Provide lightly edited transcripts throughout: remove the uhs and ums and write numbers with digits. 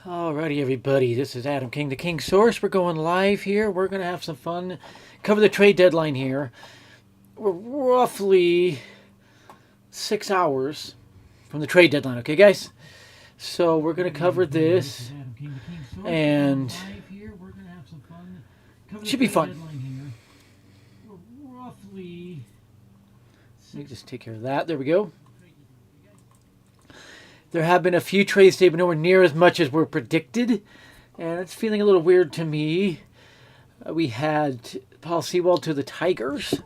Alrighty, everybody. This is Adam King, the King Source. We're going live here. We're going to have some fun. Cover the trade deadline here. We're roughly 6 hours from the trade deadline, okay, guys? So we're going to cover this, and it should be fun. Let me just take care of that. There we go. There have been a few trades today, but nowhere near as much as were predicted. And it's feeling a little weird to me. We had Paul Sewald to the Tigers.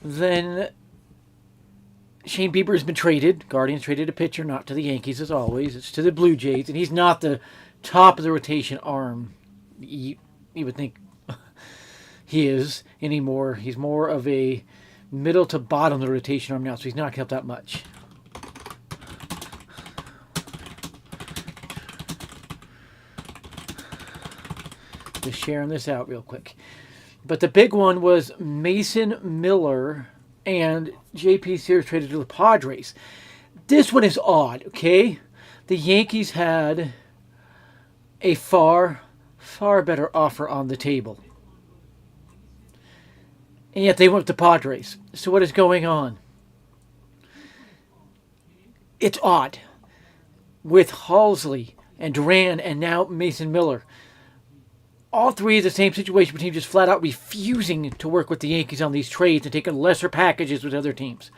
Then Shane Bieber has been traded. Guardians traded a pitcher, not to the Yankees as always. It's to the Blue Jays. And he's not the top of the rotation arm. You would think he is anymore. He's more of a middle to bottom of the rotation arm now, so he's not helped that much. Just sharing this out real quick. But the big one was Mason Miller and JP Sears traded to the Padres. This one is odd, okay? The Yankees had a far better offer on the table. And yet they went to Padres. So what is going on? It's odd. With Halsley and Duran and now Mason Miller. All three is the same situation, but teams just flat out refusing to work with the Yankees on these trades and taking lesser packages with other teams.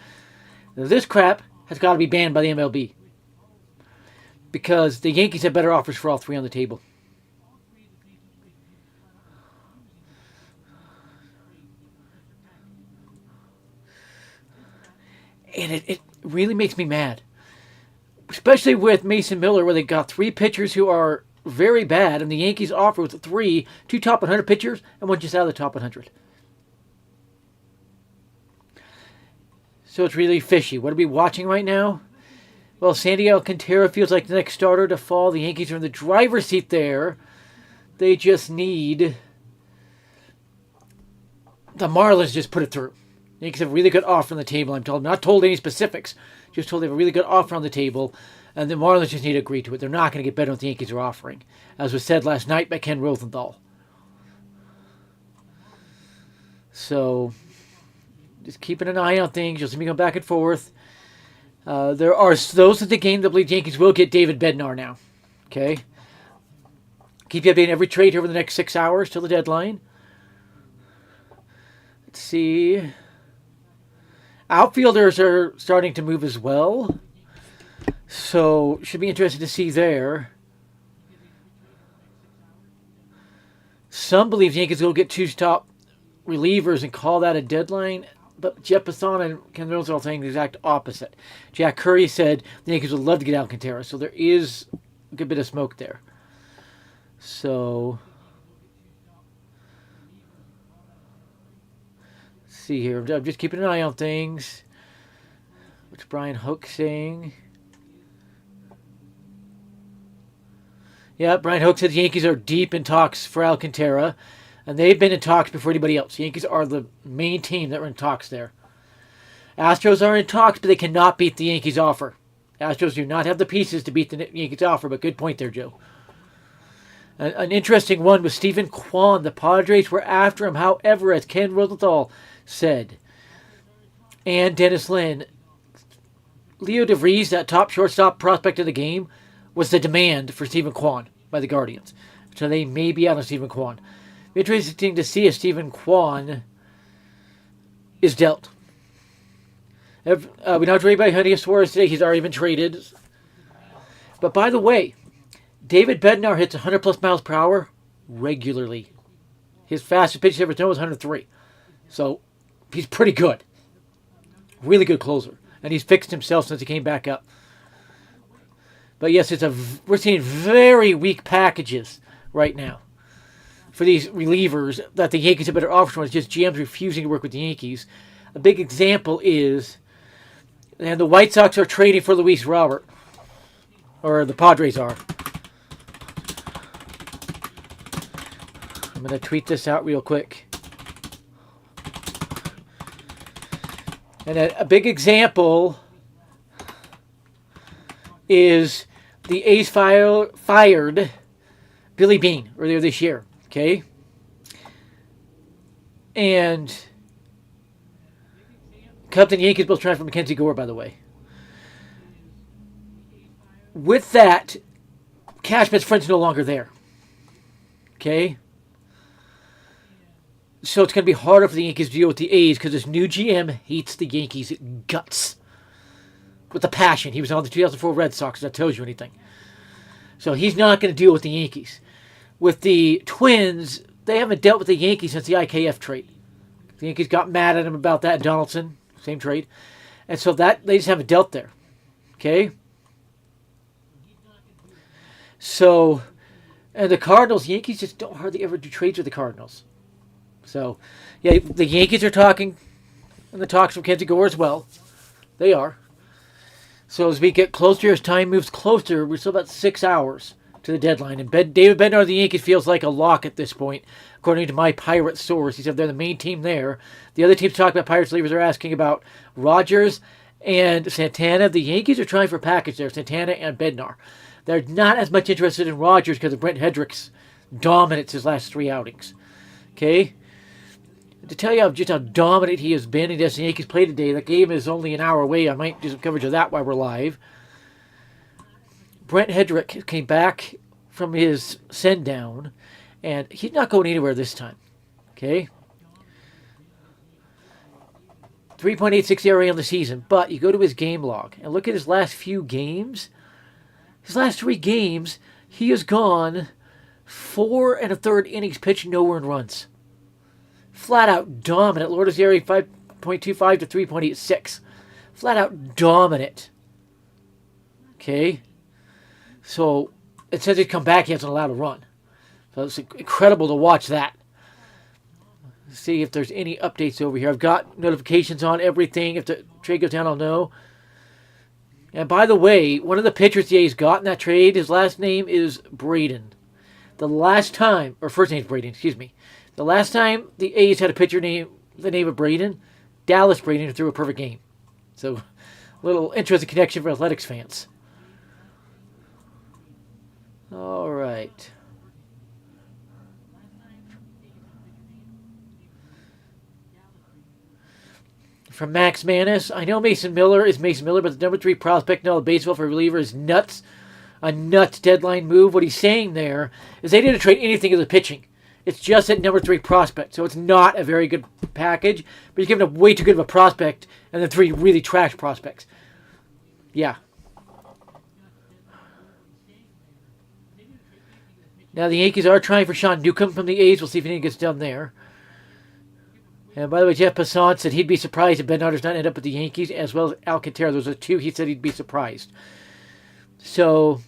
Now, this crap has got to be banned by the MLB. Because the Yankees have better offers for all three on the table. And it really makes me mad. Especially with Mason Miller, where they got three pitchers who are very bad, and the Yankees offer with two top 100 pitchers and one just out of the top 100. So it's really fishy. What are we watching right now? Well, Sandy Alcantara feels like the next starter to fall. The Yankees are in the driver's seat there. They just need the Marlins just put it through. The Yankees have a really good offer on the table. I'm not told any specifics. Just told they have a really good offer on the table. And the Marlins just need to agree to it. They're not going to get better than what the Yankees are offering. As was said last night by Ken Rosenthal. So, just keeping an eye on things. You'll see me go back and forth. There are those at the game that believe the Yankees will get David Bednar now. Okay? Keep you updated every trade over the next 6 hours till the deadline. Let's see. Outfielders are starting to move as well. So, should be interested to see there. Some believe the Yankees will get two top relievers and call that a deadline. But Jeff Passan and Ken Reynolds are all saying the exact opposite. Jack Curry said the Yankees would love to get Alcantara. So, there is a good bit of smoke there. So, let's see here. I'm just keeping an eye on things. What's Brian Hook saying? Yeah, Brian Hook said the Yankees are deep in talks for Alcantara, and they've been in talks before anybody else. The Yankees are the main team that were in talks there. Astros are in talks, but they cannot beat the Yankees' offer. Astros do not have the pieces to beat the Yankees' offer, but good point there, Joe. An interesting one was Stephen Kwan. The Padres were after him, however, as Ken Rosenthal said, and Dennis Lin, Leo DeVries, that top shortstop prospect of the game, was the demand for Stephen Kwan by the Guardians. So they may be out on Stephen Kwan. Interesting to see if Stephen Kwan is dealt. We don't have to worry about Honey Suarez today. He's already been traded. But by the way, David Bednar hits 100 plus miles per hour regularly. His fastest pitch ever thrown was 103. So he's pretty good. Really good closer. And he's fixed himself since he came back up. But yes, we're seeing very weak packages right now for these relievers that the Yankees have better offers from. It's just GMs refusing to work with the Yankees. A big example is, and the White Sox are trading for Luis Robert, or the Padres are. I'm going to tweet this out real quick. And a big example is the A's fired Billy Beane earlier this year. Okay? And Cubs and Yankees both trying for Mackenzie Gore, by the way. With that, Cashman's friend's no longer there. Okay? So it's going to be harder for the Yankees to deal with the A's because this new GM hates the Yankees' guts. With a passion. He was on the 2004 Red Sox, if that tells you anything. So he's not going to deal with the Yankees. With the Twins, they haven't dealt with the Yankees since the IKF trade. The Yankees got mad at him about that. Donaldson, same trade. And so that they just haven't dealt there. Okay? So, and the Cardinals, Yankees just don't hardly ever do trades with the Cardinals. So, yeah, the Yankees are talking, and the talks from Mackenzie Gore as well. They are. So as we get closer, as time moves closer, we're still about 6 hours to the deadline. And David Bednar of the Yankees feels like a lock at this point, according to my Pirate source. He said they're the main team there. The other teams talking about Pirates relievers are asking about Rogers and Santana. The Yankees are trying for a package there, Santana and Bednar. They're not as much interested in Rogers because of Brent Hedrick's dominance his last 3 outings. Okay? To tell you just how dominant he has been, and as the Yankees play today, the game is only an hour away. I might do some coverage of that while we're live. Brent Hedrick came back from his send-down, and he's not going anywhere this time. Okay? 3.86 ERA on the season, but you go to his game log and look at his last few games. His last 3 games, he has gone 4 1/3 innings pitched, no earned runs. Flat out dominant. Lourdes ERA 5.25 to 3.86. Flat out dominant. Okay? So, it says he's come back, he hasn't allowed a run. So, it's incredible to watch that. Let's see if there's any updates over here. I've got notifications on everything. If the trade goes down, I'll know. And by the way, one of the pitchers the A's got in that trade, his last name is Braden. The last time, or first name is Braden, excuse me. The last time the A's had a pitcher named the name of Braden, Dallas Braden threw a perfect game. So, a little interesting connection for athletics fans. All right. From Max Manis, I know Mason Miller is Mason Miller, but the number 3 prospect now, the baseball for reliever, is nuts. A nuts deadline move. What he's saying there is they didn't trade anything as a pitching. It's just at number 3 prospect, so it's not a very good package. But he's given up way too good of a prospect, and then 3 really trash prospects. Yeah. Now the Yankees are trying for Sean Newcomb from the A's. We'll see if anything gets done there. And by the way, Jeff Passan said he'd be surprised if Bednar does not end up with the Yankees, as well as Alcantara. Those are 2 he said he'd be surprised. So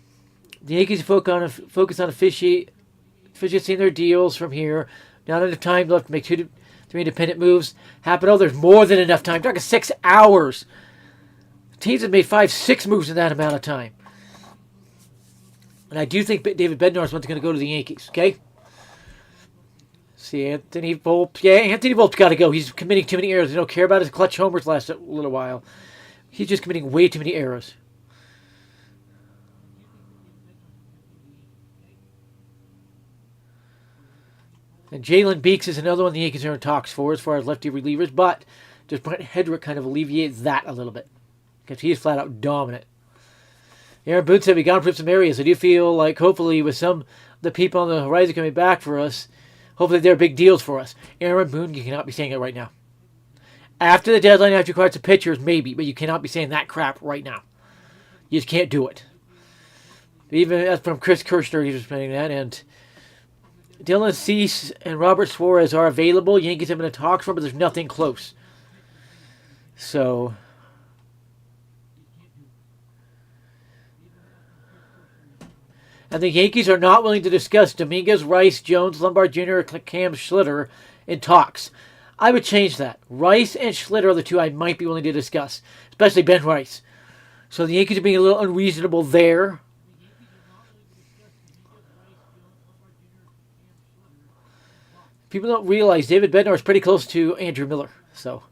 the Yankees focus on efficiency their deals from here. Not enough time left to make 2 to 3 independent moves happen. Oh, there's more than enough time. Talking 6 hours. Teams have made 5-6 moves in that amount of time. And I do think David Bednar is going to go to the Yankees. Okay. See, Anthony Volpe. Yeah, Anthony Volpe's got to go. He's committing too many errors. They don't care about his clutch homers last a little while. He's just committing way too many errors. And Jalen Beeks is another one the Yankees are in talks for as far as lefty relievers, but does Brent Hedrick kind of alleviate that a little bit? Because he is flat out dominant. Aaron Boone said we got to improve some areas. I do feel like hopefully with some of the people on the horizon coming back for us, hopefully they're big deals for us. Aaron Boone, you cannot be saying it right now. After the deadline, after you acquire some pitchers, maybe, but you cannot be saying that crap right now. You just can't do it. Even as from Chris Kirschner, he's saying that, and Dylan Cease and Robert Suarez are available. Yankees have been in talks for, but there's nothing close. So, and the Yankees are not willing to discuss Dominguez, Rice, Jones, Lombard Jr., or Cam Schlitter in talks. I would change that. Rice and Schlitter are the 2 I might be willing to discuss, especially Ben Rice. So the Yankees are being a little unreasonable there. People don't realize David Bednar is pretty close to Andrew Miller. So,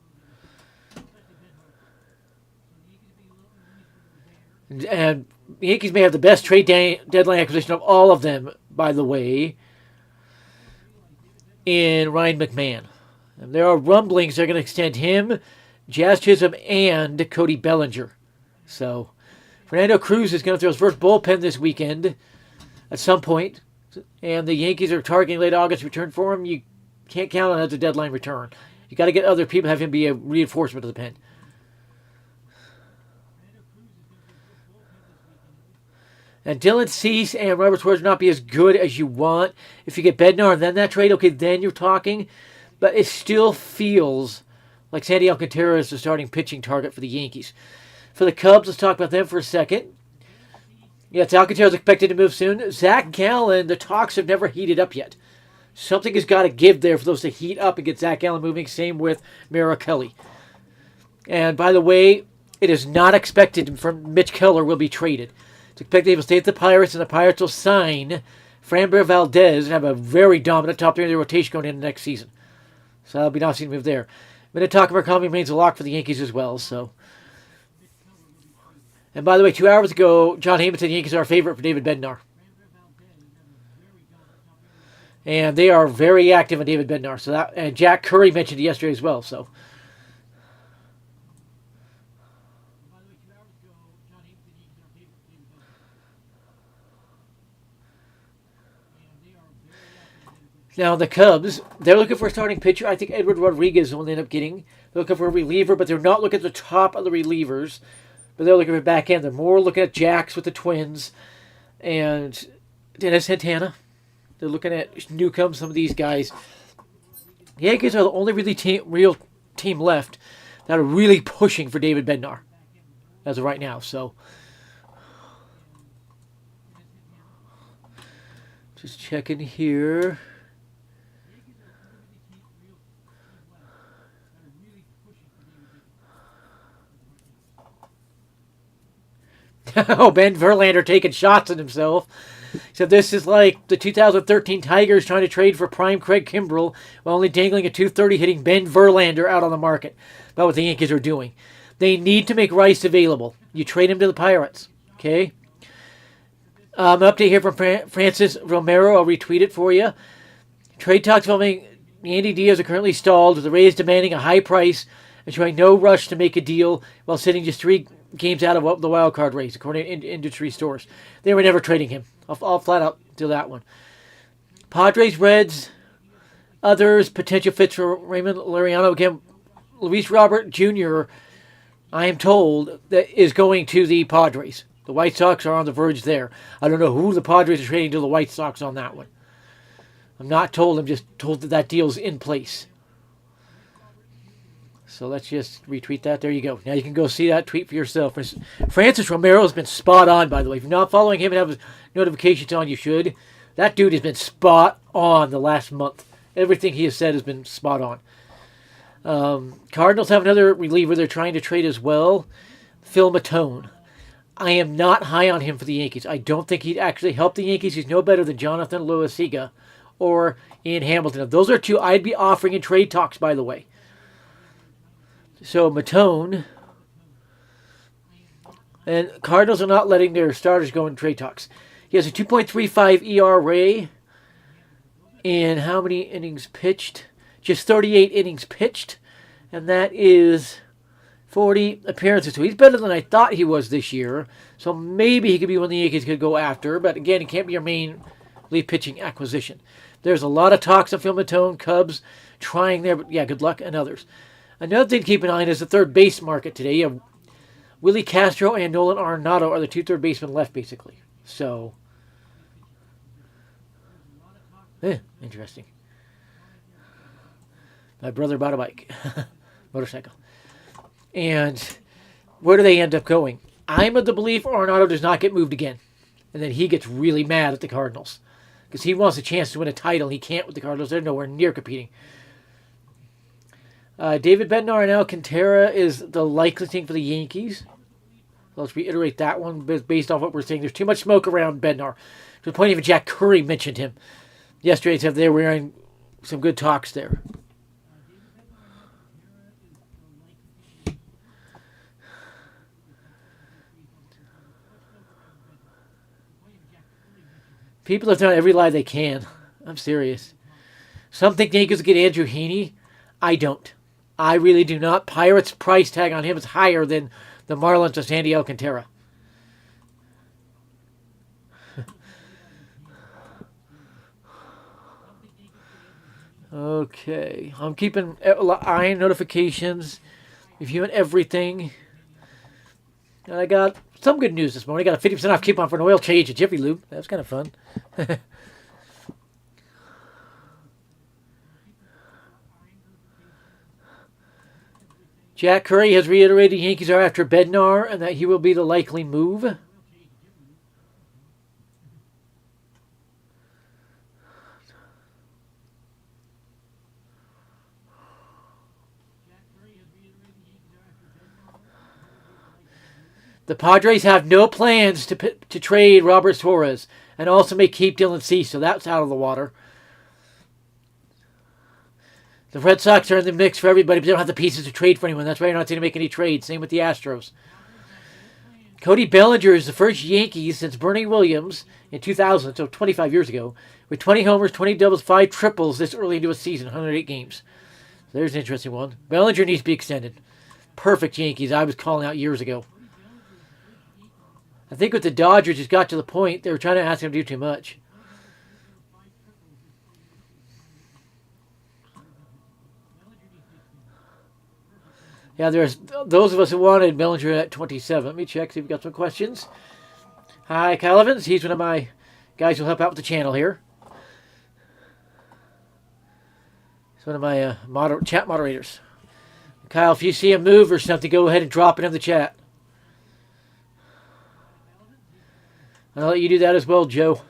and the Yankees may have the best trade deadline acquisition of all of them, by the way, in Ryan McMahon. And there are rumblings they're going to extend him, Jazz Chisholm, and Cody Bellinger. So Fernando Cruz is going to throw his first bullpen this weekend at some point, and the Yankees are targeting late August return for him. You can't count on it as a deadline return. You got to get other people, have him be a reinforcement of the pen. And Dylan Cease and Robert Suarez not be as good as you want. If you get Bednar and then that trade, okay, then you're talking. But it still feels like Sandy Alcantara is the starting pitching target for the Yankees. For the Cubs, let's talk about them for a second. Yes, Alcantara is expected to move soon. Zach Gallen, the talks have never heated up yet. Something has got to give there for those to heat up and get Zach Gallen moving. Same with Merrill Kelly. And by the way, it is not expected from Mitch Keller will be traded. It's expected he will stay at the Pirates, and the Pirates will sign Framber Valdez and have a very dominant top three in the rotation going into next season. So that'll be nice to move there. Minnetonka Murakami remains a lock for the Yankees as well. So, and by the way, 2 hours ago, John Heyman said the Yankees are a favorite for David Bednar. And they are very active on David Bednar. So that, and Jack Curry mentioned it yesterday as well. So. Now, the Cubs, they're looking for a starting pitcher. I think Edward Rodriguez will end up getting. They're looking for a reliever, but they're not looking at the top of the relievers. But they're looking for back end. They're more looking at Jax with the Twins and Dennis Santana. They're looking at Newcomb, some of these guys. The Yankees are the only real team left that are really pushing for David Bednar as of right now. So, just checking here. Oh, Ben Verlander taking shots at himself. He said this is like the 2013 Tigers trying to trade for prime Craig Kimbrell while only dangling a 230 hitting Ben Verlander out on the market. About what the Yankees are doing. They need to make Rice available. You trade him to the Pirates. Okay? An update here from Francis Romero. I'll retweet it for you. Trade talks involving Yandy Diaz are currently stalled, with the Rays demanding a high price and showing no rush to make a deal while sitting just 3 games out of the wild card race, according to industry stores. They were never trading him. I'll flat out do that one. Padres, Reds, others, potential fits for Raymond Laureano. Again, Luis Robert Jr., I am told, that is going to the Padres. The White Sox are on the verge there. I don't know who the Padres are trading to the White Sox on that one. I'm not told. I'm just told that deal's in place. So let's just retweet that. There you go. Now you can go see that tweet for yourself. Francis Romero has been spot on, by the way. If you're not following him and have his notifications on, you should. That dude has been spot on the last month. Everything he has said has been spot on. Cardinals have another reliever they're trying to trade as well. Phil Matone. I am not high on him for the Yankees. I don't think he'd actually help the Yankees. He's no better than Jonathan Loaiziga or Ian Hamilton. Those are 2 I'd be offering in trade talks, by the way. So Matone, and Cardinals are not letting their starters go in trade talks. He has a 2.35 ERA in how many innings pitched? Just 38 innings pitched, and that is 40 appearances. So he's better than I thought he was this year. So maybe he could be one the Yankees could go after, but again, he can't be your main relief pitching acquisition. There's a lot of talks on Phil Matone, Cubs trying there, but yeah, good luck, and others. Another thing to keep an eye on is the third base market today. You have Willie Castro and Nolan Arenado are the 2 third basemen left, basically. So, interesting. My brother bought a bike, motorcycle. And where do they end up going? I'm of the belief Arenado does not get moved again. And then he gets really mad at the Cardinals. Because he wants a chance to win a title. He can't with the Cardinals. They're nowhere near competing. David Bednar and Alcantara is the likely thing for the Yankees. Let's reiterate that one based off what we're saying. There's too much smoke around Bednar. To the point even Jack Curry mentioned him yesterday. Said they were in some good talks there. People have done every lie they can. I'm serious. Some think the Yankees will get Andrew Heaney. I don't. I really do not. Pirates' price tag on him is higher than the Marlins of Sandy Alcantara. Okay. I'm keeping eye on notifications, reviewing everything. And I got some good news this morning. I got a 50% off coupon for an oil change at Jiffy Lube. That was kind of fun. Jack Curry has reiterated the Yankees are after Bednar and that he will be the likely move. The Padres have no plans to trade Robert Suarez and also may keep Dylan Cease, so that's out of the water. The Red Sox are in the mix for everybody, but they don't have the pieces to trade for anyone. That's why you're not going to make any trades. Same with the Astros. Cody Bellinger is the first Yankee since Bernie Williams in 2000, so 25 years ago, with 20 homers, 20 doubles, 5 triples this early into a season, 108 games. So there's an interesting one. Bellinger needs to be extended. Perfect Yankees. I was calling out years ago. I think with the Dodgers, it got to the point they were trying to ask him to do too much. Yeah, there's those of us who wanted Bellinger at 27. Let me check, see if we've got some questions. Hi, Kyle Evans. He's one of my guys who'll help out with the channel here. He's one of my chat moderators. Kyle, if you see a move or something, go ahead and drop it in the chat. I'll let you do that as well, Joe.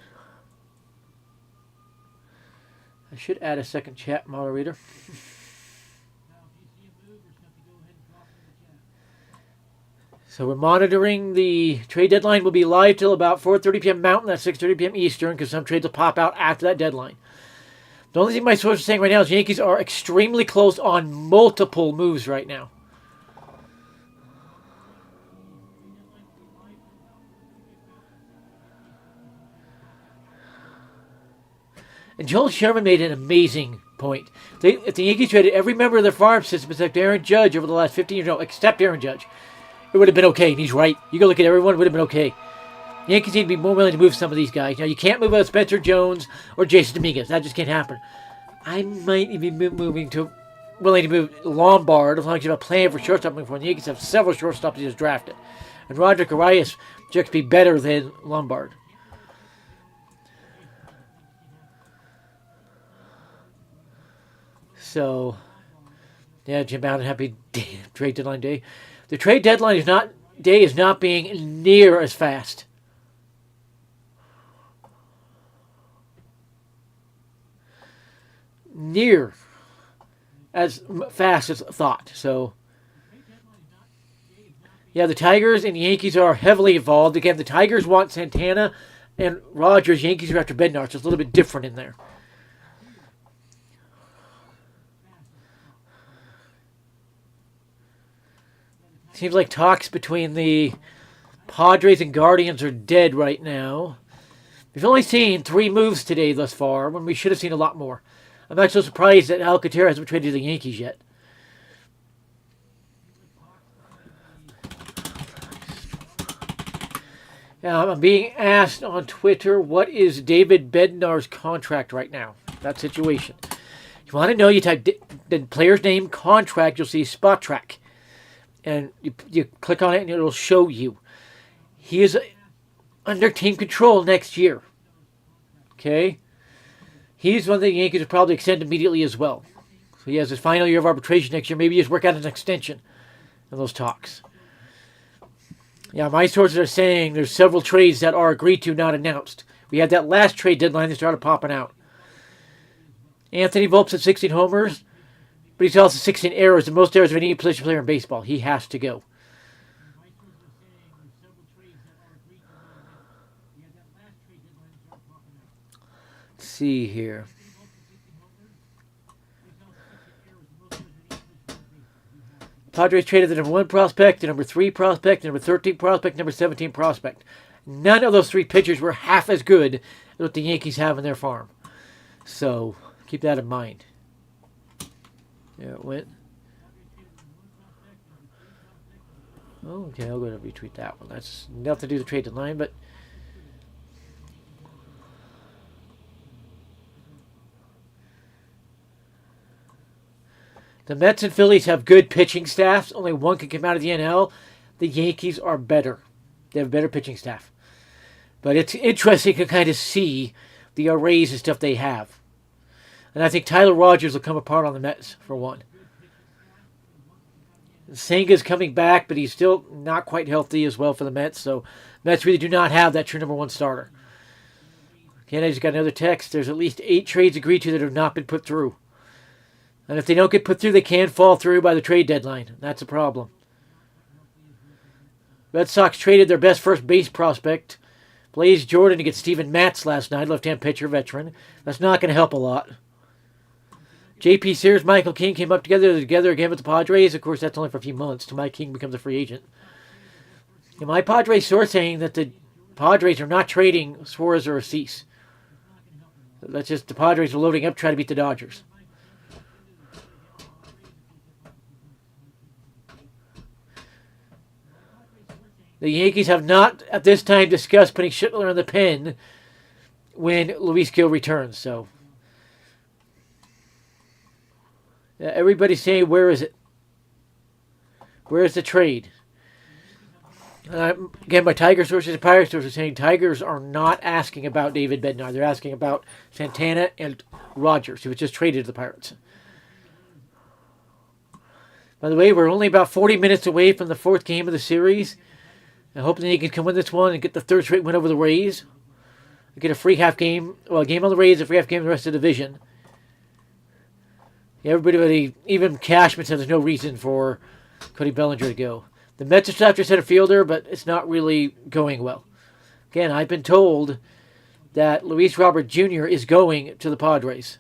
I should add a second chat moderator. So we're monitoring the trade deadline. Will be live till about 4:30 p.m. Mountain. That's 6:30 p.m. Eastern, because some trades will pop out after that deadline. The only thing my source is saying right now is Yankees are extremely close on multiple moves right now. And Joel Sherman made an amazing point. If the Yankees traded every member of their farm system except Aaron Judge over the last 15 years, no, except Aaron Judge, it would have been okay. And he's right. You go look at everyone, it would have been okay. The Yankees need to be more willing to move some of these guys. Now, you can't move out Spencer Jones or Jason Dominguez. That just can't happen. I might even be willing to move Lombard as long as you have a plan for shortstop moving forward. The Yankees have several shortstops they just drafted. And Roderick Arias projects to be better than Lombard. So, yeah, Jim Bowden, happy trade deadline day. The trade deadline is not being near as fast. Near as fast as thought. So, yeah, the Tigers and the Yankees are heavily involved. Again, the Tigers want Santana and Rogers. Yankees are after Bednar, so it's a little bit different in there. Seems like talks between the Padres and Guardians are dead right now. We've only seen 3 moves today thus far, when we should have seen a lot more. I'm not so surprised that Alcantara hasn't been traded to the Yankees yet. Now, I'm being asked on Twitter, what is David Bednar's contract right now? That situation. You want to know, you type the player's name, contract, you'll see Spot Track. And you click on it and it'll show you. He is under team control next year. Okay? He's one that the Yankees will probably extend immediately as well. So he has his final year of arbitration next year. Maybe just work out an extension in those talks. Yeah, my sources are saying there's several trades that are agreed to, not announced. We had that last trade deadline that started popping out. Anthony Volpe's at 16 homers. But he's also 16 errors, the most errors of any position player in baseball. He has to go. Let's see here. Padres traded the number 1 prospect, the number 3 prospect, the number 13 prospect, number 17 prospect. None of those 3 pitchers were half as good what the Yankees have in their farm. So keep that in mind. Yeah, it went. Oh, okay, I'll go ahead and retweet that one. That's nothing to do with the trade deadline, but the Mets and Phillies have good pitching staffs. Only one can come out of the NL. The Yankees are better. They have a better pitching staff. But it's interesting to kind of see the arrays and stuff they have. And I think Tyler Rogers will come apart on the Mets, for one. Senga's coming back, but he's still not quite healthy as well for the Mets. So Mets really do not have that true number one starter. Again, I just got another text. There's at least 8 trades agreed to that have not been put through. And if they don't get put through, they can fall through by the trade deadline. That's a problem. Red Sox traded their best first base prospect, Blaze Jordan, to get Steven Matz last night, left-hand pitcher, veteran. That's not going to help a lot. J.P. Sears, Michael King came up together again with the Padres. Of course, that's only for a few months till Mike King becomes a free agent. And my Padres source saying that the Padres are not trading Suarez or Cease. That's just the Padres are loading up, trying to beat the Dodgers. The Yankees have not, at this time, discussed putting Schindler in the pen when Luis Gil returns. So, everybody's saying, where is it? Where is the trade? Again, my Tiger sources and Pirate sources are saying Tigers are not asking about David Bednar. They're asking about Santana and Rogers, who was just traded to the Pirates. By the way, we're only about 40 minutes away from the 4th game of the series. I hope the Yankees can win this one and get the 3rd straight win over the Rays. Get a free half game. Well, a game on the Rays, a free half game in the rest of the division. Yeah, everybody, even Cashman said there's no reason for Cody Bellinger to go. The Mets are after center fielder, but it's not really going well. Again, I've been told that Luis Robert Jr. is going to the Padres.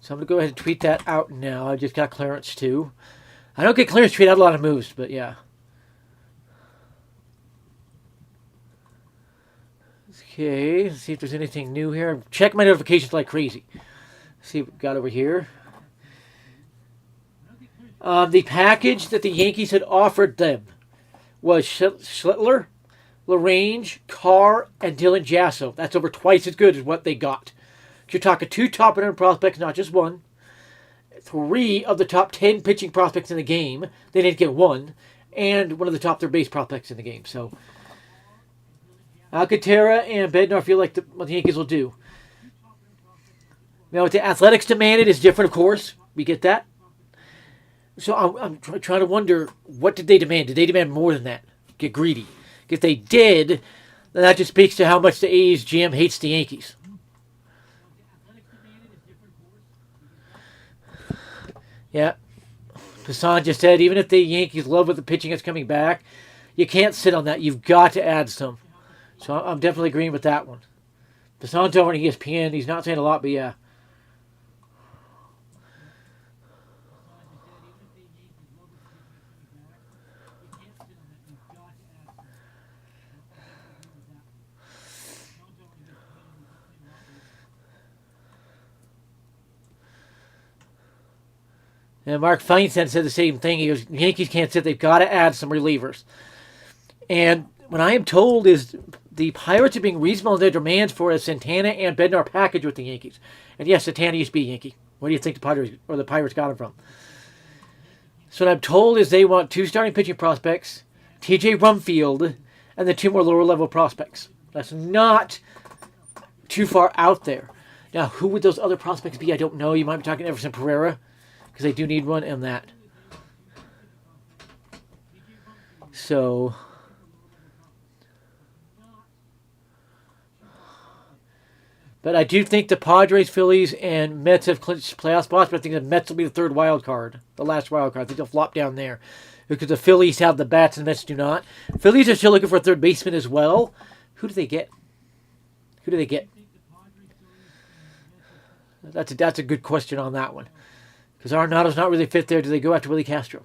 So I'm going to go ahead and tweet that out now. I just got clearance too. I don't get clearance to tweet out a lot of moves, but yeah. Okay, let's see if there's anything new here. Check my notifications like crazy. Let's see what we got over here. The package that the Yankees had offered them was Schlittler, LaRange, Carr, and Dylan Jasso. That's over twice as good as what they got. You're talking 2 top 100 prospects, not just one. 3 of the top 10 pitching prospects in the game. They didn't get 1. And one of the top 3 base prospects in the game. So, Alcantara and Bednar feel like what the Yankees will do. Now, what the Athletics demanded is different, of course. We get that. So, I'm trying to wonder, what did they demand? Did they demand more than that? Get greedy. If they did, then that just speaks to how much the A's GM hates the Yankees. Yeah. Passan just said, even if the Yankees love with the pitching that's coming back, you can't sit on that. You've got to add some. So I'm definitely agreeing with that one. Passan's over on ESPN. He's not saying a lot, but yeah. And Mark Feinstein said the same thing. He goes, Yankees can't sit. They've got to add some relievers. And what I am told is the Pirates are being reasonable in their demands for a Santana and Bednar package with the Yankees. And yes, Santana used to be a Yankee. Where do you think the Pirates got him from? So what I'm told is they want 2 starting pitching prospects, TJ Rumfield, and the 2 more lower-level prospects. That's not too far out there. Now, who would those other prospects be? I don't know. You might be talking Everson Pereira, because they do need one, and that. So, But I do think the Padres, Phillies, and Mets have clinched playoff spots. But I think the Mets will be the third wild card, the last wild card. I think they'll flop down there because the Phillies have the bats and the Mets do not. Phillies are still looking for a third baseman as well. Who do they get? Who do they get? That's a good question on that one. Because Arenado's not really fit there. Do they go after Willie Castro?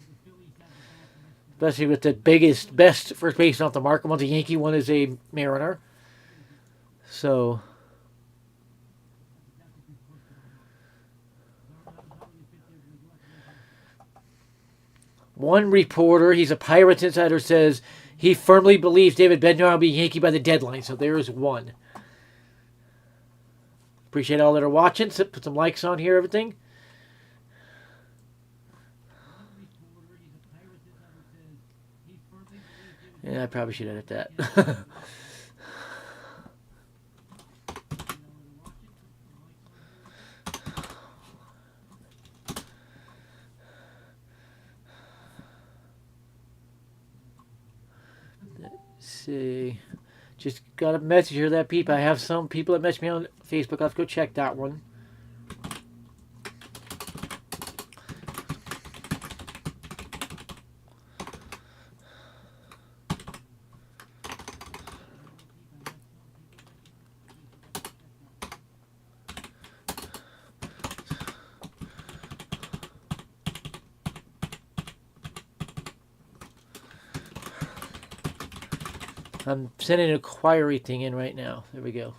Especially with the best first baseman off the market. One's a Yankee, one is a Mariner. So one reporter, he's a Pirates insider, says he firmly believes David Bednar will be Yankee by the deadline. So there is one. Appreciate all that are watching. So put some likes on here, everything. Yeah, I probably should edit that. Let's see. Just got a message here that peep. I have some people that messaged me on Facebook. Let's go check that one. I'm sending an inquiry thing in right now. There we go.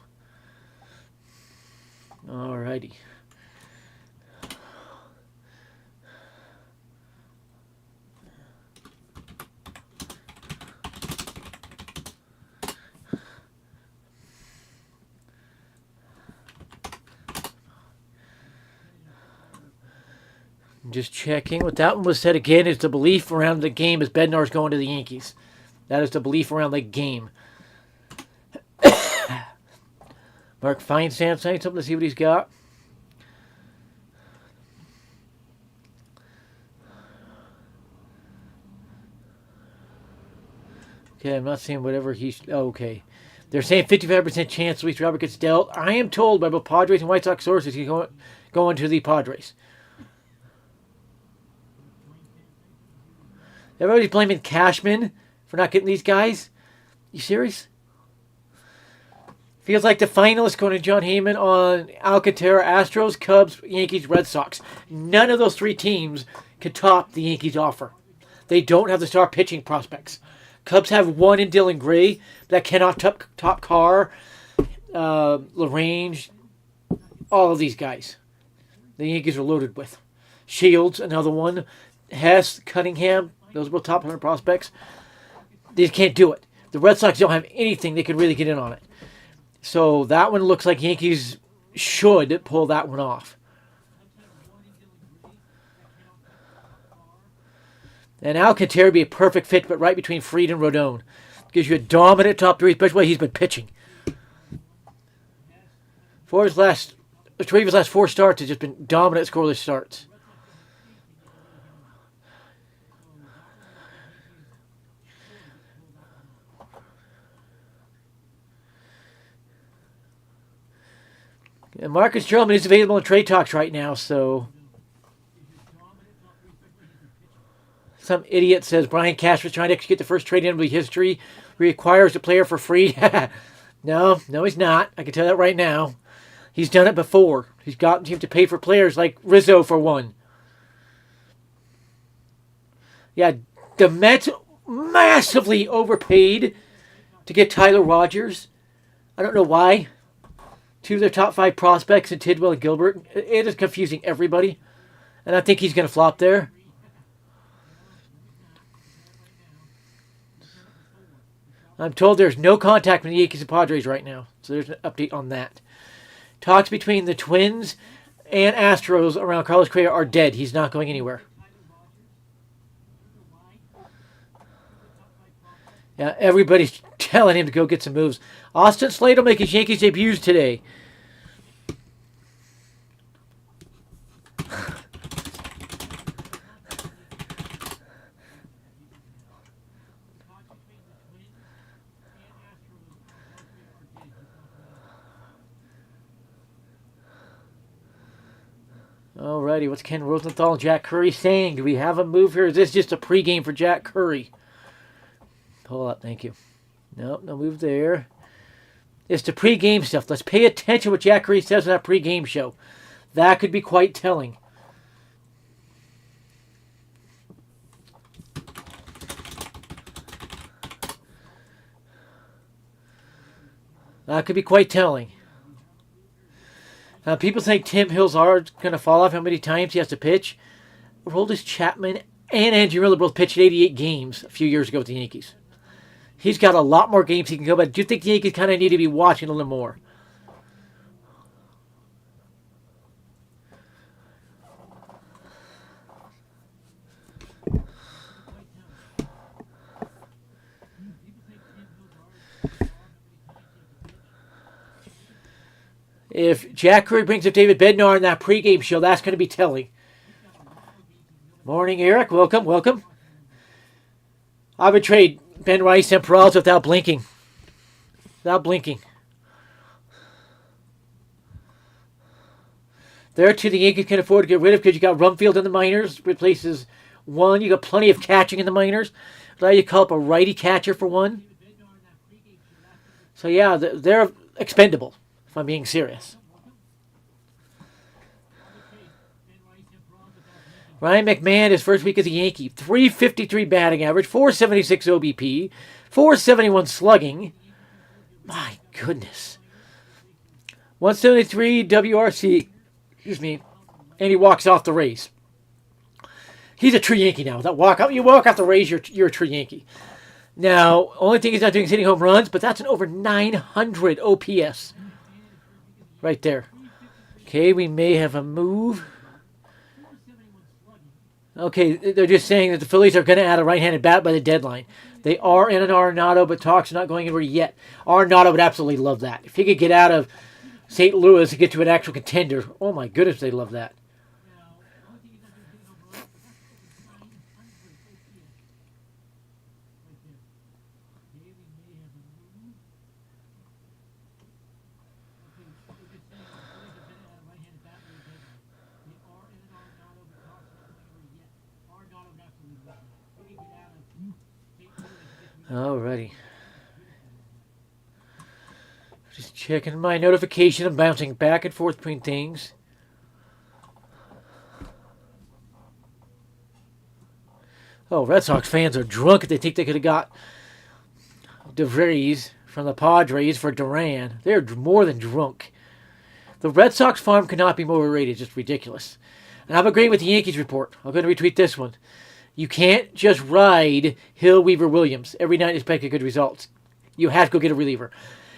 Alrighty. I'm just checking. What that one was said again is the belief around the game is Bednar's going to the Yankees. That is the belief around the game. Mark Feinsand saying something to see what he's got. Okay, I'm not seeing whatever he's... Oh, okay. They're saying 55% chance Luis Robert gets dealt. I am told by both Padres and White Sox sources he's going to the Padres. Everybody's blaming Cashman for not getting these guys. You serious? Feels like the finalists going to John Heyman on Alcantara, Astros, Cubs, Yankees, Red Sox. None of those three teams can top the Yankees' offer. They don't have the star pitching prospects. Cubs have one in Dylan Gray that cannot top Carr, LaRange, all of these guys. The Yankees are loaded with. Shields, another one. Hess, Cunningham, those are both top 100 prospects. They just can't do it. The Red Sox don't have anything they could really get in on it. So that one looks like Yankees should pull that one off. And Alcantara would be a perfect fit, but right between Fried and Rodon. Gives you a dominant top three, especially the way he's been pitching. Three of his last four starts has just been dominant scoreless starts. And Marcus Stroman is available in trade talks right now, so... Some idiot says Brian Cashman was trying to execute the first trade in NBA history. Requires a player for free. No, he's not. I can tell that right now. He's done it before. He's gotten teams to pay for players like Rizzo for one. Yeah, the Mets massively overpaid to get Tyler Rogers. I don't know why. Two of their top 5 prospects in Tidwell and Gilbert. It is confusing everybody. And I think he's going to flop there. I'm told there's no contact between the Yankees and Padres right now. So there's an update on that. Talks between the Twins and Astros around Carlos Correa are dead. He's not going anywhere. Yeah, everybody's telling him to go get some moves. Austin Slade will make his Yankees debuts today. Alrighty, what's Ken Rosenthal and Jack Curry saying? Do we have a move here? Is this just a pregame for Jack Curry? Pull up, thank you. Nope, no move there. It's the pregame stuff. Let's pay attention to what Jack Curry says in that pregame show. That could be quite telling. That could be quite telling. People think Tim Hillsard's going to fall off how many times he has to pitch. Aroldis Chapman and Andrew Miller both pitched 88 games a few years ago with the Yankees. He's got a lot more games he can go, but do you think the Yankees kind of need to be watching a little more? If Jack Curry brings up David Bednar in that pregame show, that's going to be telling. Morning, Eric. Welcome, welcome. I would trade Ben Rice and Peralta without blinking. Without blinking. There, too, the Yankees can afford to get rid of because you got Rumfield in the minors. Replaces one. You got plenty of catching in the minors. Allow you to call up a righty catcher for one. So, yeah, they're expendable, if I'm being serious. Ryan McMahon, his first week as a Yankee, 353 batting average, 476 OBP, 471 slugging. My goodness. 173 WRC, excuse me, and he walks off the Rays. He's a true Yankee now. You walk off the Rays, you're a true Yankee. Now, only thing he's not doing is hitting home runs, but that's an over 900 OPS. Right there. Okay, we may have a move. Okay, they're just saying that the Phillies are going to add a right-handed bat by the deadline. They are in an Arenado, but talks are not going anywhere yet. Arenado would absolutely love that. If he could get out of St. Louis and get to an actual contender, oh my goodness, they'd love that. Alrighty. Just checking my notification. I'm bouncing back and forth between things. Oh, Red Sox fans are drunk if they think they could have got DeVries from the Padres for Duran. They're more than drunk. The Red Sox farm cannot be more overrated. It's just ridiculous. And I'm agreeing with the Yankees report. I'm going to retweet this one. You can't just ride Hill, Weaver, Williams every night and expect good results. You have to go get a reliever.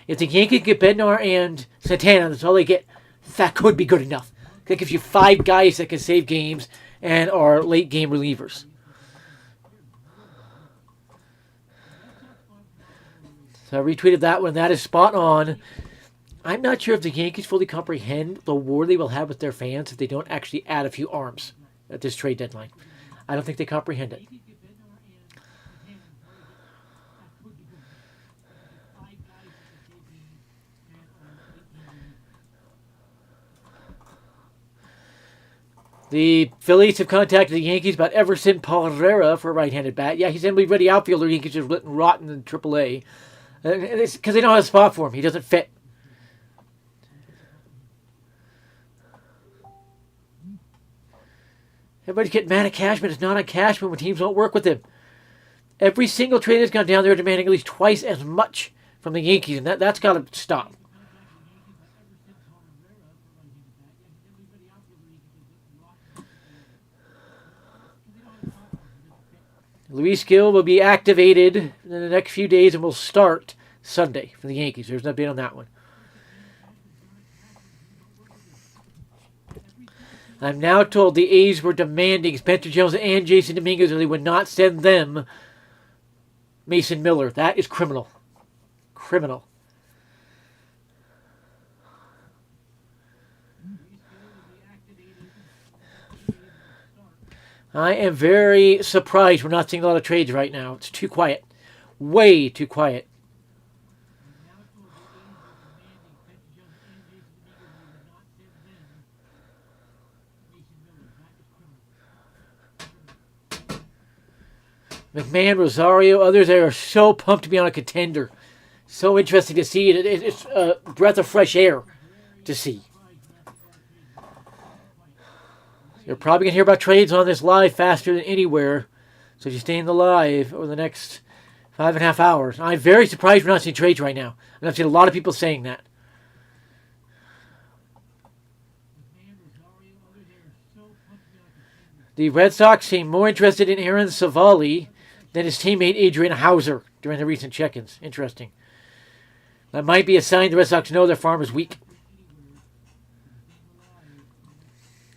If the Yankees get Bednar and Santana, that's all they get, that could be good enough. That gives you 5 guys that can save games and are late game relievers. So I retweeted that one. That is spot on. I'm not sure if the Yankees fully comprehend the war they will have with their fans if they don't actually add a few arms at this trade deadline. I don't think they comprehend it. The Phillies have contacted the Yankees about Everson Pereira for a right-handed bat. Yeah, he's a ready outfielder. The Yankees have written rotten in AAA. It's because they don't have a spot for him. He doesn't fit. Everybody's getting mad at Cashman. It's not on Cashman when teams don't work with him. Every single trade has gone down there demanding at least twice as much from the Yankees, and that's got to stop. Luis Gil will be activated in the next few days and will start Sunday for the Yankees. There's no update on that one. I'm now told the A's were demanding Spencer Jones and Jason Dominguez, or they would not send them Mason Miller. That is criminal. Criminal. I am very surprised we're not seeing a lot of trades right now. It's too quiet. Way too quiet. McMahon, Rosario, others. They are so pumped to be on a contender. So interesting to see it. It's a breath of fresh air to see. You're probably going to hear about trades on this live faster than anywhere. So if you stay in the live over the next 5.5 hours. I'm very surprised we're not seeing trades right now. And I've seen a lot of people saying that. The Red Sox seem more interested in Aaron Savali than his teammate Adrian Hauser during the recent check-ins. Interesting. That might be a sign the Red Sox know their farm is weak.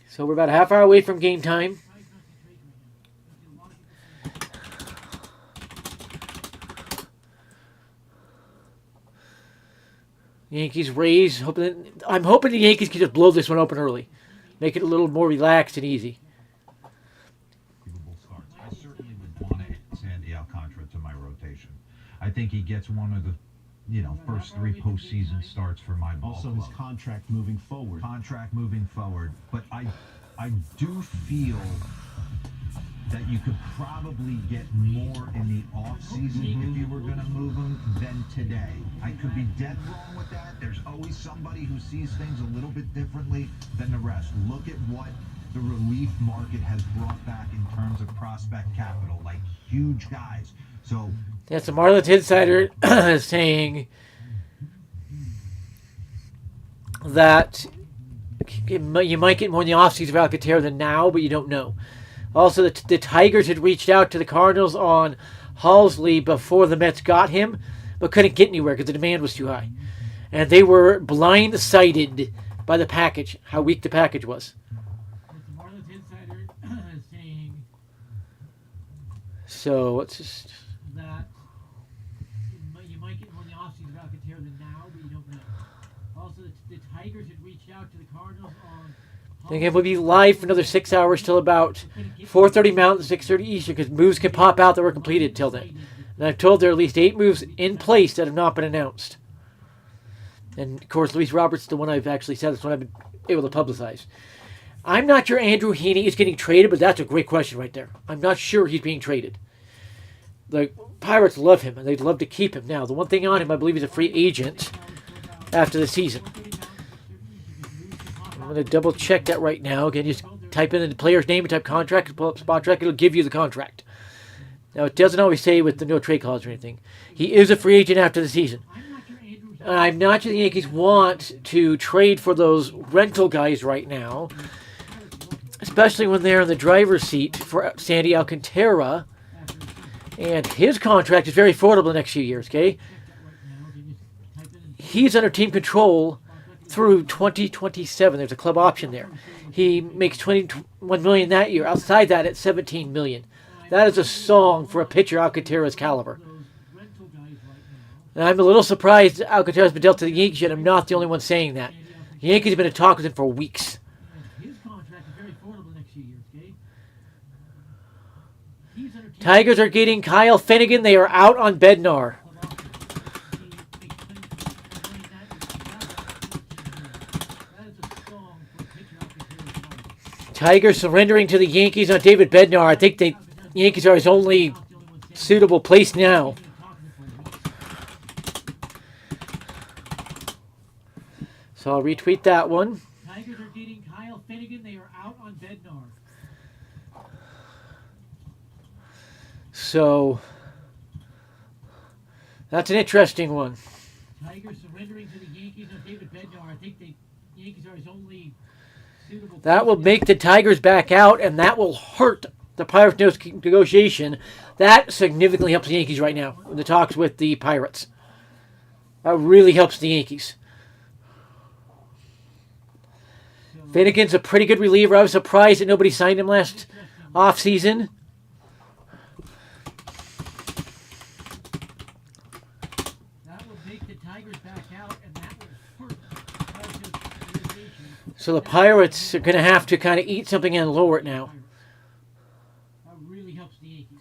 So we're about a half hour away from game time. Yankees, Rays. I'm hoping the Yankees can just blow this one open early. Make it a little more relaxed and easy. I certainly would want to add Sandy Alcantara to my rotation. I think he gets one of the first 3 postseason starts for my ball also club. his contract moving forward. But I do feel that you could probably get more in the offseason if you were going to move him than today. I could be dead wrong with that. There's always somebody who sees things a little bit differently than the rest. Look at what the relief market has brought back in terms of prospect capital, like huge guys. So that's the Marlins insider saying that you might get more in the offseason of Alcantara than now, but you don't know. Also, the Tigers had reached out to the Cardinals on Halsley before the Mets got him, but couldn't get anywhere because the demand was too high. And they were blindsided by the package, how weak the package was. So it's just that you might get more in the offseason of Alcantara than now, but you don't know. Also, the Tigers had reached out to the Cardinals on. The game will be live for another 6 hours till about 4:30 Mountain, 6:30 Eastern, because moves can pop out that were completed till then. And I've told there are at least 8 moves in place that have not been announced. And of course, Luis Roberts, the one I've actually said, that's one I've been able to publicize. I'm not sure Andrew Heaney is getting traded, but that's a great question right there. I'm not sure he's being traded. The Pirates love him, and they'd love to keep him. Now, the one thing on him, I believe he's a free agent after the season. I'm going to double check that right now. Again, just type in the player's name and type contract, pull up spot track, it'll give you the contract. Now, it doesn't always say with the no trade clause or anything. He is a free agent after the season. I'm not sure the Yankees want to trade for those rental guys right now, especially when they're in the driver's seat for Sandy Alcantara. And his contract is very affordable the next few years, okay? He's under team control through 2027. There's a club option there. He makes $21 million that year. Outside that, it's $17 million. That is a song for a pitcher Alcantara's caliber. And I'm a little surprised Alcantara's been dealt to the Yankees, yet I'm not the only one saying that. The Yankees have been in talk with him for weeks. Tigers are getting Kyle Finnegan. They are out on Bednar. Tigers surrendering to the Yankees on David Bednar. I think the Yankees are his only suitable place now. So I'll retweet that one. Tigers are getting Kyle Finnegan. They are out on Bednar. So that's an interesting one. Tigers surrendering to the Yankees on David Bednar. I think the Yankees are his only suitable. That will make the Tigers back out, and that will hurt the Pirates negotiation. That significantly helps the Yankees right now in the talks with the Pirates. That really helps the Yankees. Finnegan's a pretty good reliever. I was surprised that nobody signed him last offseason. So the Pirates are going to have to kind of eat something and lower it now. That really helps the Yankees.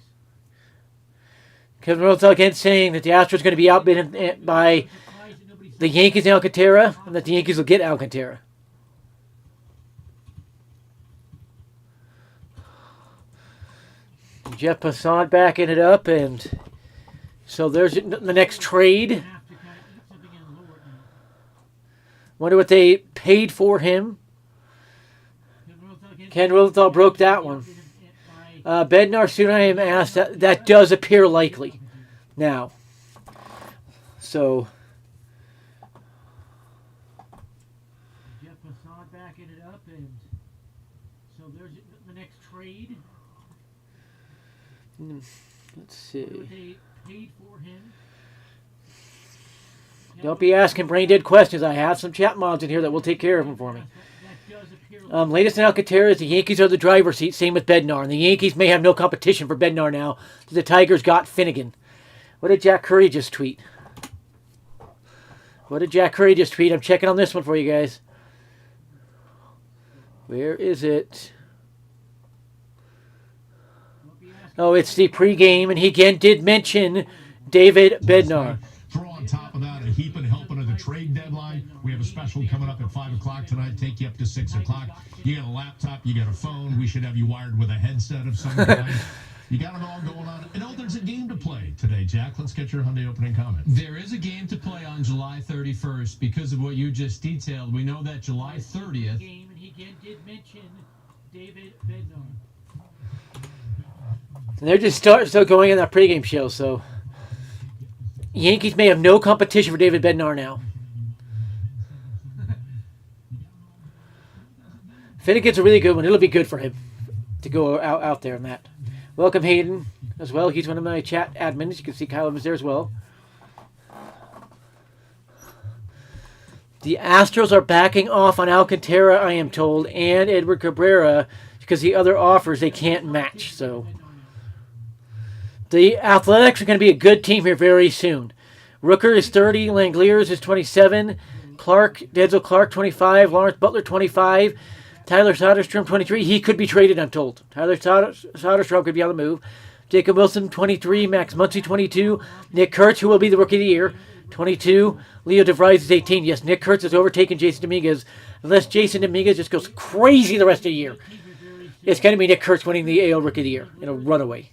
Kevin Rosenthal again saying that the Astros are going to be outbid by the Yankees and Alcantara, and that the Yankees will get Alcantara. Jeff Passan backing it up, and so there's the next trade. Have to kind of eat something and lower it now. Wonder what they paid for him. Ken Rosenthal broke that one. Bednar, soon I am asked, that does appear likely now. So, Jeff Passan backing it up, and so there's the next trade. let's see. What they paid for him. Don't be asking brain dead questions. I have some chat mods in here that will take care of them for me. That does appear Latest in Alcantara is the Yankees are the driver's seat. Same with Bednar. And the Yankees may have no competition for Bednar now. The Tigers got Finnegan. What did Jack Curry just tweet? I'm checking on this one for you guys. Where is it? Oh, it's the pregame, and he again did mention David Bednar. Throw on top of that a heaping helping of the trade deadline. We have a special coming up at 5 o'clock tonight. Take you up to 6 o'clock. You got a laptop, you got a phone. We should have you wired with a headset of some kind. You got it all going on. And there's a game to play today, Jack. Let's get your Hyundai opening comment. There is a game to play on July 31st because of what you just detailed. We know that July 30th. game, and he again did mention David Bednar. And they're just still going in that pregame show, so Yankees may have no competition for David Bednar now. Finnegan's a really good one. It'll be good for him to go out there in that. Welcome Hayden as well. He's one of my chat admins. You can see Kyle was there as well. The Astros are backing off on Alcantara, I am told, and Edward Cabrera because the other offers they can't match. So the Athletics are going to be a good team here very soon. Rooker is 30, Langeliers is 27, Denzel Clark 25, Lawrence Butler 25, Tyler Soderstrom 23. He could be traded, I'm told. Tyler Soderstrom could be on the move. Jacob Wilson 23, Max Muncy 22, Nick Kurtz, who will be the Rookie of the Year, 22. Leo DeVries is 18. Yes, Nick Kurtz has overtaken Jason Dominguez. Unless Jason Dominguez just goes crazy the rest of the year, it's going to be Nick Kurtz winning the AL Rookie of the Year in a runaway.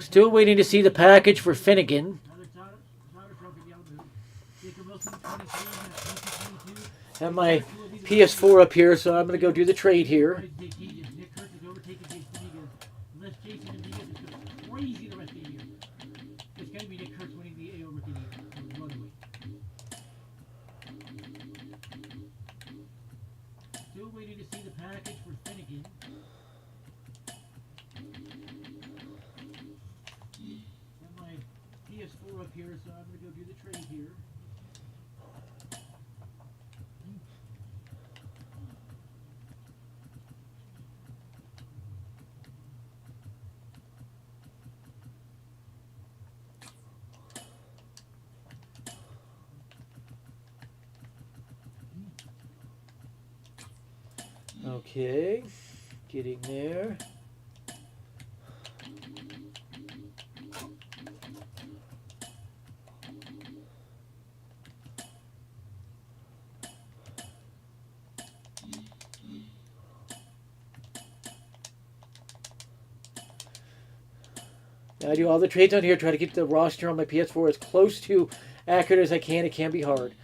Still waiting to see the package for Finnegan. Have my PS4 up here, so I'm going to go do the trade here. Still waiting to see the package for Finnegan. Have my PS4 up here, so I'm going to go do the trade here. Okay, getting there. I do all the trades on here, try to keep the roster on my PS4 as close to accurate as I can. It can be hard.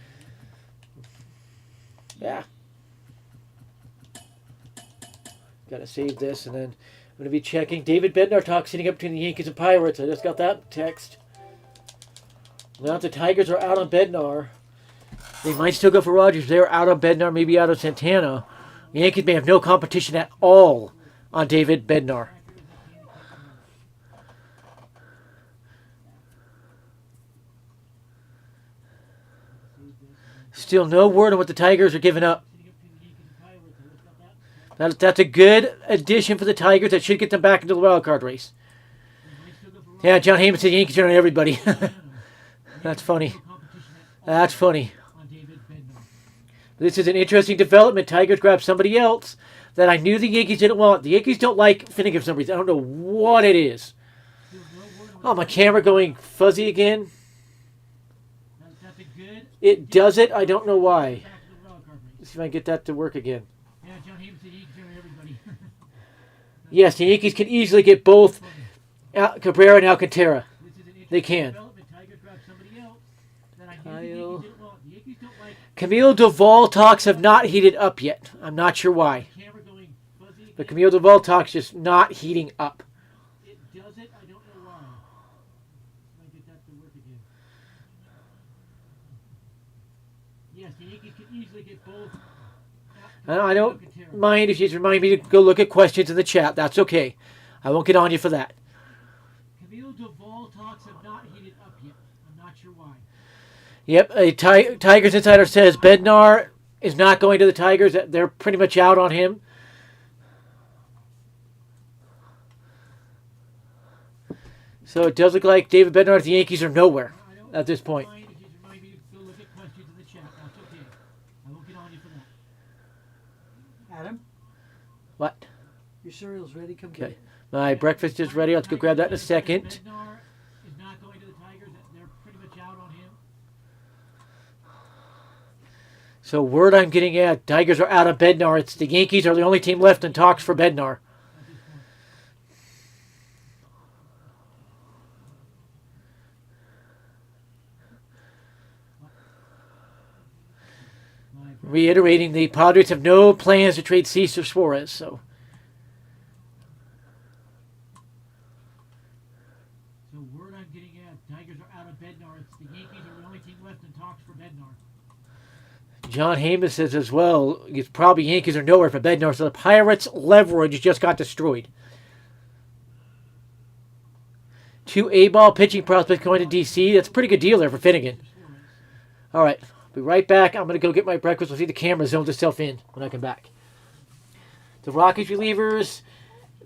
Yeah. Got to save this, and then I'm going to be checking. David Bednar talk sitting up between the Yankees and Pirates. I just got that text. Now the Tigers are out on Bednar. They might still go for Rogers. They're out on Bednar, maybe out of Santana. The Yankees may have no competition at all on David Bednar. Still no word on what the Tigers are giving up. That's a good addition for the Tigers. That should get them back into the wild card race. Yeah, John Heyman said the Yankees are on everybody. That's funny. That's funny. This is an interesting development. Tigers grabbed somebody else that I knew the Yankees didn't want. The Yankees don't like Finnegan for some reason. I don't know what it is. Oh, my camera going fuzzy again. It does it. I don't know why. Let's see if I can get that to work again. Yes, the Yankees can easily get both Cabrera and Alcantara. This is an interesting They can. development. Tigers grab somebody else that I knew the Kyle. Yankees didn't want. The Yankees don't like Camille Duvall talks have not heated up yet. I'm not sure why. the camera going fuzzy. But Camille Duvall talks just not heating up. It does it. I don't know why. Can I get that to work again? Yes, the Yankees can easily get both. I don't Alcantara. mind if you just remind me to go look at questions in the chat. That's okay. I won't get on you for that. Camille Duvall talks have not heated up yet. I'm not sure why. Yep, a Tigers insider says Bednar is not going to the Tigers. They're pretty much out on him. So it does look like David Bednar at the Yankees are nowhere I don't at this point. mind if you just remind me to go look at questions in the chat. That's okay. I won't get on you for that. Adam, What? your cereal's ready. Come get Okay. it. My breakfast is ready. Let's go grab that in a second. Bednar is not going to the Tigers. They're pretty much out on him. So word I'm getting at, Tigers are out of Bednar. It's the Yankees are the only team left in talks for Bednar. At this point. My Reiterating, the Padres have no plans to trade Cease or Suarez. So word I'm getting at, Tigers are out of Bednar. It's the Yankees are the only team left in talks for Bednar. John Heyman says as well, it's probably Yankees are nowhere for Bednar. So the Pirates' leverage just got destroyed. 2 A-ball pitching prospects going to D.C. That's a pretty good deal there for Finnegan. Suarez. All right, I'll be right back. I'm going to go get my breakfast. We'll see the camera zones itself in when I come back. The Rockies relievers,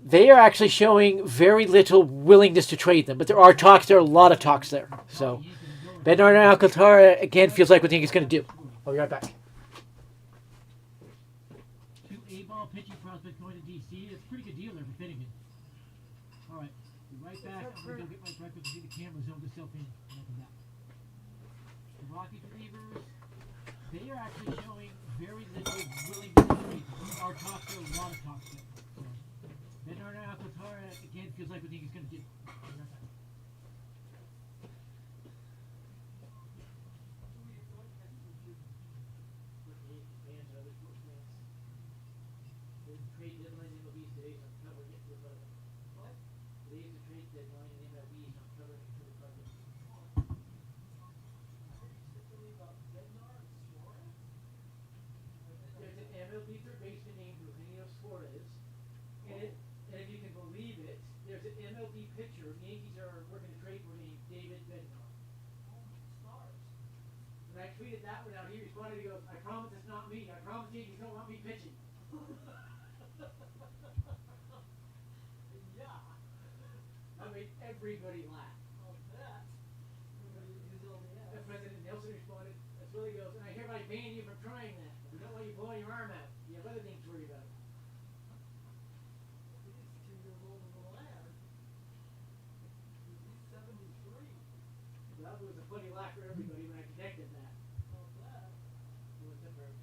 they are actually showing very little willingness to trade them, but there are talks. There are a lot of talks there. So Bednar and Alcantara, again, feels like what the Yankees going to do. I'll be right back. 2 A-ball pitching prospects going to D.C. That's a pretty good deal there for Finnegan. All right, be right back. I'm going to go get my breakfast and see the camera zone itself in when I come back. The Rockies relievers, they are actually showing very little willingness to trade. There are talks, there are a lot of talks there. So, Bednar and Alcantara, again, feels like what the Yankees going to do. I'll be right back. Trade deadline in MLB today, so I'm covering it for the public. What? Today's the trade deadline in MLB, so I'm covering it for the public. There's an MLB third baseman named Eugenio Suarez, and if you can believe it, there's an MLB pitcher the Yankees are working to trade for named David Bednar. When I tweeted that one out, he responded, he goes, I promise it's not me. I promise the Yankees don't want me pitching. Yeah. That made everybody laugh. And President Nelson responded, that's what he goes, and I hereby ban you from trying that. We don't want you blowing your arm out. You have other things to worry about. Well, it was a funny laugh for everybody when I connected that. It was different.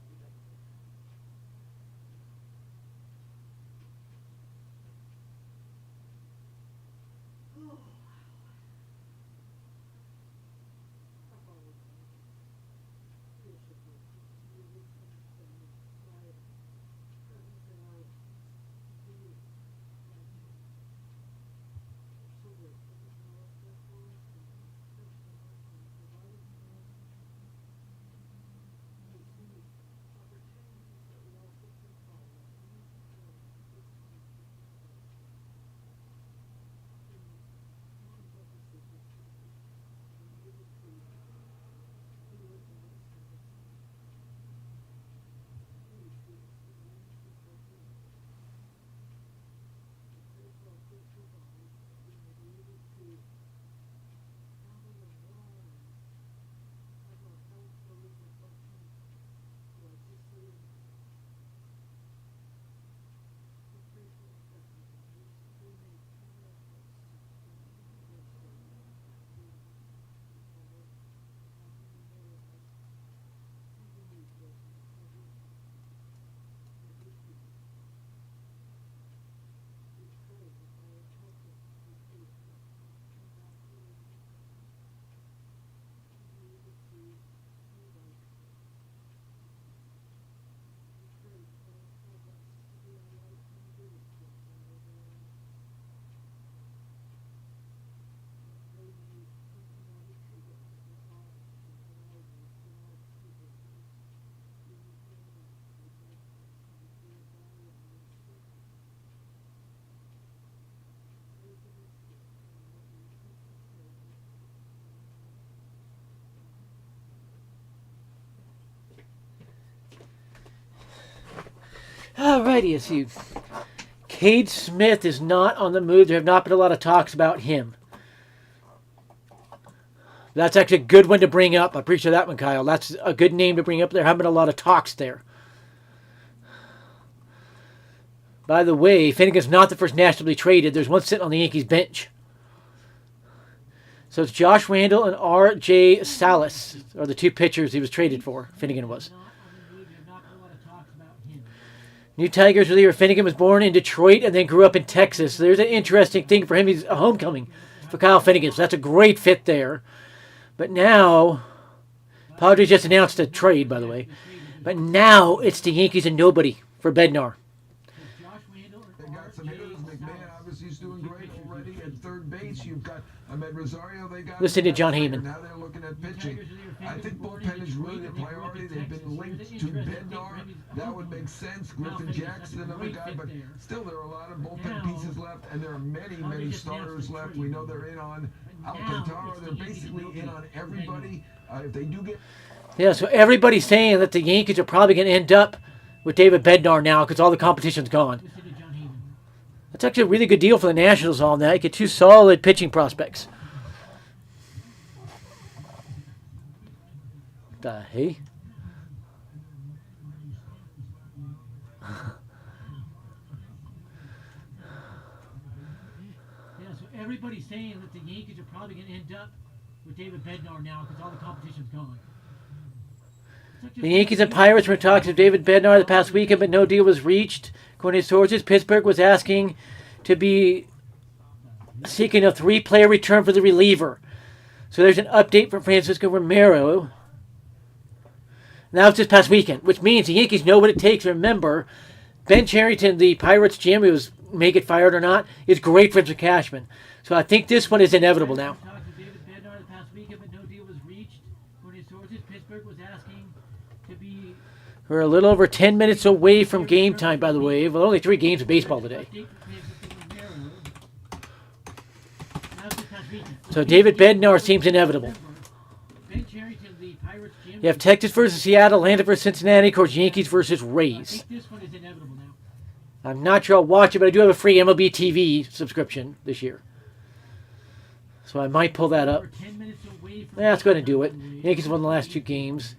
Alrighty, let's see. Cade Smith is not on the move. There have not been a lot of talks about him. That's actually a good one to bring up. I appreciate that one, Kyle. That's a good name to bring up. There haven't been a lot of talks there. By the way, Finnegan's not the first nationally traded. There's one sitting on the Yankees bench. So it's Josh Randall and R.J. Salas are the two pitchers he was traded for. Finnegan was. Not on the move. There have not been a lot of talks about him. New Tigers reliever Finnegan was born in Detroit and then grew up in Texas. So there's an interesting thing for him. He's a homecoming for Kyle Finnegan. So that's a great fit there. But now, Padres just announced a trade, by the way. But now it's the Yankees and nobody for Bednar. Josh Randall They and got some R.J. hitters. McMahon Salas. obviously is doing great already at third base. You've got Ahmed Rosario. They got Listen to John Heyman. Now they're looking at pitching. I think bullpen is really the priority. They've been linked to Bednar. That would make sense. Griffin Jackson, another guy, but still there are a lot of bullpen pieces left, and there are many starters left. We know they're in on Alcantara. They're basically in on everybody. If they do get Yeah, so everybody's saying that the Yankees are probably going to end up with David Bednar now because all the competition's gone. Listen to John Heyman. That's actually a really good deal for the Nationals on that. You get two solid pitching prospects. The hey? Yeah, so everybody's saying that the Yankees are probably going to end up with David Bednar now because all the competition's gone. The Yankees and Pirates were in talks with David Bednar the past weekend, but no deal was reached. According to sources, Pittsburgh was asking to be seeking a 3-player return for the reliever. So there's an update from Francisco Romero. Now it's this past weekend, which means the Yankees know what it takes. Remember, Ben Cherington, the Pirates GM, who was may get fired or not, is great friends with Cashman. So I think this one is inevitable now. Talks with David Bednar the past weekend, but no deal was reached. According to sources, Pittsburgh was asking to be We're a little over 10 minutes away from game time, by the way. Well, only 3 games of baseball today. update from Francisco Romero. Now it's this past weekend. So David Bednar seems inevitable. Ben Cherington, the Pirates GM. You have Texas versus Seattle, Atlanta versus Cincinnati, of course, Yankees versus I Rays. think this one is inevitable now. I'm not sure I'll watch it, but I do have a free MLB TV subscription this year. So I might pull that up. We're 10 minutes away from Yeah, that's going to do it. Yankees won the last 2 games.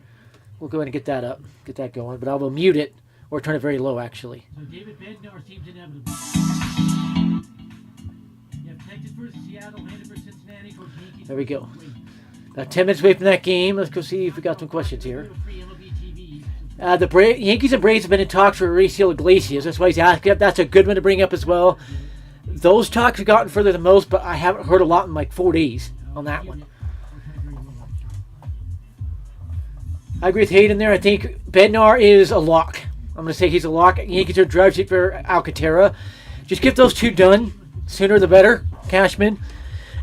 We'll go ahead and get that up, get that going. But I will mute it or turn it very low, actually. So David Bednar seems inevitable. You have Texas versus Seattle, Atlanta versus Cincinnati, of course, Yankees There we go. versus Rays. About 10 minutes away from that game. Let's go see if we got some questions here. Free MLB TV. The Yankees and Braves have been in talks for Horacio Iglesias. That's why he's asking. That's a good one to bring up as well. Those talks have gotten further than most, but I haven't heard a lot in like 4 days on that one. I agree with Hayden there. I think Bednar is a lock. I'm going to say he's a lock. Yankees are drive sheet for Alcantara. Just get those 2 done. Sooner the better, Cashman.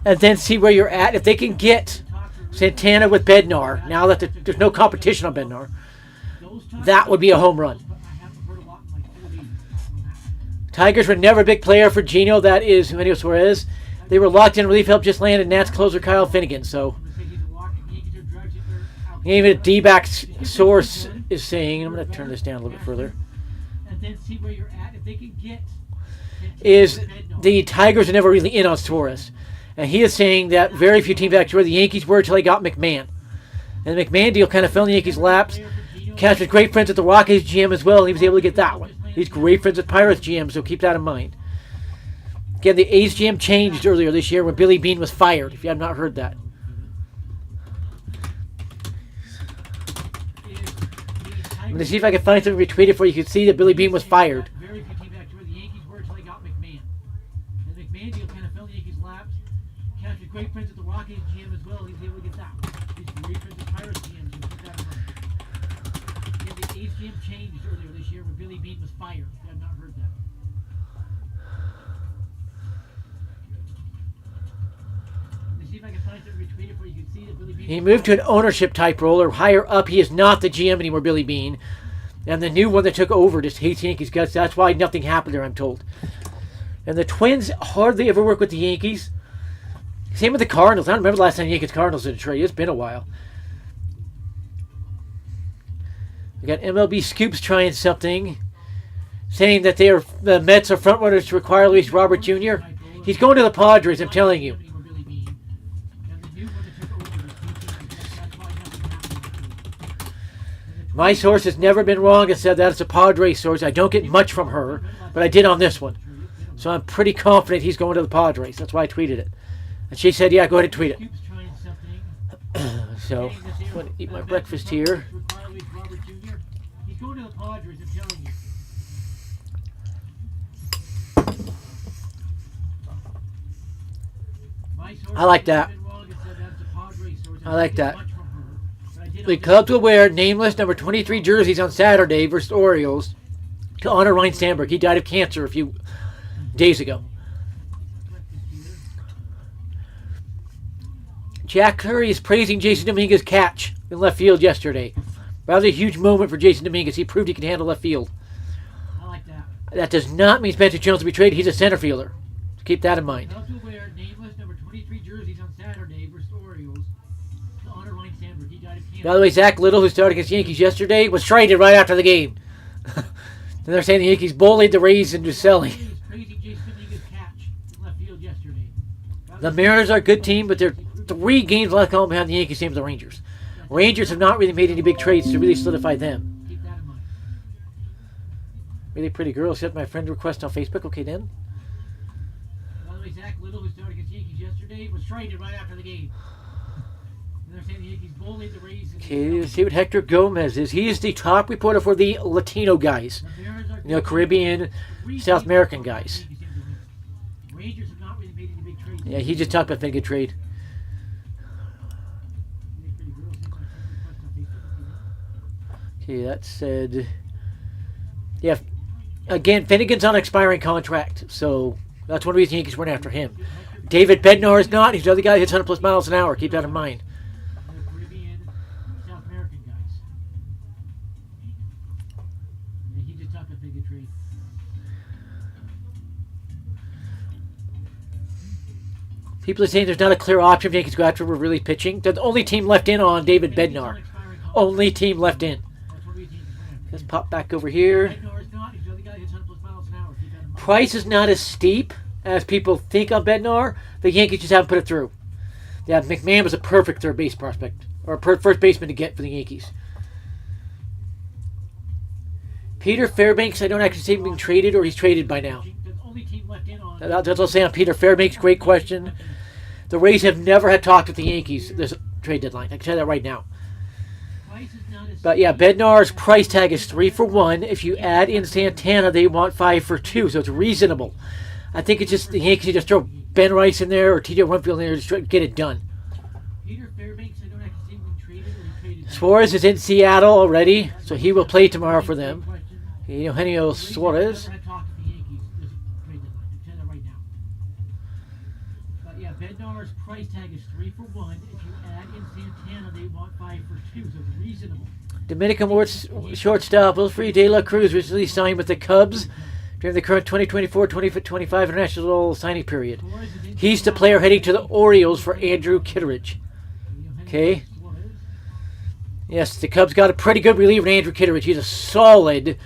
And then see where you're at. If they can get Santana with Bednar, now that there's no competition on Bednar, that would be a home run. Tigers were never a big player for Gino. That is Eugenio Suarez. They were locked in. Relief help just landed. Nats closer Kyle Finnegan. So even a D-back source is saying, and I'm going to turn this down a little bit further, And then see where you're at. If they can get is the Tigers are never really in on Suarez. And he is saying that very few teams actually where the Yankees were until they got McMahon. And the McMahon deal kind of fell in the Yankees' laps. Cash was great friends with the Rockies GM as well, and he was able to get that one. He's great friends with Pirates GM, so keep that in mind. Again, the A's GM changed earlier this year when Billy Beane was fired, if you have not heard that. I'm going to see if I can find something retweeted for you. You can see that Billy Beane was fired. Very few teams actually where the Yankees were until they got McMahon. And the McMahon deal kind of fell in the Yankees' laps. Cash was great friends with the Rockies GM as well. He was able to get that one. He's great friends with Pirates GM, so keep that in mind. Again, the A's GM changed earlier this year when Billy Beane was fired. If you have not heard that. Let me see if I can find something retweeted for you. You can see that Billy Beane He was moved to an fired. ownership type role or higher up. He is not the GM anymore, Billy Beane. And the new one that took over just hates Yankees guts. That's why nothing happened there, I'm told. And the Twins hardly ever work with the Yankees. Same with the Cardinals. I don't remember the last time the Yankees Cardinals did a trade. It's been a while. We got MLB Scoops trying something. saying that the Mets are front runners to acquire Luis Robert Jr. He's going to the Padres, I'm telling you. My source has never been wrong and said that it's a Padres source. I don't get much from her, but I did on this one. So I'm pretty confident he's going to the Padres. That's why I tweeted it. And she said, yeah, go ahead and tweet it. So, I'm going to eat my breakfast here. He's going to the Padres, I'm telling you. I like that. I like that. The Cubs will wear nameless number 23 jerseys on Saturday versus Orioles to honor Ryan Sandberg. He died of cancer a few days ago. Jack Curry is praising Jason Dominguez's catch in left field yesterday. That was a huge moment for Jason Dominguez. He proved he can handle left field. I like that. That does not mean Spencer Jones will be traded. He's a center fielder. So keep that in mind. Cubs will wear nameless number 23 jerseys on Saturday versus Orioles to honor Ryan Sandberg. He died of cancer. By the way, Zach Little, who started against the Yankees yesterday, was traded right after the game. And they're saying the Yankees bullied the Rays into selling. Praising Jason Dominguez's catch in left field yesterday. The Mariners are a good team, but they're 3 games left home behind the Yankees, same as the Rangers. Rangers have not really made any big trades to really solidify them. Keep that in mind. Really pretty girl. Accept my friend request on Facebook. Okay, then. By the way, Zach Little, who started against the Yankees yesterday, was traded right after the game. And they're saying the Yankees bullied the Rays. Okay, let's see what Hector Gomez is. He is the top reporter for the Latino guys. Caribbean, South American guys. Rangers have not really made any big trades. Yeah, he just talked about making a trade. Okay, that said... Yeah, again, Finnegan's on an expiring contract, so that's one of the reasons the Yankees went after him. David Bednar is not. He's the other guy who hits 100 plus miles an hour. Keep that in mind. Caribbean, South American guys. Yeah, he just talked about making a trade. People are saying there's not a clear option if the Yankees go after we're really pitching. They're the only team left in on David Bednar. Only team left in. Let's pop back over here. Price is not as steep as people think on Bednar. The Yankees just haven't put it through. Yeah, McMahon was a perfect third base prospect. Or first baseman to get for the Yankees. Peter Fairbanks, I don't actually see him being traded or he's traded by now. That's what I'll say on Peter Fairbanks. Great question. The Rays have never had talked with the Yankees this trade deadline. I can tell you that right now. But yeah, Bednar's price tag is 3 for 1. If you add in Santana, they want 5 for 2, so it's reasonable. I think it's just the Yankees need to just throw Ben Rice in there or TJ Winfield in there to just get it done. Suarez is in Seattle already, so he will play tomorrow for them. Eugenio Suarez. Bednar's price tag is 3 for 1. If you add in Santana, they want 5 for 2, so it's reasonable. Dominican shortstop Wilfred De La Cruz recently signed with the Cubs during the current 2024-2025 international signing period. He's the player heading to the Orioles for Andrew Kittredge. Okay. Yes, the Cubs got a pretty good reliever in Andrew Kittredge. He's a solid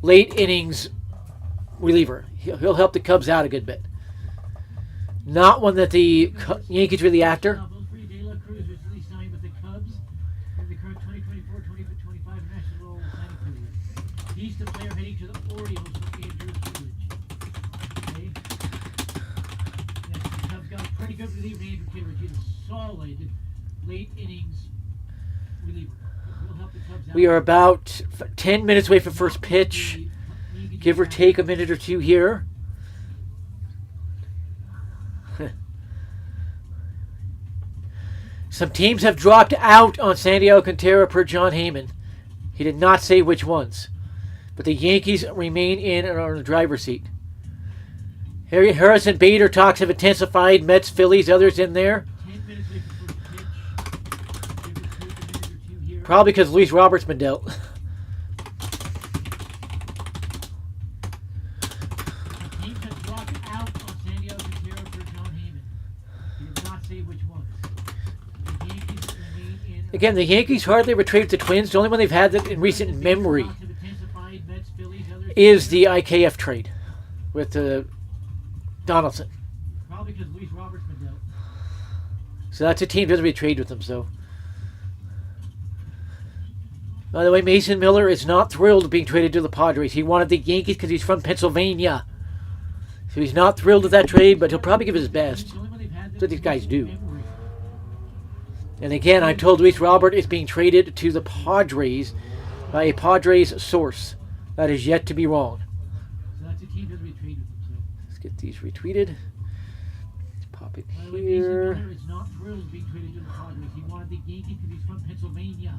late innings reliever. He'll help the Cubs out a good bit. Not one that the Yankees really after. He's the player heading to the Orioles for Andrew Kittredge. Okay? Yes, the Cubs got a pretty good reliever in Andrew Kittredge. He's a solid late innings reliever. He'll help the Cubs out. We are about 10 minutes away from first pitch. Give or take a minute or two here. Some teams have dropped out on Sandy Alcantara per John Heyman. He did not say which ones. But the Yankees remain in and are in the driver's seat. Harrison Bader talks have intensified. Mets, Phillies, others in there. Probably because Luis Roberts been dealt. Teams have dropped out on Sandy Alcantara per John Heyman. He did not say which ones. Again, the Yankees hardly ever traded the Twins. The only one they've had that in recent memory. is the IKF trade with Donaldson. Probably because Luis Roberts been dealt. So that's a team that doesn't really trade with them. So, by the way, Mason Miller is not thrilled being traded to the Padres. He wanted the Yankees because he's from Pennsylvania. So he's not thrilled with that trade, but he'll probably give it his best. The only one they've had That's what these guys do. February. And again, I told Luis Robert is being traded to the Padres by a Padres source. That is yet to be wrong. So that's a team that doesn't really trade with them. Let's get these retweeted. Let's pop it By the way, Mason here. Miller is not thrilled being traded to the Padres. He wanted the Yankees because he's from Pennsylvania.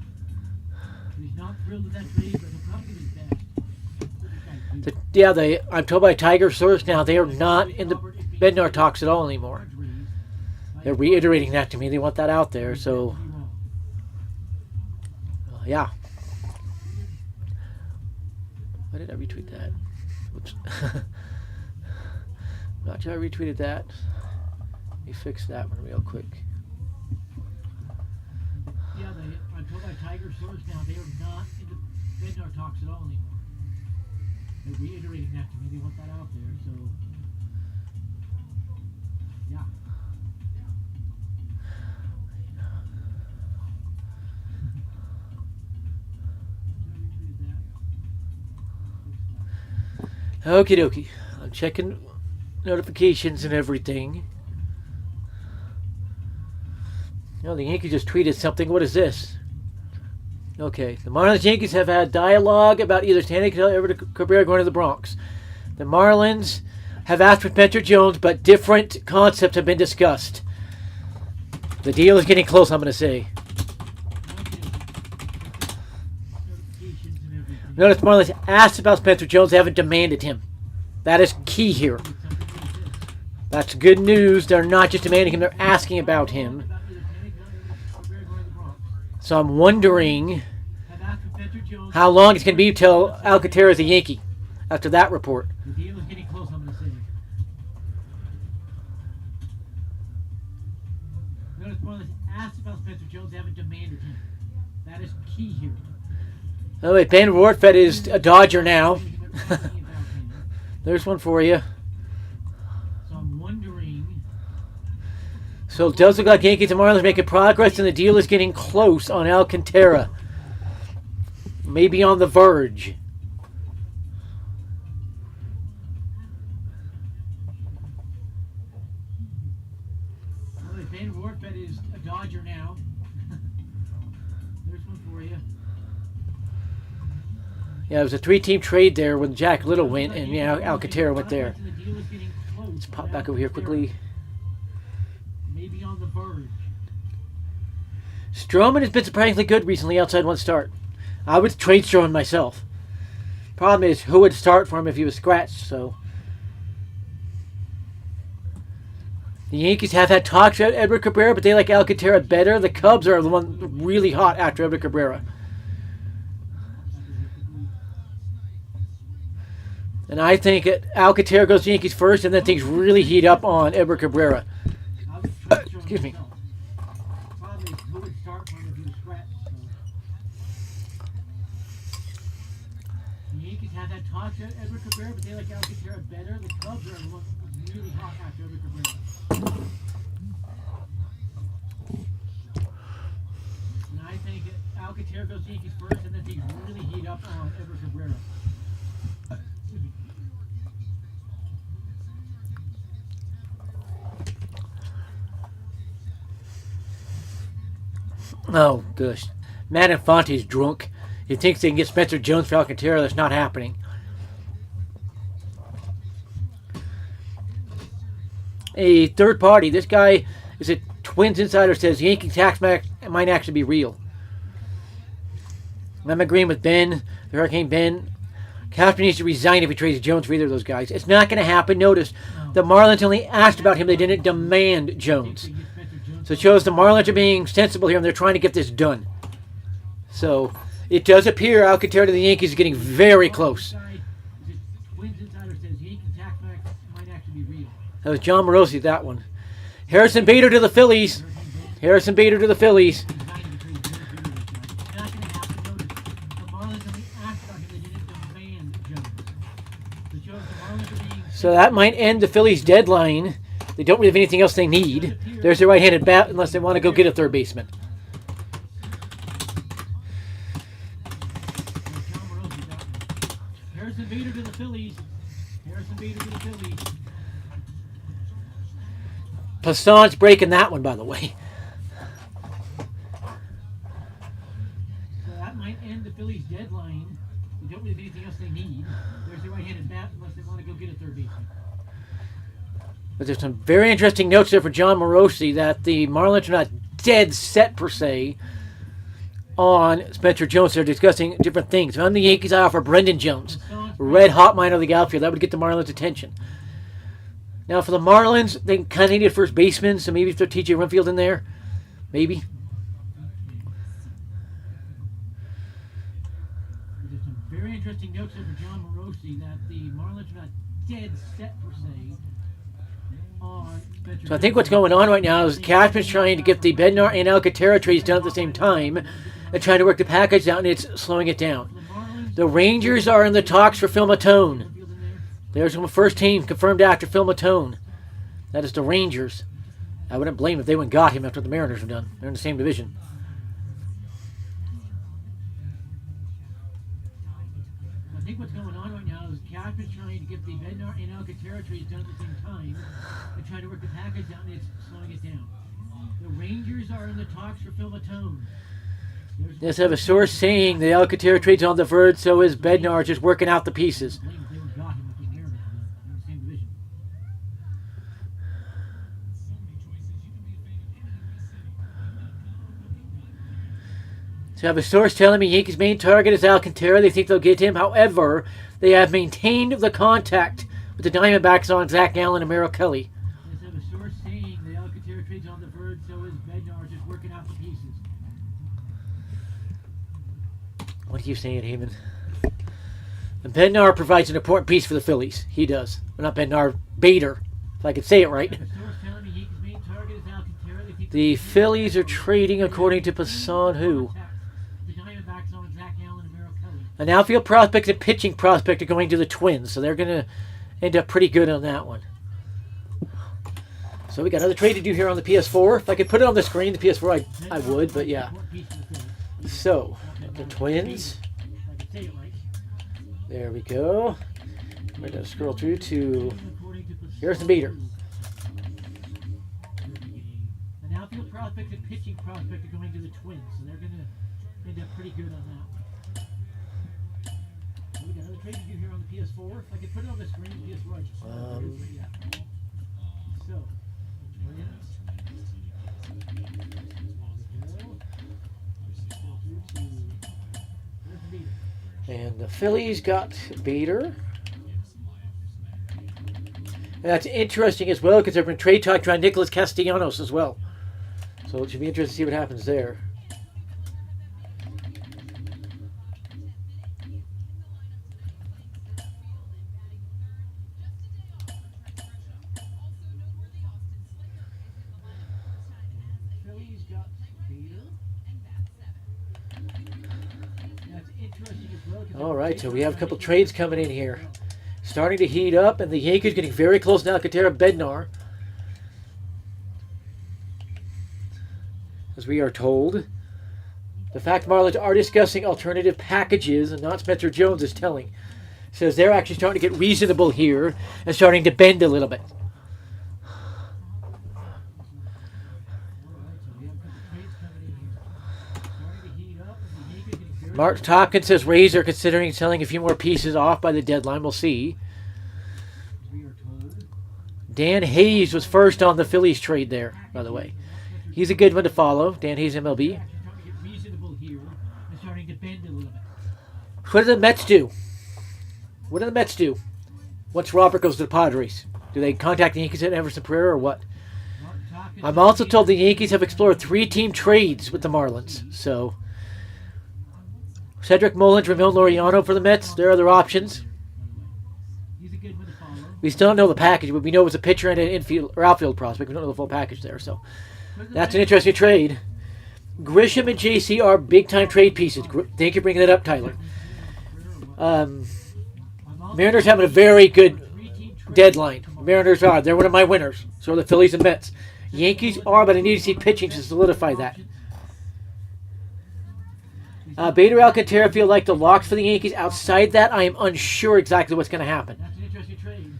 So he's not thrilled with that trade, but he'll probably give his best. That's what these guys do. Yeah, I'm told by Tiger source now they are not in the Bednar talks at all anymore. They're reiterating that to me. They want that out there. So, yeah. Why did I retweet that? Oops. Not sure I retweeted that. Let me fix that one real quick. Yeah, I'm told by Tiger source now they are not in the Bednar talks at all anymore. They're reiterating that to me. They want that out there. So, yeah. Okie dokie. I'm checking notifications and everything. The Yankees just tweeted something. What is this? Okay. The Marlins Yankees have had dialogue about either Sandy or Everett Cabrera going to the Bronx. The Marlins have asked for Spencer Jones, but different concepts have been discussed. The deal is getting close, I'm going to say. Notice Marlins asked about Spencer Jones. They haven't demanded him. That is key here. That's good news. They're not just demanding him. They're asking about him. So I'm wondering how long it's going to be till Alcantara is a Yankee after that report. The deal is getting close, I'm going to say. Notice Marlins asked about Spencer Jones. They haven't demanded him. That is key here. Oh wait, Ben Rortvedt is a Dodger now. There's one for you. So I'm wondering. So it does look like Yankees and Marlins making progress, and the deal is getting close on Alcantara. Maybe on the verge. Well, Ben Rortvedt is a Dodger now. There's one for you. Yeah, it was a 3-team trade there when Jack Little went, and Alcantara went there. The deal is getting close. Let's pop back over here quickly. Maybe on the verge. Stroman has been surprisingly good recently outside one start. I would trade Stroman myself. Problem is, who would start for him if he was scratched, so. The Yankees have had talks about Edward Cabrera, but they like Alcantara better. The Cubs are the one really hot after Edward Cabrera. And I think Alcantara goes to Yankees first, and then things really heat up on Edward Cabrera. Excuse me. Probably who would start for him if he was scratched. The Yankees have had talks about Edward Cabrera, but they like Alcantara better. The Cubs are the one really hot after Edward Cabrera. And I think Alcantara goes to Yankees first, and then things really heat up on Edward Cabrera. Oh, gosh. Matt Infante's drunk. He thinks they can get Spencer Jones for Alcantara. That's not happening. A third party. This guy is a Twins insider, says Yankee tax might actually be real. I'm agreeing with Ben, the Hurricane Ben. Castro needs to resign if he trades Jones for either of those guys. It's not going to happen. Notice, the Marlins only asked about him. They didn't demand Jones. So it shows the Marlins are being sensible here, and they're trying to get this done. So it does appear Alcantara to the Yankees is getting very close. Twins insider says Yankee tax might actually be real. That was John Morosi, that one. Harrison Bader to the Phillies. Harrison Bader to the Phillies. So that might end the Phillies' deadline. They don't really have anything else they need. There's their right-handed bat unless they want to go get a third baseman. Harrison Bader to the Phillies. Harrison Bader to the Phillies. Poison's breaking that one, by the way. So that might end the Phillies' deadline. They don't really have anything else they need. There's their right-handed bat unless they want to go get a third baseman. But there's some very interesting notes there for John Morosi that the Marlins are not dead set, per se, on Spencer Jones. They're discussing different things. If I'm the Yankees, I offer Brendan Jones, red hot minor league outfield. That would get the Marlins' attention. Now, for the Marlins, they kind of need a first baseman, so maybe throw TJ Winfield in there. Maybe. There's some very interesting notes there for John Morosi that the Marlins are not dead set, per se, on Spencer So I think what's going on right now is Cashman's trying to get the Bednar and Alcantara trades done at the same time and trying to work the package out, and it's slowing it down. The Rangers are in the talks for Phil Matone. There's the first team confirmed after Phil Matone. That is the Rangers. I wouldn't blame if they went and got him after the Mariners were done. They're in the same division. I think what's going on right now is Cashman's trying to get the Bednar and Alcantara trades done at the same time and trying to work the package out, and it's slowing it down. The Rangers are in the talks for Phil Matone. Yes, I have a source saying the Alcantara trade's on the verge, so is Bednar, just working out the pieces. Blame if they went and got him after the Mariners were done. They're in the same division. So I have a source telling me Yankees' main target is Alcantara. They think they'll get him. However, they have maintained the contact with the Diamondbacks on Zach Allen and Merrill Kelly. Yes, I have a source saying the Alcantara trade's on the verge, so is Bednar, just working out the pieces. What are you saying, Heyman? And Bednar provides an important piece for the Phillies. He does. Well, not Bednar, Bader, if I could say it right. I have a source telling me Yankees' main target is Alcantara. They think The Phillies are trading, according to Poisson, who? the Diamondbacks on Zach Allen and Merrill Kelly. An outfield prospect and pitching prospect are going to the Twins, so they're going to end up pretty good on that one. So we got another trade to do here on the PS4. If I could put it on the screen, the PS4, I would, but yeah. So, the Twins. If I can say it right. There we go. We're going to scroll through to According to Poisson, Harrison Bader. an outfield prospect and pitching prospect are going to the Twins, so they're going to end up pretty good on that one. So we got another trade to do here on the PS4. If I could put it on the screen, the PS4, I just saw it. Yeah. So, Twins. And the Phillies got Bader. And that's interesting as well because they've been trade talk trying Nicholas Castellanos as well. So it should be interesting to see what happens there. Phillies got Bader. That's interesting as well. 'Cause All right, so we have a couple trades coming in here. Starting to heat up, and the Yankees getting very close now. Alcantara, Bednar. As we are told. The fact Marlins are discussing alternative packages and not Spencer Jones is telling. Says they're actually starting to get reasonable here and starting to bend a little bit. Mark Tompkins says Rays are considering selling a few more pieces off by the deadline. We'll see. Dan Hayes was first on the Phillies trade there, by the way. He's a good one to follow. Dan Hayes, MLB. What do the Mets do? What do the Mets do once Robert goes to the Padres? Do they contact the Yankees at Everson Pereira or what? I'm also told the Yankees have explored 3-team trades with the Marlins. So, Cedric Mullins, Ramon Laureano for the Mets. There are other options. We still don't know the package, but we know it's a pitcher and an infield or outfield prospect. We don't know the full package there. So, that's an interesting trade. Grisham and JC are big-time trade pieces. Thank you for bringing that up, Tyler. Mariners having a very good deadline. Mariners are. They're one of my winners. So are the Phillies and Mets. Yankees are, but I need to see pitching to solidify that. Bader, Alcantara feel like the locks for the Yankees. Outside that, I am unsure exactly what's going to happen. That's an interesting trade.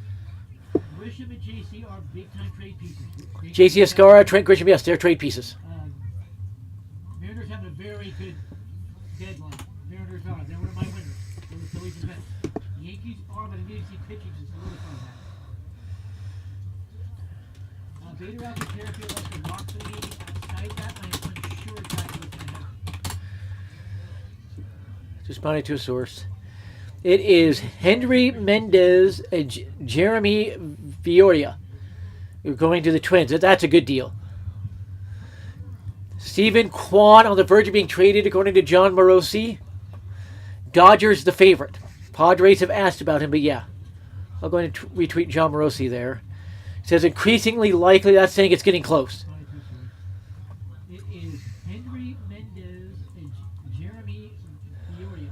Grisham and JC are big-time trade pieces. JC Escara, Trent Grisham, yes, they're trade pieces. Mariners have a very good deadline. Mariners are. They're one of my winners. They're the Phillies and Mets. Yankees are, but I need to see pitching to solidify that. Bader, Alcantara feel like the locks for the Yankees. Outside that, I am unsure exactly what's going to happen. Responding to a source. It is Henry Mendez and Jeremy Vioria. You're going to the Twins. That's a good deal. Stephen Kwan on the verge of being traded, according to John Morosi. Dodgers the favorite. Padres have asked about him, but yeah. I'll go ahead and retweet John Morosi there. It says increasingly likely. That's saying it's getting close. It is Henry Mendez and Jeremy Vioria.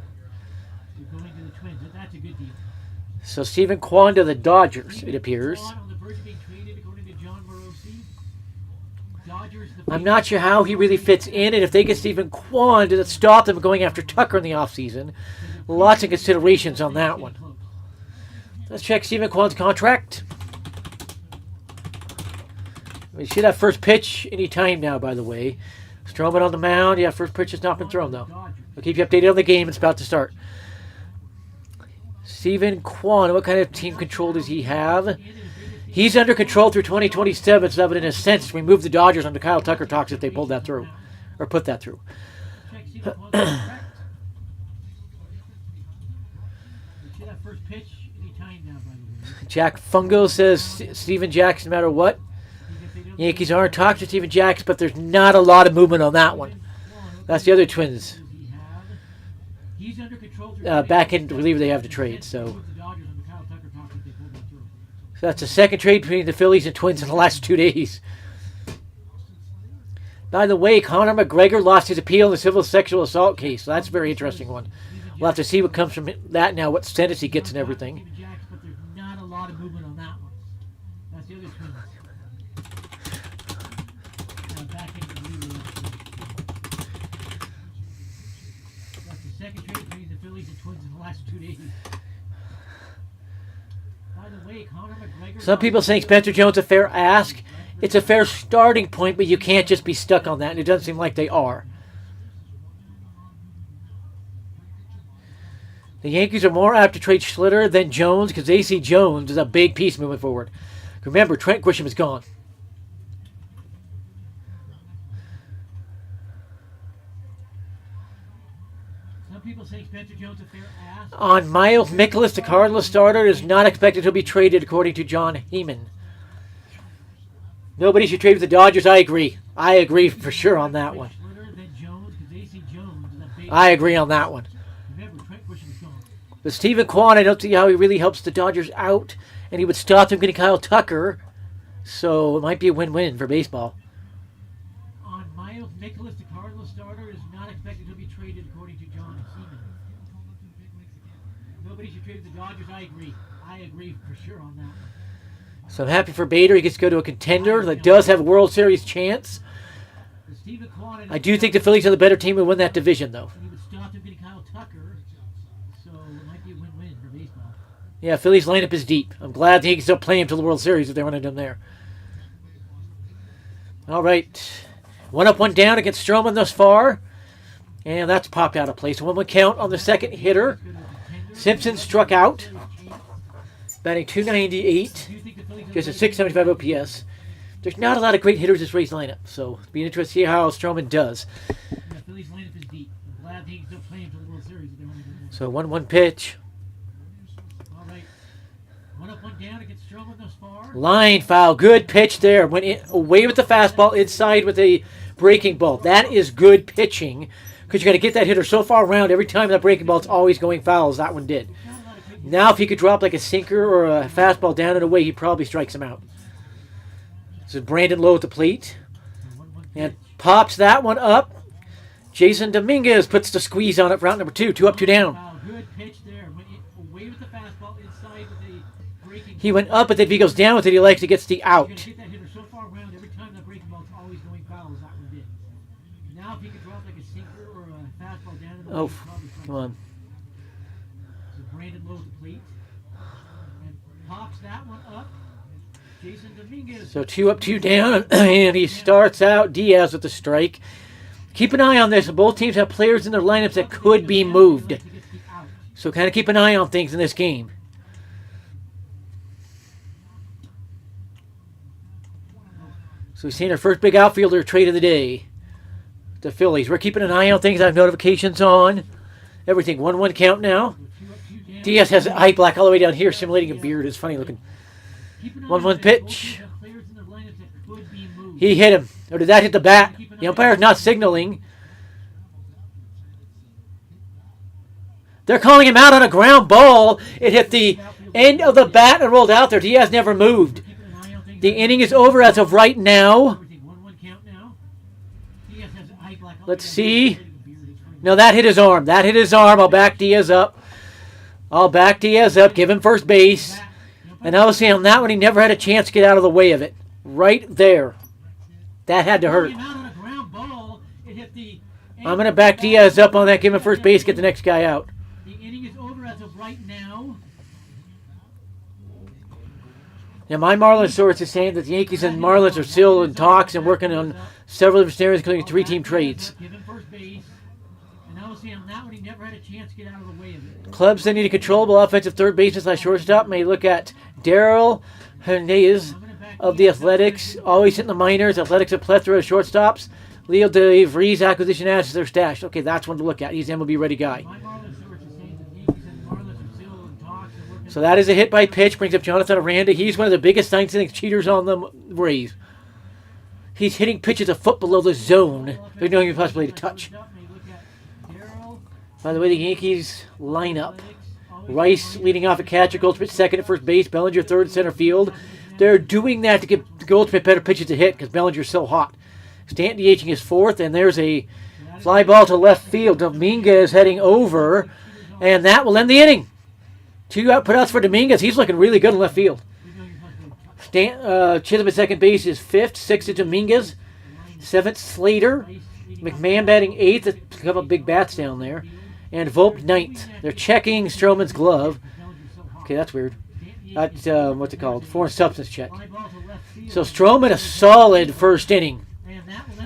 You're going to the Twins. That's a good deal. So Stephen Kwan to the Dodgers, it appears. Kwan on the verge of being traded, according to John Morosi. Dodgers the I'm not sure how he really fits in, and if they get Stephen Kwan, does it stop them going after Tucker in the offseason? Lots of considerations on that one. Let's check Stephen Kwan's contract. We should have first pitch any time now, by the way. Stroman on the mound. Yeah, first pitch has not been thrown, though. I'll keep you updated on the game. It's about to start. Stephen Kwan, what kind of team control does he have? He's under control through 2027, so that would, in a sense, remove the Dodgers under Kyle Tucker talks if they pulled that through. Or put that through. Check Stephen Kwan's contract. We should have first pitch any time now, by the way. Jack Fungo says Steven Jackson, no matter what. Yankees aren't talking to Steven Jackson, but there's not a lot of movement on that one. That's the other Twins. He's under control Back end reliever they have to trade, so that's the second trade between the Phillies and Twins in the last 2 days. By the way, Conor McGregor lost his appeal in the civil sexual assault case, so that's a very interesting one. We'll have to see what comes from that now, what sentence he gets and everything. But there's not a lot of movement on that one. That's the other Twins. Back into the reliever. That's the second trade between the Phillies and Twins in the last 2 days. By the way, Conor McGregor. Some people saying Spencer Jones a fair ask. It's a fair starting point, but you can't just be stuck on that, and it doesn't seem like they are. The Yankees are more apt to trade Schlitter than Jones because they see Jones as a big piece moving forward. Remember, Trent Grisham is gone. Some people saying Spencer Jones a fair ask. On Miles Mikolas, the Cardinals starter, is not expected to be traded, according to John Heyman. Nobody should trade with the Dodgers. I agree. I agree for sure on that one. I agree on that one. But Stephen Kwan, I don't see how he really helps the Dodgers out, and he would stop them getting Kyle Tucker, so it might be a win-win for baseball. On Miles Mikolas, the Cardinals starter, is not expected to be traded, according to John Seaman. Nobody should trade with the Dodgers. I agree. I agree for sure on that one. So I'm happy for Bader. He gets to go to a contender that does have a World Series chance. I do think the Phillies are the better team and win that division, though. He would stop them getting Kyle Tucker, so it might be a win-win for baseball. Yeah, Phillies lineup is deep. I'm glad they can still play him to the World Series if they want to do him there. All right. 1 up, 1 down against Stroman thus far. And that's popped out of place. 1-1 count on the second hitter. Simpson struck out. Batting .298. Just a .675 OPS. There's not a lot of great hitters in this Rays lineup, so it'll be interesting to see how Stroman does. Yeah, Phillies lineup is deep. I'm glad they can still play him to the World Series if they want to do that. So 1-1 pitch. All right. 1 up, 1 down against Stroman thus far. Line foul. Good pitch there. Went in, away with the fastball, inside with a breaking ball. That is good pitching because you got to get that hitter so far around. Every time that breaking ball, it's always going foul, as that one did. Now, if he could drop like a sinker or a fastball down and away, he probably strikes him out. So Brandon Lowe at the plate. And pops that one up. Jason Dominguez puts the squeeze on it for out number 2. 2 up, 2 down. Wow, good pitch there. Went away with the fastball, inside with a He went up, but if he goes down with it, he likes to get the out. You're gonna hit that hitter so far around every time that breaking ball's always going foul as that one did. Now if he could drop like a sinker or a fastball down in the Oh, plate, probably strikes come on. out. So Brandon loads the plate and pops that one up. Jason Dominguez. So 2 up, 2 down, and he starts out Diaz with the strike. Keep an eye on this. Both teams have players in their lineups that could be moved. So kind of keep an eye on things in this game. So we've seen our first big outfielder trade of the day. The Phillies. We're keeping an eye on things. I have notifications on. Everything. 1-1 count now. Diaz has eye black all the way down here, simulating a beard. It's funny looking. 1-1 pitch. He hit him. Or did that hit the bat? The umpire's not signaling. They're calling him out on a ground ball. It hit the end of the bat and rolled out there. Diaz never moved. The inning is over as of right now. Let's see. No, that hit his arm. That hit his arm. I'll back Diaz up. Give him first base. And obviously on that one, he never had a chance to get out of the way of it. Right there. That had to hurt. I'm going to back Diaz up on that. Give him first base. Get the next guy out. The inning is over as of right now. Now, my Marlins source is saying that the Yankees and Marlins are still in talks and working on several different scenarios, including 3-team trades. Clubs that need a controllable offensive third baseman / shortstop may look at Daryl Hernandez of the Athletics, always hitting the minors. Athletics have plethora of shortstops. Leo DeVries acquisition adds to their stash. Okay, that's one to look at. He's an MLB ready guy. So that is a hit by pitch. Brings up Jonathan Aranda. He's one of the biggest ninth inning cheaters on the Rays. He's hitting pitches a foot below the zone. There's no even possibility to touch. By the way, the Yankees lineup. Rice leading off at catcher, Goldschmidt second at first base, Bellinger third center field. They're doing that to give Goldschmidt better pitches to hit because Bellinger's so hot. Stanton DHing is fourth, and there's a fly ball to left field. Dominguez heading over, and that will end the inning. 2 out putouts for Dominguez. He's looking really good in left field. Chisholm at second base is fifth. 6th is Dominguez. 7th, Slater. McMahon batting 8th. A couple of big bats down there. And Volpe 9th. They're checking Stroman's glove. Okay, that's weird. That's, what's it called? Foreign substance check. So Stroman, a solid first inning.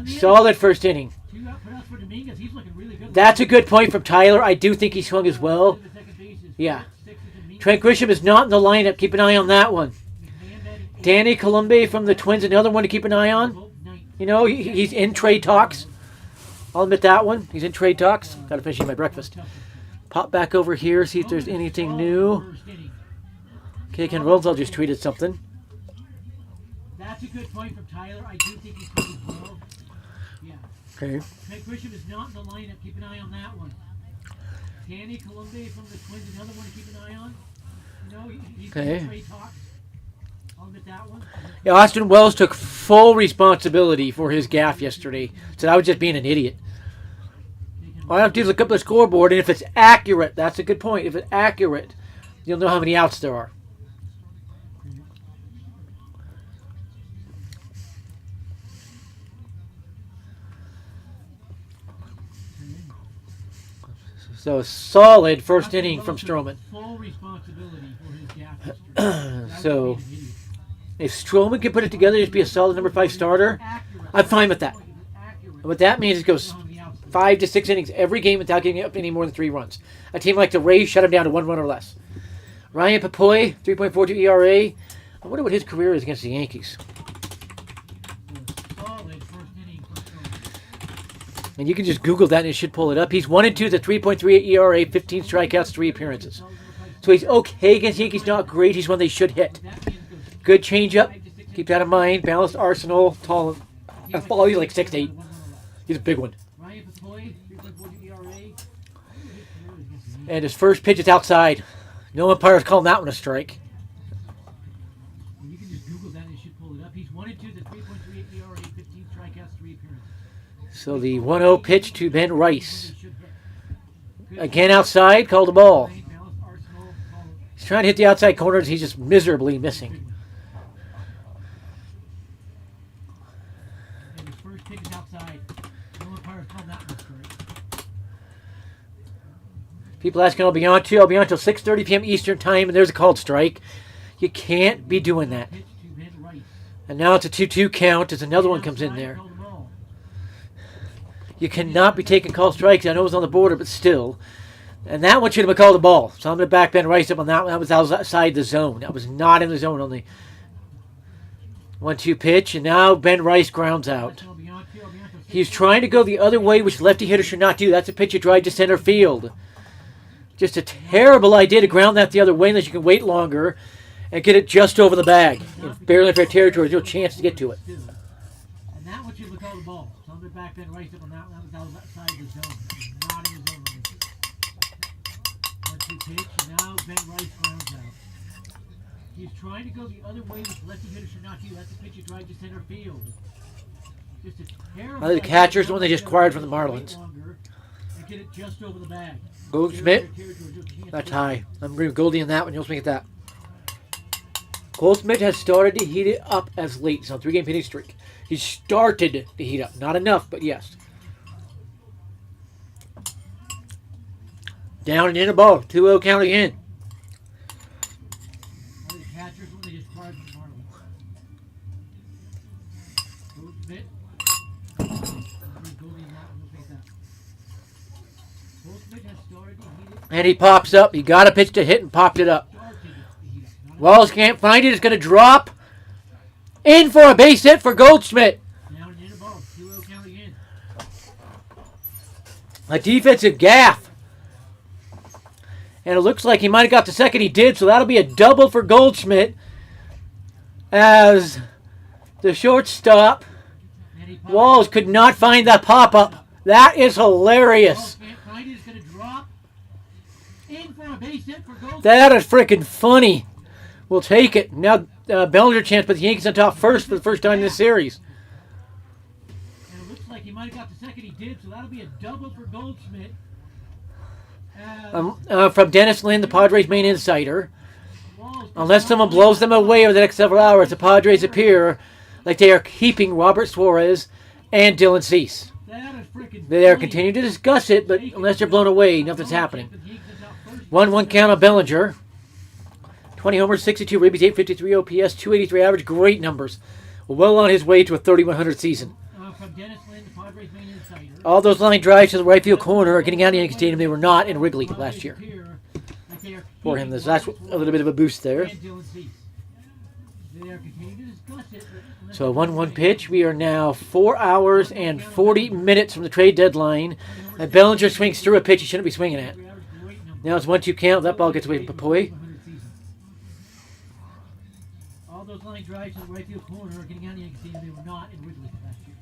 Solid first inning. That's a good point from Tyler. I do think he swung as well. Yeah. Trent Grisham is not in the lineup. Keep an eye on that one. Danny Columbe from the Twins, another one to keep an eye on. You know, he's in trade talks. I'll admit that one. He's in trade talks. Got to finish my breakfast. Pop back over here, see if there's anything new. Okay, Ken Rosal just tweeted something. That's a good point from Tyler. I do think he's pretty well. Yeah. Okay. Trent Grisham is not in the lineup. Keep an eye on that one. Danny Columbe from the Twins, another one to keep an eye on. You know, he's in trade talks. I'll admit that one. Yeah, Austin Wells took full responsibility for his gaffe yesterday. Said I was just being an idiot. All I have to do is look up the scoreboard, and if it's accurate, that's a good point. If it's accurate, you'll know how many outs there are. So a solid first inning from Stroman. Full responsibility for his gaffe yesterday. So if Stroman can put it together, just be a solid number 5 starter, I'm fine with that. And what that means is it goes 5 to 6 innings every game without giving up any more than 3 runs. A team like the Rays shut him down to 1 run or less. Ryan Papoy, 3.42 ERA. I wonder what his career is against the Yankees. And you can just Google that and it should pull it up. He's 1-2, the 3.38 ERA, 15 strikeouts, 3 appearances. So he's okay against the Yankees, not great. He's one they should hit. Good changeup. Keep that in mind. Balanced arsenal. Tall. He's like 6'8". He's a big one. And his first pitch is outside. No umpire's calling that one a strike. You can just Google that and it should pull it up. He's 1-2, the 3.38 ERA, 15 strikeouts, 3 appearances. So the 1-0 pitch to Ben Rice. Again outside, called the ball. He's trying to hit the outside corners. He's just miserably missing. And his first pitch is outside. No umpire's called that one straight. People asking, I'll be on till 6:30 p.m. Eastern time, and there's a called strike. You can't be doing that. Pitch to Ben Rice. And now it's a 2-2 count as another one comes in there. Called the ball. You cannot be taking call strikes. I know it was on the border, but still. And that one should have been called a ball. So I'm going to back Ben Rice up on that one. That was outside the zone. That was not in the zone on the 1-2 pitch. And now Ben Rice grounds out. I'll be on till 6:30. He's trying to go the other way, which lefty hitters should not do. That's a pitch you drive to center field. Just a terrible idea to ground that the other way unless you can wait longer and get it just over the bag. In barely fair territory, there's no chance to get to it. And that one should have called the ball. So I'm going to back Ben Rice up on that one. That was outside the zone. He's not in the zone on this. 1-2 pitch. And now Ben Rice grounds out. He's trying to go the other way, which lefty hitters should not do. That's a pitch you drive to center field. Just a terrible Now the idea catcher's to the one they just go acquired from the wait Marlins. longer and get it just over the bag. Goldschmidt, that's high. I'm agreeing with Goldie on that one. You'll make it that. Goldschmidt has started to heat it up as late. He's on a 3-game hitting streak. He started to heat up. Not enough, but yes. Down and in a ball. 2-0 count again. The catcher's one they just acquired from the Marlins. Goldschmidt. Goldie in that one. You'll take that. Goldschmidt has started to heat it. And he pops up. He got a pitch to hit and popped it up. Started to heat up. Not Walls can't find it. It's going to drop. In for a base hit for Goldschmidt. down and in a ball. 2-0 count again. A defensive gaff. And it looks like he might have got the second. He did, so that'll be a double for Goldschmidt. As the shortstop, And he popped Walls could not find that pop-up. That is hilarious. Can't find it. It's going to drop. In for a base hit for Goldschmidt. That is freaking funny. We'll take it. Now, Bellinger chance, but the Yankees on top first for the first time in this series. And it looks like he might have got the second. He did, so that'll be a double for Goldschmidt. From Dennis Lin, the Padres' main insider. Walls Unless someone blows them away over the next several hours, the Padres appear like they are keeping Robert Suarez and Dylan Cease. That is freaking They are funny. continuing to discuss it, but unless they're blown away, nothing's happening. 1-1 count on Bellinger. 20 homers, 62 ribbies, 853 OPS, 283 average. Great numbers. Well on his way to a 3,100 season. From Dennis Lin, the Padres' main insider. All those line drives to the right field corner are getting out of Yankee Stadium. They were not in Wrigley last year. For him, that's a little bit of a boost there. They are continuing to discuss it, but So a 1-1 pitch. We are now 4 hours and 40 minutes from the trade deadline. And Bellinger swings through a pitch he shouldn't be swinging at. Now it's 1-2 count. That ball gets away from Papoy. All those line drives to the right field corner are getting out of Yankee Stadium. They were not in Wrigley last year.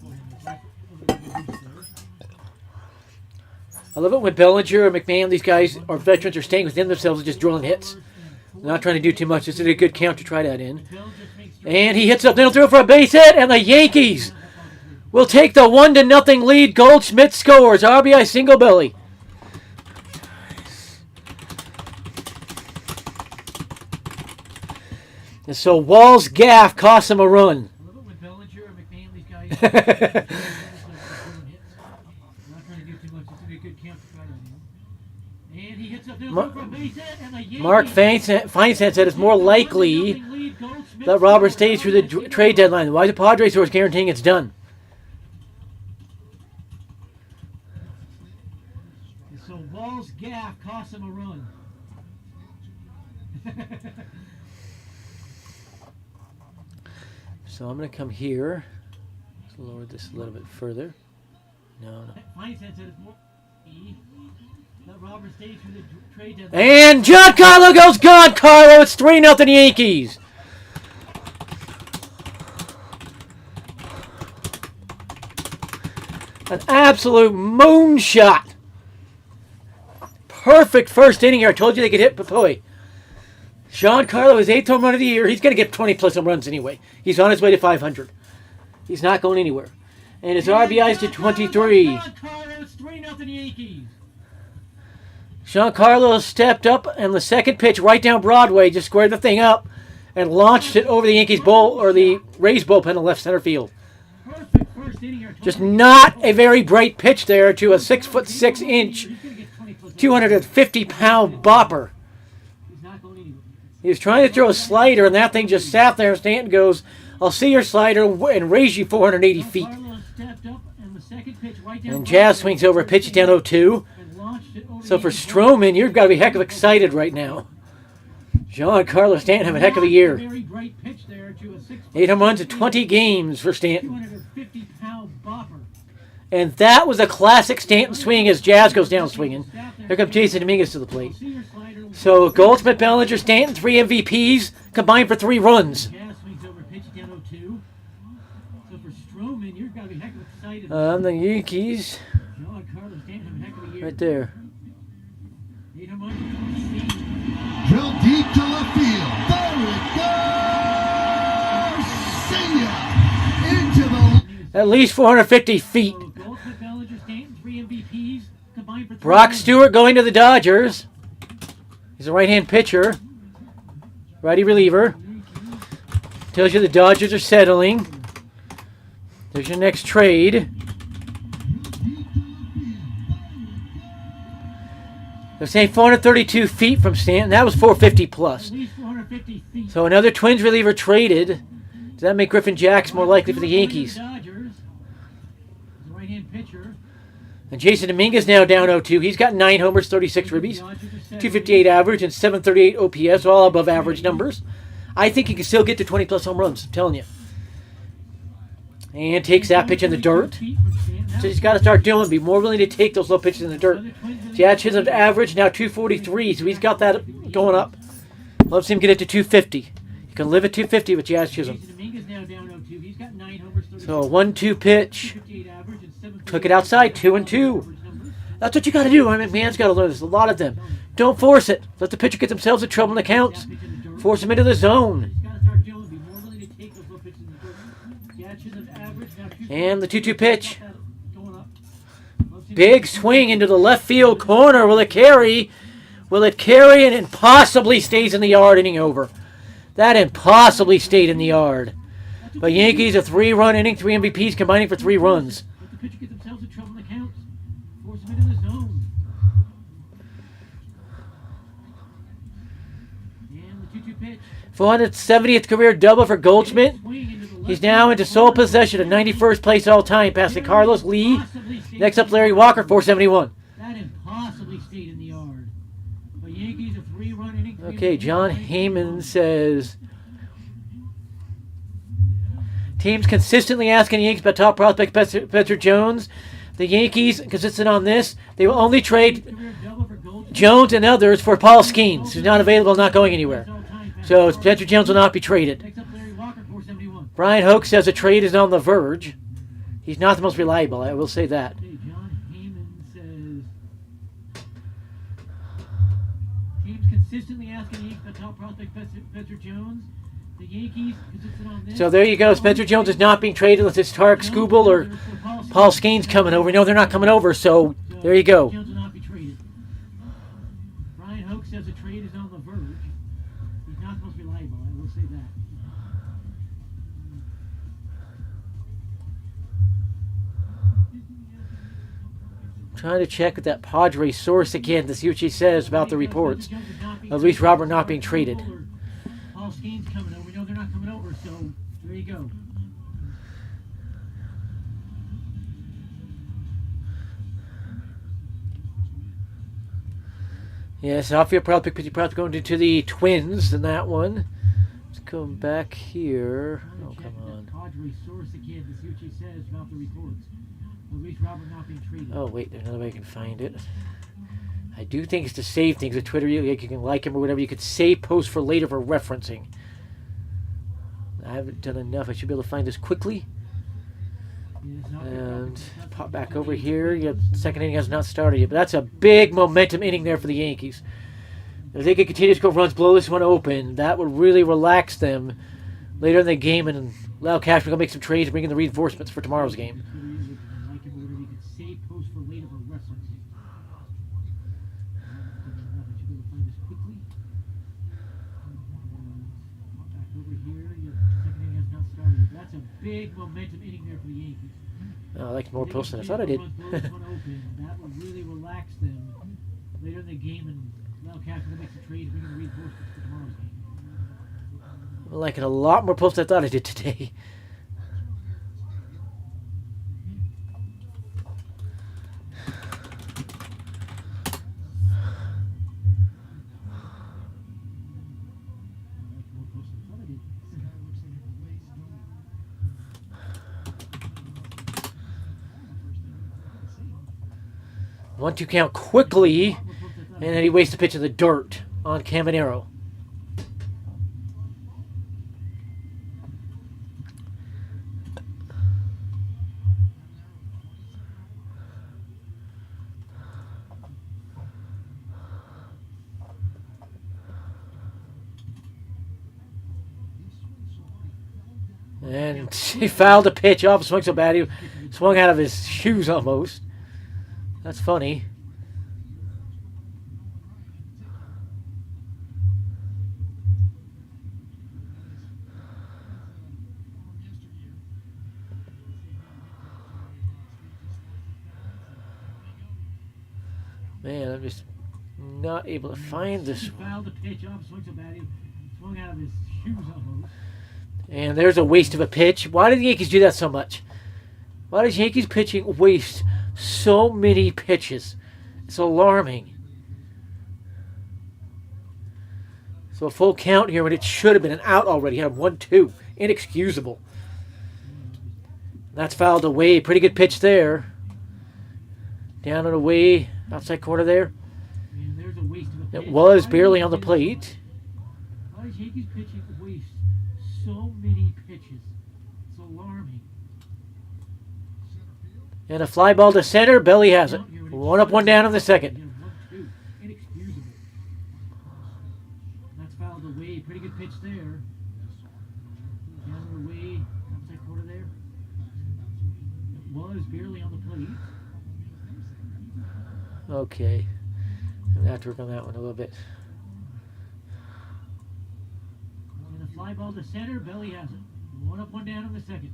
For him, it's like a little bit of a boost there. I love it when Bellinger or McMahon, these guys, or veterans, are staying within themselves and just drilling hits. They're not trying to do too much. This is a good count to try that in. And he hits up middle through for a base hit, and the Yankees will take the 1-0 lead. Goldschmidt scores. RBI single belly. And so Wall's gaff costs him a run. I love it when Bellinger and McMahon, these guys, are doing hits. They're not trying to do too much. It's going to be a good count to try that in. And he hits up middle through for a base hit, and the Yankees Mark Feinsand said it's more likely lead. Goldschmidt that Robert scores. stays through the trade deadline. Why is the Padres source guaranteeing it's done? So Wall's gaff costs him a run. So I'm going to come here. Let's lower this a little bit further. No. Feinsand said it's more that Robert stays through the trade deadline. And Giancarlo goes gone, Carlo. It's 3-0 Yankees. An absolute moonshot. Perfect first inning here. I told you they could hit Papoy. Giancarlo, his 8th home run of the year. He's going to get 20-plus home runs anyway. He's on his way to 500. He's not going anywhere. And his RBIs to 23. It's 3-0 Yankees. Giancarlo stepped up, and the second pitch right down Broadway just squared the thing up and launched it over the Yankees bull or the Rays bullpen in left center field. Perfect first inning here. Just not a very bright pitch there to a 6'6" 250-pound bopper. He's not going anywhere. He was trying to throw a slider, and that thing just sat there. Stanton goes, "I'll see your slider and raise you 480 feet." Carlos stepped up, and the second pitch right down And Jazz Broadway swings over a pitch down 0-2. and launched it over So the for Yankees Stroman, you've got to be heck of excited right now. Giancarlo Stanton having a heck of a year. Very bright pitch there to a 8 home runs in 20 games for Stanton. 250-pound bopper. And that was a classic Stanton swing as Jazz goes down swinging. Here comes Jason Dominguez to the plate. See your slider. So Goldsmith, Bellinger, Stanton, 3 MVPs combined for 3 runs. Jazz swings over pitch down 0-2. So for Stroman, you've got to be heck of excited. The Yankees, Giancarlo Stanton having a heck of a year. right there. 8 home runs in 20 games. Drill deep to left field. There it goes. See ya. Into the At least 450 feet. So Goldsmith, Bellinger, Stanton, 3 MVPs combined for 3 Brock runs. Stewart going to the Dodgers. He's a right-hand pitcher. Righty reliever. Tells you the Dodgers are settling. There's your next trade. They're saying 432 feet from Stanton. That was 450 plus. At least 450 feet. So another Twins reliever traded. Does that make Griffin Jax more likely for the Yankees? Dodgers. He's a right-hand pitcher. And Jason Dominguez now down 0-2. He's got 9 homers, 36 ribbies, 258 average, and 738 OPS, all above average numbers. I think he can still get to 20-plus home runs, I'm telling you. And takes that pitch in the dirt. So he's got to start doing, be more willing to take those low pitches in the dirt. Jazz Chisholm's average now 243, so he's got that going up. Loves him get it to 250. You can live at 250 with Jazz Chisholm. Jason Dominguez now down 0-2. He's got 9 homers, 36, So a 1-2 pitch. 258 average, and 738 Took it outside, 2-2. That's what you got to do. I mean, McMahon's got to learn this. A lot of them. Don't force it. Let the pitcher get themselves in trouble in the counts. Force them into the zone. He's got to start doing, be more willing to take those low pitches in the dirt. Jazz Chisholm's average now 258. And the 2-2 pitch. Going up. Loves him- Big swing into the left field corner. Will it carry? Will it carry? And it possibly stays in the yard, inning over. That impossibly stayed in the yard. But Yankees, a 3-run inning, 3 MVPs combining for 3 runs. Let the pitcher get themselves in trouble in the counts. Force them into the zone. And the 2-2 pitch. 470th career double for Goldschmidt. Swing into the left He's now into sole possession of 91st place all time, passing Carlos Lee. Next up, Larry Walker, 471. That impossibly stayed in the yard. But Yankees, a 3-run inning. Okay, John Heyman says, teams consistently asking the Yankees about top prospect Spencer Jones. The Yankees, consistent on this, they will only trade Career double for Gold. Jones and others for Paul Skeens, who's not available, not going anywhere. So Spencer Jones will not be traded. Next up, Larry Walker, 471. Brian Hoke says a trade is on the verge. He's not the most reliable, I will say that. Okay, John Heyman says teams consistently asking the Yankees about top prospect Spencer Jones. The Yankees, consistent on this. So there you go. Spencer Jones is not being traded unless it's Tarek Skubal or Paul Skeens coming over. No, they're not coming over, so there you go. Jones will not be traded. Brian Hoke says a trade is on the verge. He's not the most reliable, I will say that. Trying to check with that Padre source again to see what she says about the reports. At least Robert not being traded. Paul Skeens coming over. We know they're not coming over, so there you go. Yes, outfield prospect, pitching prospect going to the Twins in that one. Let's go back here. Oh, come on. Padre source again to see what she says about the reports. At least Robert not being traded. Oh, wait, there's another way I can find it. I do think it's to save things with Twitter. You can like him or whatever. You could save posts for later for referencing. I haven't done enough. I should be able to find this quickly. And pop back over here. Yep, second inning has not started yet, but that's a big momentum inning there for the Yankees. If they could continue to score runs, blow this one open, that would really relax them later in the game and allow Cashman to make some trades and bring in the reinforcements for tomorrow's game. Like him or whatever, you could save posts for later for referencing. big momentum inning there for the Yankees. Oh, I like more They posts than I can thought I did. blow this one open. That will really relax them later in the game and allow Cashman to make the trade and bring in the reinforcements for tomorrow's game. I'm liking a lot more posts than I thought I did today. More posts than I thought I did. 1-2 count quickly, and then he wastes a pitch in the dirt on Caminero. And he fouled a pitch off, swung so bad he swung out of his shoes almost. That's funny. Man, I'm just not able to find this. He fouled the pitch off, swung so bad he swung out of his shoes almost. And there's a waste of a pitch. Why do the Yankees do that so much? Why does Yankees pitching waste so many pitches? It's alarming. So a full count here when it should have been an out already. Had a 1-2. Inexcusable. That's fouled away. Pretty good pitch there. Down and away. Outside corner there. And there's a waste of a pitch. It was barely on the plate. Why does Yankees pitching waste so many pitches? It's alarming. And a fly ball to center. Belly has it. One up, one down in the second. 1-2. Inexcusable. That's fouled away. Pretty good pitch there. Down and away. Outside corner there. It was barely on the plate. Okay. I'm going to have to work on that one a little bit. And a fly ball to center. Belly has it. One up, one down in the second.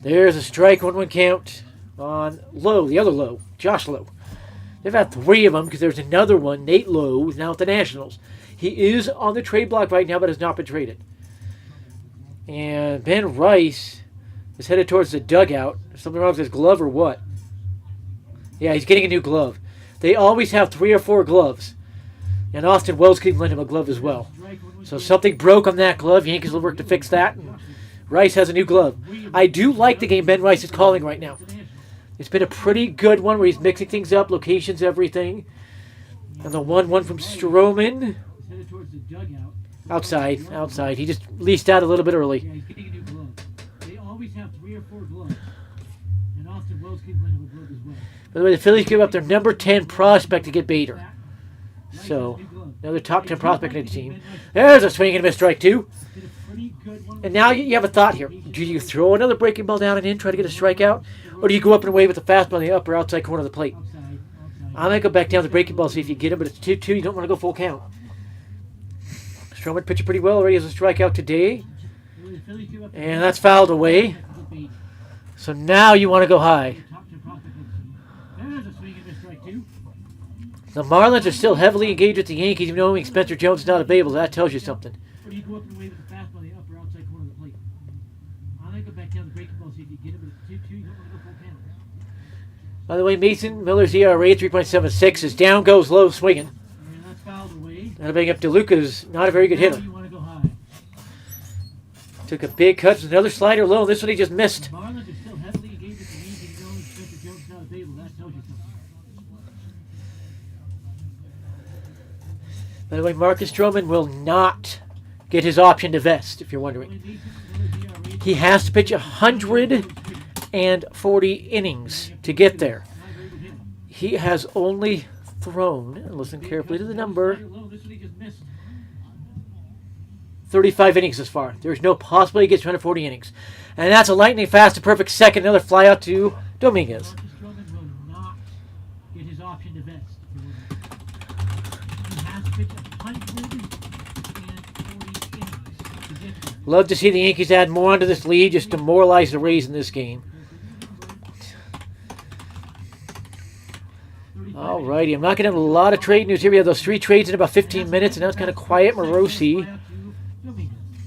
There's a strike, 1-1 count on Lowe, the other Lowe, Josh Lowe. They've had 3 of them because there's another one, Nate Lowe, who's now at the Nationals. He is on the trade block right now, but has not been traded. And Ben Rice is headed towards the dugout. Something wrong with his glove or what? Yeah, he's getting a new glove. They always have 3 or 4 gloves. And Austin Wells can lend him a glove as well. So something broke on that glove. Yankees will work to fix that. And Rice has a new glove. I do like the game Ben Rice is calling right now. It's been a pretty good one where he's mixing things up, locations, everything. And the 1-1 from Stroman. Headed towards the dugout. Outside. He just leased out a little bit Yeah, early. he's getting a new glove. They always have 3 or 4 gloves. And Austin Wells can lend him a glove as well. By the way, the Phillies give up their number 10 prospect to get Bader. So, another top 10 prospect in the team. There's a swing and a miss, strike 2. And now you have a thought here. Do you throw another breaking ball down and in, try to get a strikeout? Or do you go up and away with the fastball on the upper outside corner of the plate? I'm going to go back down the breaking ball, see if you get him, but it's 2-2. You don't want to go full count. Stroman pitched pretty well. Already has a strikeout today. And that's fouled away. So now you want to go high. The Marlins are still heavily engaged with the Yankees, even though Spencer Jones is not available. That tells you something. Or do you go up and away with the fastball on the upper outside corner of the plate? I'm going to go back down the breaking ball, see if you get him, but it's 2-2. You don't want to go full count. By the way, Mason Miller's ERA 3.76 is down goes low swinging. And that's fouled away. That'll bring up DeLuca's not a very good hitter. Now you want to go high. Took a big cut, another slider low. This one he just missed. The Marlins are still heavily engaged with the Yankees, even though Spencer Jones is not available. That tells you something. By the way, Marcus Stroman will not get his option to vest, if you're wondering. He has to pitch 140 innings to get there. He has only thrown, listen carefully to the number, 35 innings this far. There's no possibility he gets 240 innings. And that's a lightning fast and perfect second. Another fly out to Dominguez. Marcus Stroman will not get his option to vest. He has pitched 140 innings to get there. Love to see the Yankees add more onto this lead, just demoralize the Rays in this game. Alrighty, I'm not getting a lot of trade news here. We have those 3 trades in about 15 minutes, and now it's kind of quiet. Morosi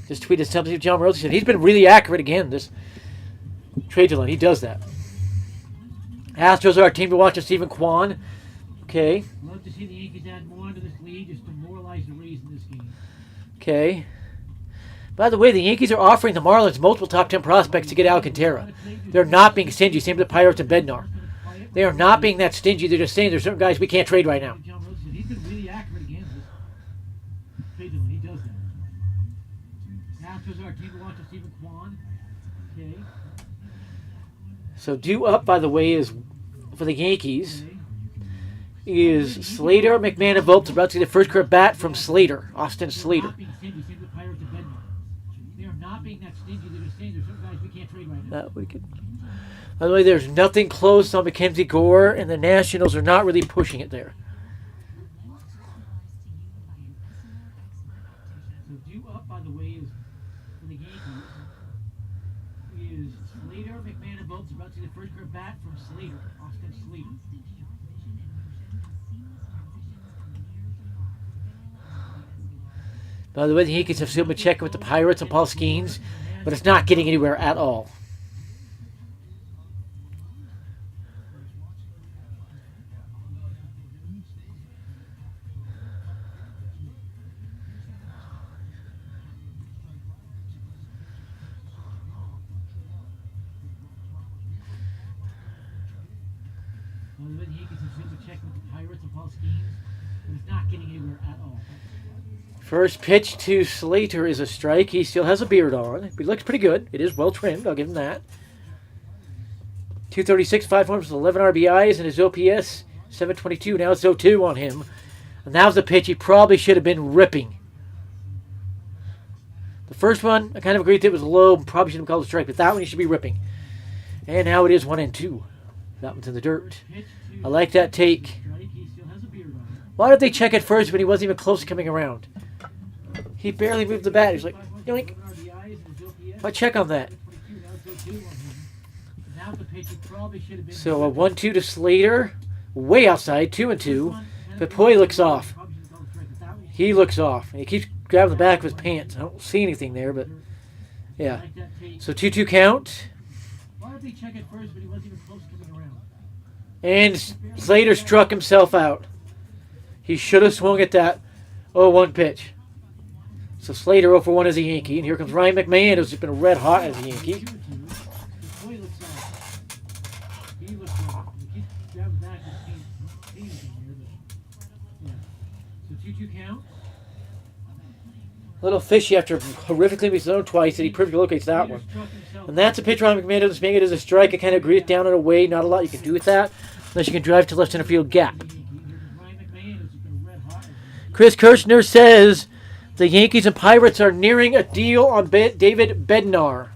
just tweeted something to John Morosi. Said he's been really accurate again this trade deadline. He does that. Astros are our team to watch. Stephen Kwan. Okay. Love to see the Yankees add more onto this lead, just demoralize the Rays in this game. Okay. By the way, the Yankees are offering the Marlins multiple top 10 prospects to get Alcantara. They're not being stingy. Same with the Pirates and Bednar. They are not being that stingy. They're just saying there's certain guys we can't trade right now. John Rhodes said he's been really accurate again this trade deadline. He does that. Astros are our team to watch. Stephen Kwan. Okay. So due up, by the way, is for the Yankees is Slater, McMahon, and Volpe. About to see the first career bat from Slater, Austin Slater. Not being stingy. Same with the Pirates and Bednar. They are not being that stingy. They're just saying there's certain guys we can't trade right now. That we could. By the way, there's nothing close on Mackenzie Gore, and the Nationals are not really pushing it there. So due up, by the way, is for the Yankees is Slater, McMahon, and Volpe. About to see the first career bat from Slater, Austin Slater. By the way, the Yankees have still been checking with the Pirates and Paul Skeens, but it's not getting anywhere at all. Well, the Yankees have still been checking with the Pirates and Paul Skeens, but it's not getting anywhere at all. First pitch to Slater is a strike. He still has a beard on. He looks pretty good. It is well trimmed. I'll give him that. 236, 5 homers, 11 RBIs, and his OPS 722. Now it's 0-2 on him. And that was the pitch he probably should have been ripping. The first one, I kind of agree with it, was low. Probably should have called a strike, but that one he should be ripping. And now it is 1-2. That one's in the dirt. I like that take. Strike, he still has a beard on. Why did they check it first when he wasn't even close to coming around? He barely moved the bat. He's like, yoink. Why check on that? So a 1-2 to Slater. Way outside. 2-2. Papoy looks off. He looks off. And he keeps grabbing the back of his pants. I don't see anything there, but yeah. So 2-2 count. Why did they check it first when he wasn't even close to coming around? And Slater struck himself out. He should have swung at that 0-1 pitch. So Slater 0-for-1 as a Yankee. And here comes Ryan McMahon, who's just been red hot as a Yankee. Little fishy after horrifically being thrown twice, and he perfectly locates that one. And that's a pitch Ryan McMahon doesn't make it as a strike. I kind of agree. It's down and away. Not a lot you can do with that, unless you can drive to left center field gap. Chris Kirshner says the Yankees and Pirates are nearing a deal on David Bednar.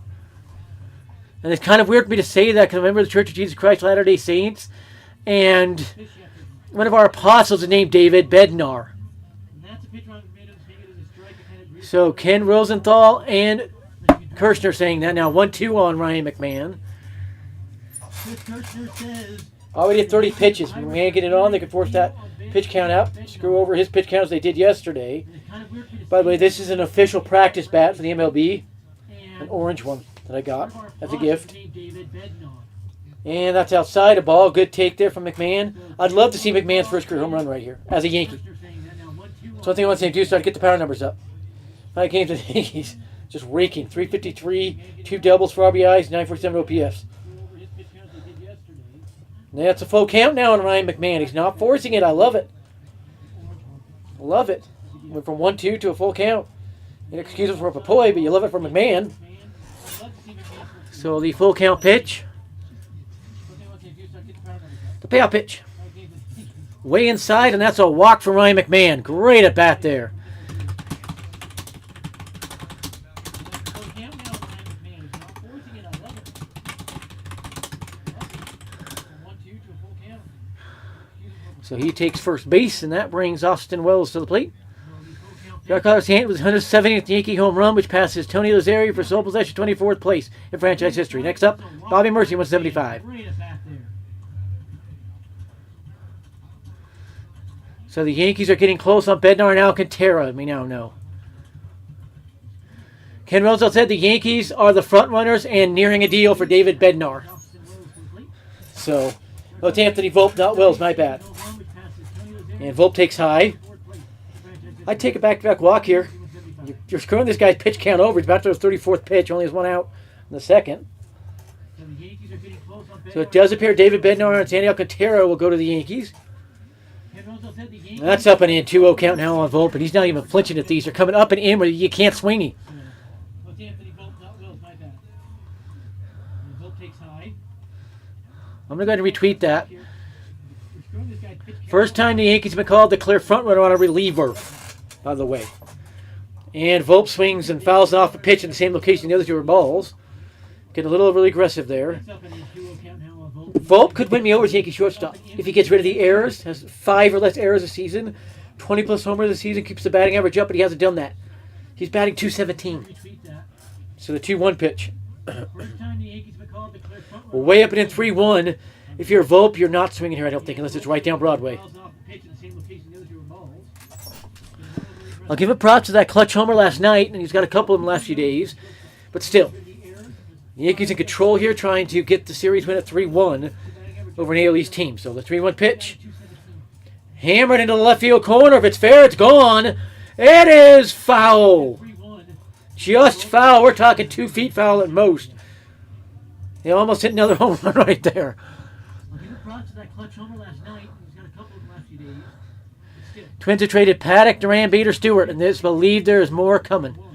And it's kind of weird for me to say that because I remember the Church of Jesus Christ Latter-day Saints, and one of our apostles is named David Bednar. So Ken Rosenthal and Kirshner saying that. Now 1-2 on Ryan McMahon. Already at 30 pitches. McMahon getting it on. They can force that pitch count out. Screw over his pitch count as they did yesterday. By the way, this is an official practice bat for the MLB. An orange one that I got as a gift. And that's outside a ball. Good take there from McMahon. I'd love to see McMahon's first career home run right here as a Yankee. So one thing I want to do is start to get the power numbers up. 5 games with the Yankees. Just raking. 353, 2 doubles for RBIs, 947 OPS. That's a full count now on Ryan McMahon. He's not forcing it. I love it. Love it. Went from 1-2 to a full count. Inexcusable for Papoy, but you love it for McMahon. So the full count pitch. The payout pitch. Way inside, and that's a walk for Ryan McMahon. Great at bat there. So he takes first base, and that brings Austin Wells to the plate. Jack Carter's hand was 170th Yankee home run, which passes Tony Lazzeri for sole possession 24th place in franchise history. Next up, Bobby Mercy, 175. Right at bat there. So the Yankees are getting close on Bednar and Alcantara, we now know. Ken Roosevelt said the Yankees are the front runners and nearing a deal for David Bednar. Austin Wells to the plate. So, oh, it's Anthony Volpe, not Wells, my bad. No run, which passes Tony Lazzeri And Volpe takes high. for fourth place in franchise history. I'd take a back-to-back walk here. 175. You're screwing this guy's pitch count over. He's about to his 34th pitch, only has one out in the second. So the Yankees are getting close on So it does appear David Bednar and Sandy Alcantara will go to the Yankees. Ken Roosevelt said the Yankees That's up and in, 2-0 count now on Volpe, but he's not even flinching at these. They're coming up and in where you can't swing him. What's Anthony Volpe, not Wells, my bad. And Volpe takes high. I'm going to go ahead and retweet that. We're screwing this guy's pitch count First time the Yankees have been called to clear front runner on a reliever, by the way. And Volpe swings and fouls off a pitch in the same location the other two were balls. Getting a little overly aggressive there. That's up and in, 2-0 count now on Volpe. Volpe could win me over as Yankee shortstop if he gets rid of the errors, has 5 or less errors a season, 20 plus homers a season, keeps the batting average up, but he hasn't done that. He's batting .217. Retweet that. So the 2-1 pitch. First time the Yankees have been called to clear front Well, runner. way up and in 3-1. If you're Volpe, you're not swinging here, I don't think, unless it's right down Broadway. Fouls off the pitch in the same location the other two were balls. I'll give it props to that clutch homer last night, and he's got a couple in the last few days. But still, the Yankees in control here, trying to get the series win at 3-1 over an AL East team. So the 3-1 pitch, hammered into the left field corner. If it's fair, it's gone. It is foul. 3-1. Just foul. We're talking 2 feet foul at most. They almost hit another home run right there. I'll give it props to that clutch homer last night. He's got a couple in the last few days. But still, Twins have traded Paddock, Duran, Bader, Stewart, and it's believed there is more coming. 1.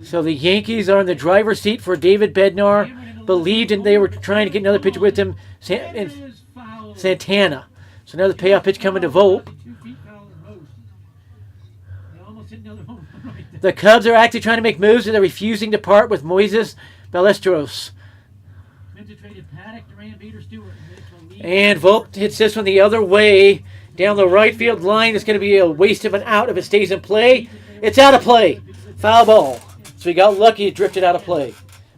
So the Yankees are in the driver's seat for David Bednar. Believed and they were trying to get another pitcher with him, It is foul. Santana. So another payoff pitch coming to Volpe. 2 feet foul at most. They almost hit another home run right there. The Cubs are actually trying to make moves and they're refusing to part with Moises Ballesteros. Twins have traded Paddock, Duran, Bader, Stewart. And Volpe hits this one the other way down the right field line. It's going to be a waste of an out if it stays in play. It's out of play. Foul ball. So he got lucky it drifted out of play.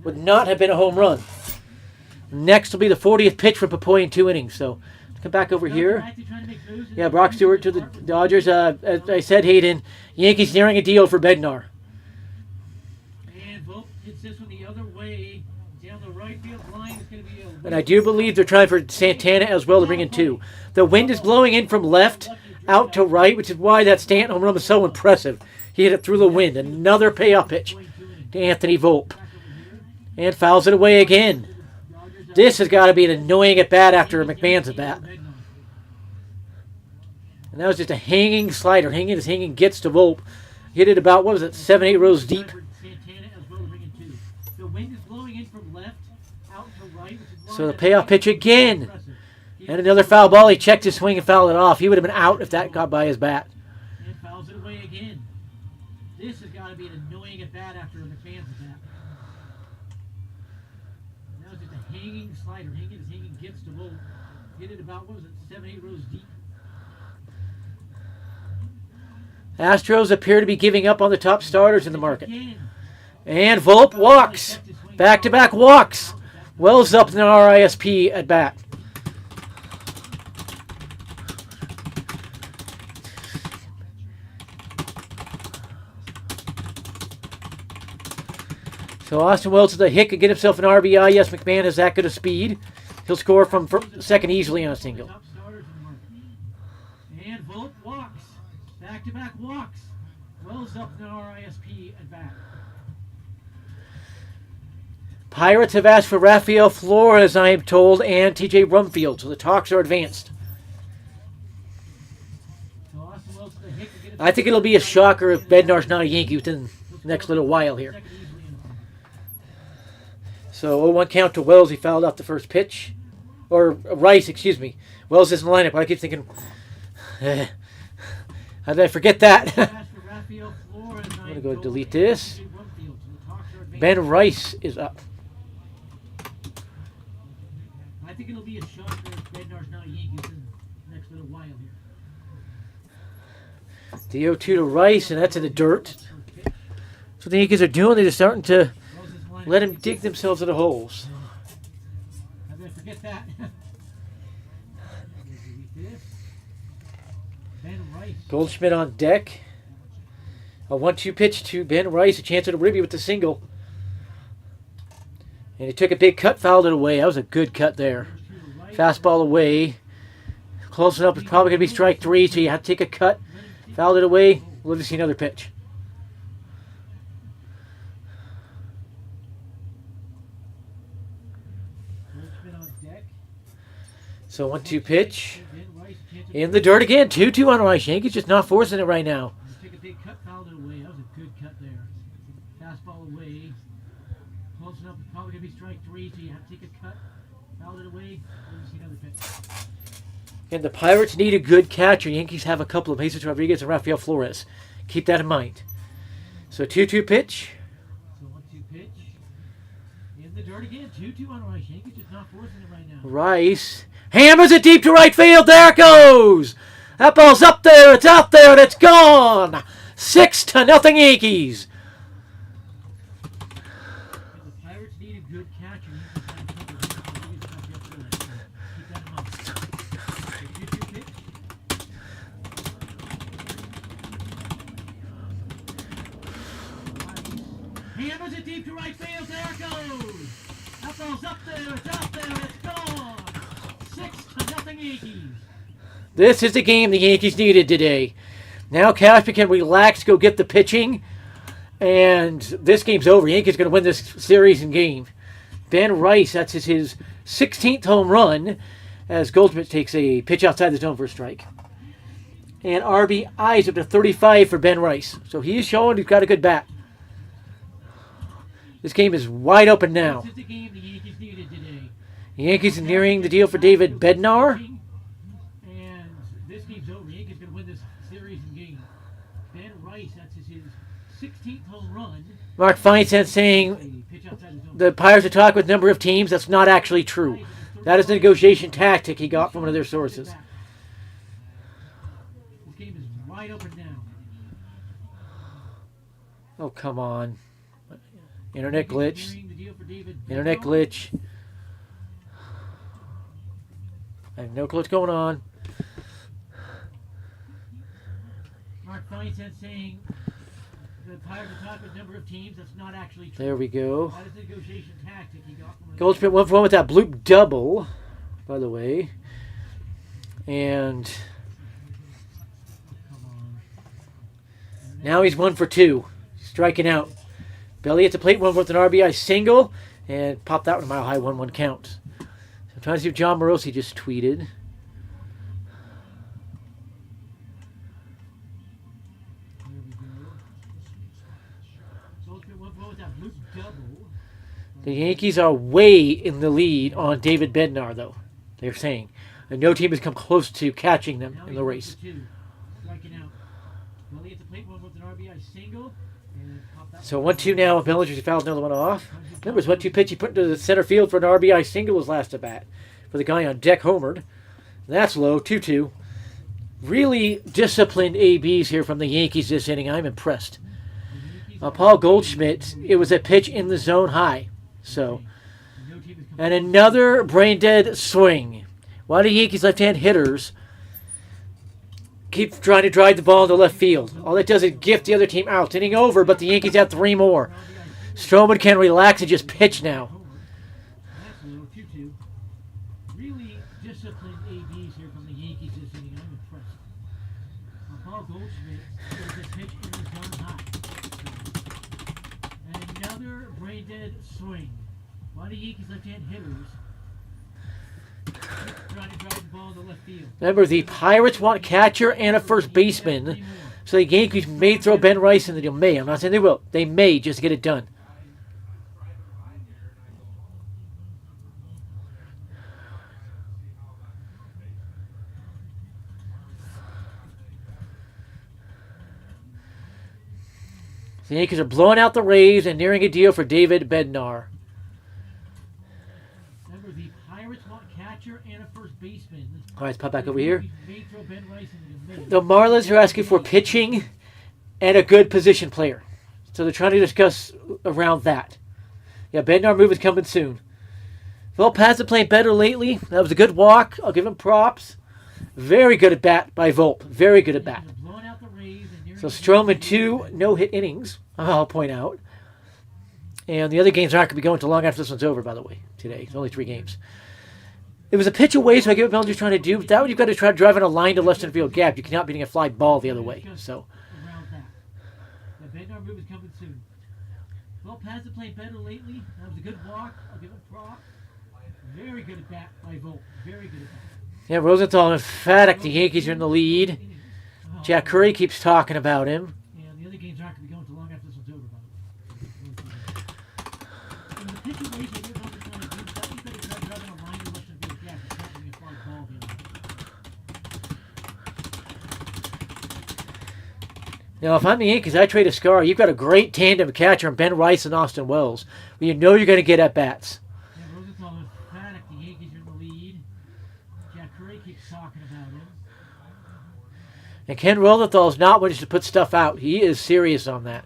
Would not have been a home run. Next will be the 40th pitch for Papoy in 2 innings. So let's come back over here. Yeah, Brock Stewart to the Dodgers. As I said, Hayden, Yankees nearing a deal for Bednar. And Volpe hits this one the other way down the right field line. It's going to be a And I do believe they're trying for Santana as well to bring in 2. The wind is blowing in from left out to right, which is why that Stanton home run was so impressive. He hit it through the wind. Another payoff pitch to Anthony Volpe. And fouls it away again. This has got to be an annoying at-bat after McMahon's at-bat. And that was just a hanging slider. Hanging gets to Volpe. Hit it about, 7-8 rows deep. Santana as well to bring in 2. The wind is blowing in from left out to right, which is why So the that payoff pitch is again. impressive. He And another foul ball. He checked his swing and fouled it off. He would have been out if that got by his bat. And fouls it away again. This has got to be an annoying at bat after McMahon's at bat. That was just a hanging slider. Hanging gets to Volpe. Hit it about 7-8 rows deep. Astros appear to be giving up on the top starters in the market. Again. And Volpe walks. Back-to-back walks. Wells up in the RISP at bat. So Austin Wells with a hit could get himself an RBI. Yes, McMahon has that good of speed. He'll score from second easily on a single. Top starters in the market. And Volpe walks. Back-to-back walks. Wells up in the RISP at bat. Pirates have asked for Rafael Flores, I am told, and TJ Rumfield. So the talks are advanced. So Austin Wells with a hit could get I think it'll be a shocker if Bednar's not a Yankee within the next little while here. second easily in. So 0-1 count to Wells. He fouled out the first pitch. Or Rice, excuse me. Wells isn't in the lineup. I keep thinking, how did I forget that? Asked for Rafael Flores, I'm going to go delete this. TJ Rumfield. So the talks are advanced. Ben Rice is up. I think it'll be a shocker if Bednar's not a Yankee within next little while here. The 0-2 to Rice, and that's in the dirt. That's what the Yankees are doing. They're just starting to let him dig themselves into holes. I'm going to forget that. Ben Rice. Goldschmidt on deck. A 1-2 pitch to Ben Rice. A chance at a ribby with the single. And he took a big cut, fouled it away. That was a good cut there. Fastball away. Close enough. It's probably going to be strike 3, so you have to take a cut. Fouled it away. We'll just see another pitch. So 1-2 pitch. In the dirt again. 2-2 on Rice. Yankees just not forcing it right now. Took a big cut, fouled it away. That was a good cut there. Fastball away. Close enough. It's probably going to be strike 3, so you have to take a cut. Fouled it away. We'll just see another pitch. And the Pirates need a good catcher. Yankees have a couple of Jesus Rodriguez and Rafael Flores. Keep that in mind. So 2-2 pitch. So 1-2 pitch. In the dirt again. 2-2 on Rice. Yankees just not forcing it right now. Rice hammers it deep to right field. There it goes. That ball's up there. It's out there. And it's gone. 6-0 Yankees. The Pirates need a good catcher. Keep that in mind. So 2-2 pitch. Hammers it deep to right field. There it goes. That ball's up there. It's out there. It's gone. 6-0 Yankees. This is the game the Yankees needed today. Now Cashman can relax, go get the pitching, and this game's over. Yankees going to win this series and game. Ben Rice, that's his 16th home run, as Goldschmidt takes a pitch outside the zone for a strike. And RBIs up to 35 for Ben Rice. So he is showing he's got a good bat. This game is wide open now. This is the game the Yankees needed today. The Yankees are nearing the deal for David Bednar. And this game's over. Yankees going to win this series and game. Ben Rice, that's his 16th home run. Mark Feinsand saying A pitch outside the zone. the Pirates are talking with a number of teams. That's not actually true. That is a negotiation tactic he got from one of their sources. This game is wide open now. Oh, come on. Internet glitch. Nearing the deal for David Internet Bednar. glitch. I have no clue what's going on. Mark Feinsand saying the Pirates are talking with a number of teams. That's not actually true. There we go. That is a negotiation tactic he got from Goldschmidt went for one with that bloop double, by the way. And Come on. now he's 1 for 2. Striking out. Belly at the plate, one with an RBI single, and popped that one a mile high 1-1 count. So I'm trying to see if John Morosi just tweeted. There we go. Goldschmidt went for with that bloop double. The Yankees are way in the lead on David Bednar, though. They're saying. And no team has come close to catching them Now in he's the 1 race. for 2. Striking out. Belly at the plate, one with an RBI single. And popped that So one. 1-2 now. Bellinger fouls another one off. Remember, his 1-2 pitch he put into the center field for an RBI single his last at bat. For the guy on deck homered. That's low. 2-2. Really disciplined ABs here from the Yankees this inning. I'm impressed. Paul Goldschmidt, it was a pitch in the zone high. So, No team has come and another brain dead swing. Why do Yankees left-hand hitters keep trying to drive the ball into left field? All that does is gift the other team out. Inning over, but the Yankees have 3 more. Stroman can relax and just pitch now. That's low, 2-2. Really disciplined ABs here from the Yankees this inning. I'm impressed. Paul Goldschmidt was a pitch in the zone high. And another brain dead swing. Why do Yankees left-hand hitters keep trying to drive the ball into left field? Remember, the Pirates want catcher and a first baseman. So the Yankees may throw Ben Rice in the deal. May. I'm not saying they will. They may just to get it done. The Yankees are blowing out the Rays and nearing a deal for David Bednar. Remember, the Pirates want catcher and a first baseman. All right, let's pop back over here. May throw Ben Rice into the middle. The Marlins are asking for pitching and a good position player. So they're trying to discuss around that. Yeah, Bednar move is coming soon. Volpe hasn't played better lately. That was a good walk. I'll give him props. Very good at bat by Volpe. Very good at bat. Blowing out the Rays and So Stroman 2 no-hit innings, I'll point out. And the other games aren't going to be going until long after this one's over, by the way, today. It's only 3 games. It was a pitch away, so I get what Bellinger's trying to do. But that one, you've got to try driving a line to left center field gap. You cannot be getting a fly ball the other way. So around that. The Bednar move is coming soon. Volpe hasn't played better lately. That was a good walk. I'll give him props. Very good at bat by Volpe. Very good at bat. yeah, Rosenthal emphatic. The Yankees are in the lead. Jack Curry keeps talking about him. And the other games aren't going to be going until long after this one's over, by the way. In the pitch away, I get what they're trying to do. That means that they're driving a line to left center field gap. It's not going to be a fly ball the other way. Now, if I'm the Yankees, I trade a Scar. You've got a great tandem catcher in Ben Rice and Austin Wells. Well, you know you're going to get at bats. Yeah, Rosenthal is emphatic. The Yankees are in the lead. Jack Curry keeps talking about him. And Ken Rosenthal is not one to put stuff out. He is serious on that.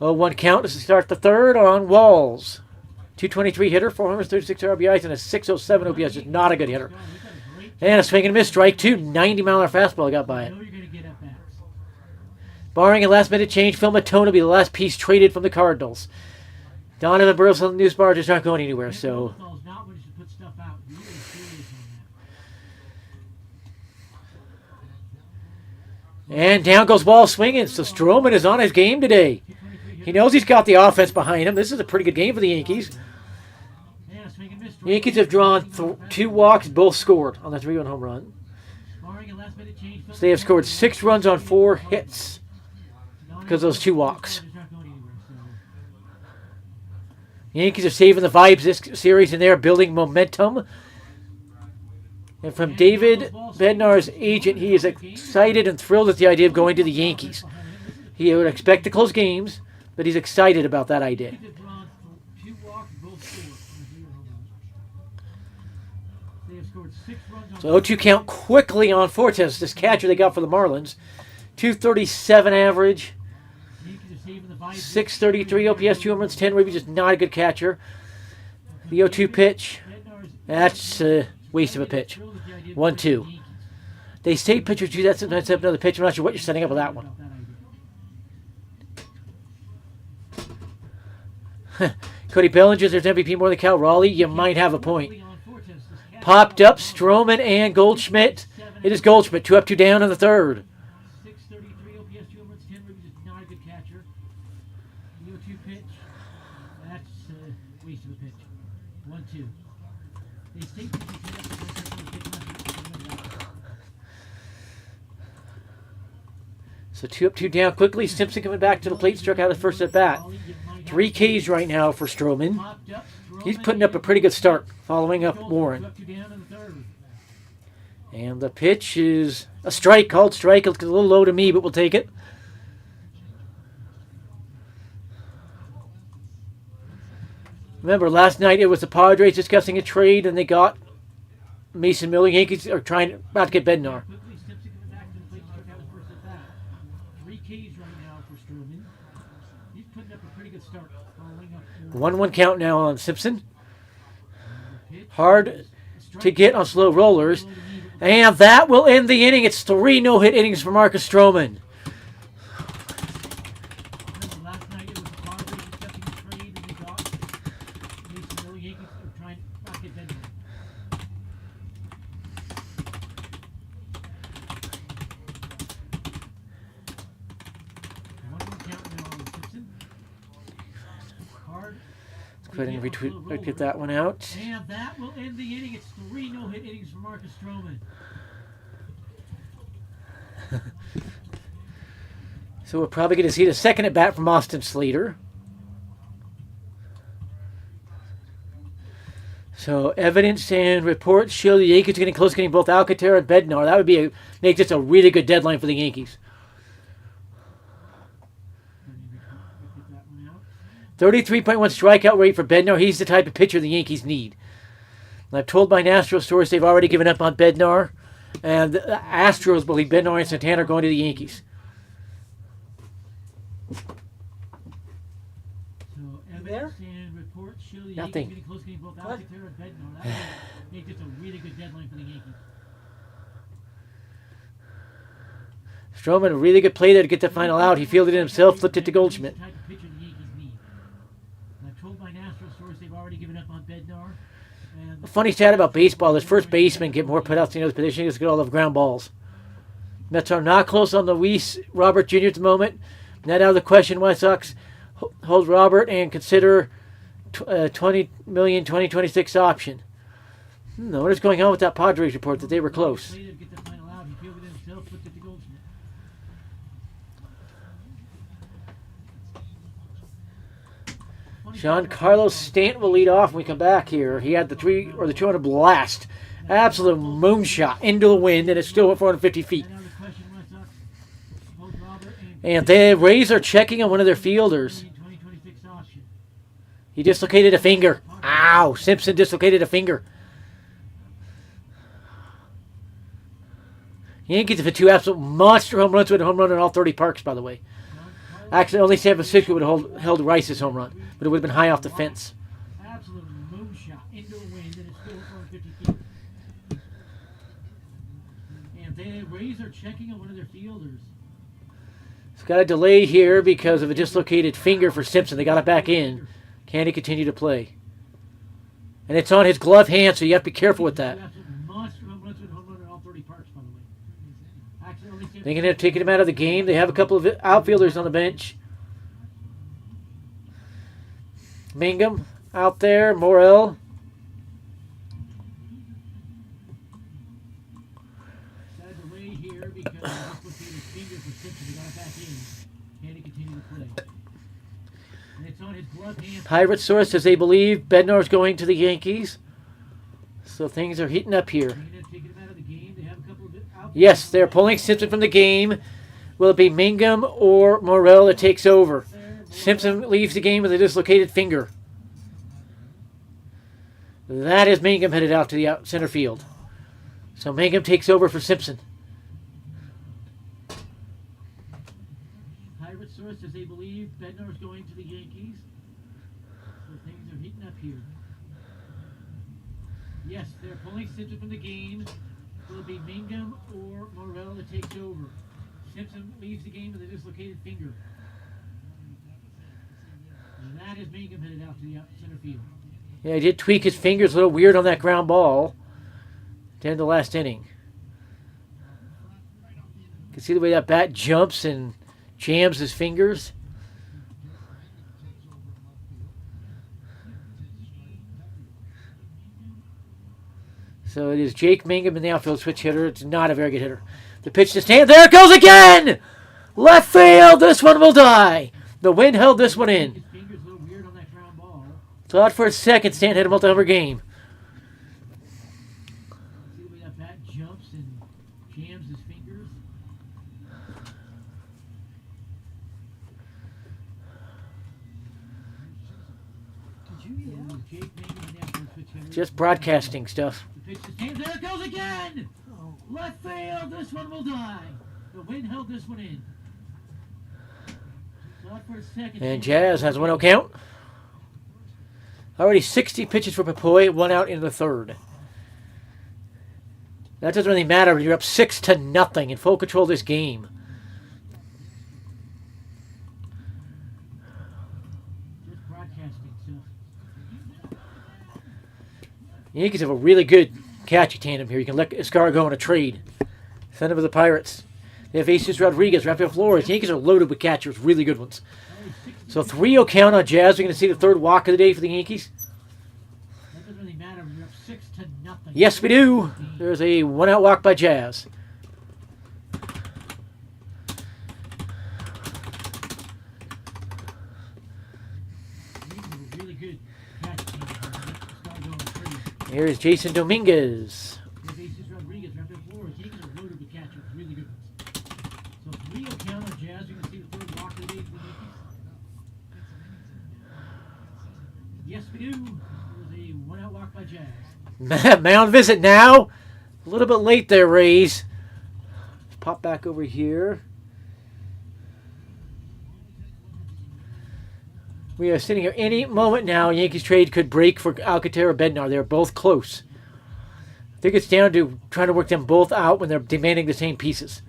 0-1 count as we start the third on Walls. 223 hitter, 436 RBIs, and a 607 OPS. Just not a good hitter. And a swing and a miss. Strike 2. 90-mile-an-hour fastball got by I it. know you're going to get at bats. Barring a last-minute change, Phil Matone will be the last piece traded from the Cardinals. Donovan Burles on the news bar just not going anywhere, so... Rosenthal's not one to put stuff out. He's really serious on that. And down goes Wall swinging, so Stroman is on his game today. He knows he's got the offense behind him. This is a pretty good game for the Yankees. And a swing and miss. The Yankees have drawn 2 walks, both scored on the 3-run home run. Barring a last-minute change, So they have scored 6 runs on 4 hits because of those 2 walks. He's not going anywhere, so. The Yankees are saving the vibes this series, and they're building momentum. And from David Bednar's agent, he is excited and thrilled at the idea of going to the Yankees. He would expect to close games, but he's excited about that idea. Yankees have drawn 2 walks, both scored on the 3-run home run. They have scored 6 runs on. So 0-2 count quickly on Fortes, this catcher they got for the Marlins. 237 average, Yankees are saving the vibes. 633 OPS, 2 home runs, 10 ribbies, just not a good catcher. The 0-2 pitch, Bednar's that's a waste of a pitch. thrilled at the idea of 1-2. going to the Yankees. They say pitchers do that sometimes, set up another pitch. I'm not sure what you're setting up with that one. About that idea. Cody Bellinger, there's MVP more than Cal Raleigh. You might have a point. On Fortes, this catcher- Popped up, Stroman and Goldschmidt. It is Goldschmidt, 2 up, 2 down in the third. 633 OPS, 2 home runs, 10 ribbies, is not a good catcher. The 0-2 pitch, that's a waste of a pitch. 1-2. They say pitchers hit up the pitch, So 2 up, 2 down quickly. Simpson coming back to the plate, struck out his first at bat. 3 Ks right now for Stroman. He's putting up a pretty good start, following up Warren. And the pitch is a strike, called strike. It's a little low to me, but we'll take it. Remember, last night it was the Padres discussing a trade, and they got Mason Miller. Yankees are trying about to get Bednar. Quickly, Simpson coming back to the plate, struck out his first at bat. 3 Ks right now for Stroman. He's putting up a pretty good start, following up Warren. 1-1 count now on Simpson. Hard to get on slow rollers. And that will end the inning. It's 3 no-hit innings for Marcus Stroman. Remember, last night it was the Padres discussing a trade, and they got Mason Miller. Yankees are trying not to get Bednar. Go ahead and repeat that one out. And that will end the inning. It's 3 no-hit innings for Marcus Stroman. So we're probably going to see the second at bat from Austin Slater. So evidence and reports show the Yankees are getting close to getting both Alcantara and Bednar. That would be make this a really good deadline for the Yankees. 33.1 strikeout rate for Bednar. He's the type of pitcher the Yankees need. And I've told my Astros source they've already given up on Bednar. And the Astros believe Bednar and Santana are going to the Yankees. So there? evidence and reports show the Nothing. Yankees getting close to getting both What? Alcantara and Bednar. That would make this a really good deadline for the Yankees. Stroman, a really good play there to get the final out. He fielded it himself, flipped it to Goldschmidt. Type of pitcher the Yankees need. And I've told my Astros source they've already given up on Bednar. And A funny stat about baseball, this first baseman get more putouts than the other position. He just get all the ground balls. Mets are not close on Luis Robert Jr. at the moment. Not out of the question. White Sox hold Robert and consider $20 million 2026 option. What is going on with that Padres report that they were close? Play to get the final out. He fielded it himself, flipped it to Goldschmidt. John Carlos Stanton will lead off when we come back here. He had the 200 blast. Absolute moonshot into the wind, and it still went 450 feet. And now the question, White Sox hold Robert And the Rays are checking on one of their fielders. 2026 option. He dislocated a finger. Ow! Simpson dislocated a finger. Yankees have hit two absolute monster home runs with a home run in all 30 parks, by the way. Actually, only San Francisco would have held Rice's home run, but it would have been high off the fence. Absolute moonshot into the wind, and it's still 450 feet. And the Rays are checking on one of their fielders. It's got a delay here because of a dislocated finger for Simpson. They got it back in. Can he continue to play? And it's on his glove hand, so you have to be careful with that. Two absolute monster home runs with a home run in all 30 parks, by the way. Actually, only San They can have taken him out of the game. They have a couple of outfielders on the bench. Mangum out there. Morel. Sad delay here because of the dislocated finger for Simpson. They got it back in. Can he continue to play? And it's on his glove hand. Pirate source says they believe Bednar's going to the Yankees. So things are heating up here. They can have taken him out of the game. They have a couple of outfielders. Yes, they're pulling Simpson from the game. Will it be Mangum or Morel that takes over? Simpson leaves the game with a dislocated finger. That is Mangum headed out to the center field. So Mangum takes over for Simpson. Pirate source says they believe Bednar is going to the Yankees. So things are heating up here. Yes, they're pulling Simpson from the game. Will it be Mangum or Morel that takes over? Simpson leaves the game with a dislocated finger. And that is Mangum headed out to the center field. Yeah, he did tweak his fingers a little weird on that ground ball to end the last inning. You can see the way that bat jumps and jams his fingers. So it is Jake Mangum in the outfield, switch hitter. It's not a very good hitter. The pitch to Stanton. There it goes again! Left field. This one will die. The wind held this one in. His finger's a little weird on that ground ball. Thought for a second Stanton had a multi-homer game. See the way that bat jumps and jams his fingers? Did you? Yeah. Jake Mangum in the outfield, switch hitter. Just broadcasting stuff. The pitch to Stanton. There it goes again! Oh. Left field, this one will die. The wind held this one in. Thought for a second. And Jazz has a 1-0 count. Already 60 pitches for Papoy, 1 out in the third. That doesn't really matter when you're up 6-0 in full control of this game. Just broadcasting stuff. The Yankees have a really good catchy tandem here. You can let Escar go on a trade. Send him to the Pirates. They have Jesus Rodriguez, Rafael Flores. The Yankees are loaded with catchers, really good ones. So 3-0 count on Jazz. We're going to see the third walk of the day for the Yankees. That doesn't really matter when you're up 6-0. Yes, we do. There's a 1-out walk by Jazz. Really good catch team. Start going free. Here's Jason Dominguez. Jesus Rodriguez, Rafael Flores. Yankees are loaded with catchers, really good ones. So 3-0 count on Jazz. You're going to see the third walk of the day for the Yankees. Yes, we do. It was a one-out walk by Jazz. Mound visit now. A little bit late there, Rays. Let's pop back over here. We are sitting here any moment now. Yankees trade could break for Alcantara Bednar. They're both close. I think it's down to trying to work them both out when they're demanding the same pieces.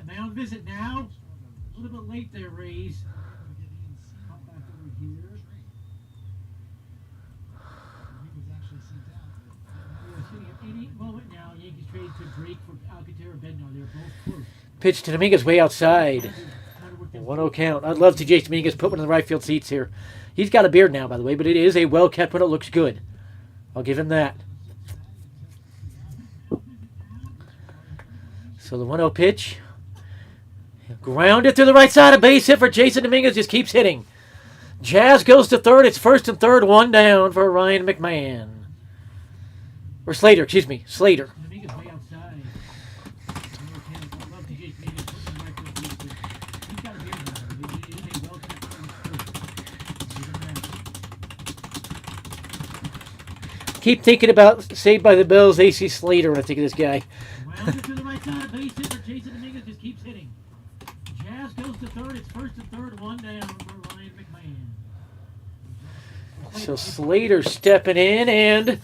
Mound visit now. A little bit late there, Rays. Pop back over here. We are sitting at any moment now. Yankees trade could break for Alcantara Bednar. They're both close. Pitch to Dominguez way outside. 1-0 count. I'd love to see Jason Dominguez put one in the right field seats here. He's got a beard now, by the way, but it is a well-kept one. It looks good. I'll give him that. So the 1-0 pitch. Grounded to the right side. A base hit for Jason Dominguez. Just keeps hitting. Jazz goes to third. It's first and third. One down for Ryan McMahon. Or Slater, excuse me. Slater. Dominguez way outside. I'd love to see Jason Dominguez put one in the right field seats. He's got a beard now. It is a well-kept first. Keep thinking about Saved by the Bells, AC Slater when I think of this guy. Rounded to the right side. A base hit for Jason Dominguez. Just keeps hitting. Jazz goes to third. It's first and third. One down for Ryan McMahon. So Slater stepping in and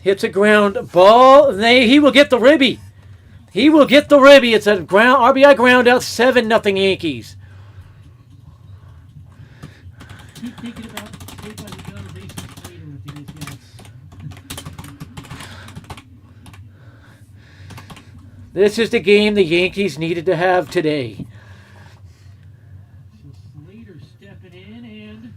hits a ground ball. He will get the ribby. He will get the ribby. It's a RBI ground out. 7-0 Yankees. Keep thinking about Saved by the Bells, AC Slater with these guys. This is the game the Yankees needed to have today. So Slater stepping in and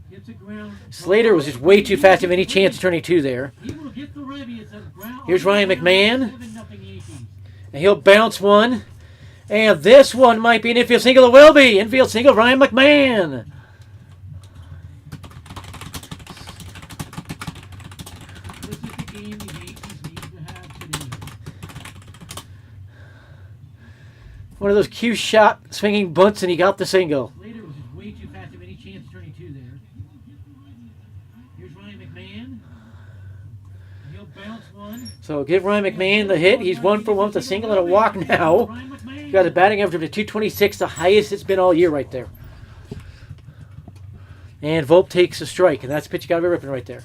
gets a ground. Slater was just way too fast to have any chance of turning two there. He will get the ribby. It's a ground. Here's Ryan McMahon. 7-0 Yankees. And he'll bounce one. And this one might be an infield single. It will be. Infield single, Ryan McMahon. This is the game the Yankees need to have today. One of those cue shot swinging bunts, and he got the single. Slater was just way too fast to have any chance of turning two there. Here's Ryan McMahon. He'll bounce one. So give Ryan McMahon the hit. He's 1 for 1 with a single and a walk now. Ryan McMahon. Got a batting average of 226, the highest it's been all year right there. And Volpe takes a strike, and that's the pitch you got to be ripping right there.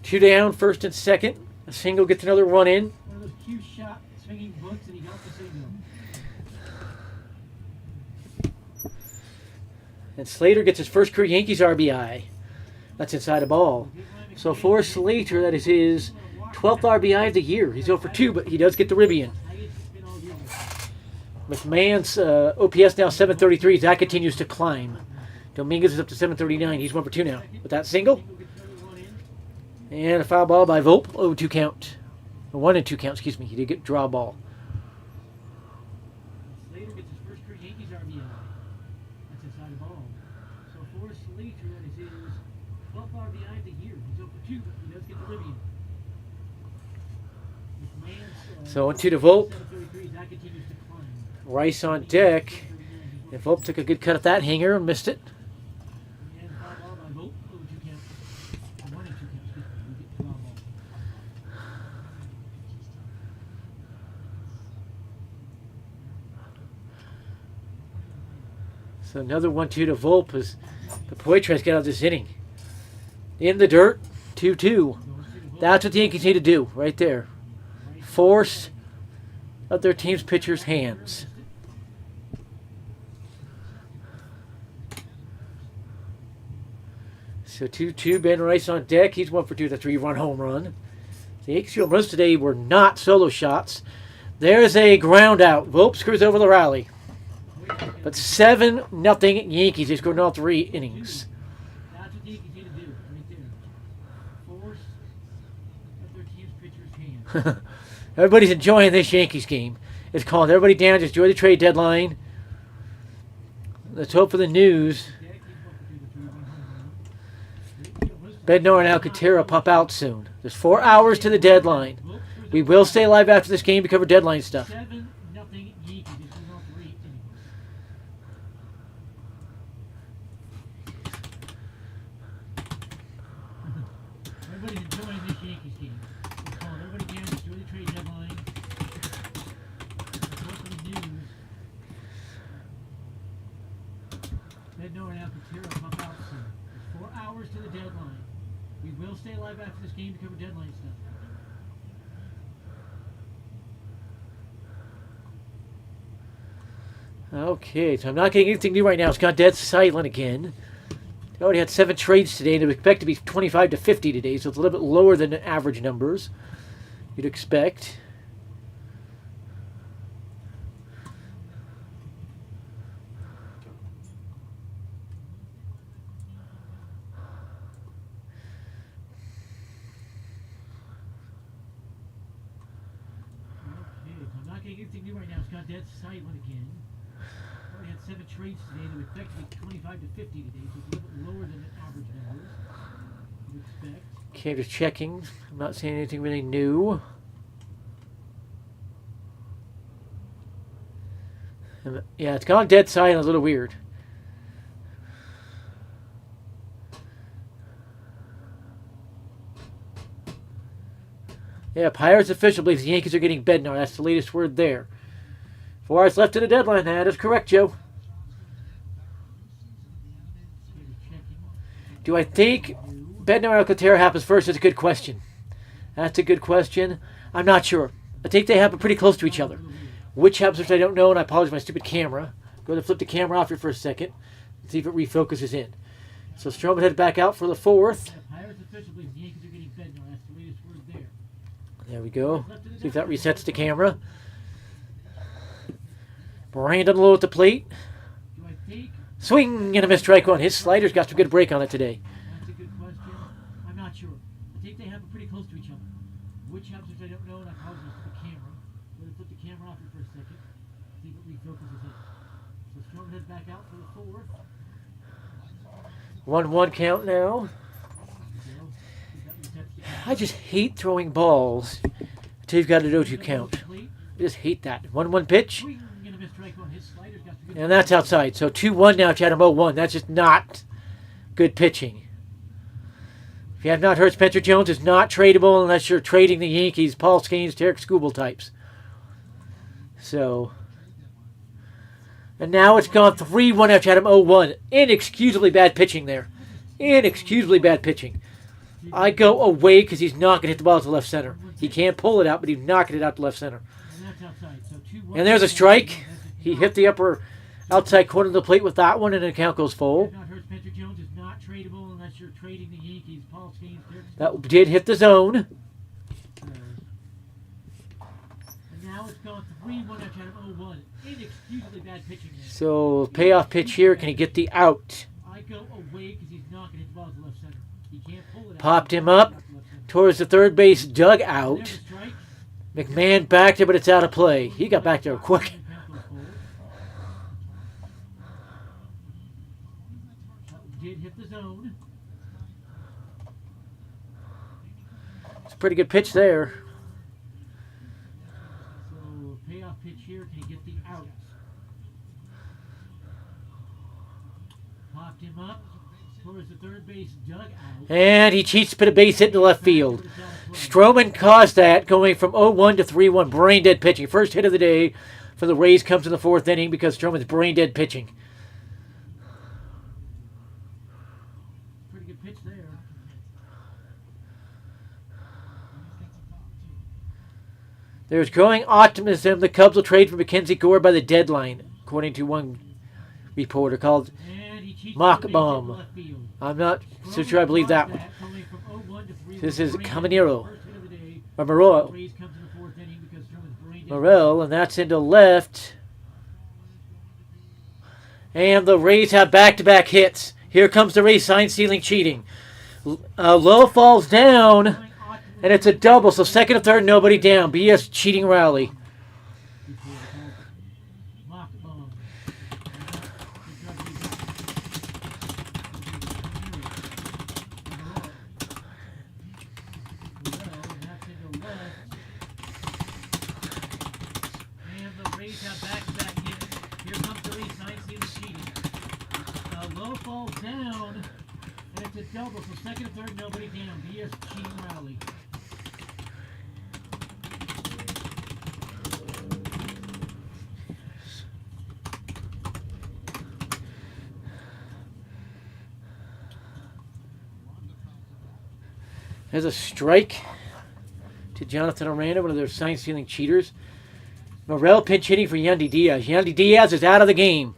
2 down, first and second. A single gets another run in. One of those cue shot swinging bunts, and he got the single. And Slater gets his first career Yankees RBI. That's inside a ball. So for Slater, that is his 12th RBI of the year. He's 0 for 2, but he does get the ribby in. McMahon's OPS now 733. That continues to climb. Dominguez is up to 739. He's 1 for 2 now. With that single. And a foul ball by Volpe. 0-2 count. A 1-2 count, excuse me. He did get draw ball. Slater gets his first career Yankees RBI. That's inside the ball. So for Slater, that is his 12th RBI of the year. He's 0 for 2, but he does get the ribby in. McMahon's, So 1-2 to Volpe. 733. That continues to climb. Rice on deck. And Volpe took a good cut at that hanger and missed it. And foul ball by Volpe. 0-2 count. 1-2 count. Excuse me. We get foul ball. So another 1-2 to Volpe as the Poitras get out of this inning. In the dirt, 2-2. That's what the Yankees need to do right there. Force of their team's pitcher's hands. So 2-2, Ben Rice on deck. He's 1 for 2, the 3-run home run. The Yankees' home runs today were not solo shots. There's a ground out. Volpe screws over the rally. But 7-0 Yankees. They scored in all 3 innings. That's what the Yankees need to do right there. Force of their team's pitcher's hands. Everybody's enjoying this Yankees game. It's calling everybody down. Just enjoy the trade deadline. Let's hope for the news. Bednar and Alcantara pop out soon. There's 4 hours to the deadline. We will stay live after this game to cover deadline stuff. 7-0 Yankees. This is everybody's enjoying this Yankees game. We're calling everybody again. Enjoy the trade deadline. Local news. Bednar and Alcantara pump out soon. It's 4 hours to the deadline. We will stay alive after this game to cover deadline stuff. Okay, so I'm not getting anything new right now. It's gone dead silent again. I already had 7 trades today, and I expect to be 25 to 50 today, so it's a little bit lower than the average numbers you'd expect. Okay, so I'm not getting anything new right now. It's gone dead silent again. Already had 7 trades today. They would expect to be 25 to 50 today, so it's a little bit lower than the average numbers you'd expect. Okay, just checking. I'm not seeing anything really new. Yeah, it's gone dead silent. A little weird. Yeah, Pirates official believes the Yankees are getting Bednar. That's the latest word there. 4 hours left to the deadline. That is correct, Joe. Do I think Bednar Alcantara happens first? Is a good question. That's a good question. I'm not sure. I think they happen pretty close to each other. Which happens first, I don't know, and I apologize for my stupid camera. Go ahead and flip the camera off here for a second. See if it refocuses in. So Stroman headed back out for the 4th. Pirates official believes the Yankees are getting Bednar. That's the latest word there. There we go. See if that resets the camera. Brandon low at the plate. Do I think Swing and a missed strike one. His slider's got some good break on it today. that's a good question? I'm not sure. I think they happen pretty close to each other. Which happens I don't know, and I apologize for the camera. I'm going to flip the camera off here for a second. See if it refocuses in. So Stroman heads back out for the 4th. 1-1 count now. I just hate throwing balls until you've got an 0-2 count. I just hate that. 1-1 pitch. And that's outside. So 2-1 now, Chatham 0-1. That's just not good pitching. If you have not heard, Spencer Jones is not tradable unless you're trading the Yankees, Paul Skeens, Tarek Skubal types. So, and now it's gone 3-1 after Chatham 0-1. Inexcusably bad pitching there. Inexcusably bad pitching. I go away because he's not going to hit the ball to left center. He can't pull it out, but he's knocking it out to left center. And there's a strike. He hit the upper outside corner of the plate with that one, and the count goes full. Spencer Jones is not tradable unless you're trading the Yankees. Paul Skeens, That did hit the zone. And now it's gone 3-1 after Chatham 0-1. Inexcusably bad pitching there. So payoff pitch here. Can he get the out? I go away because he's not going to hit the ball to left center. He can't pull it out. Popped him up towards the third base dugout. McMahon backed it, but it's out of play. He got back there quick. Did hit the zone. It's a pretty good pitch there. So payoff pitch here. Can he get the out? Popped him up towards the third base dugout. And he cheats to put a base hit to left field. Stroman caused that, going from 0-1 to 3-1. Brain dead pitching. First hit of the day for the Rays comes in the 4th inning because Stroman's brain dead pitching. Pretty good pitch there. There's growing optimism the Cubs will trade for Mackenzie Gore by the deadline, according to one reporter called Mockbaum. I'm not so sure I believe that one. This is Caminero. Or Morel. Morel, and that's into left. And the Rays have back-to-back hits. Here comes the Rays sign-stealing cheating. Low falls down, and it's a double. So second and third, nobody down. BS cheating rally. And it's a double, so second and third, nobody down. Diaz cheating rally. There's a strike to Jonathan Aranda, one of their sign-stealing cheaters. Morel pinch hitting for Yandy Diaz. Yandy Diaz is out of the game.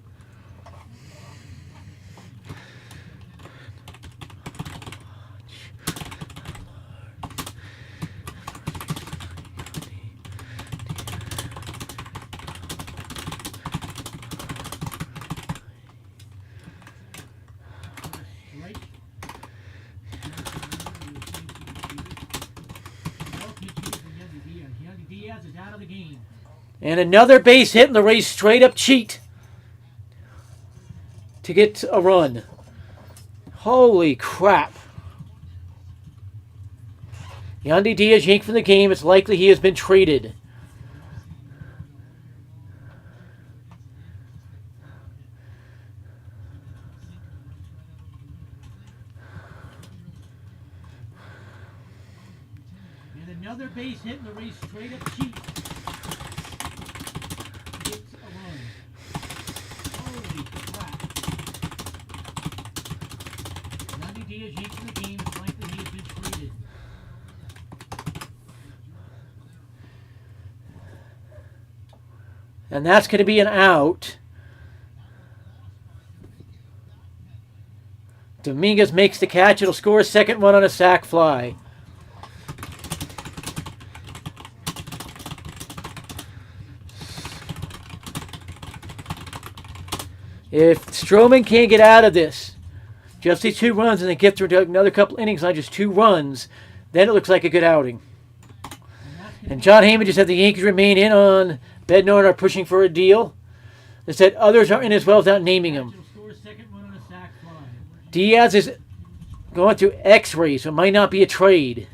Right? Yandy Diaz is out of the game. And another base hit, and the Rays straight up cheat to get a run. Holy crap. Yandy Diaz yanked from the game. It's likely he has been traded. And another base hit, and the Rays straight up cheat. Gets a run. Holy crap. Yandy Diaz yanked from the game. It's likely he has been traded. And that's going to be an out. Dominguez makes the catch. It'll score a second run on a sac fly. If Stroman can't get out of this, just these 2 runs, and they get through another couple innings on just 2 runs, then it looks like a good outing. And John Heyman just said the Yankees remain in on Bednar and are pushing for a deal. They said others are in as well without naming them. He'll score a second run on a sac fly. Diaz is going through X-rays, so it might not be a trade.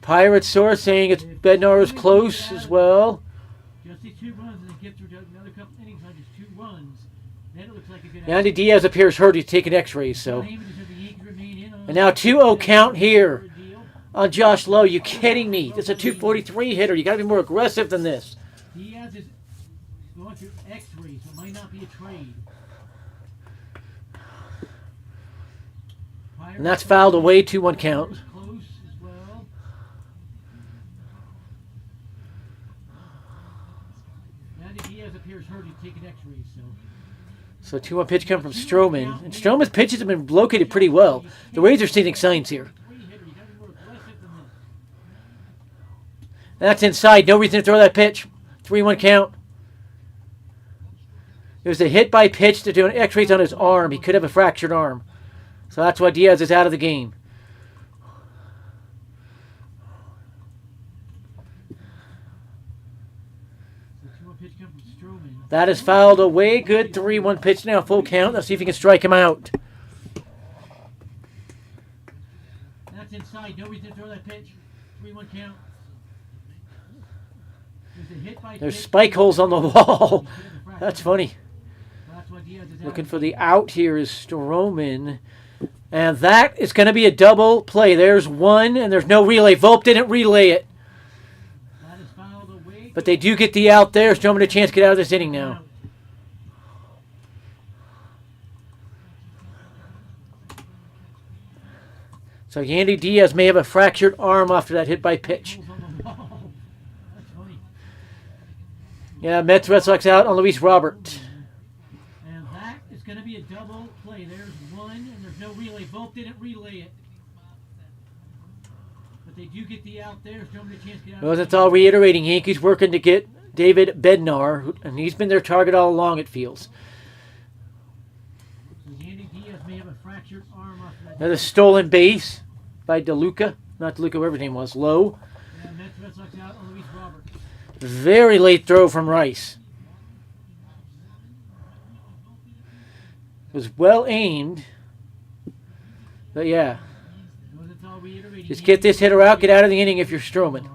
Pirate source saying it's Bednar is close as well. Just these 2 runs, and they get through another couple innings on just 2 runs. Then it looks like a good Yandy Diaz appears hurt. He's taking X-rays, so. Heyman just said the Yankees remain in on And now 2-0 count here for a deal. on Josh Lowe. You kidding me? This is a 243 hitter. You got to be more aggressive than this. Diaz is going through X-rays, so it might not be a trade. And that's fouled away, 2-1 count. Close as well. Yandy Diaz appears hurt. He's taking X-rays, so. So 2-1 pitch come from Stroman. And Stroman's pitches have been located pretty well. The Rays are seeing signs here. That's inside. No reason to throw that pitch. 3-1 count. It was a hit by pitch to do an X-rays on his arm. He could have a fractured arm. So that's why Diaz is out of the game. Pitch come from Stroman. That is fouled away. Good 3-1 pitch now. Full count. Let's see if he can strike him out. That's inside. No reason to throw that pitch. 3-1 count. There's a hit by There's pitch. spike holes on the wall. That's funny. That's why Diaz is out. Looking for the out here is Stroman. And that is going to be a double play. There's one, and there's no relay. Volpe didn't relay it. That is fouled away. But they do get the out there. Stroman a chance to get out of this inning now. So Yandy Diaz may have a fractured arm after that hit by pitch. Holes on the wall. That's funny. Yeah, Mets Red Sox out on Luis Robert. And that is going to be a double play. There's one, and there's no relay. Volpe didn't relay it. But they do get the out there. Stroman a chance to get out. Well, that's all reiterating. Yankees working to get David Bednar, and he's been their target all along, it feels. So Yandy Diaz may have a fractured arm off that. Another stolen base by DeLuca. Not DeLuca, whatever his name was. Low. Yeah, Mets Red Sox out on Luis Robert. Very late throw from Rice. It was well aimed. But yeah. Well, that's all reiterating. Just get this hitter out. Get out of the inning if you're Stroman.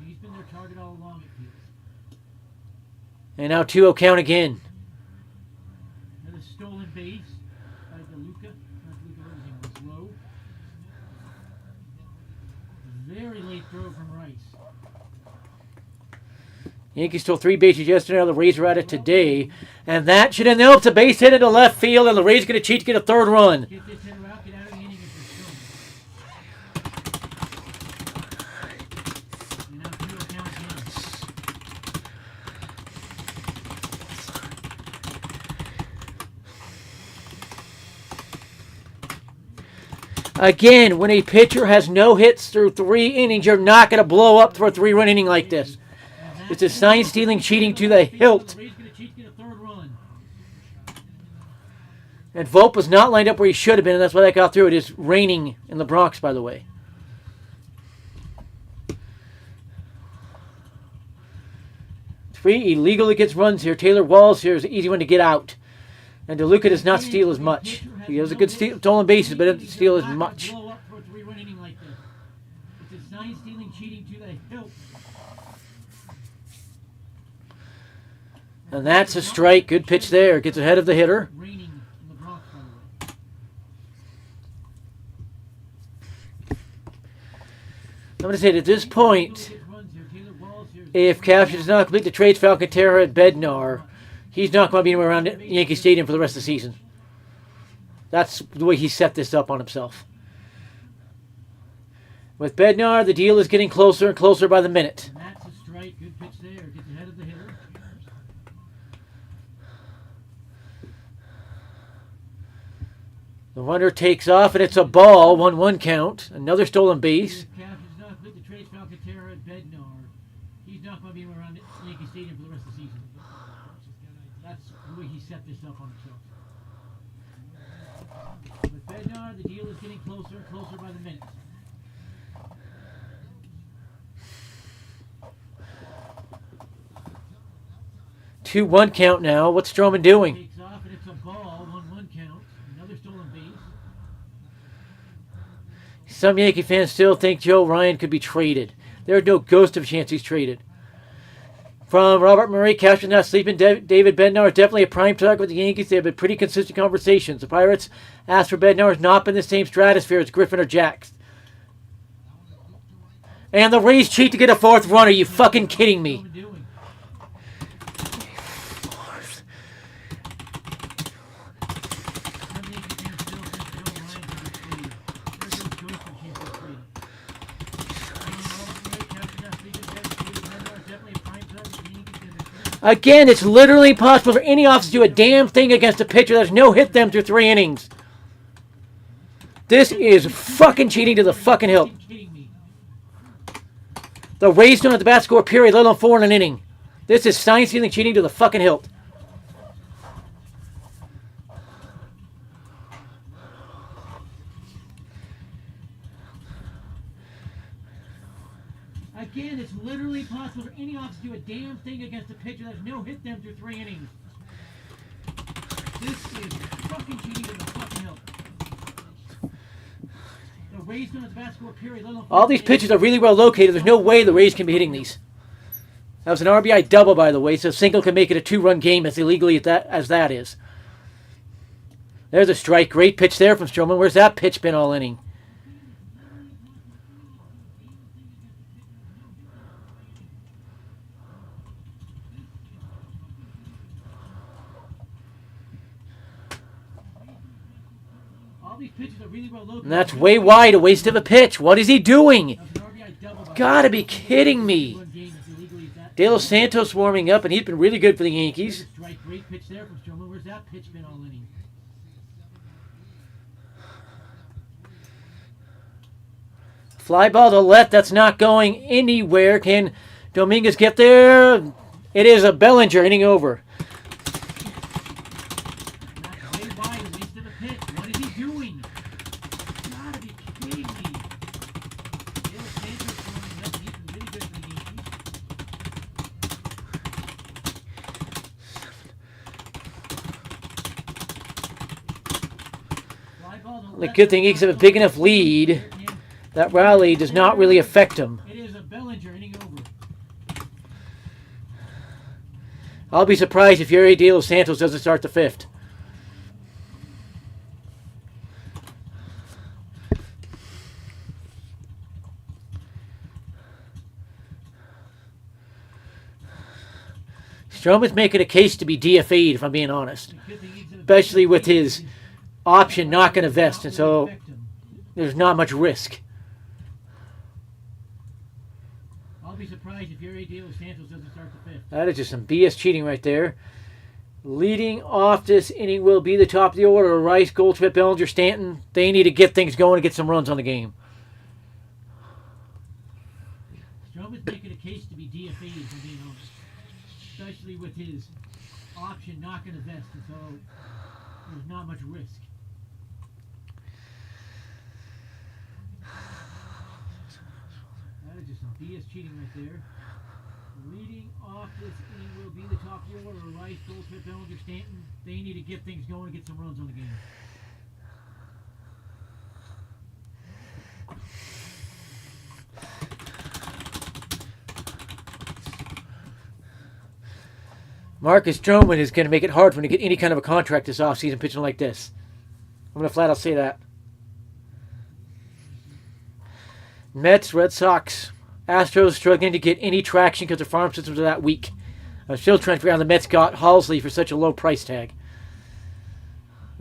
He's been their target all along, it feels. And now 2-0 count again. Another stolen base. Yankees stole 3 bases yesterday. Now the Rays are at it today. And that should end up. It's a base hit into left field, and the Rays are going to cheat to get a 3rd run. Get this hitter out, get out of the inning if you're still. And now 2-0 count again. Again, when a pitcher has no hits through 3 innings, you're not going to blow up for a 3-run inning like this. It's a sign-stealing cheating to the hilt. The Rays going to cheat to get a 3rd run. And Volpe was not lined up where he should have been, and that's why that got through. It is raining in the Bronx, by the way. Three illegally gets runs here. Taylor Walls here is an easy one to get out. And DeLuca does not steal as much. He has a good stolen bases, but doesn't steal as much. Blow up for a 3-run inning like this. It's a sign-stealing cheating to the hilt. And that's a strike. Good pitch there. Gets ahead of the hitter. Raining in the Bronx, by the way. I'm going to say at this point, if Cashman does not complete the trades for Alcantara at Bednar, he's not going to be around Yankee Stadium for the rest of the season. That's the way he set this up on himself. With Bednar, the deal is getting closer and closer by the minute. And that's a strike. Good pitch there. Gets ahead of the hitter. The runner takes off, and it's a ball. 1-1 count. Another stolen base. If Cashman does not complete the trades for Alcantara at Bednar, he's not going to be around Yankee Stadium for the rest of the season. That's the way he set this up on himself. With Bednar, the deal is getting closer and closer by the minute. Two 1 count now. What's Stroman doing? Takes off, and it's a ball. 1-1 count. Another stolen base. Some Yankee fans still think Joe Ryan could be traded. There's no ghost of a chance he's traded. From Robert Murray, Cashman not sleeping. David Bednar is definitely a prime target with the Yankees. They have been pretty consistent conversations. The Pirates asked for Bednar has not been the same stratosphere as Griffin or Jax. And the Rays cheat to get a 4th run. Are you fucking kidding me? Again, it's literally impossible for any office to do a damn thing against a pitcher that's no hit them through 3 innings. This is fucking cheating to the fucking hilt. The Rays don't have the bat score period, let alone 4 in an inning. This is sign-stealing cheating to the fucking hilt. Again, it's literally possible for any office to do a damn thing against a pitcher that's no hit them through 3 innings. This is fucking cheating to the fucking hilt. The Rays don't have the bat score period, let alone All these pitches are really well located. There's no way the Rays can be hitting these. That was an RBI double, by the way, so a single can make it a 2-run game as illegally as that is. There's a strike. Great pitch there from Stroman. Where's that pitch been all inning? And that's way wide, a waste of a pitch. What is he doing? Gotta be kidding me. De Los Santos warming up, and he's been really good for the Yankees. Great pitch there from Stroman. Where's that pitch been all inning? Fly ball to left. That's not going anywhere. Can Dominguez get there? It is a Bellinger inning over. The good thing, Yankees have a big enough lead that rally does not really affect him. It is a Bellinger inning over. I'll be surprised if Yuri De Los Santos doesn't start the 5th. Stroman's making a case to be DFA'd, if I'm being honest. Especially with his option not going to vest, and so there's not much risk. I'll be surprised if Yuri De Los Santos doesn't start the fifth. That is just some BS cheating right there. Leading off this inning will be the top of the order. Rice, Goldschmidt, Bellinger, Stanton. They need to get things going and get some runs on the game. Stroman's making a case to be DFA'd, if I'm being honest. Especially with his option not going to vest, and so there's not much risk. That is just some BS cheating right there. Leading off this inning will be the top of the order. Rice, Goldschmidt, Bellinger, Stanton. They need to get things going and get some runs on the game. Marcus Stroman is going to make it hard for him to get any kind of a contract this offseason pitching like this. I'm going to flat out say that. Mets, Red Sox, Astros struggling to get any traction because their farm systems are that weak. I'm still trying to figure out how the Mets got Halsley for such a low price tag.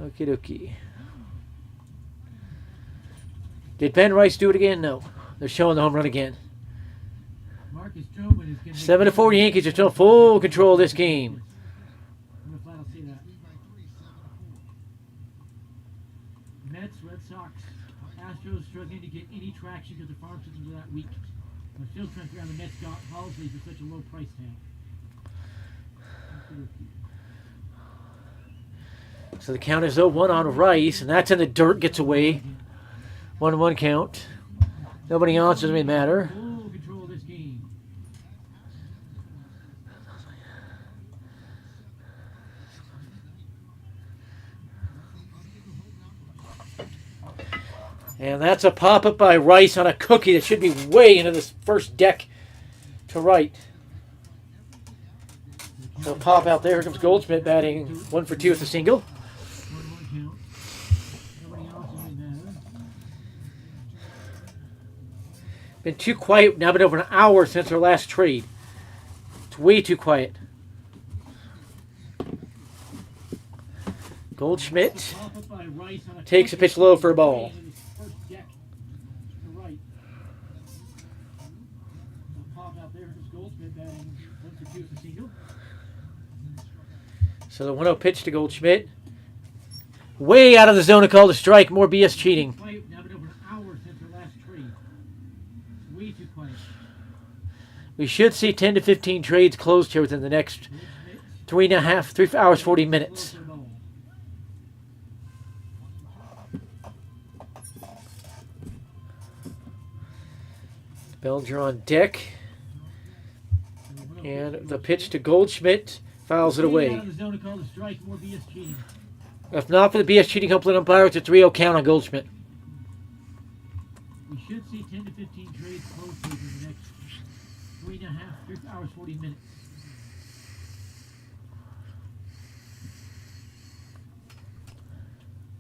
Okie dokie. Did Ben Rice do it again? No. They're showing the home run again. Marcus Stroman is going to 7-4 Yankees are still in full control of this game. I'm going to flat out say that. Mets, Red Sox, Astros struggling to get any traction because their farm systems are that weak. I'm still trying to figure out how the Mets got Halsley for such a low price tag. So the count is 0-1 on Rice, and that's in the dirt, gets away. 1-1 count. Nobody else, doesn't really matter. Full control of this game. And that's a pop-up by Rice on a cookie that should be way into this first deck to right. So pop out there. Here comes Goldschmidt batting 1 for 2 with a single. 1-1 count. Nobody else doesn't really matter. Been too quiet. Now been over an hour since our last trade. It's way too quiet. Goldschmidt Pop-up by Rice on a takes a cookie pitch low for a ball. into this first deck to right. So pop out there. Here comes Goldschmidt batting 1 for 2 with a single. So the 1-0 pitch to Goldschmidt. Way out of the zone to call the strike. More BS cheating. Quiet. Now been over an hour since our last trade. Way too quiet. We should see 10 to 15 trades closed here within the next Goldschmidt 3 hours, 40 low minutes. for the ball. Bellinger on deck. And the pitch to Goldschmidt fouls it Way away. out of the zone to call the strike. More BS cheating. If not for the BS cheating complete umpire, it's a 3-0 count on Goldschmidt. We should see 10 to 15 trades closed here in the next 3 hours, 40 minutes.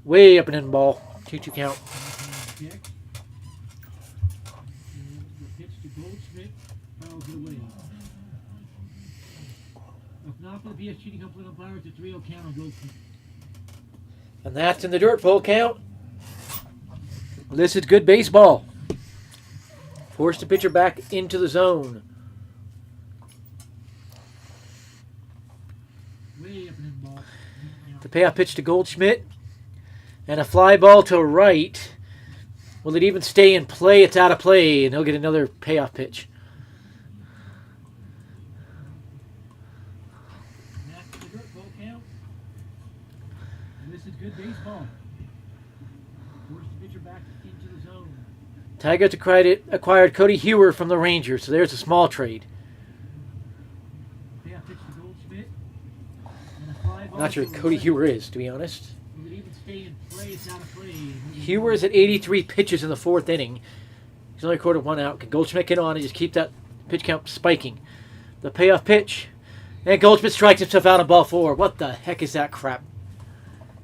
Way up and in the ball. 2-2 count. Check. And the pitch to Goldschmidt fouls it away. If not for the BS cheating complete umpire, it's a 3-0 count on Goldschmidt. And that's in the dirt, full count. This is good baseball. Force the pitcher back into the zone. Way up and in the ball. The payoff pitch to Goldschmidt. And a fly ball to right. Will it even stay in play? It's out of play, and he'll get another payoff pitch. And that's the dirt, full count. And this is good baseball. Force the pitcher back into the zone. Tigers acquired Cody Hewer from the Rangers, so there's a small trade. Payoff pitch to Goldschmidt. And a fly ball Not sure to who Cody right. Hewer is, to be honest. Will it even stay in play? It's out of play. Hewer is at 83 pitches in the 4th inning. He's only recorded 1 out. Can Goldschmidt get on and just keep that pitch count spiking? The payoff pitch. And Goldschmidt strikes himself out on ball 4. What the heck is that crap?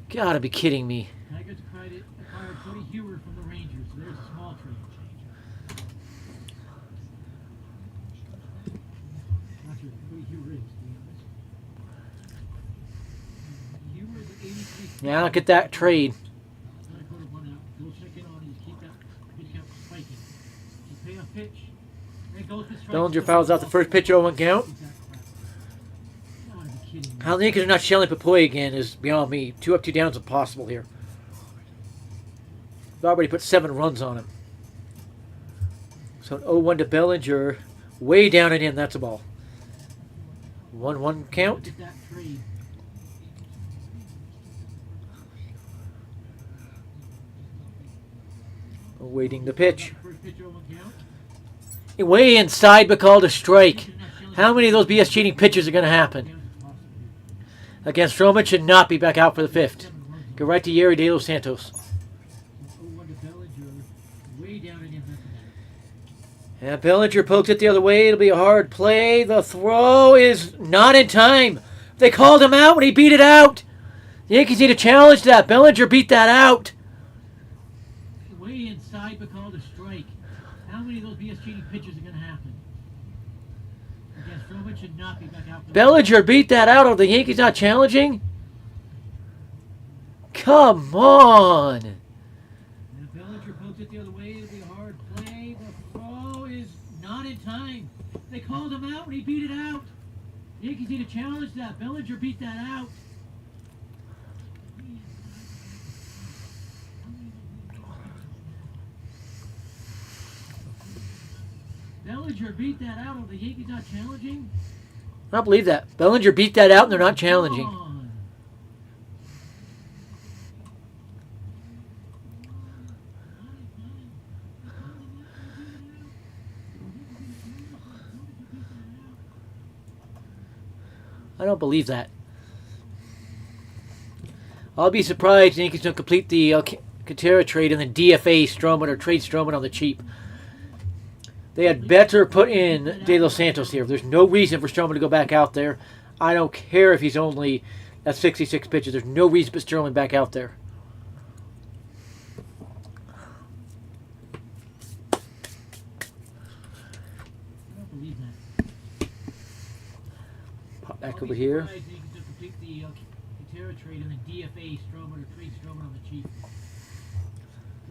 Gotta be kidding me. Tigers acquired Cody Hewer from the Rangers, so there's a small trade. Not sure who Cody Hewer is, to be honest. Yeah, I'll get that trade. Let it go to 1 out. Go second on and keep that pitch count spiking. You pay off pitch. There goes the strike. Bellinger fouls out the first pitch, 0-1 count. Gotta be kidding me. How the Yankees are not shelling Papoy again is beyond me. 2 up, 2 down is impossible here. They've already put 7 runs on him. So an 0-1 to Bellinger. Way down and in, that's a ball. 1-1 count. Get that trade. Awaiting the pitch. First pitch 0-1 count. Way inside, but called a strike. How many of those BS cheating pitches are going to happen? Against Stroman, should not be back out for the 5th. Go right to Yerry De Los Santos. 0-1 to Bellinger. Way down and in. Yeah, Bellinger pokes it the other way. It'll be a hard play. The throw is not in time. They called him out when he beat it out. The Yankees need to challenge that. Bellinger beat that out. Way inside, but called a strike. How many of those BS cheating pitches are going to happen? Against Stroman, should not be back out. For Bellinger beat that out. Are the Yankees not challenging? Come on. And Bellinger pokes it the other way. It'll be a hard play. The throw is not in time. They called him out when he beat it out. The Yankees need to challenge that. Bellinger beat that out. Bellinger beat that out. Are the Yankees not challenging? I don't believe that. Bellinger beat that out and they're not challenging. Come on. I don't believe that. I'll be surprised if the Yankees don't complete the Alcantara trade and then DFA Stroman or trade Stroman on the cheap. They had better put in De Los Santos here. There's no reason for Stroman to go back out there. I don't care if he's only at 66 pitches. There's no reason to put Stroman back out there. I don't believe that. Pop back I'll over be here. surprised if they can complete the Alcantara trade and then DFA Stroman or trade Stroman on the cheap.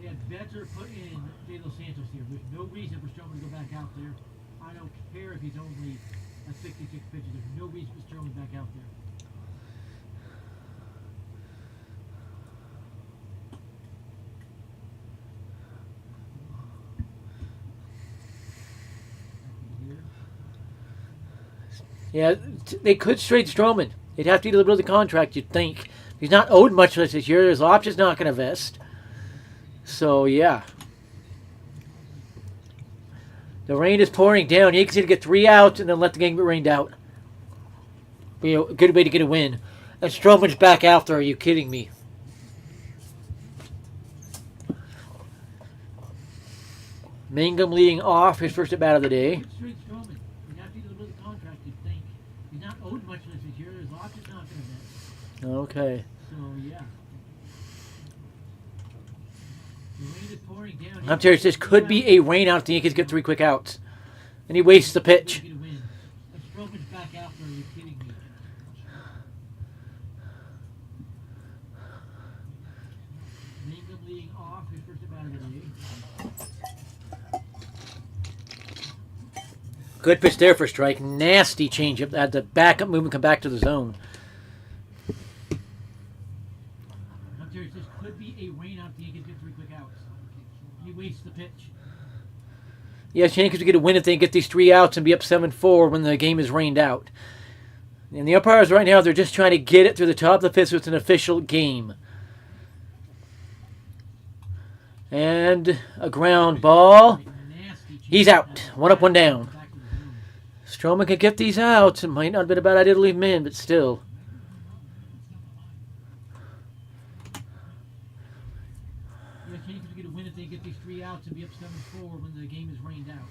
They had better put in De Los Santos here. There's no reason for Stroman to go back out there. I don't care if he's only at 66 pitches. There's no reason for Stroman back out there. Yeah, they could trade Stroman. They'd have to eat a little bit of the contract, you'd think. He's not owed much this year. His option's not going to vest. So, yeah. The rain is pouring down. Yankees need to get 3 outs and then let the game get rained out. Be a good way to get a win. And Stroman's back out there. Are you kidding me? Mangum leading off his first at bat of the day. Trade Stroman. You'd have to eat a little bit of the contract, you'd think. He's not owed much this year. His option's not going to vest. Okay. So, yeah. The rain is pouring down. I'm serious. This could be a rain out if the Yankees get 3 quick outs. And he wastes the pitch. Get a win. If Stroman's back out there, are you kidding me? Mangum leading off his first at bat of the day. Good pitch there for a strike. Nasty changeup. Had the backup movement come back to the zone. I'm serious. This could be a rain out if the Yankees get 3 quick outs. He wastes the pitch. Yes, Yankees will get a win if they get these 3 outs and be up 7-4 when the game is rained out. And the umpires right now, they're just trying to get it through the top of the 5th so it's an official game. And a ground ball. Nasty He's out. 1 up, 1 down. Back to the zone. Stroman could get these outs. It might not have been a bad idea to leave him in, but still. Yes, Yankees will get a win if they get these 3 outs and be up 7-4 when the game is rained out.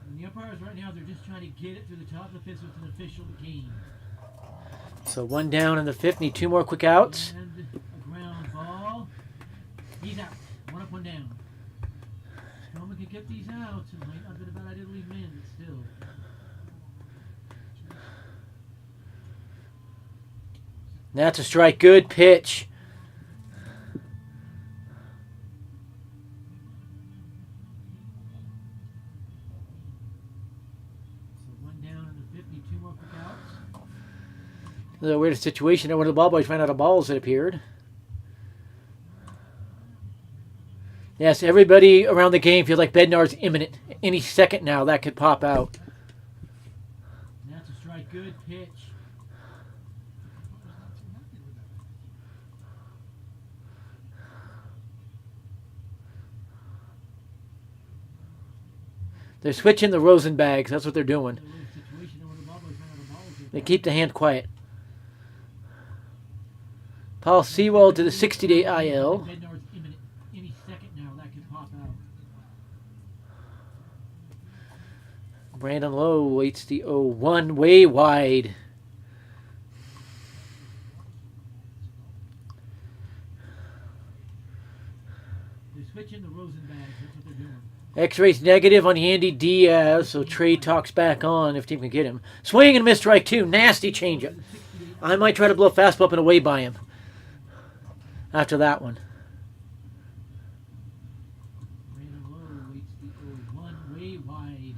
And the umpires right now, they're just trying to get it through the top of the 5th so it's an official game. So 1 down in the 5th. Need 2 more quick outs. And a ground ball. He's out. 1 up, 1 down. Stroman can get these outs. It might not have been a bad idea to leave him in, but still. That's a strike. Good pitch. So 1 down in the 5th, need 2 more quick outs. The weirdest situation. One of the ball boys ran out of balls, it appeared. Yes, everybody around the game feels like Bednar's imminent. Any second now, that could pop out. And that's a strike. Good pitch. They're switching the Rosenbags. That's what they're doing. A little situation where the ball boys ran out of balls here. They keep the hand quiet. Paul Sewald to the 60-day IL. Bednar's imminent. Any second now, that could pop out. Brandon Lowe waits the 0-1 way wide. They're switching the Rosenbags. That's what they're doing. X-rays negative on Yandy Diaz, so Trey talks back on if team can get him. Swing and miss strike 2. Nasty changeup. I might try to blow fastball up and away by him after that one. Brandon Lowe waits the 0-1 way wide.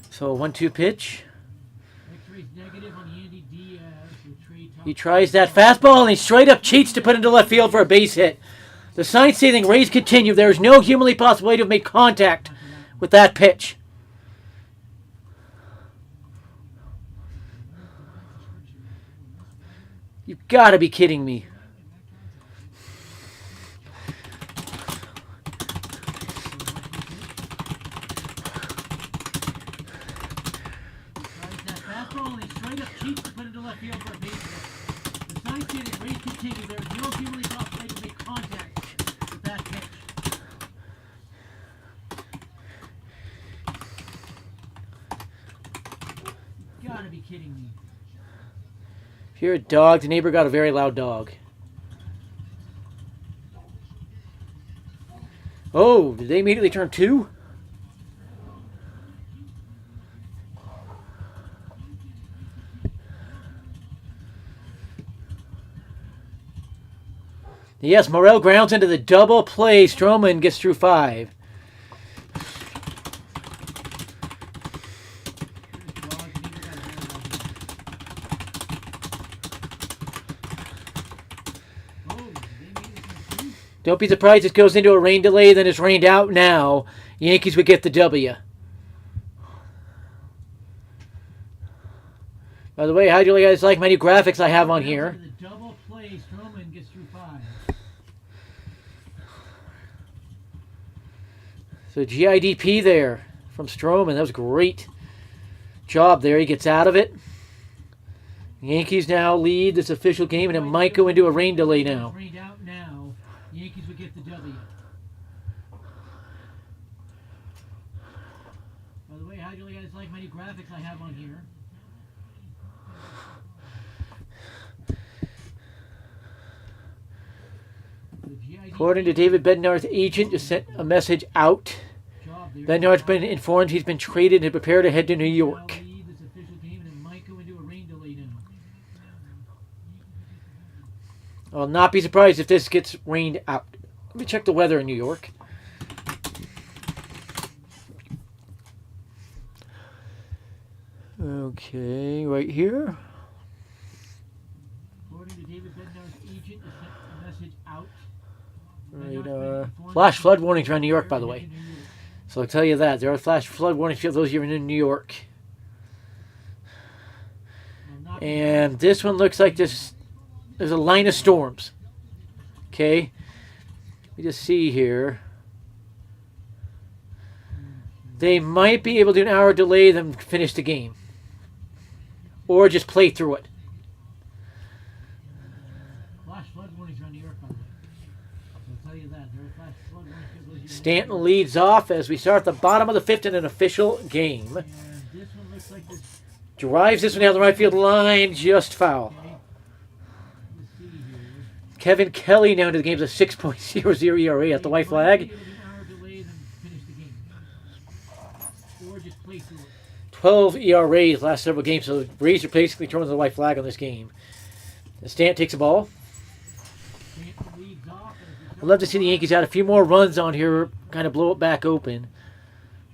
So 1-2 pitch. X-rays negative on Yandy Diaz. So Trey He tries that fastball and he straight up cheats to put into left field for a base hit. The signs say the Rays continue. There is no humanly possible way to have made contact with that pitch. You've got to be kidding me. tries that fastball and he straight up cheats to put into left field for a base hit. The signs say the Rays continue. There is no humanly possible way to make contact with that pitch. You gotta be kidding me. If you're a dog, the neighbor got a very loud dog. Oh, did they immediately turn 2? Yes, Morel grounds into the double play. Stroman gets through 5. Don't be surprised it goes into a rain delay, then it's rained out now. Yankees would get the W. By the way, how do you guys like my new graphics I have on here? The double play, Stroman gets through 5. So GIDP there from Stroman. That was great job there. He gets out of it. Yankees now lead this official game, and it might go into a rain delay now. It's rained out now. Yankees would get the W. By the way, how do you guys like my new graphics I have on here? According to David Bednar's agent, just sent a message out. Bednar's been informed he's been traded and prepared to head to New York. I'll not be surprised if this gets rained out. Let me check the weather in New York. Okay, right here. According to David Bednar's agent, just sent a message out. Right, flash flood warnings around New York, by the way. So I'll tell you that. There are flash flood warnings for those of you in New York. And this one looks like there's a line of storms. Okay. Let me just see here. They might be able to do an hour delay them finish the game. Or just play through it. Flash flood warnings around New York, by the way. I'll tell you that. There are flash flood warnings for those of you in Stanton leads off as we start the bottom of the 5th in an official game. And this one looks like this. Drives this one down the right field line, just foul. Okay. Let's see here. Kevin Kelly now into the game's a 6.00 ERA at the white flag. An hour delay them finish the game. Or play through it. 12 ERAs last several games, so the Rays are basically throwing the white flag on this game. And Stanton takes the ball. Stanton leads off. I'd love to see the Yankees add a few more runs on here, kind of blow it back open.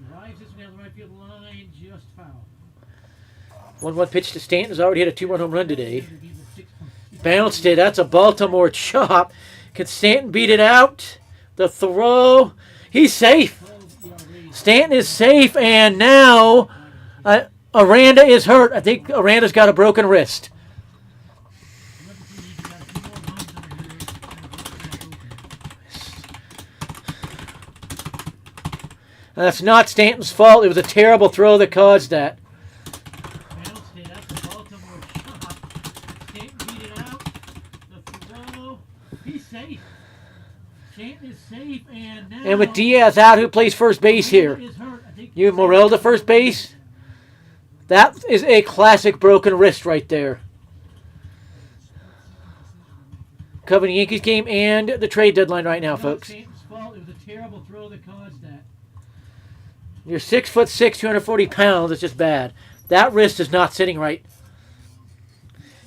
Drives this one down the right field line, just foul. 1-1 pitch to Stanton, has already hit a 2-run home run today. Bounced it. That's a Baltimore chop. Can Stanton beat it out? The throw. He's safe. Stanton is safe, and now Aranda is hurt. I think Aranda's got a broken wrist. That's not Stanton's fault. It was a terrible throw that caused that. Bounced it. That's a Baltimore chop. Stanton beat it out. The throw. He's safe. Stanton is safe, and now. And with Diaz out, who plays first base here? Is hurt. I think You Morel to first base. That is a classic broken wrist right there. Covering the Yankees game and the trade deadline right now, not folks. Stanton's fault. It was a terrible throw that caused that. You're 6'6", 240 pounds. It's just bad. That wrist is not sitting right.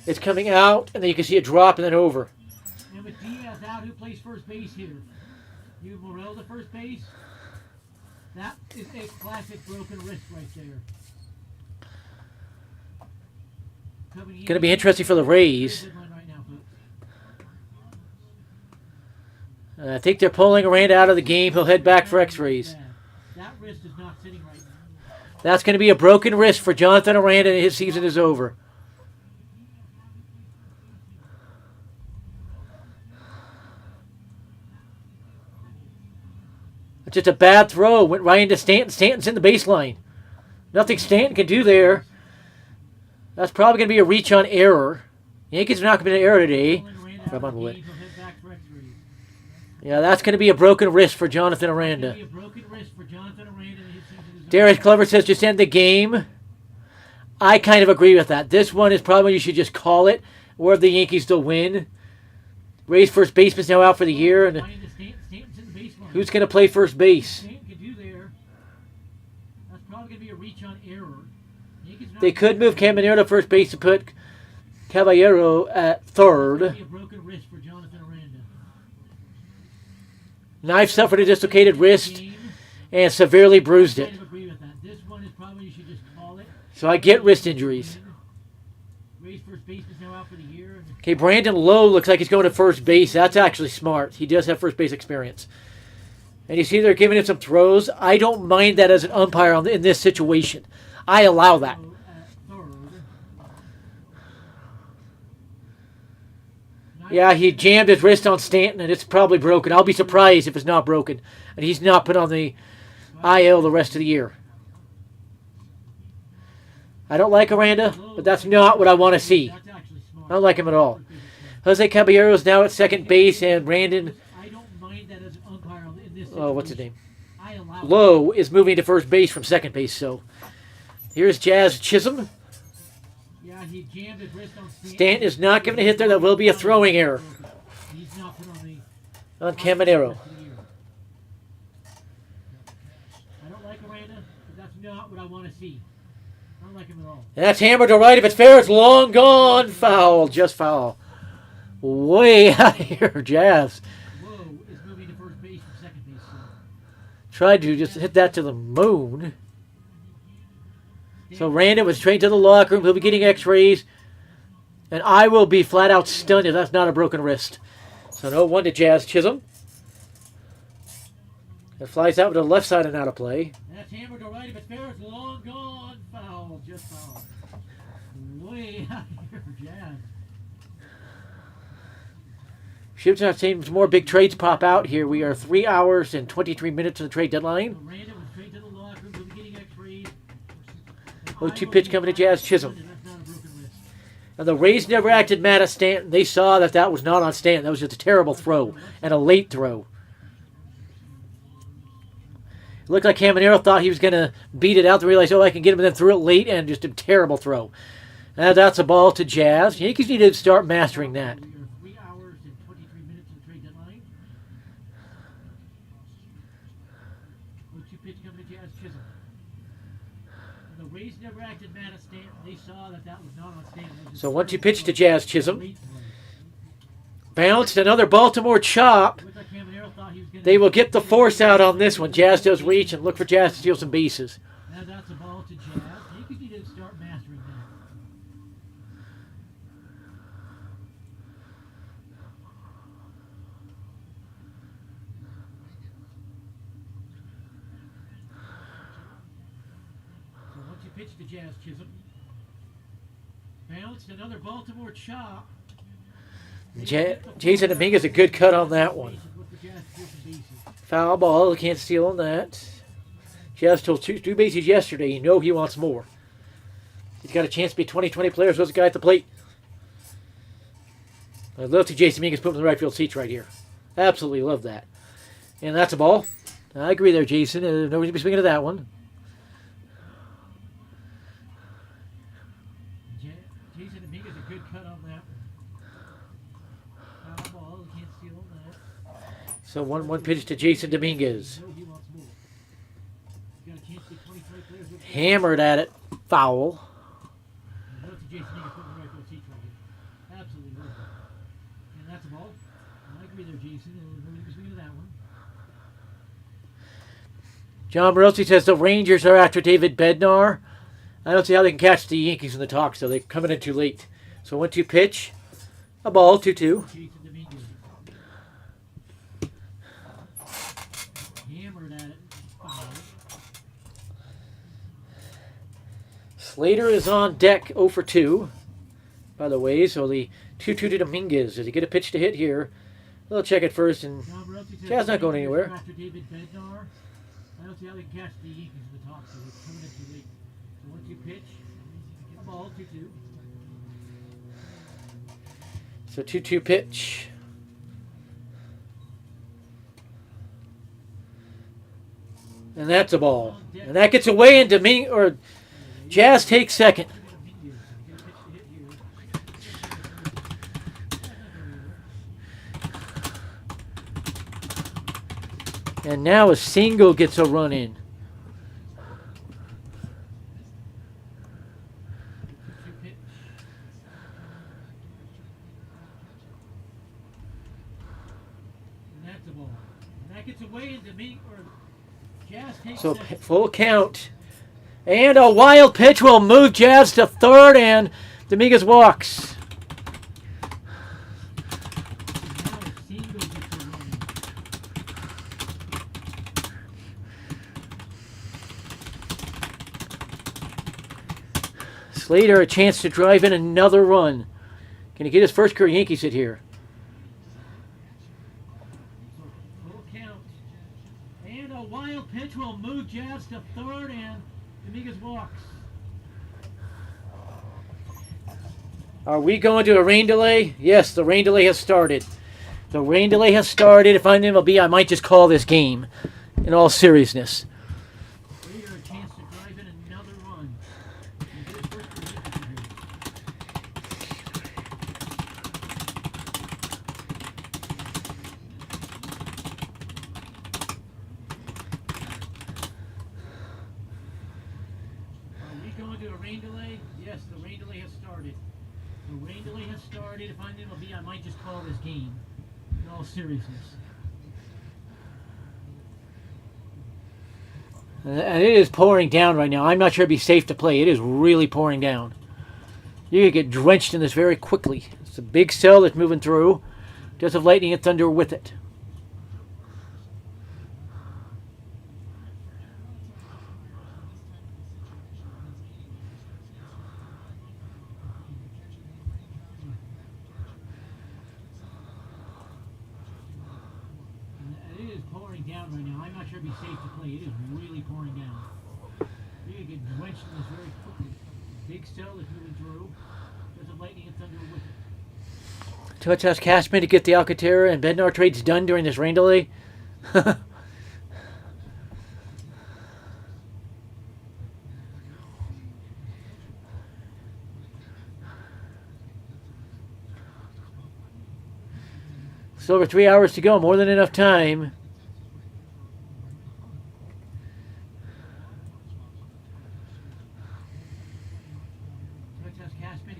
It's coming out, and then you can see it drop and then over. And with Diaz out, who plays first base here? You Morel to first base. That is a classic broken wrist right there. Going to be interesting for the Rays. Right now, folks. I think they're pulling Aranda out of the game. He'll head back for X-rays. That wrist is not sitting right now. That's going to be a broken wrist for Jonathan Aranda, and his season is over. It's just a bad throw. Went right into Stanton. Stanton's in the baseline. Nothing Stanton can do there. That's probably going to be a reach on error. Yankees are not going to be an error today. Aranda out of the game, he'll head back for X-rays. Yeah, that's going to be a broken wrist for Jonathan Aranda. Be a broken wrist for Jonathan Aranda, and his season is over. Darius Clever says just end the game. I kind of agree with that. This one is probably you should just call it, or the Yankees still win. Ray's first baseman's now out for the year, and Right into Stanton's in the baseline. who's going to play first base? Stanton can do there. That's probably going to be a reach on error. Yankees not They could move Caminero to first base to put Caballero at third. be a broken wrist for Jonathan Aranda. Knife suffered a dislocated wrist Game, and severely bruised it. kind of agree with that. This one is probably you should just call it. So I get wrist injuries. Ray's first baseman's now out for the year. And Okay, Brandon Lowe looks like he's going to first base. That's actually smart. He does have first base experience. And you see they're giving him some throws. I don't mind that as an umpire in this situation. I allow that. at third. Yeah, he jammed his wrist on Stanton, and it's probably broken. I'll be surprised if it's not broken. And he's not put on the IL the rest of the year. I don't like Aranda, but that's not what I want to see. That's actually smart. I don't like him at all. Jose Caballero is now at second base, and Brandon, I don't mind that as an umpire in this situation. oh, what's his name? I allow Lowe is moving to first base from second base. So here's Jazz Chisholm. Yeah, he jammed his wrist on Stanton. Stanton is not given a hit there. That will be a throwing error He's not put on the on Caminero. I don't like Aranda, but that's not what I want to see. I don't like him at all. And that's hammered to right. If it's fair, it's long gone. Foul. Just foul. Way out of here, Jazz. Lowe is moving to first base from second base. So Tried to just hit that to the moon. So Randa was trained to the locker room. He'll be getting x-rays. And I will be flat out stunned if that's not a broken wrist. So no one to Jazz Chisholm. It flies out to the left side and out of play. that's hammered to right. If it's fair, it's long gone. Foul. Just foul. Way out of here, Jazz. Should not seeing some more big trades pop out here. We are 3 hours and 23 minutes to the trade deadline. Aranda was trained to the locker room. He'll be getting x-rays. 0-2 pitch coming to Jazz Chisholm. That's not a broken wrist. And the Rays never acted mad at Stanton. They saw that that was not on Stanton. That was just a terrible throw and a late throw. It looked like Caminero thought he was going to beat it out. They realized, oh, I can get him, and then threw it late and just a terrible throw. And that's a ball to Jazz. Yankees need to start mastering that. We are 3 hours and 23 minutes to the trade deadline. 0-2 pitch coming to Jazz Chisholm. The Rays never acted mad at Stanton. They saw that was not on Stanton. So 1-2 pitch to Jazz Chisholm. Bounced, another Baltimore chop. They will get the force out on this one. Jazz does reach and look for Jazz to steal some bases. Now that's a ball to Jazz. Yankees need to start mastering that. So 1-2 pitch to Jazz Chisholm. Bounced, another Baltimore chop. Jason Dominguez a good cut on that one. Foul ball. Can't steal on that. Jazz stole two bases yesterday. You know he wants more. He's got a chance to be 20-20 players. What's the guy at the plate? I love to Jason Dominguez put him in the right field seats right here. Absolutely love that. And that's a ball. I agree there, Jason. No reason to be swinging to that one. Jason Dominguez a good cut on that one. Foul ball. Can't steal on that. So 1-1 pitch to Jason Dominguez. Hammered at it. Foul. Absolutely. And that's a ball. I agree there, Jason. Swing to that one. John Morelli says the Rangers are after David Bednar. I don't see how they can catch the Yankees in the talk, so they're coming in too late. So 1-2 pitch. A ball, 2-2. Hammered at it. Foul. Slater is on deck 0 for 2, by the way. So the 2-2 to Dominguez. Does he get a pitch to hit here? They'll check it first, and Jazz not going anywhere. After David Bednar. I don't see how they can catch the Yankees in the talk, so they're coming in too late. So 1-2 pitch. A ball, 2-2. So 2-2 pitch. And that's a ball. And that gets away, and Jazz takes second. And now a single gets a run in. So full count. And a wild pitch will move Jazz to third, and Dominguez walks. Slater a chance to drive in another run. Can he get his first career Yankees hit here? Full count. And a wild pitch will move Jazz to third, and Dominguez walks. Are we going to a rain delay? Yes, the rain delay has started. The rain delay has started. If I'm MLB, I might just call this game in all seriousness. Slater a chance to drive in another run. Are we going to a rain delay? Yes, the rain delay has started. The rain delay has started. If I'm MLB, I might just call this game in all seriousness. And it is pouring down right now. I'm not sure it'd be safe to play. It is really pouring down. You could get drenched in this very quickly. It's a big cell that's moving through. Does have lightning and thunder with it. It is pouring down right now. I'm not sure it'd be safe to play. It is really pouring down. You could get drenched in this very quickly. Big cell that's moving through. There's a lightning and thunder with it. Touch ask Cashman to get the Alcantara and Bednar trades done during this rain delay. Still over 3 hours to go. More than enough time.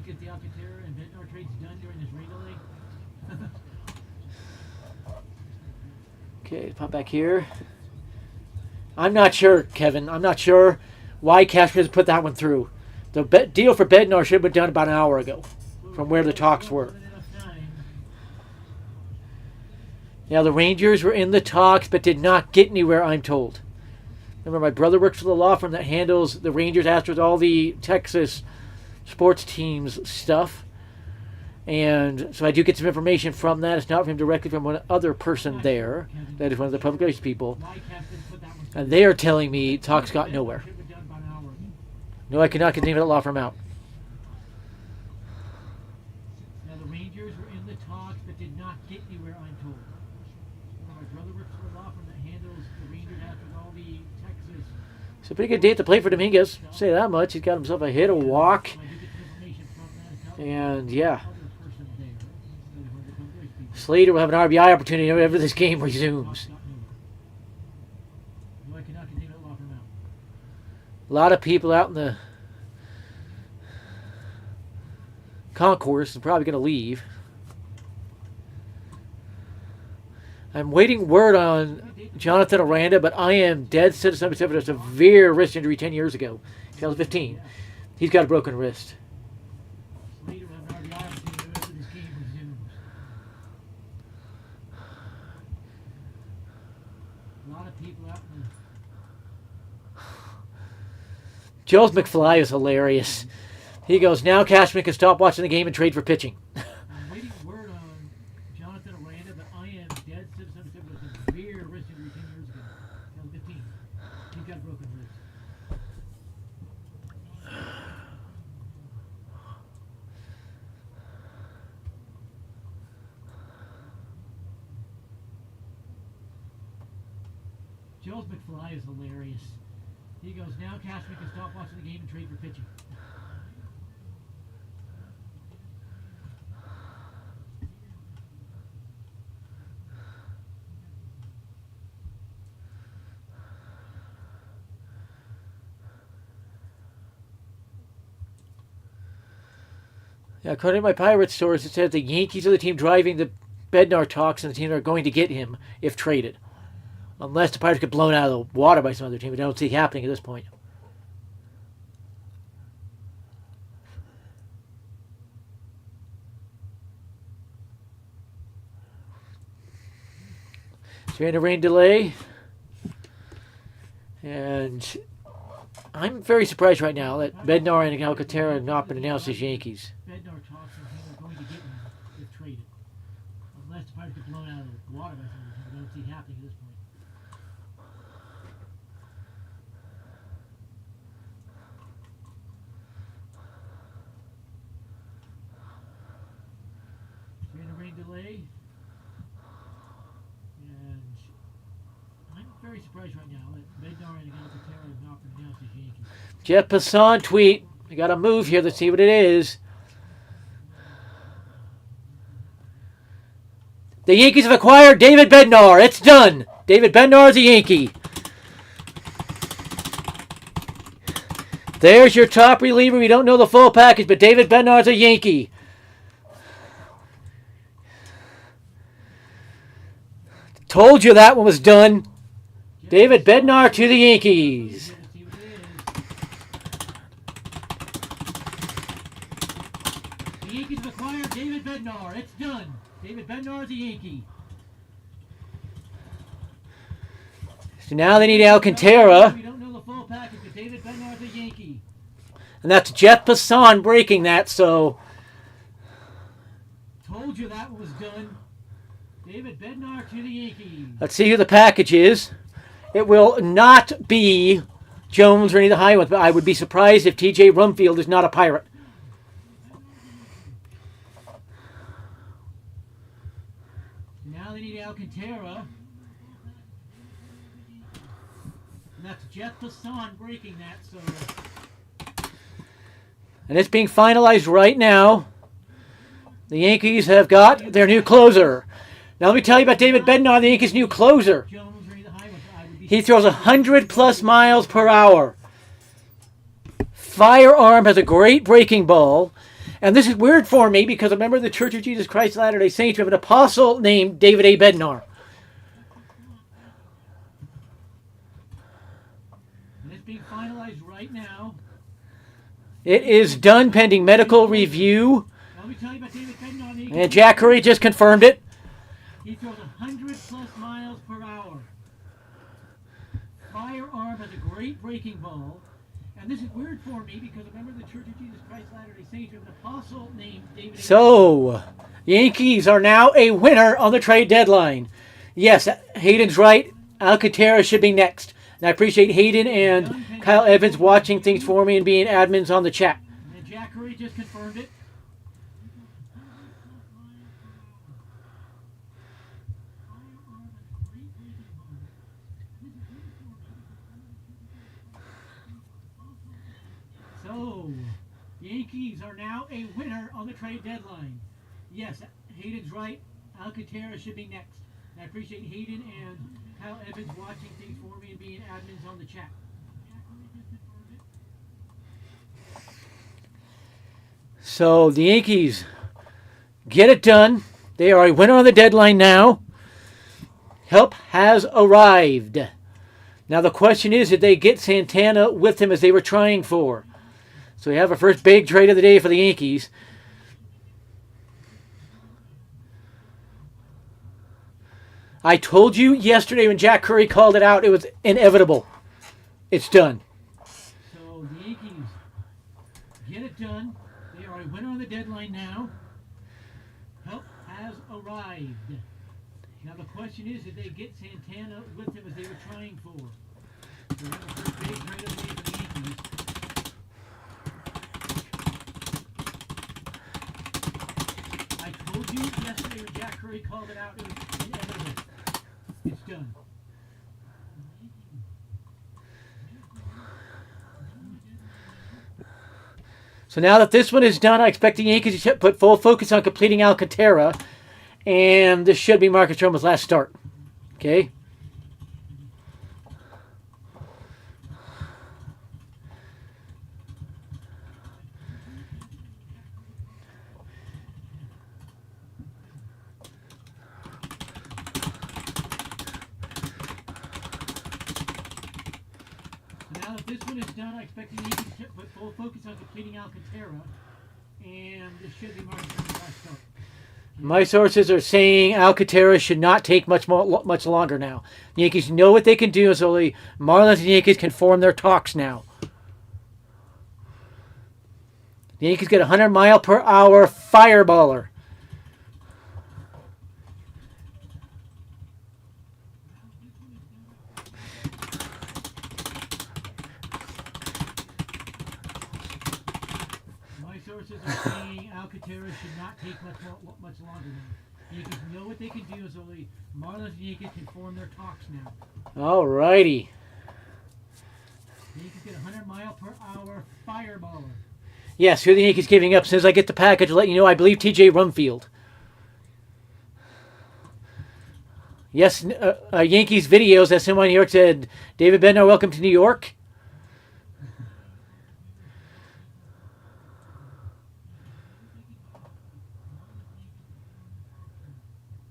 gets the Alcantara and Bednar trades done during this rain delay? Okay, pop back here. I'm not sure, Kevin. I'm not sure why Cashman has put that one through. The deal for Bednar should have been done about an hour ago from where the talks were. Now, the Rangers were in the talks but did not get anywhere, I'm told. Remember, my brother works for the law firm that handles the Rangers, Astros, all the Texas sports teams stuff. And so I do get some information from that. It's not from him directly, from one other person there. That is one of the public relations people. And they are telling me talks got nowhere. No, I cannot get the name of that law firm out. Now, the Rangers were in the talks but did not get anywhere, I'm told. My brother works for the law firm that handles the Rangers, Astros, all the Texas. It's a pretty good day at the plate for Dominguez. I'll say that much. He's got himself a hit, a walk. And, yeah. Slater will have an RBI opportunity whenever this game resumes. A lot of people out in the concourse are probably going to leave. I'm waiting word on Jonathan Aranda, but I am dead set to somebody suffered a severe wrist injury 10 years ago, 2015. He's got a broken wrist. Joel McFly is hilarious. He goes, now Cashman can stop watching the game and trade for pitching. I'm waiting word on Jonathan Aranda, but I am dead set to somebody suffered a severe wrist injury 10 years ago, 2015. He's got a broken wrist. Joel McFly is hilarious. He goes, now Cashman can stop watching the game and trade for pitching. Yeah, according to my Pirates source, it said the Yankees are the team driving the Bednar talks and the team that are going to get him if traded. Unless the Pirates get blown out of the water by some other team, but I don't see it happening at this point. So we had a rain delay. And I'm very surprised right now that Bednar and Alcantara have not been announced as Yankees. Bednar talks and team are going to get him if traded. Unless the Pirates get blown out of the water by some other team, I don't see it happening at this point. Delay, and I'm very surprised right now that Bednar and Alcantara have not been announced as Yankees. Jeff Passan tweet. We got to move here. Let's see what it is. The Yankees have acquired David Bednar. It's done. David Bednar is a Yankee. There's your top reliever. We don't know the full package, but David Bednar is a Yankee. Told you that one was done. David Bednar to the Yankees. The Yankees have acquired David Bednar. It's done. David Bednar is a Yankee. So now they need Alcantara. We don't know the full package, but David Bednar is a Yankee. And that's Jeff Passan breaking that, so... Told you that one was done. David Bednar to the Yankees. Let's see who the package is. It will not be Jones or any of the high ones, but I would be surprised if TJ Rumfield is not a Pirate. Now they need Alcantara. And that's Jeff Passan breaking that, so... And it's being finalized right now. The Yankees have got their new closer. Now let me tell you about David Bednar, the Yankees' new closer. He throws 100+ miles per hour. Firearm, has a great breaking ball. And this is weird for me because a member of the Church of Jesus Christ of Latter-day Saints, we have an apostle named David A. Bednar. And it's being finalized right now. It is done pending medical review. Now, let me tell you about David Bednar. And Jack Curry just confirmed it. He throws 100+ miles per hour. Firearm has a great breaking ball. And this is weird for me because a member of the Church of Jesus Christ of Latter-day Saints, we have an apostle named David. So, Yankees are now a winner on the trade deadline. Yes, Hayden's right. Alcantara should be next. And I appreciate Hayden and Kyle Evans watching things for me and being admins on the chat. And Jack Curry just confirmed it. So, Yankees are now a winner on the trade deadline. Yes, Hayden's right. Alcantara should be next. And I appreciate Hayden and Kyle Evans watching things for me and being admins on the chat. So the Yankees get it done. They are a winner on the deadline now. Help has arrived. Now the question is, did they get Santana with them as they were trying for? So we have our first big trade of the day for the Yankees. I told you yesterday when Jack Curry called it out, it was inevitable. It's done. So the Yankees get it done. They are a winner on the deadline now. Help has arrived. Now the question is, did they get Santana with them as they were trying for? So we have a first big trade of the day for the Yankees. I told you yesterday when Jack Curry called it out, it was inevitable. It's done. So now that this one is done, I expect the Yankees to put full focus on completing Alcantara. And this should be Marcus Stroman's last start. Okay? Now that this one is done, I expect the Yankees to put full focus on completing Alcantara. And this should be Marcus Stroman's last start. My sources are saying Alcantara should not take much longer now. The Yankees know what they can do, so the Marlins and Yankees can form their talks now. The Yankees get a 100-mile-per-hour fireballer. My sources are saying Alcantara should not take much longer now. The Yankees know what they can do, so the Marlins and Yankees can form their talks now. Alrighty. The Yankees get a 100-mile-per-hour fireballer. Yes, who are the Yankees giving up? As soon as I get the package, I'll let you know. I believe TJ Rumfield. Yes, Yankees videos. That's someone in New York said, David Bednar, welcome to New York.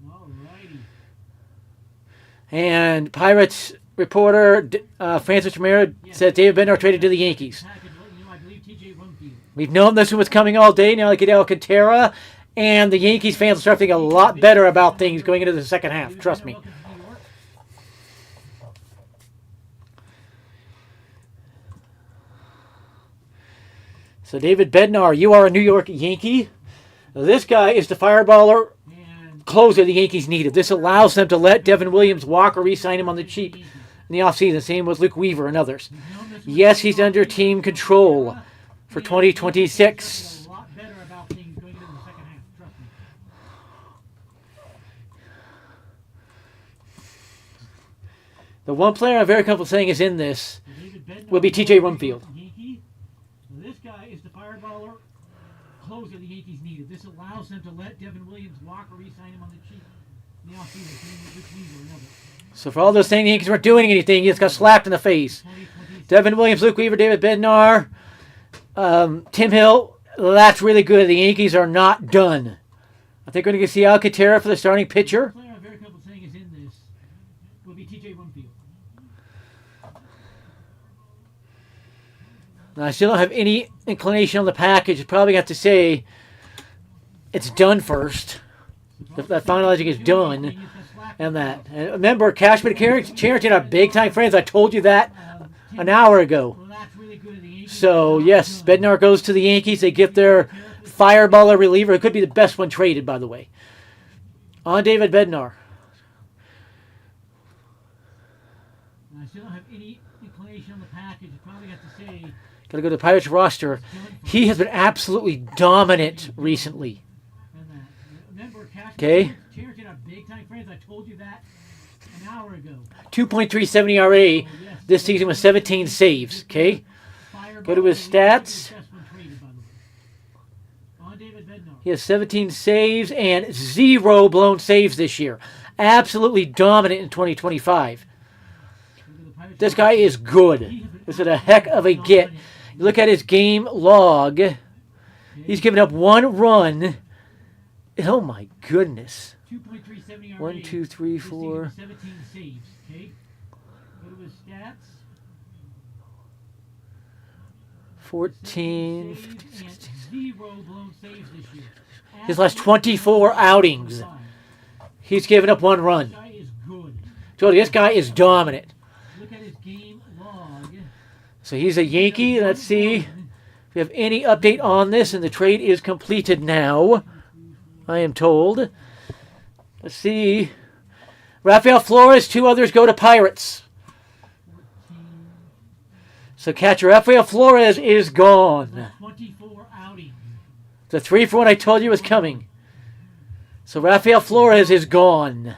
Alrighty. And Pirates reporter Francis Romero said David Bednar traded to the Yankees. Package, let you know, I believe TJ Rumfield. We've known this one was coming all day. Now I get Alcantara. And the Yankees fans will start thinking a lot better about things going into the second half. Trust me. Welcome to New York. So David Bednar, you are a New York Yankee. This guy is the fireballer And closer the Yankees needed. This allows them to let Devin Williams walk or re-sign him on the cheap in the offseason. Same with Luke Weaver and others. Yes, he's under team control for 2026. a lot better about things going into the second half. Trust me. The one player I'm very comfortable saying is in this David Bednar will be TJ Rumfield. Yankee. This guy is the fireballer closer the Yankees needed. This allows them to let Devin Williams walk or re-sign him on the cheap in the offseason. Same with Luke Weaver and others. So for all those saying the Yankees weren't doing anything, he just got slapped in the face. 2026. Devin Williams, Luke Weaver, David Bednar, Tim Hill, That's really good. The Yankees are not done. I think we're going to see Alcantara for the starting pitcher. The player I'm very comfortable saying is in this will be TJ Winfield. Now, I still don't have any inclination on the package. Probably have to say it's done first. That finalizing is done. And that. And remember, Cashman and Charrington are big-time friends. I told you that an hour ago. Well, that's really good. The Yankees So, are yes, done. Bednar goes to the Yankees. They get their fireballer reliever. It could be the best one traded, by the way. On David Bednar. I still don't have any inclination on the package. You probably have to say Got to go to the Pirates roster. He has been absolutely dominant recently. and that. Remember, Cashman Okay. and Charrington are big-time friends. I told you that an hour ago. 2.37 ERA this season with 17 saves. Okay. Go to his stats. He has 17 saves and 0 blown saves this year. Absolutely dominant in 2025. This guy is good. This is a heck of a get. You look at his game log. He's given up 1 run. Oh my goodness. 2.37 ERA. 1, 2, 3, This season 4. with 17 saves. Okay. Go to his stats. 14. 17 saves and 0 blown saves this year. His last 24 outings. He's given up 1 run. This guy is good. Told you, this guy is dominant. Look at his game log. So he's a Yankee. Let's see if we have any update on this. And the trade is completed now, I am told. Let's see. Rafael Flores, 2 others go to Pirates. So catcher Rafael Flores is gone. 24 outings. The 3-for-1 I told you was coming. So Rafael Flores is gone.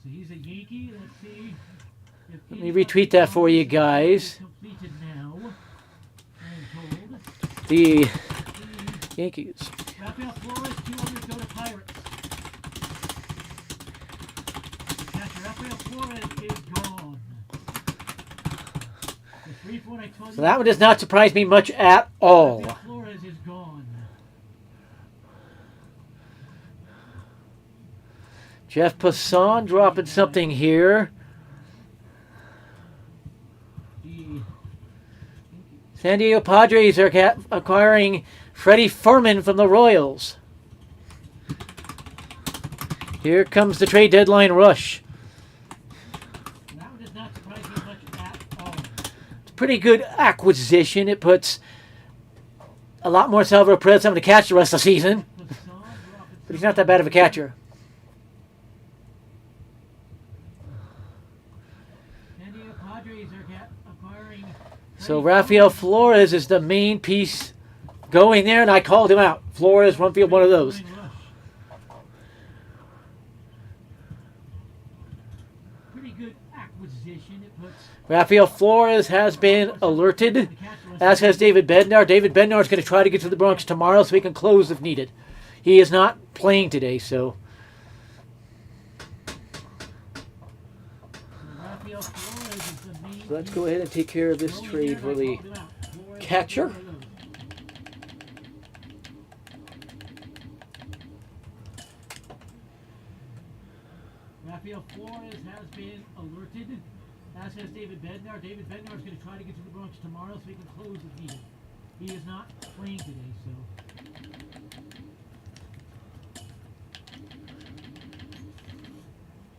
So he's a Yankee. Let's see. if Let any me retweet that for you updates guys. Completed now. I am told. The Yankees. Rafael Flores, 2 others go to Pirates. Catcher Rafael Flores is gone. The 3-for-1 I told you. So that one does not surprise me much at all. Rafael Flores is gone. Jeff Passan dropping something here. The San Diego Padres are acquiring Freddie Furman from the Royals. Here comes the trade deadline rush. that one does not surprise me much at all. Pretty good acquisition. It puts a lot more Salvador Perez having to catch the rest of the season. Passan dropping But he's not that bad of a catcher. San Diego Padres are acquiring. So Rafael Flores is the main piece going there, and I called him out. Flores, one field, one of those. Pretty good acquisition. It puts Rafael Flores has been alerted, as has David Bednar. David Bednar is going to try to get to the Bronx tomorrow so he can close if needed. He is not playing today, so Rafael Flores is the main. let's go ahead and take care of this trade for the catcher. Rafael Flores has been alerted, as has David Bednar. David Bednar is going to try to get to the Bronx tomorrow so he can close if needed. He is not playing today, so.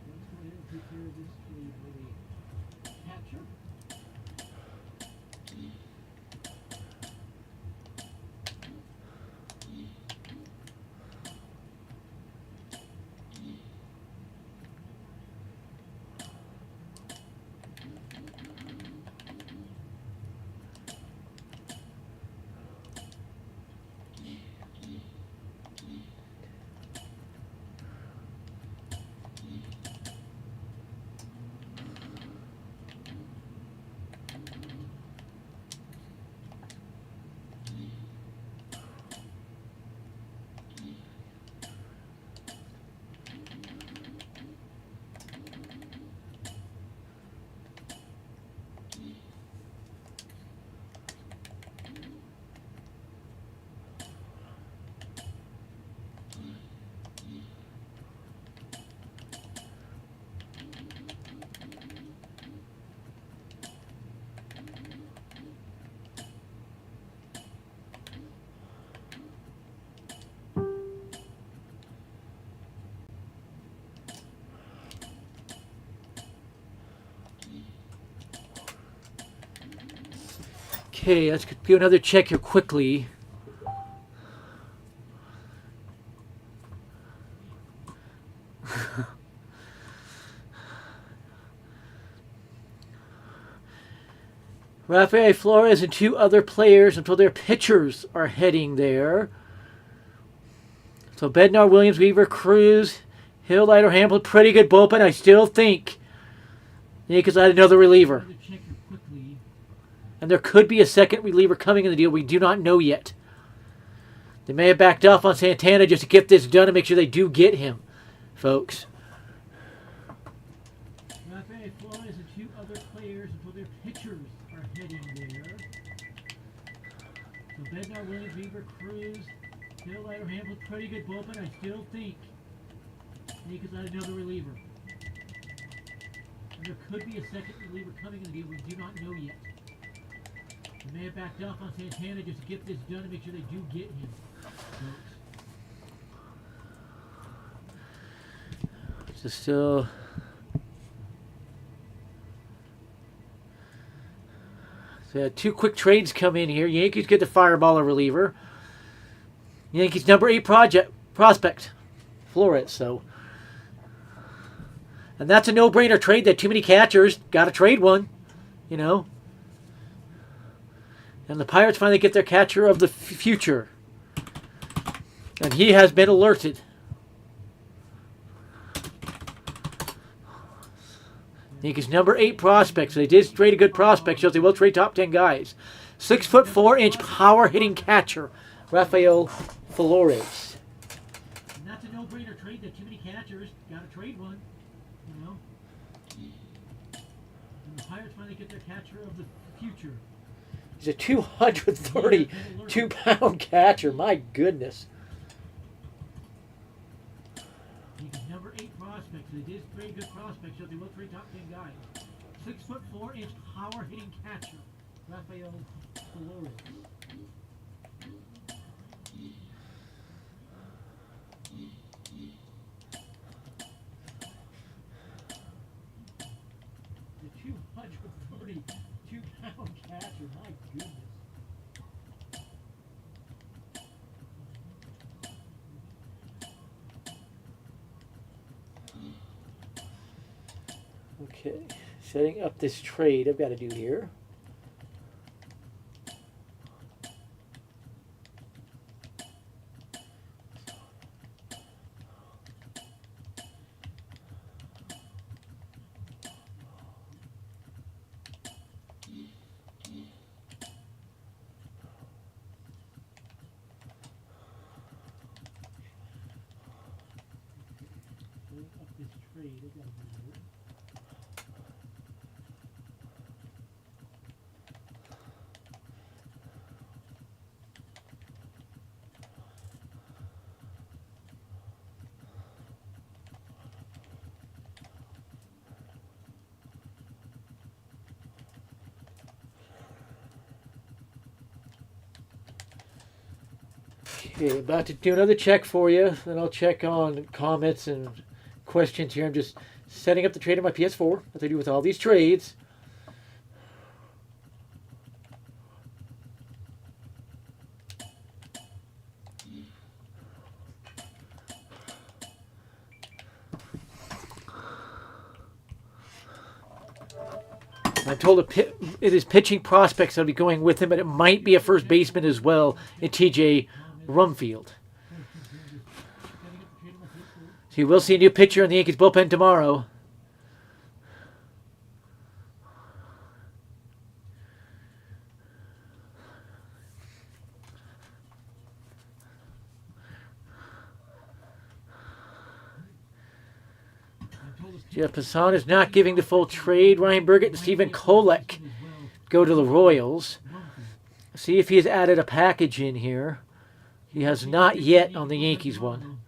Let's go ahead and take care of this trade for the catcher. Okay, let's do another check here quickly. Rafael Flores and 2 other players until their pitchers are heading there. So Bednar, Williams, Weaver, Cruz, Hill, Leiter, Hamilton, pretty good bullpen. I still think the Yankees had another reliever. Another check here quickly. And there could be a second reliever coming in the deal. We do not know yet. They may have backed off on Santana just to get this done and make sure they do get him, folks. Rafael Flores and 2 other players until their pitchers are heading there. So Bednar, Williams, Weaver, Cruz, Hill, Leiter, Hamilton, pretty good bullpen. I still think the Yankees had another reliever. And there could be a second reliever coming in the deal. We do not know yet. They may have backed off on Santana just to get this done and make sure they do get him, folks. So still... So 2 quick trades come in here. Yankees get the Fireball reliever. Yankees number 8 prospect, Flores. So, and that's a no-brainer trade. That too many catchers. Got to trade one, you know. And the Pirates finally get their catcher of the future, and he has been alerted. Yankees number 8 prospect. So they did trade a good prospect. Shows they will trade top 10 guys. 6'4" power hitting catcher, Rafael Flores. And that's a no-brainer trade. That too many catchers. Got to trade one, you know. And the Pirates finally get their catcher of the future. He's a 232-pound catcher. My goodness. Yankees number 8 prospects. They did trade good prospects. Shows they will trade top 10 guys. 6'4" power hitting catcher, Rafael Flores. The 232-pound catcher, my goodness. Okay, setting up this trade I've got to do here. Setting up this trade I've got to do here. Okay, about to do another check for you. Then I'll check on comments and questions here. I'm just setting up the trade on my PS4, as I do with all these trades. I'm told it is pitching prospects that'll be going with him, but it might be a first baseman as well in TJ Rumfield. So you will see a new pitcher in the Yankees bullpen tomorrow. Jeff Passan is not giving the full trade. Ryan Burgett and Stephen Kolek go to the Royals. See if he has added a package in here. He has not yet on the Yankees one.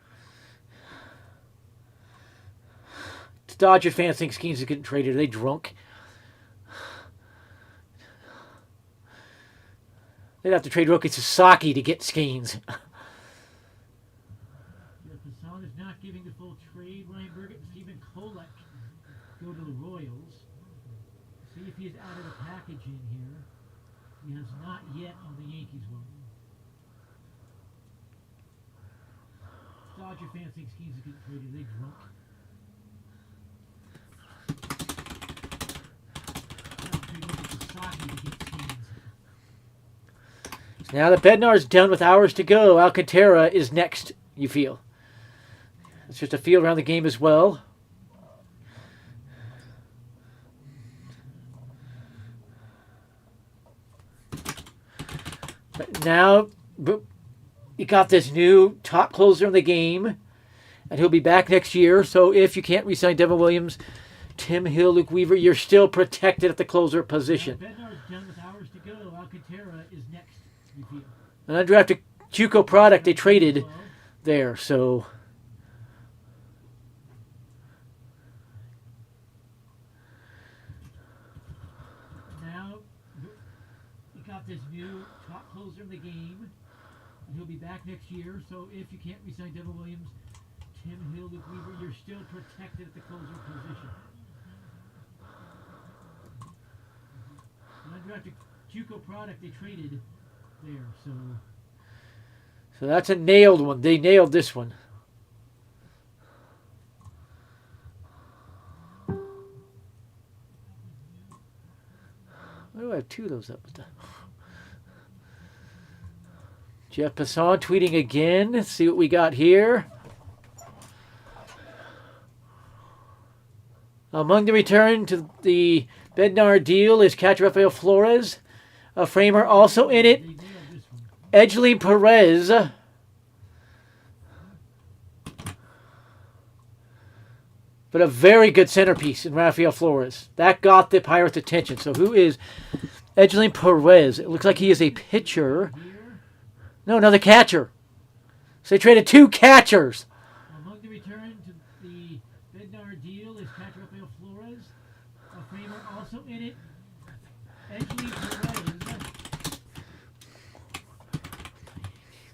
The Dodger fans think Skeens is getting traded. Are they drunk? They'd have to trade Roki Sasaki to get Skeens. Passan is not giving the full trade. Ryan Burgett and Stephen Kolek go to the Royals. See if he's added a package in here. He has not yet on the Yankees one. Dodger fans think Skeens is getting traded. They drunk. So now that Bednar's done with hours to go, Alcantara is next, you feel. It's just a feel around the game as well. But now, you got this new top closer in the game, and he'll be back next year. So if you can't re-sign Devin Williams, Tim Hill, Luke Weaver, you're still protected at the closer position. Bednar's done with hours to go. Alcantara is next, you feel. An undrafted JUCO product they traded there, so... Now, you got this new top closer in the game, and he'll be back next year. So if you can't re-sign Devin Williams, Tim Hill, Luke Weaver, you're still protected at the closer position. An undrafted JUCO product they traded there, So that's a nailed one. They nailed this one. Why do I have two of those up? Jeff Passan tweeting again. Let's see what we got here. Among the return to the Bednar deal is catcher Rafael Flores. A framer also in it. Edgelin Perez. But a very good centerpiece in Rafael Flores. That got the Pirates' attention. So who is Edgelin Perez? It looks like he is a pitcher. No, another catcher. So they traded two catchers. among the return to the Bednar deal is catcher Rafael Flores. A framer also in it. Edgelin Perez. But a very good centerpiece in Rafael Flores. That got the Pirates' attention. So who is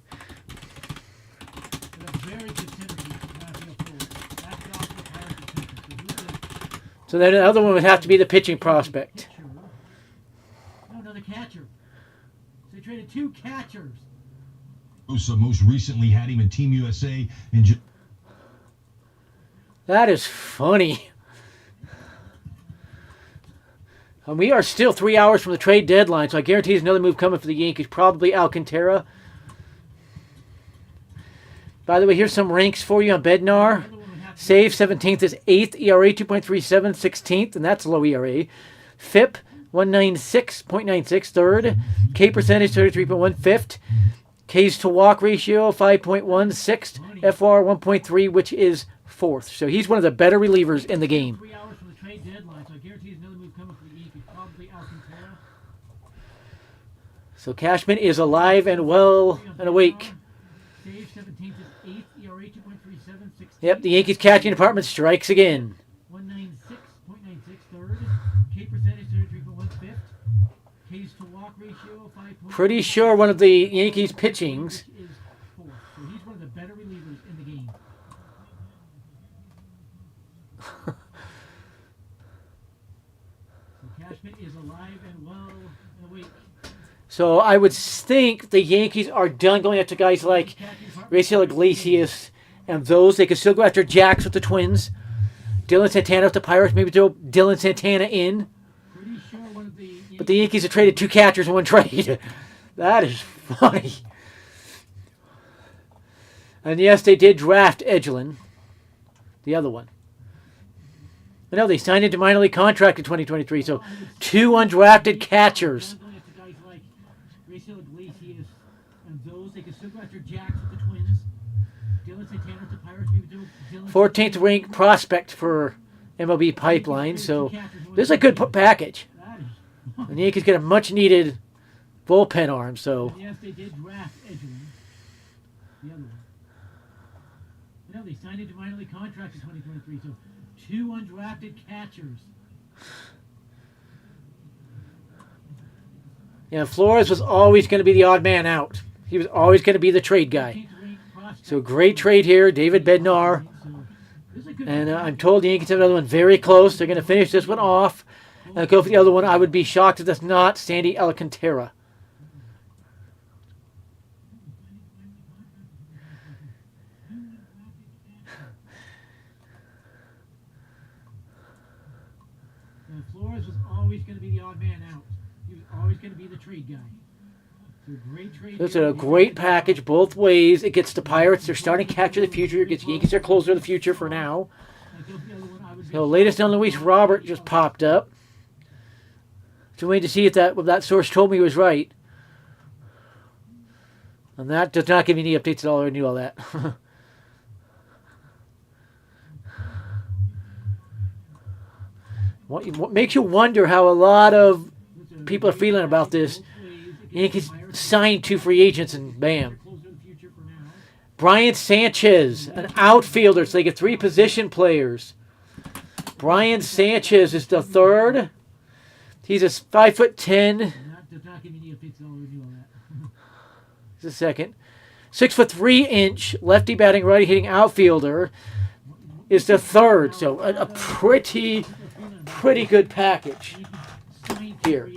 So then the other one would have to be the pitching prospect. pitcher? No, another catcher. So they traded two catchers. Usa most recently had him in Team USA in That is funny. And we are still 3 hours from the trade deadline, so I guarantee there's another move coming for the Yankees. Probably Alcantara. By the way, here's some ranks for you on Bednar. Save 17th is 8th, ERA 2.37, 16th, and that's low ERA. FIP 196.96, third. K percentage 33.1, fifth. Ks to walk ratio 5.1, sixth. FR 1.3, which is fourth. So he's one of the better relievers in the game. 3 hours from the trade deadline, so I guarantee there's another move coming for the Yankees. Probably Alcantara. So Cashman is alive and well and awake. Save 17th is 8th, ERA 2.37, 16th. Yep, the Yankees catching department strikes again. 196.96, third. K percentage 33.1, fifth. Ks to walk ratio 5.1. Pretty sure one of the Yankees pitchings. Which is fourth. So he's one of the better relievers in the game. So Cashman is alive and well and awake. So I would think the Yankees are done going after guys like Raciel Iglesias and those. They could still go after Jax with the Twins. Dylan Santana with the Pirates. Maybe throw Dylan Santana in. Pretty sure one of the But the Yankees have traded two catchers in one trade. That is funny. And yes, they did draft Edgelin. The other one. But no, they signed into minor league contract in 2023. So two undrafted catchers. going after guys like Raciel Iglesias and those. They could still go after Jax with the Twins. Dylan Santana with the Pirates. Maybe throw Dylan 14th ranked prospect for MLB Pipeline. So this is a good package. That is. And the Yankees get a much needed bullpen arm. So Yes, they did draft Edgelin. The other one. No, they signed into minor league contracts in 2023. So two undrafted catchers. yeah, Flores was always going to be the odd man out. He was always going to be the trade guy. 15th ranked prospect. So great trade here, David Bednar. So this is a good And I'm told the Yankees have another one very close. They're going to finish this one off And I'll go for the other one. I would be shocked if that's not Sandy Alcantara. Now, Flores was always going to be the odd man out. He was always going to be the trade guy. So great trade. It's a great package both ways. It gets the Pirates. They're starting to capture the future. It gets Yankees are closer to the future for now. So latest on Luis Robert just popped up. So waiting to see if that source told me was right. And that does not give me any updates at all. I knew all that. What makes you wonder how a lot of people are feeling about this. Yankees signed 2 free agents and bam. Brian Sanchez, an outfielder, so they get 3 position players. Brian Sanchez is the third. He's a 5'10". He's a second. 6'3" lefty batting, righty hitting outfielder is the third. So a pretty good package here.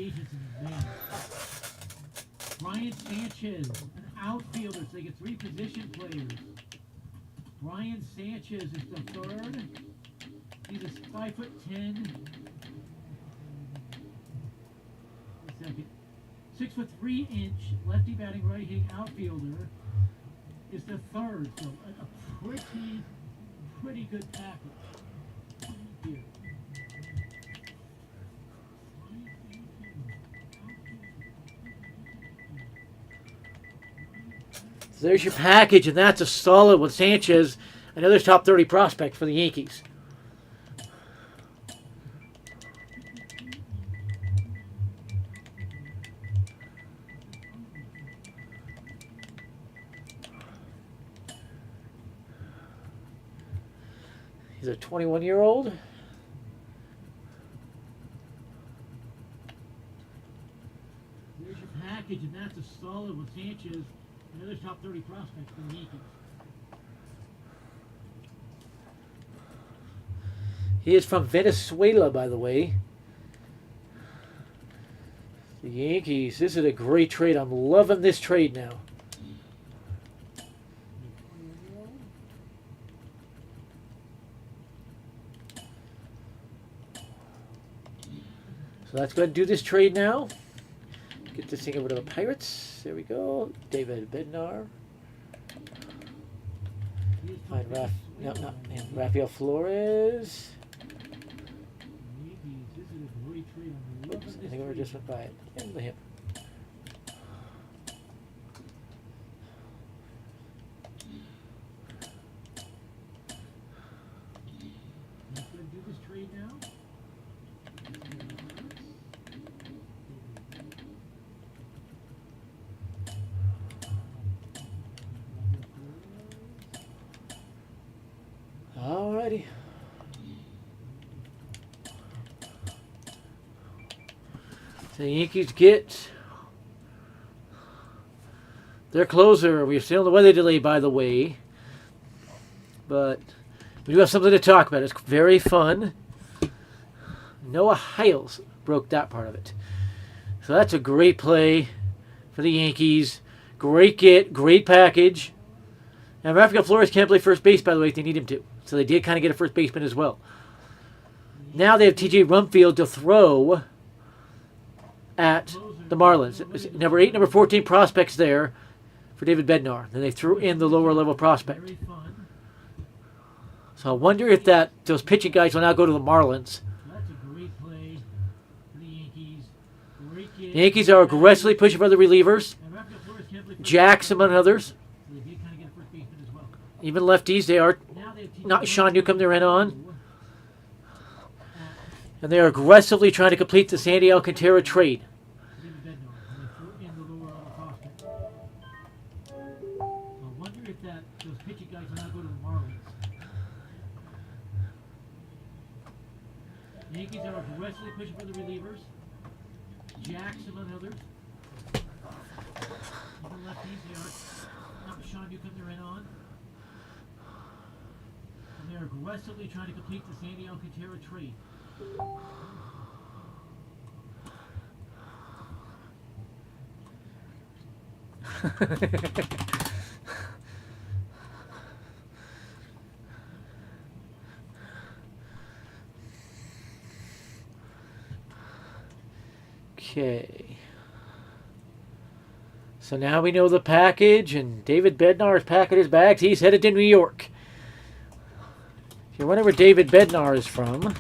Brian Sanchez, an outfielder, so they get 3 position players. Brian Sanchez is the third. He's a 5'10". Second. 6'3" lefty batting, right hitting outfielder is the third. So a pretty good package here. So there's your package, and that's a solid one. Sanchez, another top 30 prospect for the Yankees. He's a 21-year-old. There's your package, and that's a solid one. Sanchez, another top 30 prospect for the Yankees. He is from Venezuela, by the way. The Yankees, this is a great trade. I'm loving this trade now. So let's go ahead and do this trade now. Get this thing over to the Pirates. There we go. David Bednar. Find Rafael Flores. Oops, I think we just went by it. And the hip. Let's go and do this trade now. Alrighty. So the Yankees get their closer. We're still in the weather delay, by the way. But we do have something to talk about. It's very fun. Noah Hiles broke that part of it. So that's a great play for the Yankees. Great get, great package. Now, Rafael Flores can't play first base, by the way, if they need him to. So they did kind of get a first baseman as well. Now they have TJ Rumfield to throw at the Marlins. Number 8, number 14 prospects there for David Bednar. Then they threw in the lower level prospect. So I wonder if those pitching guys will now go to the Marlins. That's a great play for the Yankees. Great get. The Yankees are aggressively pushing for the relievers. Jackson and others. Even lefties, they are not Sean Newcomb they're in on. And they are aggressively trying to complete the Sandy Alcantara trade. I wonder if those pitching guys will now go to the Marlins. The Yankees are aggressively pushing for the relievers. Jackson and others. Even lefties, they are not Sean Newcomb they're in on. And they're aggressively trying to complete the Sandy Alcantara trade. Okay. So now we know the package, and David Bednar has packed his bags. He's headed to New York. If you're wondering where David Bednar is from,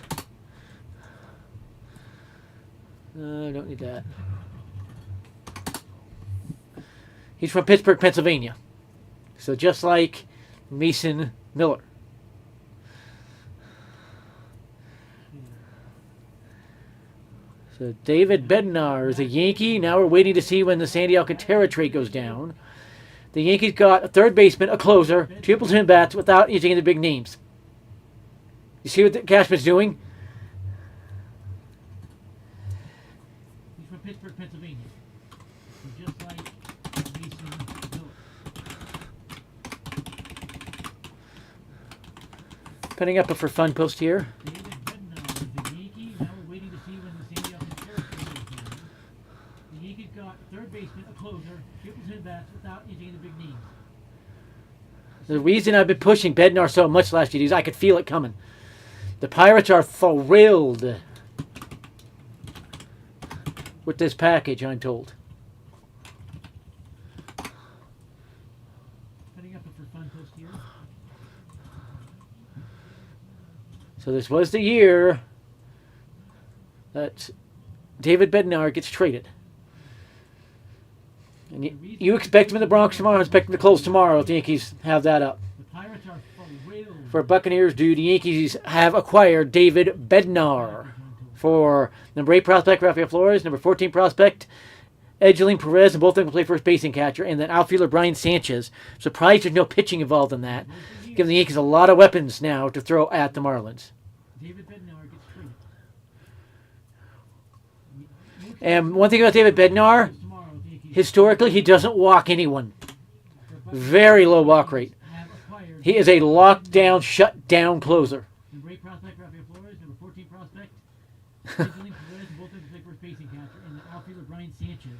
I don't need that. He's from Pittsburgh, Pennsylvania. So just like Mason Miller. So David Bednar is a Yankee. Now we're waiting to see when the Sandy Alcantara trade goes down. The Yankees got a third baseman, a closer, two platoon bats without using any big names. You see what Cashman's doing? He's from Pittsburgh, Pennsylvania. So just like Mason Miller. Putting up a for fun post here. David Bednar is a Yankee. Now we're waiting to see when the Sandy Alcantara trade goes down. The Yankees got a third baseman, a closer, two platoon bats without using any big names. The reason I've been pushing Bednar so much last year is I could feel it coming. The Pirates are thrilled with this package, I'm told. Putting up a for fun post here. So this was the year that David Bednar gets traded. And you expect him in the Bronx tomorrow. I expect him to close tomorrow if the Yankees have that up. The Pirates are thrilled. For Buccaneers, dude, the Yankees have acquired David Bednar for number 8 prospect Rafael Flores, number 14 prospect Edgelin Perez, and both of them can play first base and catcher, and then outfielder Brian Sanchez. Surprised there's no pitching involved in that. Giving the Yankees a lot of weapons now to throw at the Marlins. David Bednar gets traded. And one thing about David Bednar, Tomorrow, the Yankees historically, he doesn't walk anyone. Very low walk rate. have acquired He is a lockdown, shut-down closer. number 8 prospect Rafael Flores, number 14 prospect Edgelin Perez, and both of them can play first base and catcher, and then outfielder Brian Sanchez.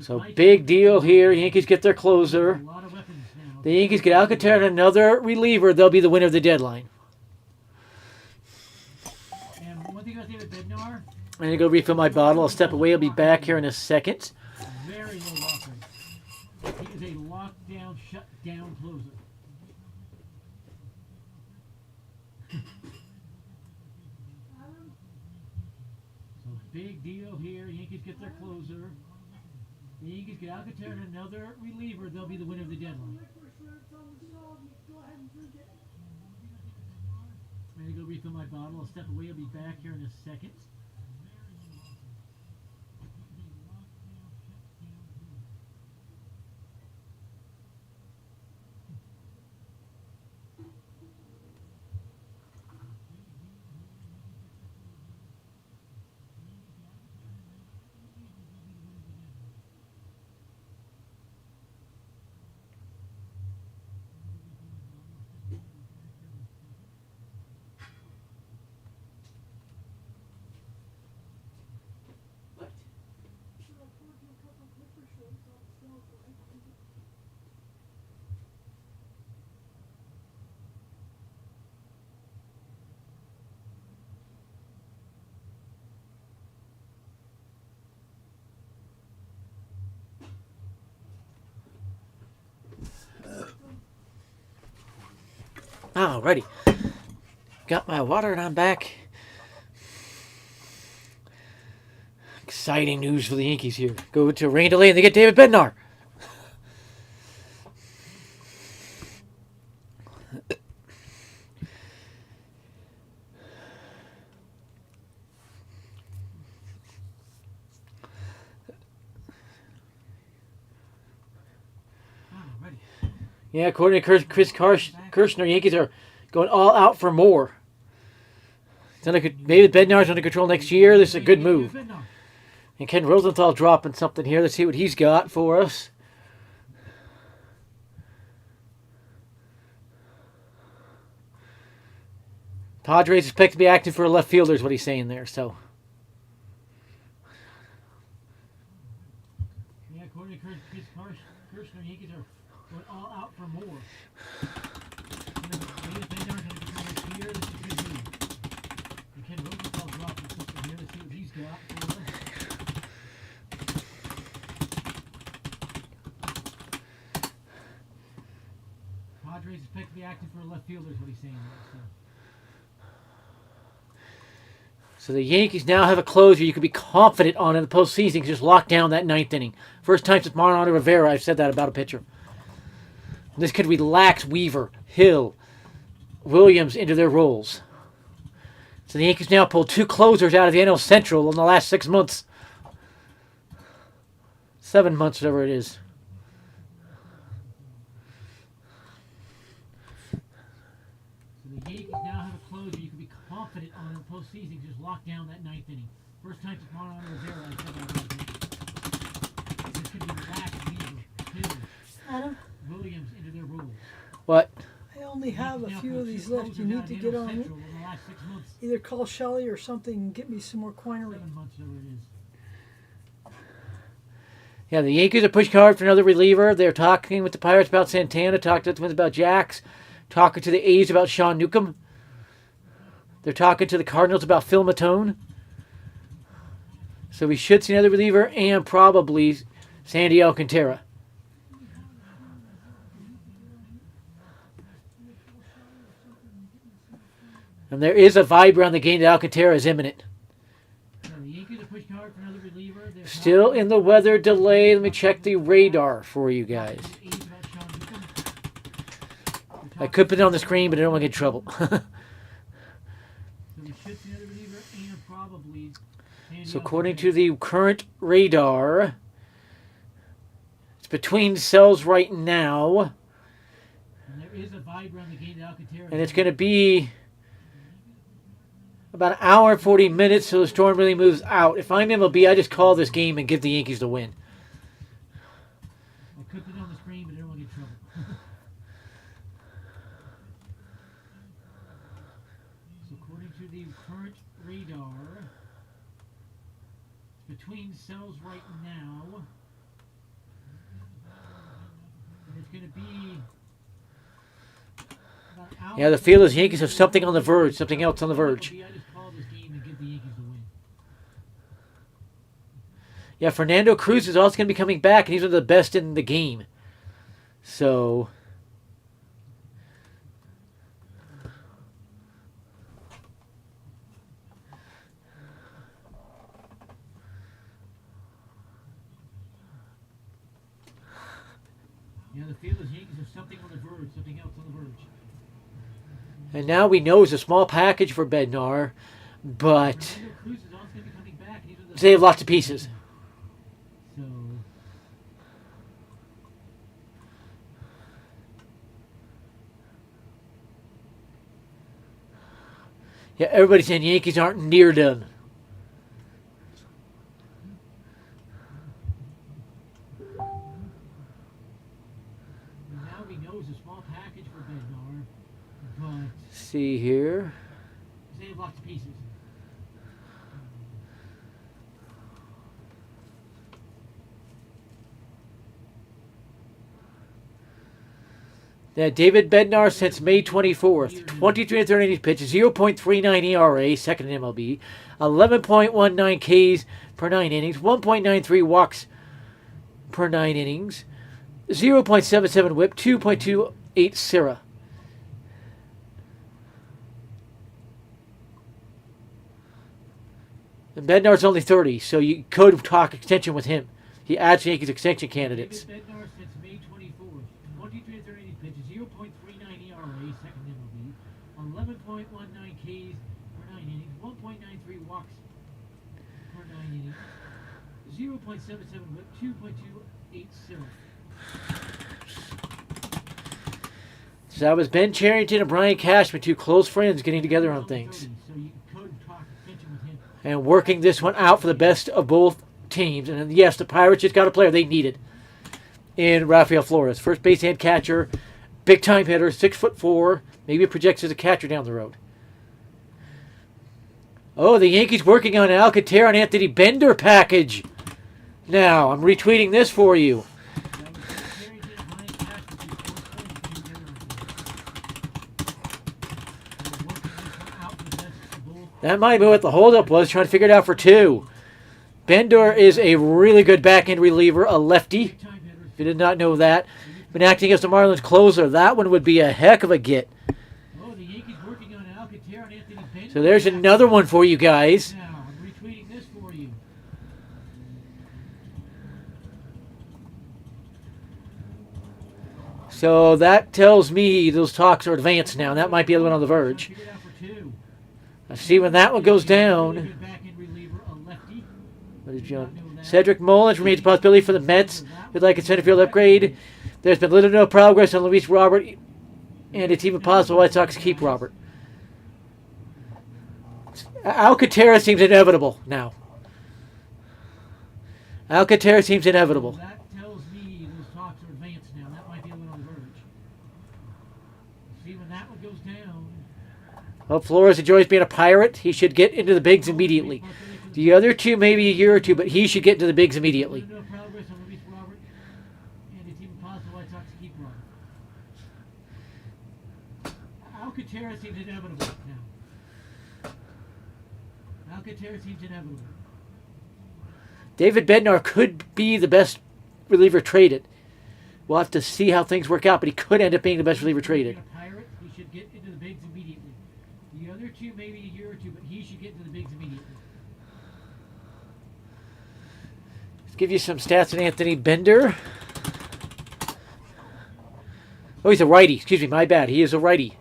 So big deal here. Yankees get their closer. A lot of weapons now. The Yankees get Alcantara and another reliever. They'll be the winner of the deadline. And one thing about David Bednar, I'm going to go refill my bottle. I'll step away. I'll be back here in a second. very low walk rate. He is a lockdown, shut-down closer. So big deal here. Yankees get their closer. The Yankees get Alcantara and another reliever. They'll be the winner of the deadline. I'm going to go refill my bottle. I'll step away. I'll be back here in a second. Alrighty. Got my water and I'm back. Exciting news for the Yankees here. Go to rain delay and they get David Bednar. Yeah, according to Chris Kirshner, Yankees are going all out for more. Maybe Bednar's under control next year. This is a good move. And Ken Rosenthal dropping something here. Let's see what he's got for us. Padres expect to be active for a left fielder is what he's saying there. So. Yeah, according to Kershaw Yankees are going all out for more. David Bednar going to be coming here. This is a good move. And Ken Rosenthal's dropping the system here. Let's see what he's got for us. Padres expect to be active for a left fielder is what he's saying there. So the Yankees now have a closer you can be confident on in the postseason. You can just lock down that ninth inning. First time since Mariano Rivera I've said that about a pitcher. This could relax Weaver, Hill, Williams into their roles. So the Yankees now pulled 2 closers out of the NL Central in the last 6 months. 7 months, whatever it is. So the Yankees now have a closer you can be confident on in the postseason. Just lock down that ninth inning. First time since Mariano Rivera I said that about a pitcher. This could be relaxed Weaver, Hill, Adam, Williams into their roles. What? I only have a Now few pulled of 2 these left. You closers need out to of get NL on it. Central in the last 6 months. Either call Shelly or something and get me some more Quinery. 7 months, whatever it is. Yeah, the Yankees are pushing hard for another reliever. They're talking with the Pirates about Santana, talking to the Twins about Jax, talking to the A's about Sean Newcomb. They're talking to the Cardinals about Phil Matone. So we should see another reliever and probably Sandy Alcantara. And there is a vibe around the game that Alcantara is imminent. So the Yankees are pushing hard for another reliever. They're Still in the weather delay. Let me check the radar for you guys. talking to the A's about Sean Newcomb. They're I talking could put it on the screen, but I don't want to get in trouble. So we should see another reliever and probably Sandy So according to Alcantara. the current radar, it's between cells right now, And there is a vibe around the game that Alcantara. and it's going to be about an hour and 40 minutes, so the storm really moves out. If I'm MLB, I just call this game and give the Yankees the win. I could put it on the screen, but I don't want to get in trouble. So according to the current radar, it's between cells right now. And it's going to be about an hour. Yeah, the feel is Yankees have something on the verge, something else on the verge. I just call this game and give the Yankees the win. Yeah, Fernando Cruz is also going to be coming back, and he's one of the best in the game. So, Yeah, the feel is Yankees have something on the verge, something else on the verge. and now we know it's a small package for Bednar, but Fernando Cruz is also going to be coming back, and he's one of the they have lots of pieces. So Yeah, everybody's saying Yankees aren't near done. now we know it's a small package for Bednar, but See here. they have lots of pieces. Yeah, David Bednar since May 24th. 23 and 30 pitches, 0.39 ERA, second in MLB. 11.19 Ks per 9 innings, 1.93 walks per 9 innings, 0.77 whip, 2.28 SIRA. And Bednar's only 30, so you could talk extension with him. He adds Yankees extension candidates. David Bednar since May 24th. 23 and 30 pitches, 0.39 ERA, second in MLB. 11.19 Ks per 9 innings, 1.93 walks per 9 innings, 0.77 whip, 2.28 SIRA. So that was Ben Cherington and Brian Cashman, two close friends getting together on things. So you could talk extension with him. And working this one out for the best of both teams. And yes, the Pirates just got a player they needed in Rafael Flores. First base and catcher, big time hitter, 6'4", maybe projects as a catcher down the road. Oh, the Yankees working on an Alcantara and Anthony Bender package. Now, I'm retweeting this for you. That was Ben That might be what the holdup was, trying to figure it out for 2. Bender is a really good back-end reliever, a lefty. Time hitters. If you did not know that. Been acting as the Marlins closer. That one would be a heck of a get. Oh, the Yankees working on Alcantara and Anthony Bender. So there's another one for you guys. Now, I'm retweeting this for you. So that tells me those talks are advanced now. That might be the one on the verge. Figured out for 2. Let's see when that one goes down. Good back-end reliever, a lefty. What is John? Cedric Mullins remains a possibility for the Mets. Would like a center field upgrade. There's been little to no progress on Luis Robert, and it's even possible White Sox keep Robert. Alcantara seems inevitable now. Alcantara seems inevitable. That tells me those talks are advanced now. That might be a little on the verge. See when that one goes down. Well, Flores enjoys being a Pirate. He should get into the bigs immediately. The other two, maybe a year or two, but he should get into the bigs immediately. No progress on Luis Robert, and it's even possible White Sox keep Robert. Alcantara seems inevitable now. Alcantara seems inevitable. David Bednar could be the best reliever traded. We'll have to see how things work out, but he could end up being the best reliever traded. Being a Pirate, he should get into the bigs immediately. The other two, maybe a year or two, but he should get into the bigs immediately. Let's give you some stats on Anthony Bender. Oh, he's a righty. Excuse me, my bad. He is a righty.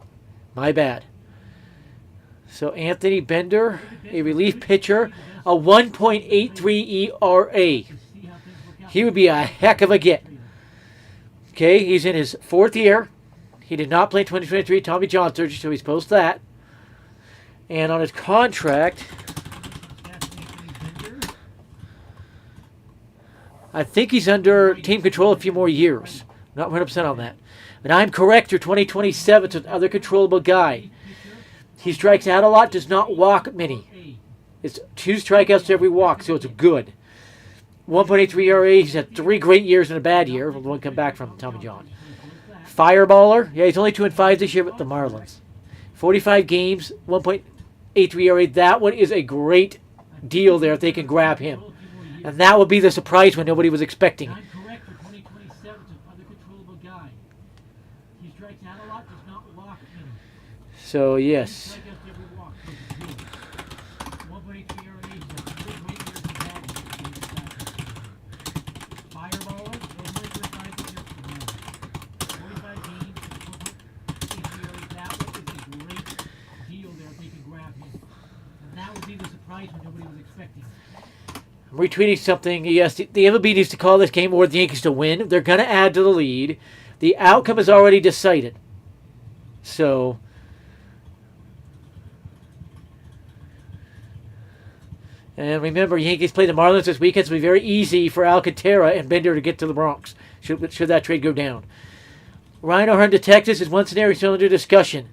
My bad. So Anthony Bender, a relief pitcher, a 1.83 ERA. He would be a heck of a get. Okay, he's in his 4th year. He did not play 2023 Tommy John surgery, so he's post that. And on his contract, I think he's under team control a few more years. Not 100% on that. But I'm correct through 2027, so another controllable guy. He strikes out a lot, does not walk many. It's 2 strikeouts to every walk, so it's good. 1.83 ERA. He's had 3 great years and a bad year. One come back from Tommy John. Fireballer. Yeah, he's only 2-5 this year with the Marlins. 45 games, 1.83 ERA. That one is a great deal there if they can grab him. And that would be the surprise when nobody was expecting it. I'm correct for 2027, so another controllable guy. He strikes out a lot, does not walk many. So, yes. Strikeouts every walk, so it's good. 1.83 ERA, he's had 3 great years and bad years. Fireballer, 1.35 this year. 45 games, 1.83 ERA. That one is a great deal there if they can grab him. And that would be the surprise when nobody was expecting. I'm retweeting something. Yes, the MLB needs to call this game or the Yankees to win. They're going to add to the lead. The outcome is already decided. So, and remember, Yankees play the Marlins this weekend, so it'll be very easy for Alcantara and Bender to get to the Bronx, should that trade go down. Ryan O'Hearn to Texas is one scenario still under discussion.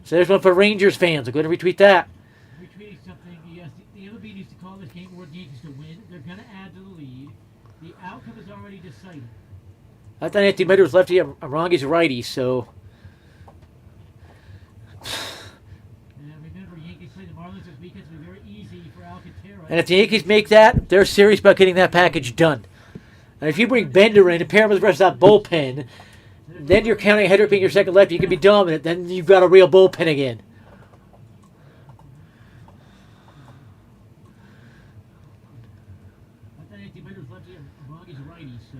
So there's one for Rangers fans. I'm going to retweet that. Retweeting something, yes, the MLB needs to call this game or the Yankees to win. They're going to add to the lead. The outcome is already decided. I thought Anthony Bender was lefty. I'm wrong. He's a righty, so... And remember, Yankees play the Marlins this weekend, so it'll be very easy for Alcantara. And if the Yankees make that, they're serious about getting that package done. And if you bring Bender in and pair him with the rest of that bullpen, then you're counting Hedrick being your second lefty. You can be dominant. Then you've got a real bullpen again. I thought Anthony Bender was lefty, I'm wrong, he's a righty, so...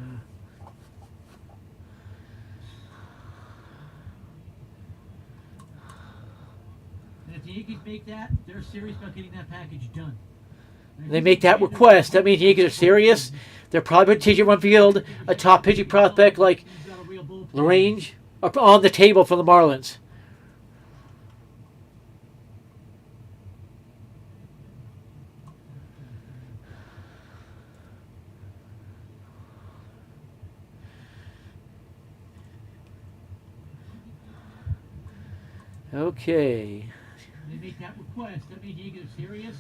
And if the Yankees make that, they're serious about getting that package done. And if They you make think that request. That means the Yankees are serious. They're probably going to TJ Rumfield, a top pitching prospect like he's got a real bullpen. LaRange, up on the table for the Marlins. Okay. They make that request. That means the Yankees are serious.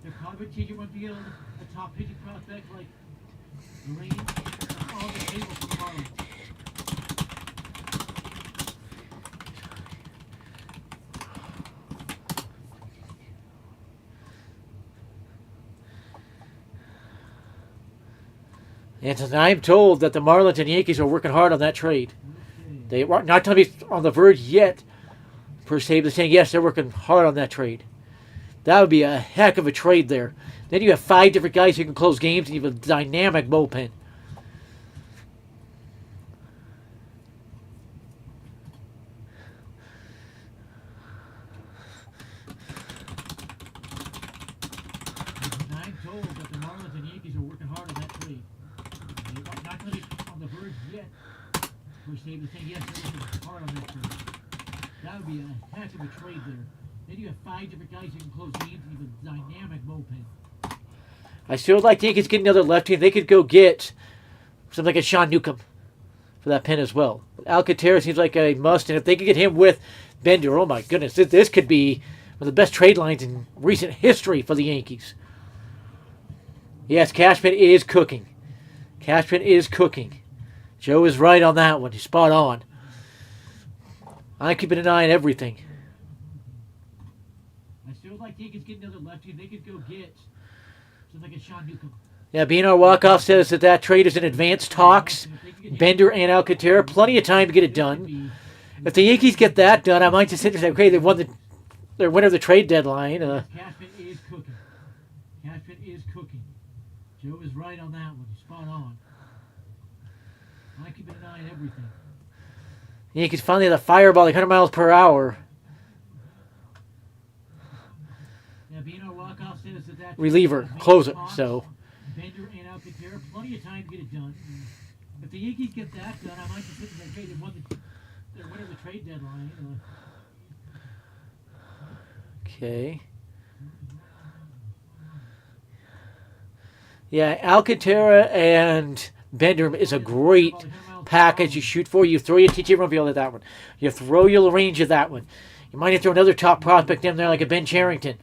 They're probably TJ Rumfield, a top pitching prospect like LaRange, on the table for the Marlins. And I'm told that the Marlins and Yankees are working hard on that trade. They are not going to be on the verge yet, per se, but saying yes, they're working hard on that trade. That would be a heck of a trade there. Then you have 5 different guys who can close games, and you have a dynamic bullpen. I'm told that the Marlins and Yankees are working hard on that trade. They are not going to be on the verge yet, per se, but saying yes, they're working hard on that trade. That would be a heck of a trade there. Then you have 5 different guys who can close games, and you have a dynamic bullpen. I still like the Yankees getting another lefty. They could go get something like a Sean Newcomb for that pen as well. Alcantara seems like a must, and if they could get him with Bender, oh my goodness, this could be one of the best trade lines in recent history for the Yankees. Yes, Cashman is cooking. Cashman is cooking. Joe is right on that one. He's spot on. I'm keeping an eye on everything. I still like the Yankees getting another lefty. They could go get something like a Sean Newcomb. Yeah, Bernard Walkoff says that trade is in advanced talks. Bender and Alcantara, plenty of time to get it done. If the Yankees get that done, I might just sit there and say, okay, they won their winner of the trade deadline. Cashman is cooking. Cashman is cooking. Joe is right on that one. He's spot on. I'm keeping an eye on everything. The Yankees finally had a fireball like 100 miles per hour. Yeah, Bernard Walkoff says that Reliever, closer, so. Bender and Alcantara, plenty of time to get it done. If the Yankees get that done, I might just sit there and say they won their winner of the trade deadline. Okay. Yeah, Alcantara and Bender is a great package you shoot for. You throw your TJ Rumfield at that one. You throw your LaRange at that one. You might have to throw another top prospect in there like a Ben Cherington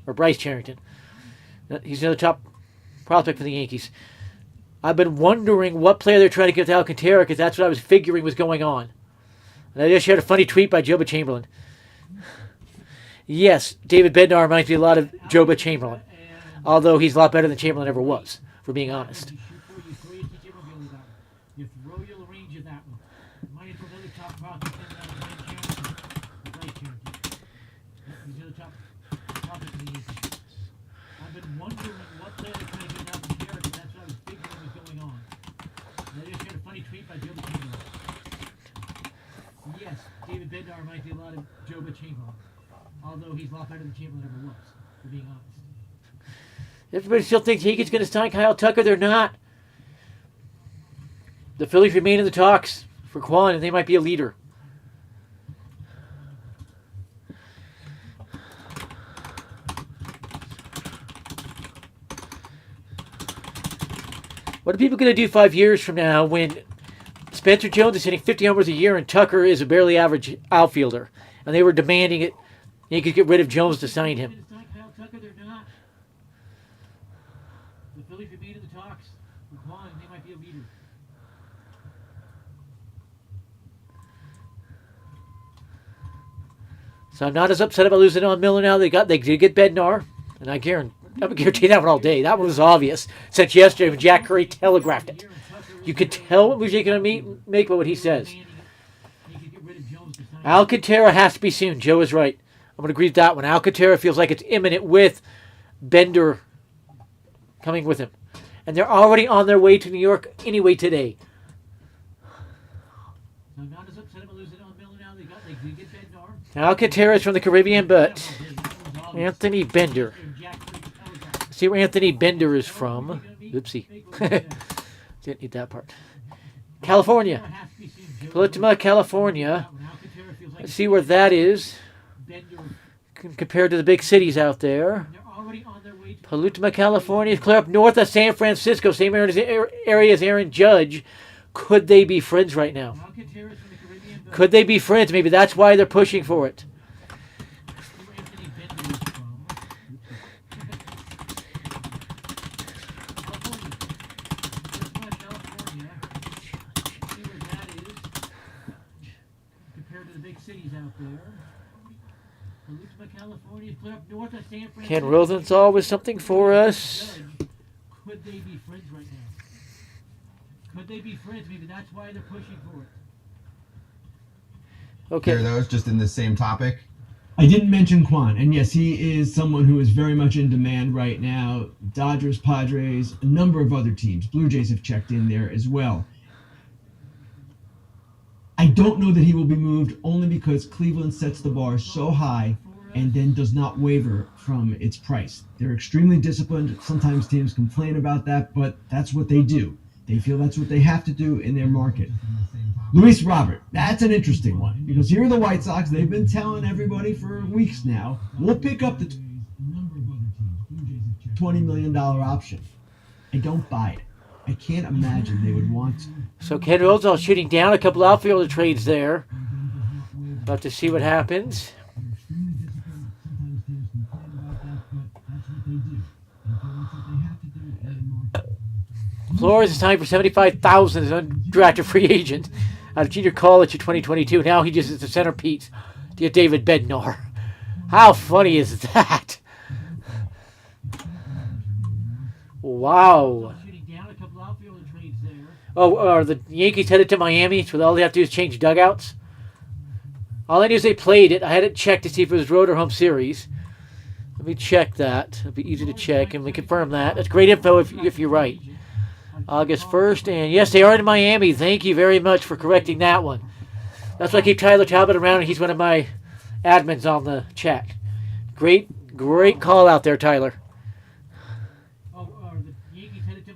or Bryce Cherington. He's another top prospect for the Yankees. I've been wondering what player they're trying to give to Alcantara because that's what I was figuring was going on. And I just shared a funny tweet by Joba Chamberlain. Yes, David Bednar reminds me a lot of Joba Chamberlain, although he's a lot better than Chamberlain ever was, for being honest. You throw your LaRange at that one. You might have to throw another top prospect in Ben Cherington or Bryce Cherington. He's another top prospect for the Yankees. I've been wondering what player they're trying to give to Alcantara because that's what I was figuring was going on. And I just shared a funny tweet by Joba Chamberlain. Yes, David Bednar reminds me a lot of Joba Chamberlain, although he's a lot better than Chamberlain ever was, for being honest. Everybody still thinks Yankees going to sign Kyle Tucker. They're not. The Phillies remain in the talks for Kwan, and they might be a leader. What are people going to do 5 years from now when Spencer Jones is hitting 50 homers a year and Tucker is a barely average outfielder? And they were demanding it. Yankees get rid of Jones to sign him. Kyle Tucker, they're not. The Phillies remain in the talks for Kwan, and they might be a leader. So I'm not as upset about losing on Miller now. They did get Bednar, and I would guarantee that one all day. That one was obvious since yesterday when Jack Curry telegraphed it. You could tell what Mouget going to make by what he says. Alcantara has to be soon. Joe is right. I'm going to agree with that one. Alcantara feels like it's imminent with Bender coming with him. And they're already on their way to New York anyway today. I'm not as upset about losing on Miller now. They did get Bednar. Alcantara is from the Caribbean, but Anthony Bender. Let's see where Anthony Bender is from. Oopsie. Didn't need that part. California. Politima, California. Let's see where that is compared to the big cities out there. Politima, California is clear up north of San Francisco, same area as Aaron Judge. Could they be friends right now? Could they be friends? Maybe that's why they're pushing for it. Ken Rosenthal was something for us. Could they be friends right now? Could they be friends? Maybe that's why they're pushing for it. Okay. Hear those just in the same topic? I didn't mention Quan, and yes, he is someone who is very much in demand right now. Dodgers, Padres, a number of other teams. Blue Jays have checked in there as well. I don't know that he will be moved only because Cleveland sets the bar so high and then does not waver from its price. They're extremely disciplined. Sometimes teams complain about that, but that's what they do. They feel that's what they have to do in their market. Luis Robert, that's an interesting one because here are the White Sox. They've been telling everybody for weeks now, we'll pick up the $20 million option. I don't buy it. I can't imagine they would want. So Ken Rosenthal shooting down a couple outfielder trades there. About to see what happens. Flores is signed for $75,000 as an undrafted free agent out of junior college in 2022. Now he just is the centerpiece to get David Bednar. How funny is that? Wow. Shooting down a couple outfielder trades there. Oh, are the Yankees headed to Miami? So all they have to do is change dugouts? All I knew is they played it. I had it checked to see if it was road or home series. Let me check that. It'll be easy to check, and we confirm that. That's great info if you're right. August 1st, and yes, they are in Miami. Thank you very much for correcting that one. That's why I keep Tyler Talbot around, and he's one of my admins on the chat. Great call out there, Tyler.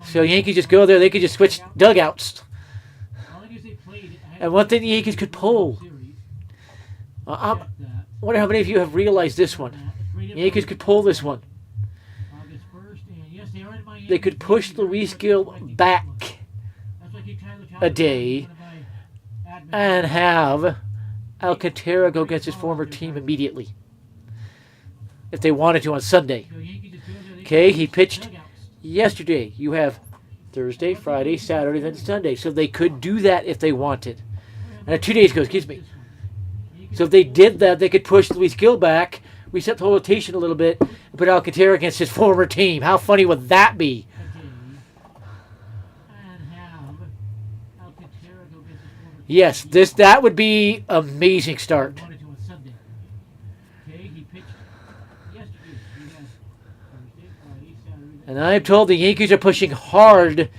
So Yankees just go there. They could just switch dugouts. And one thing the Yankees could pull. I wonder how many of you have realized this one. The Yankees could pull this one. They could push Luis Gil back a day and have Alcantara go against his former team immediately. If they wanted to on Sunday. Okay, he pitched yesterday. You have Thursday, Friday, Saturday, then Sunday. So they could do that if they wanted. 2 days ago, excuse me. So if they did that, they could push Luis Gil back, reset the whole rotation a little bit, and put Alcantara against his former team. How funny would that be? Yes, that would be amazing start. And I'm told the Yankees are pushing hard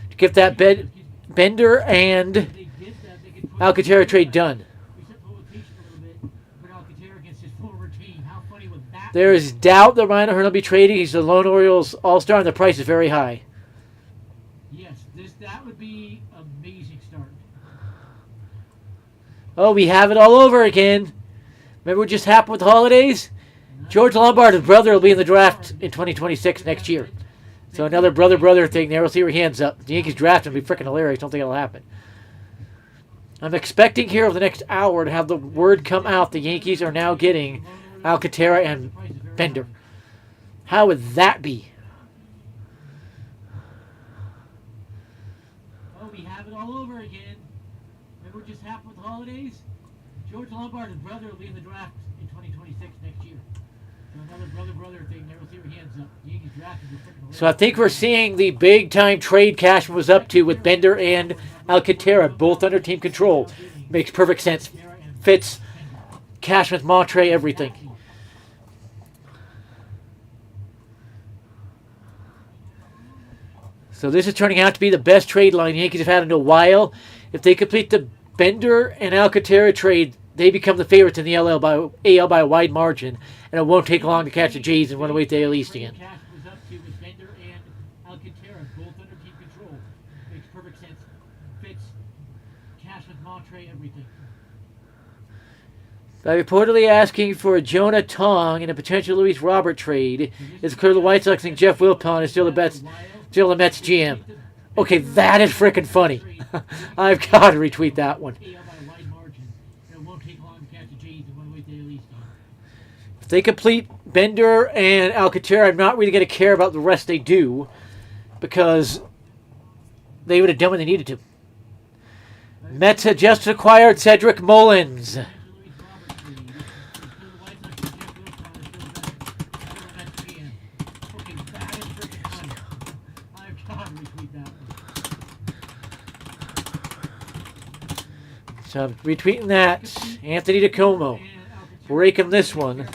to get that Bender and Alcantara trade done. There is doubt that Ryan O'Hearn will be trading. He's the lone Orioles All-Star, and the price is very high. Yes, that would be amazing start. Oh, we have it all over again. Remember what just happened with the holidays? George Lombard, his brother, will be in the draft in 2026 next year. So another brother thing there. We'll see where he ends up. The Yankees draft him will be freaking hilarious. Don't think it'll happen. I'm expecting here over the next hour to have the word come out the Yankees are now getting Alcantara and Bender. How would that be? Oh, we have it all over again. Remember what just happened with the holidays? George Lombard, his brother, will be in the draft in 2026 next year. So another brother thing there. We'll see where he ends up. The Yankees draft him. So I think we're seeing the big-time trade Cashman was up to with Bender and Alcantara, both under team control. Makes perfect sense. Fits Cashman's mantra, everything. So this is turning out to be the best trade line the Yankees have had in a while. If they complete the Bender and Alcantara trade, they become the favorites in the AL by a wide margin, and it won't take long to catch the Jays and run away to the AL East again. By reportedly asking for Jonah Tong and a potential Luis Robert trade, it's clear the White Sox think Jeff Wilpon is still the Mets GM. Okay, that is freaking funny. I've got to retweet that one. If they complete Bender and Alcantara, I'm not really going to care about the rest they do because they would have done what they needed to. Mets had just acquired Cedric Mullins. So I'm retweeting that. Anthony DeComo breaking this one.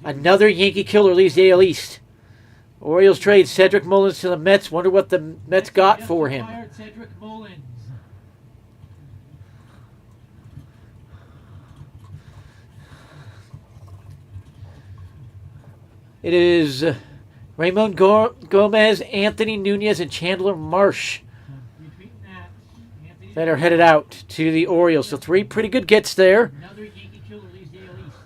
Another Yankee killer leaves the AL East. Orioles trade Cedric Mullins to the Mets. Wonder what the Mets got for him. Cedric Mullins. It is Ramon Gomez, Anthony Nunez, and Chandler Marsh that are headed out to the Orioles. So 3 pretty good gets there. Another Yankee killer leaves the AL East.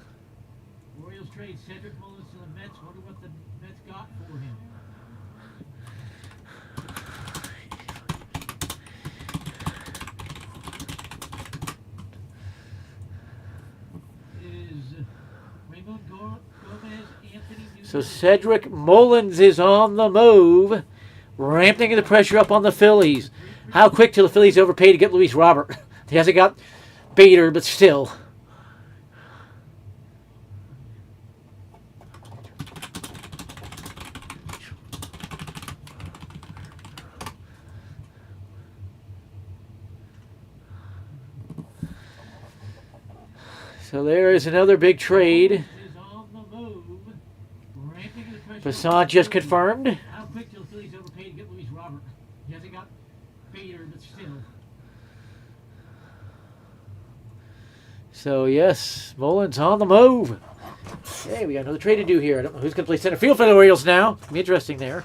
Orioles trade Cedric Mullins to the Mets. Wonder what the Mets got for him. It is Ramon Gomez, Anthony Nunez. So Cedric Mullins is on the move, ramping the pressure up on the Phillies. How quick till the Phillies overpay to get Luis Robert? He hasn't got Bader, but still. So there is another big trade. Is on the move. Ramping the pressure Basan just confirmed. How quick till the Phillies overpay to get Luis Robert? He hasn't got Bader, but still. So yes, Mullins on the move. Hey, we got another trade to do here. I don't know who's going to play center field for the Orioles now. Be interesting there.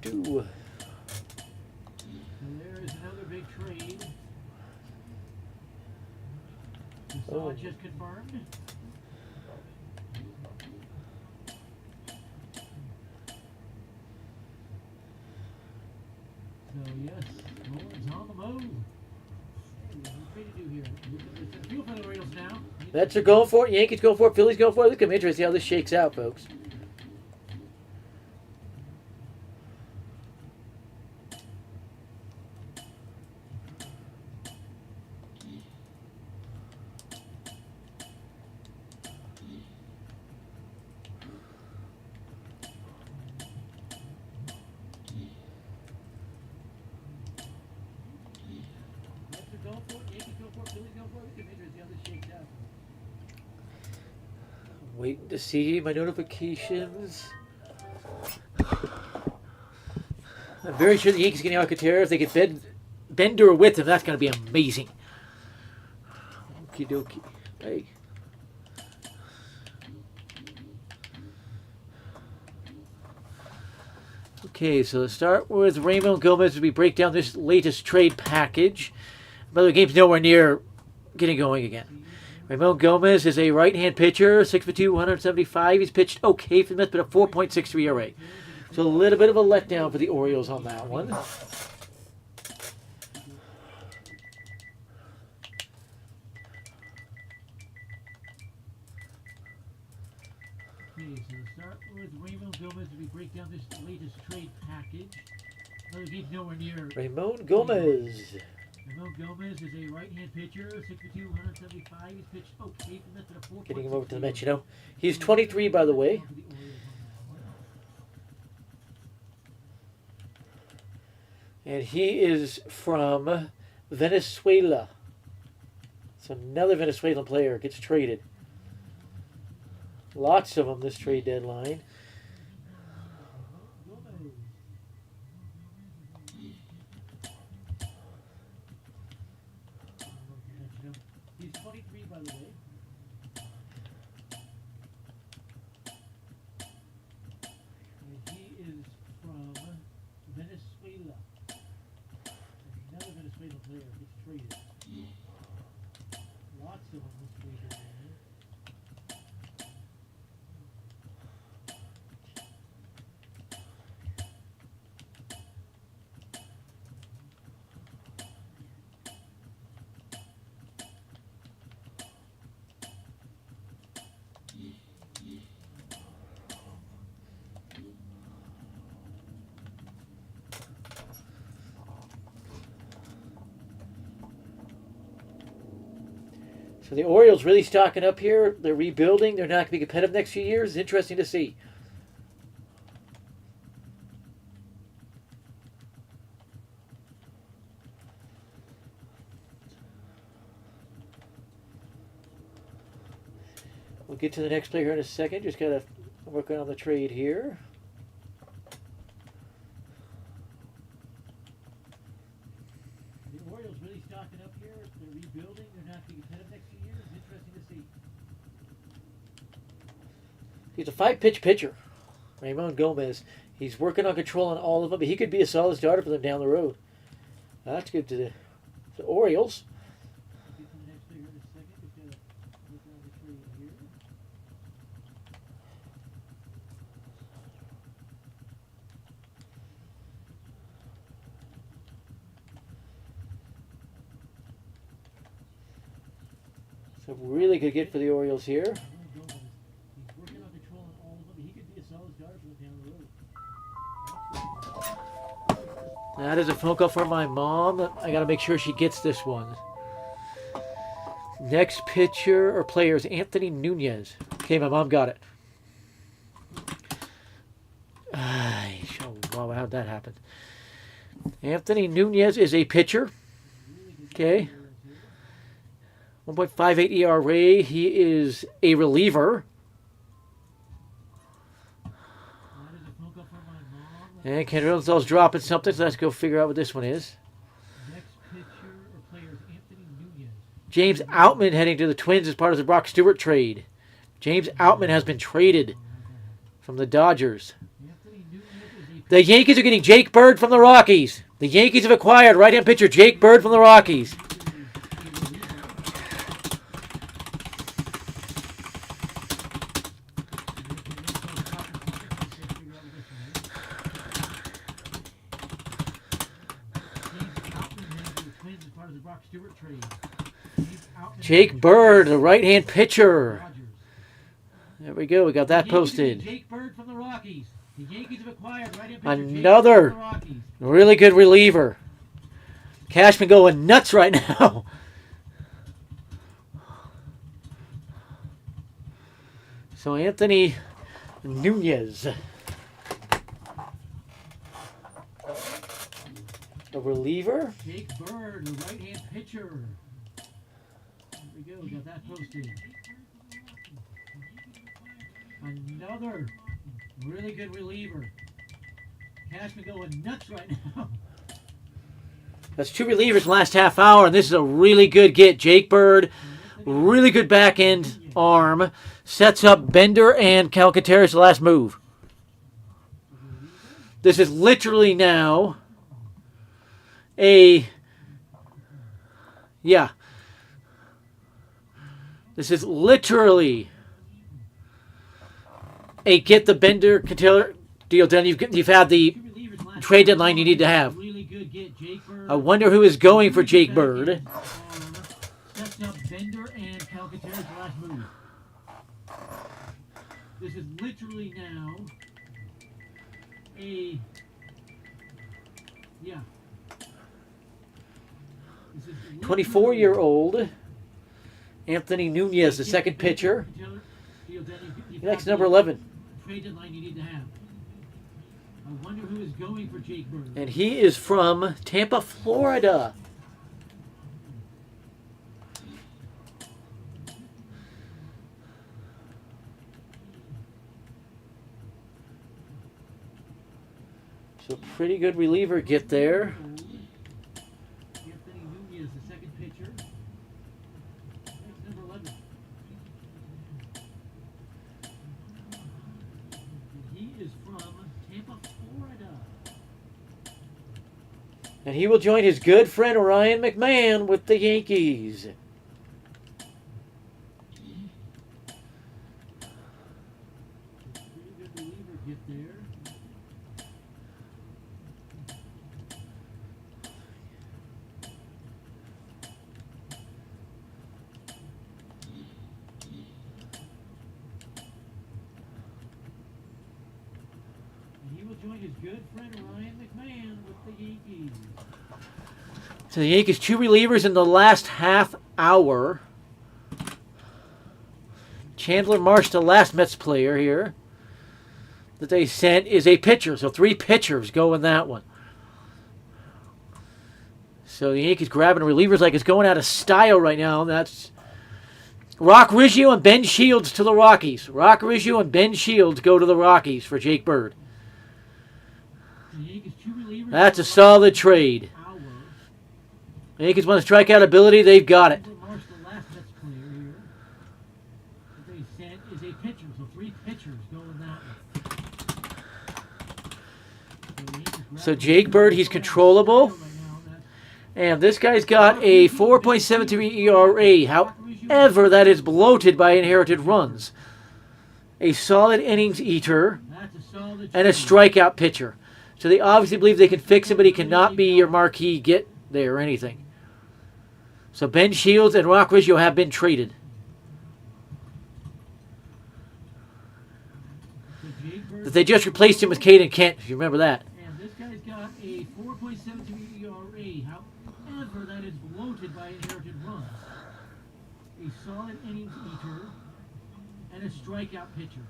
So there is another big trade. Basan just confirmed. So yes, Mullins on the move. Hey, we got a trade to do here. Center field for the Orioles now. Mets are going for it. Yankees going for it. Phillies going for it. It's going to be interesting how this shakes out, folks. Mets are going for it. Yankees go for it. Phillies go for it. It's going to be interesting how this shakes out. Waiting to see my notifications. I'm very sure the Yankees getting Alcantara. If they get Bender with him, that's going to be amazing. Okie dokie. Hey. Okay, so let's start with Ramon Gomez as we break down this latest trade package. By the way, the game's nowhere near getting going again. Ramon Gomez is a right-hand pitcher, 6'2", 175. He's pitched okay for the Mets, but a 4.63 ERA. So a little bit of a letdown for the Orioles on that one. Okay, so let's start with Ramon Gomez as we break down this latest trade package. Another game's nowhere near. Ramon Gomez. Ramon Gomez is a right-hand pitcher, 6'2", 175. He's pitched okay for the Mets, but a 4.63. Getting him over to the Mets, you know. He's 23, by the way. And he is from Venezuela. So another Venezuelan player gets traded. Lots of them this trade deadline. He's 23, by the way. And he is from Venezuela. Another Venezuelan player gets traded. Lots of them this trade deadline. So the Orioles really stocking up here. They're rebuilding. They're not going to be competitive next few years. It's interesting to see. We'll get to the next player in a second. Just gotta work on the trade here. The Orioles really stocking up here. They're rebuilding. They're not being competitive next few years. It's interesting to see. He's a 5-pitch pitcher, Ramon Gomez. He's working on controlling all of them, but he could be a solid starter for them down the road. That's good to the Orioles. Get to the next player in a second. Just gotta look on the trade here. So really good get for the Orioles here. Ramon Gomez. He's working on controlling all of them. He could be a solid starter for them down the road. That is a phone call for my mom. I got to make sure she gets this one. Next pitcher or player is Anthony Nunez. Okay, my mom got it. Wow, how'd that happen? Anthony Nunez is a pitcher. Okay. 1.58 ERA. He is a reliever. That is a phone call for my mom. And Ken Ronzal's dropping something, so let's go figure out what this one is. Next pitcher or player is Anthony Nunez. James Outman heading to the Twins as part of the Brock Stewart trade. James Outman has been traded from the Dodgers. Anthony Nunez is a The Yankees are getting Jake Bird from the Rockies. The Yankees have acquired right-hand pitcher Jake Bird from the Rockies. Jake Bird, the right-hand pitcher. There we go. We got that posted. Jake Bird from the Rockies. The Yankees have acquired right-hand pitcher Another Jake Bird from the Rockies. really good reliever. Cashman going nuts right now. So Anthony Nunez, a reliever. Jake Bird, the right-hand pitcher. There we go. We got that posted. Another really good reliever. Cashman going nuts right now. That's 2 relievers in the last half hour, and this is a really good get. Jake Bird, really good back end arm. Sets up Bender and Calcaterra's last move. This is literally now this is literally a get the Bender Calcaterra deal done. You've had the trade deadline you need to have. Really good get. Jake Bird. I wonder who is going for Jake Bird. Sets up Bender and Calcaterra's last move. This is literally now This is 24-year-old Anthony Nunez, the second pitcher. Next, number 11. Trade deadline you need to have. I wonder who is going for Jake Bird. And he is from Tampa, Florida. So pretty good reliever get there. Anthony Nunez, the second pitcher. Next, number 11. He is from Tampa, Florida. And he will join his good friend Ryan McMahon with the Yankees. Pretty good reliever get there. And he will join his good friend Ryan McMahon with the Yankees. So the Yankees 2 relievers in the last half hour. Chandler Marsh, the last Mets player here that they sent, is a pitcher. So 3 pitchers go in that one. So the Yankees grabbing relievers like it's going out of style right now. That's Rock Riggio and Ben Shields to the Rockies. Rock Riggio and Ben Shields go to the Rockies for Jake Bird. The Yankees 2 relievers. That's a solid trade. Hour. The Yankees want to strikeout ability. They've got it. Marsh, the last that's clear here. What they sent is a pitcher, so 3 pitchers go in that one. So Jake Bird, he's controllable. And this guy's got a 4.73 ERA. However, that is bloated by inherited runs. A solid innings eater and a strikeout pitcher. So they obviously believe they can fix him, but he cannot be your marquee get there or anything. So Ben Shields and Rock Riggio have been traded. But they just replaced him with Caden Kent, if you remember that. And this guy's got a 4.73 ERA. However, that is bloated by inherited runs. A solid innings eater and a strikeout pitcher.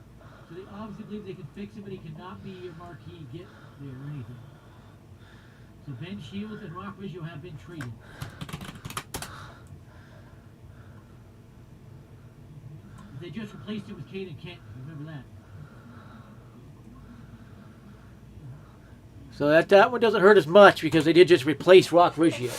So they obviously believe they can fix him, but he cannot be your marquee get there or anything. So Ben Shields and Rock Riggio have been traded. They just replaced him with Caden Kent. Remember that. So that one doesn't hurt as much because they did just replace Rock Riggio.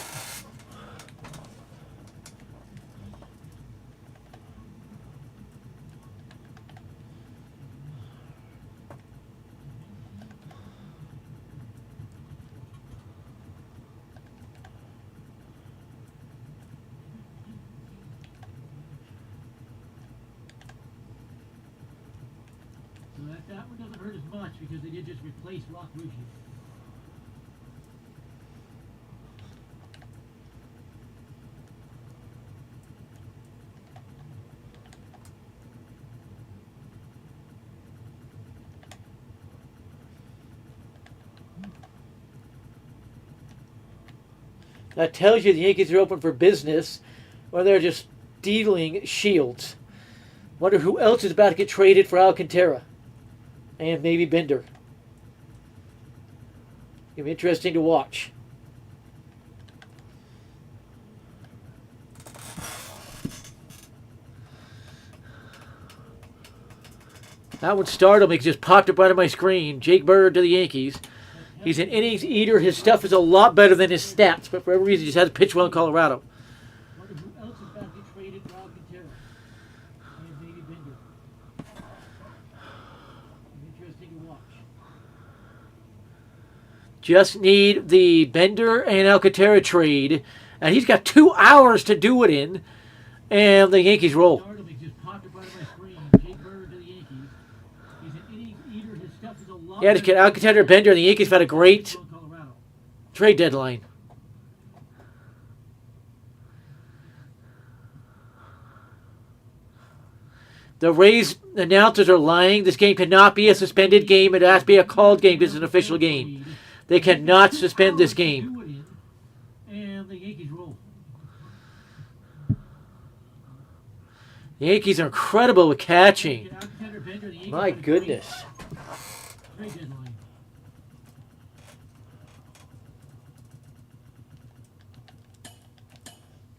So that one doesn't hurt as much because they did just replace Rock Riggio. That tells you the Yankees are open for business, or they're just dealing Shields. Wonder who else is about to get traded for Alcantara, and maybe Bender. It'll be interesting to watch. That one startled me because it just popped up right on my screen. Jake Bird to the Yankees. He's an innings eater. His stuff is a lot better than his stats, but for every reason he just has to pitch well in Colorado. Wonder who else is about to get traded for Alcantara. And maybe Bender. Interesting to watch. Just need the Bender and Alcantara trade, and he's got 2 hours to do it in, and the Yankees roll. Startled me, just popped up right on my screen. Jake Bird to the Yankees. He's an innings eater. His stuff is a lot Yeah, just get Alcantara and Bender, and the Yankees have had a great Colorado. trade deadline. The Rays announcers are lying. This game cannot be a suspended game. It has to be a called game because it's an official game. They cannot suspend this game. Do it in, and the Yankees roll. The Yankees are incredible with catching. Get Alcantara, Bender, the Yankees My have a goodness. Trade deadline.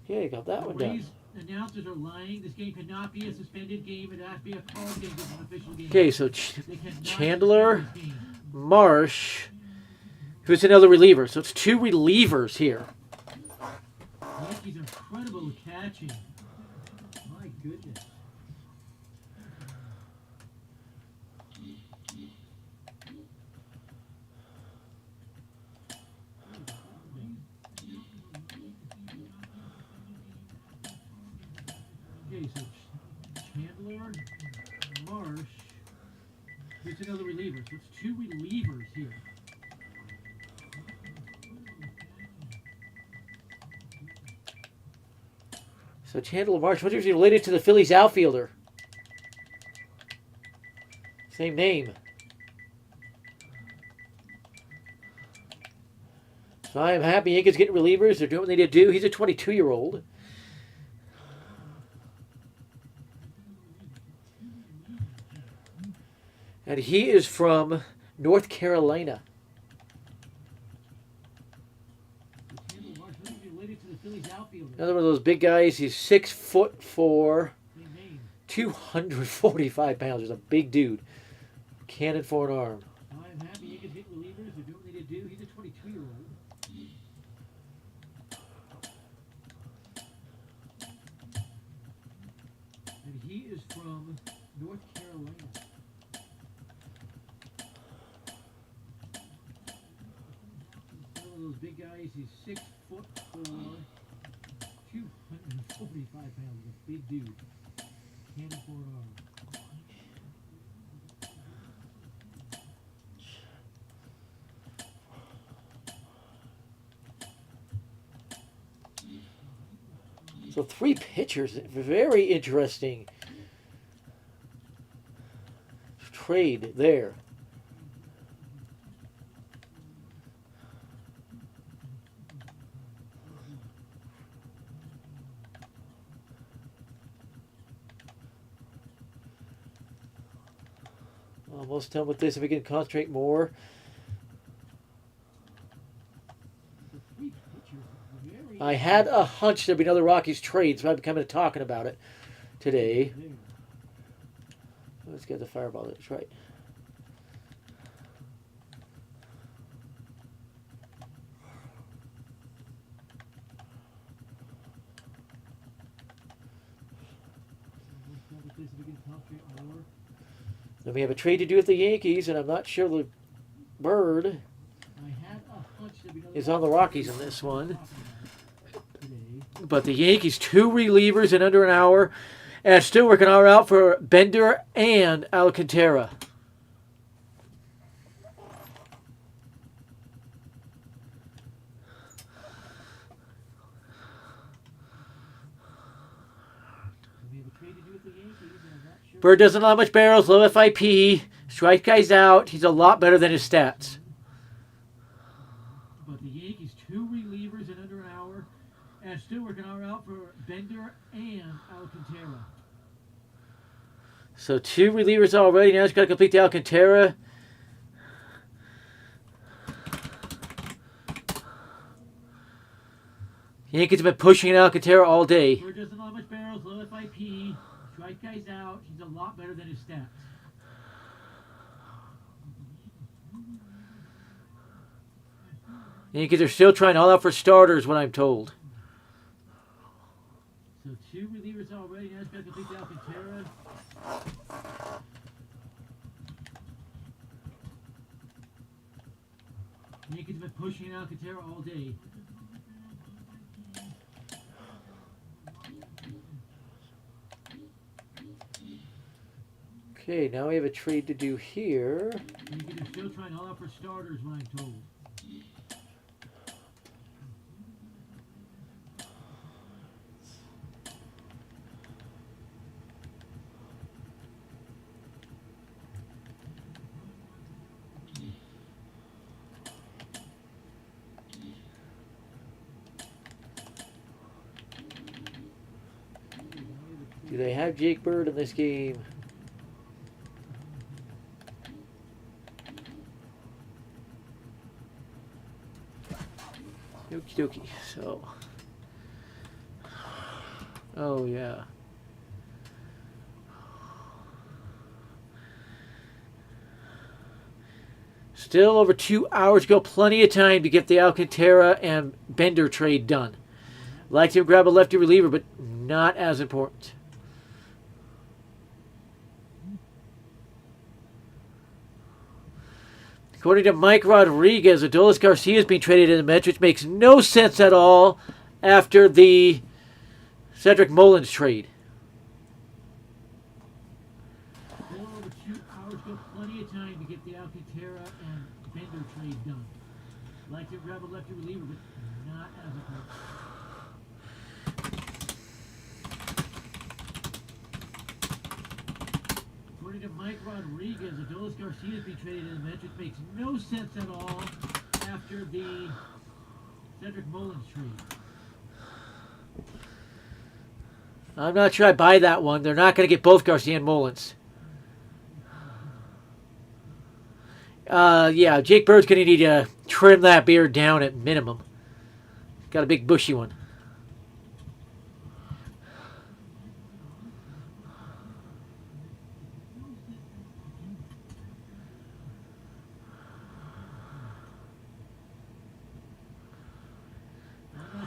Yeah, you got that The one done. Rays announcers are lying. This game cannot be a suspended game. It has to be a called game. It's an official game. Okay, so They cannot Chandler, suspend this game. Marsh, who's another reliever. So it's 2 relievers here. The Yankees are incredible with catching. My goodness. Okay, so Chandler, Marsh, here's another reliever. So it's 2 relievers here. So Chandler Marsh, what is he related to the Phillies outfielder? Same name. So I am happy Yankees getting relievers. They're doing what they need to do. He's a 22-year-old. And he is from North Carolina. Chandler Marsh, related to the Phillies outfielder. Another one of those big guys. He's 6'4". The 245 pounds. He's a big dude. Cannon for an arm. I'm happy you can hit relievers. They're doing what they do. He's a 22-year-old. And he is from North Carolina. One of those big guys. He's 6'4", 245 pounds. A big dude. Cannon for an arm. So 3 pitchers. Very interesting trade there. Almost done with this. If we can concentrate more. I had a hunch there'd be another Rockies trade, so I've been coming to talking about it today. Let's get the fireball. That's right. Then we have a trade to do with the Yankees, and I'm not sure the Bird is on the Rockies in this one. But the Yankees, 2 relievers in under an hour, and still working all out for Bender and Alcantara. Bird doesn't allow much barrels, low FIP, strike guys out. He's a lot better than his stats. But the Yankees, 2 relievers in under an hour, and still working all out for Bender and Alcantara. So 2 relievers already. Now he's got to complete the Alcantara. Yankees have been pushing Alcantara all day. Bird doesn't allow much barrels, low FIP, strike guys out. He's a lot better than his stats. Yankees are still trying all out for starters, what I'm told. So 2 relievers already. Now he's got to complete the Alcantara. Yankees have been pushing Alcantara all day. Okay, now we have a trade to do here. Yankees are still trying all out for starters, what I'm told. Do they have Jake Bird in this game? Okie dokie. So. Oh, yeah. Still over 2 hours to go. Plenty of time to get the Alcantara and Bender trade done. Like to grab a lefty reliever, but not as important. According to Mike Rodriguez, Adolis Garcia is being traded in the Mets, which makes no sense at all after the Cedric Mullins trade. Still over 2 hours ago, plenty of time to get the Alcantara and Bender trade done. Like to grab a lefty reliever, but not as important. According to Mike Rodriguez, Adolis Garcia is being traded in the Mets, which makes no sense at all after the Cedric Mullins trade. I'm not sure I buy that one. They're not going to get both Garcia and Mullins. Yeah, Jake Bird's going to need to trim that beard down at minimum. Got a big bushy one.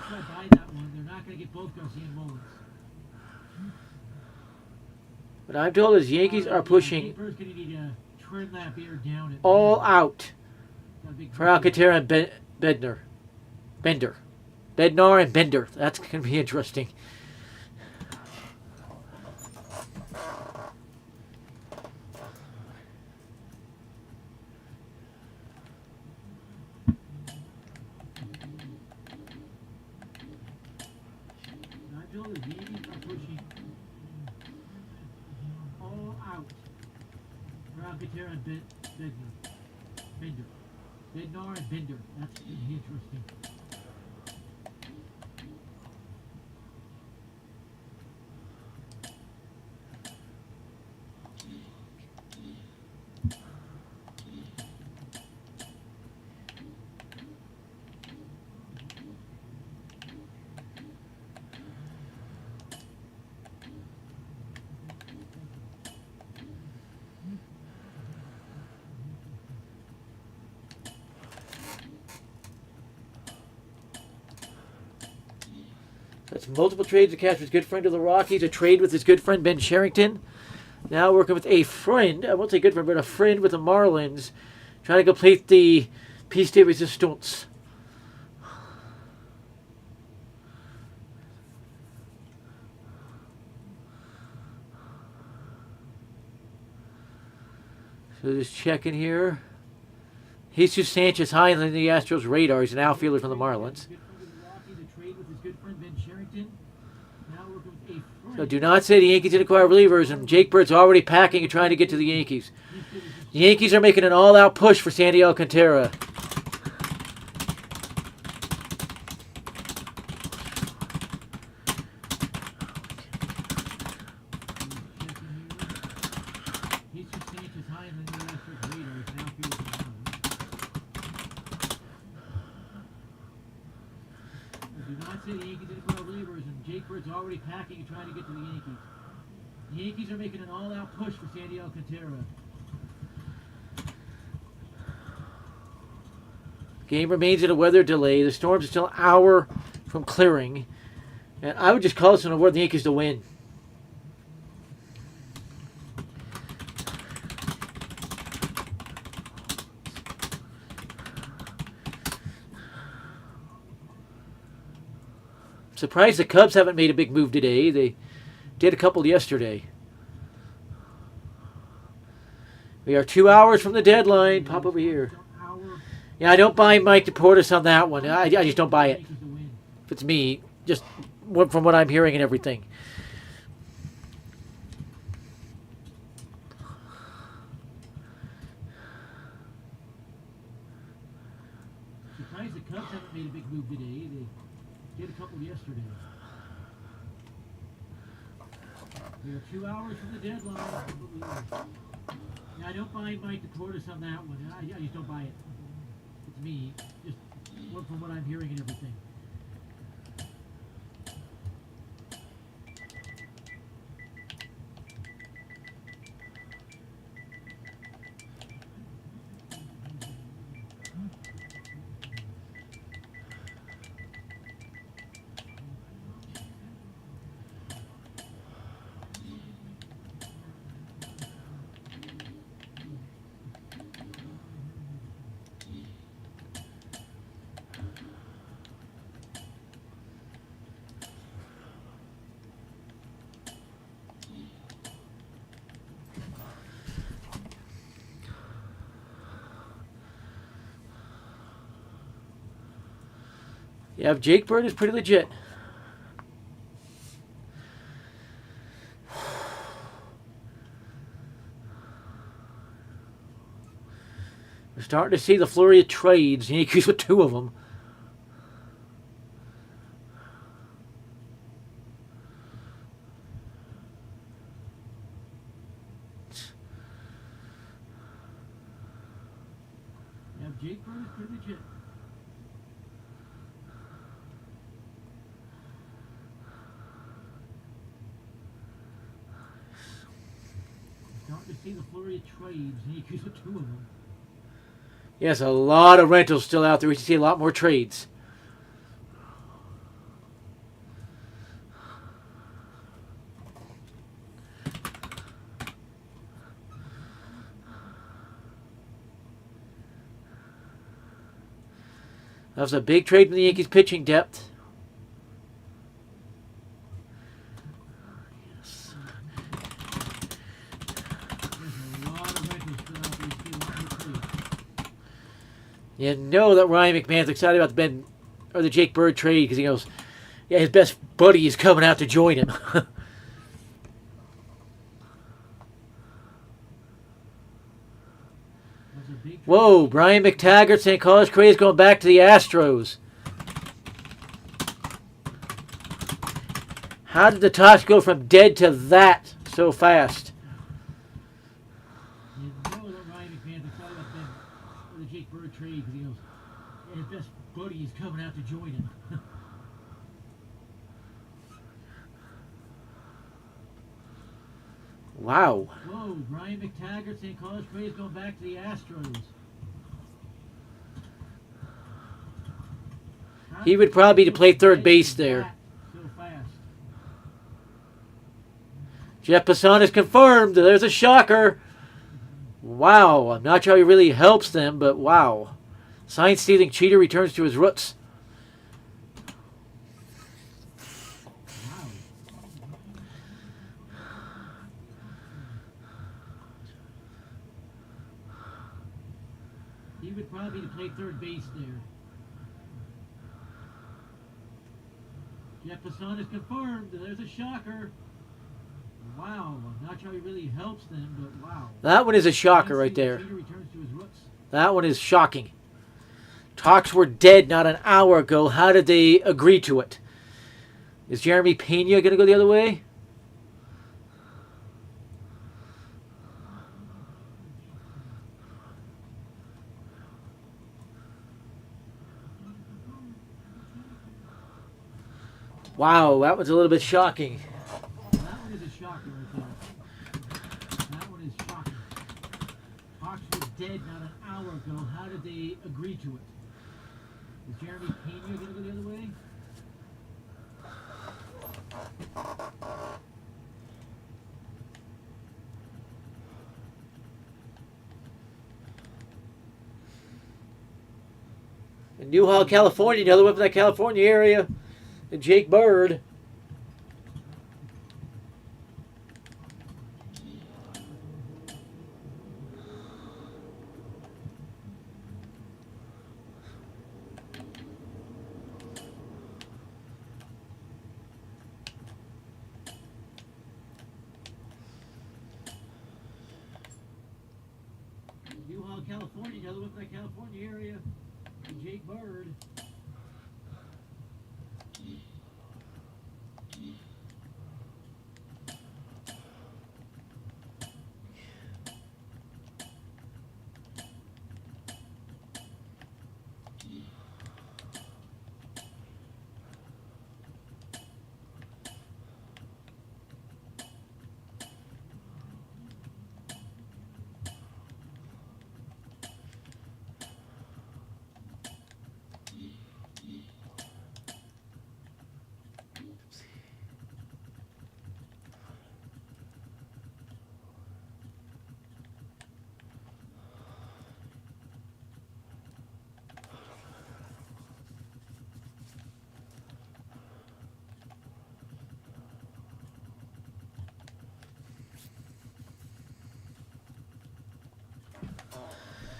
try to buy that one. They're not going to get both Garcia and Mullins. What I'm told is Yankees are pushing Jake Bird's going to need to trim that beard down. all out Got a big for Alcantara and Bender. Bednar and Bender. That's going to be interesting. Nigel, the Yankees are pushing all out for Alcantara and Bender. Bednar and Bender. That's going to be interesting. That's multiple trades to catch his good friend of the Rockies, a trade with his good friend Ben Sherrington. Now working with a friend, I won't say good friend, but a friend with the Marlins, trying to complete the piece de resistance. So just checking here. Jesus Sanchez high on the Astros radar. He's an outfielder from the Marlins. Good friend of the Rockies, a trade with his good friend Ben Sherrington. Now working with a friend. So do not say the Yankees didn't acquire relievers, and Jake Bird's already packing and trying to get to the Yankees. The Yankees are making an all-out push for Sandy Alcantara. Jesus Sanchez high on the Astros radar. He's an outfielder from the Marlins. Do not say the Yankees didn't acquire relievers, and Jake Bird's already packing and trying to get to the Yankees. The Yankees are making an all-out push for Sandy Alcantara. Game remains in a weather delay. The Storms are still an hour from clearing. And I would just call this an award the Yankees to win. Surprised the Cubs haven't made a big move today. They did a couple yesterday. We are 2 hours from the deadline. Pop over here. Yeah, I don't buy Mike DePortis on that one. I just don't buy it. If it's me, just from what I'm hearing and everything. Surprised the Cubs haven't made a big move today. They did a couple yesterday. We are 2 hours from the deadline. Yeah, I don't buy Mike DePortis on that one. I just don't buy it. It's me, just from what I'm hearing and everything. Yeah, Jake Bird is pretty legit. We're starting to see the flurry of trades. Yankees with two of them. Yeah, Jake Bird is pretty legit. Starting to see the flurry of trades. Yankees with two of them. Yes, a lot of rentals still out there. We should see a lot more trades. That was a big trade from the Yankees pitching depth. You know that Ryan McMahon's excited about the Jake Bird trade because he goes, yeah, his best buddy is coming out to join him. Whoa, Brian McTaggart saying Carlos Correa is going back to the Astros. How did the talks go from dead to that so fast? You know that Ryan McMahon's excited about the Jake Bird trade because he goes, yeah, his best buddy is coming out to join him. Wow. Whoa, Brian McTaggart saying Carlos Correa is going back to the Astros. He would probably to play third base there. So fast. Jeff Passan is confirmed. There's a shocker. Wow. I'm not sure he really helps them, but wow. Sign-stealing cheater returns to his roots. He would probably to play third base there. Jeff Passan is confirmed. There's a shocker. Wow. I'm not sure he really helps them, but wow. That one is a shocker right there. Returns to his roots. That one is shocking. Talks were dead not an hour ago. How did they agree to it? Is Jeremy Pena going to go the other way? Wow, that was a little bit shocking. That one is a shocker right there. That one is shocking. Hawks was dead not an hour ago. How did they agree to it? Is Jeremy Pena going to go the other way? In Newhall, California, another one from that California area. And Jake Bird. Newhall, California, another one from that California area. And Jake Bird.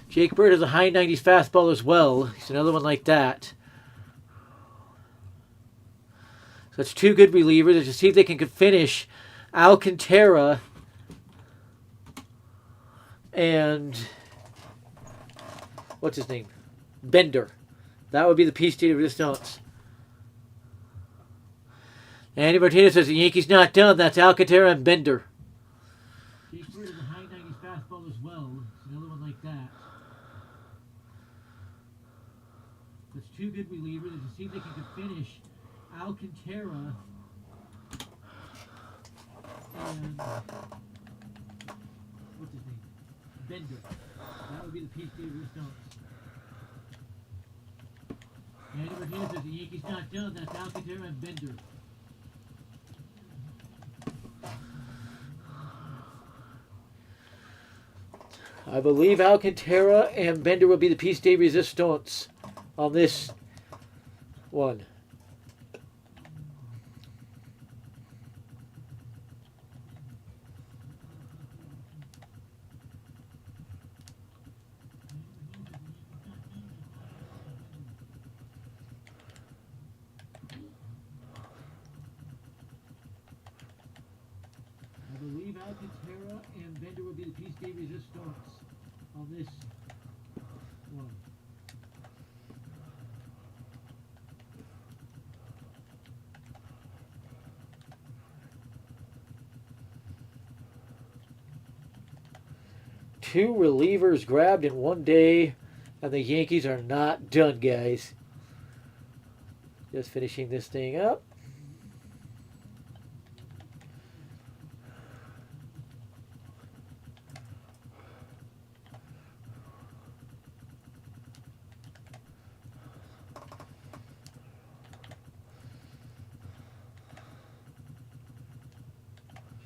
Jake Bird has a high 90s fastball as well. He's another one like that. So it's two good relievers. Let's just see if they can finish Alcantara and what's his name? Bender. That would be the piece de resistance. Andy Martinez says the Yankees not done. That's Alcantara and Bender. Jake Bird has a high 90s fastball as well. It's another one like that. That's two good relievers. Let's see if they can finish Alcantara and what's his name? Bender. That would be the piece de resistance. Andy Martinez says the Yankees not done. That's Alcantara and Bender. I believe Alcantara and Bender will be the piece de resistance on this 1. I believe Alcantara and Bender will be the piece de resistance on this one. Two relievers grabbed in one day, and the Yankees are not done, guys. Just finishing this thing up.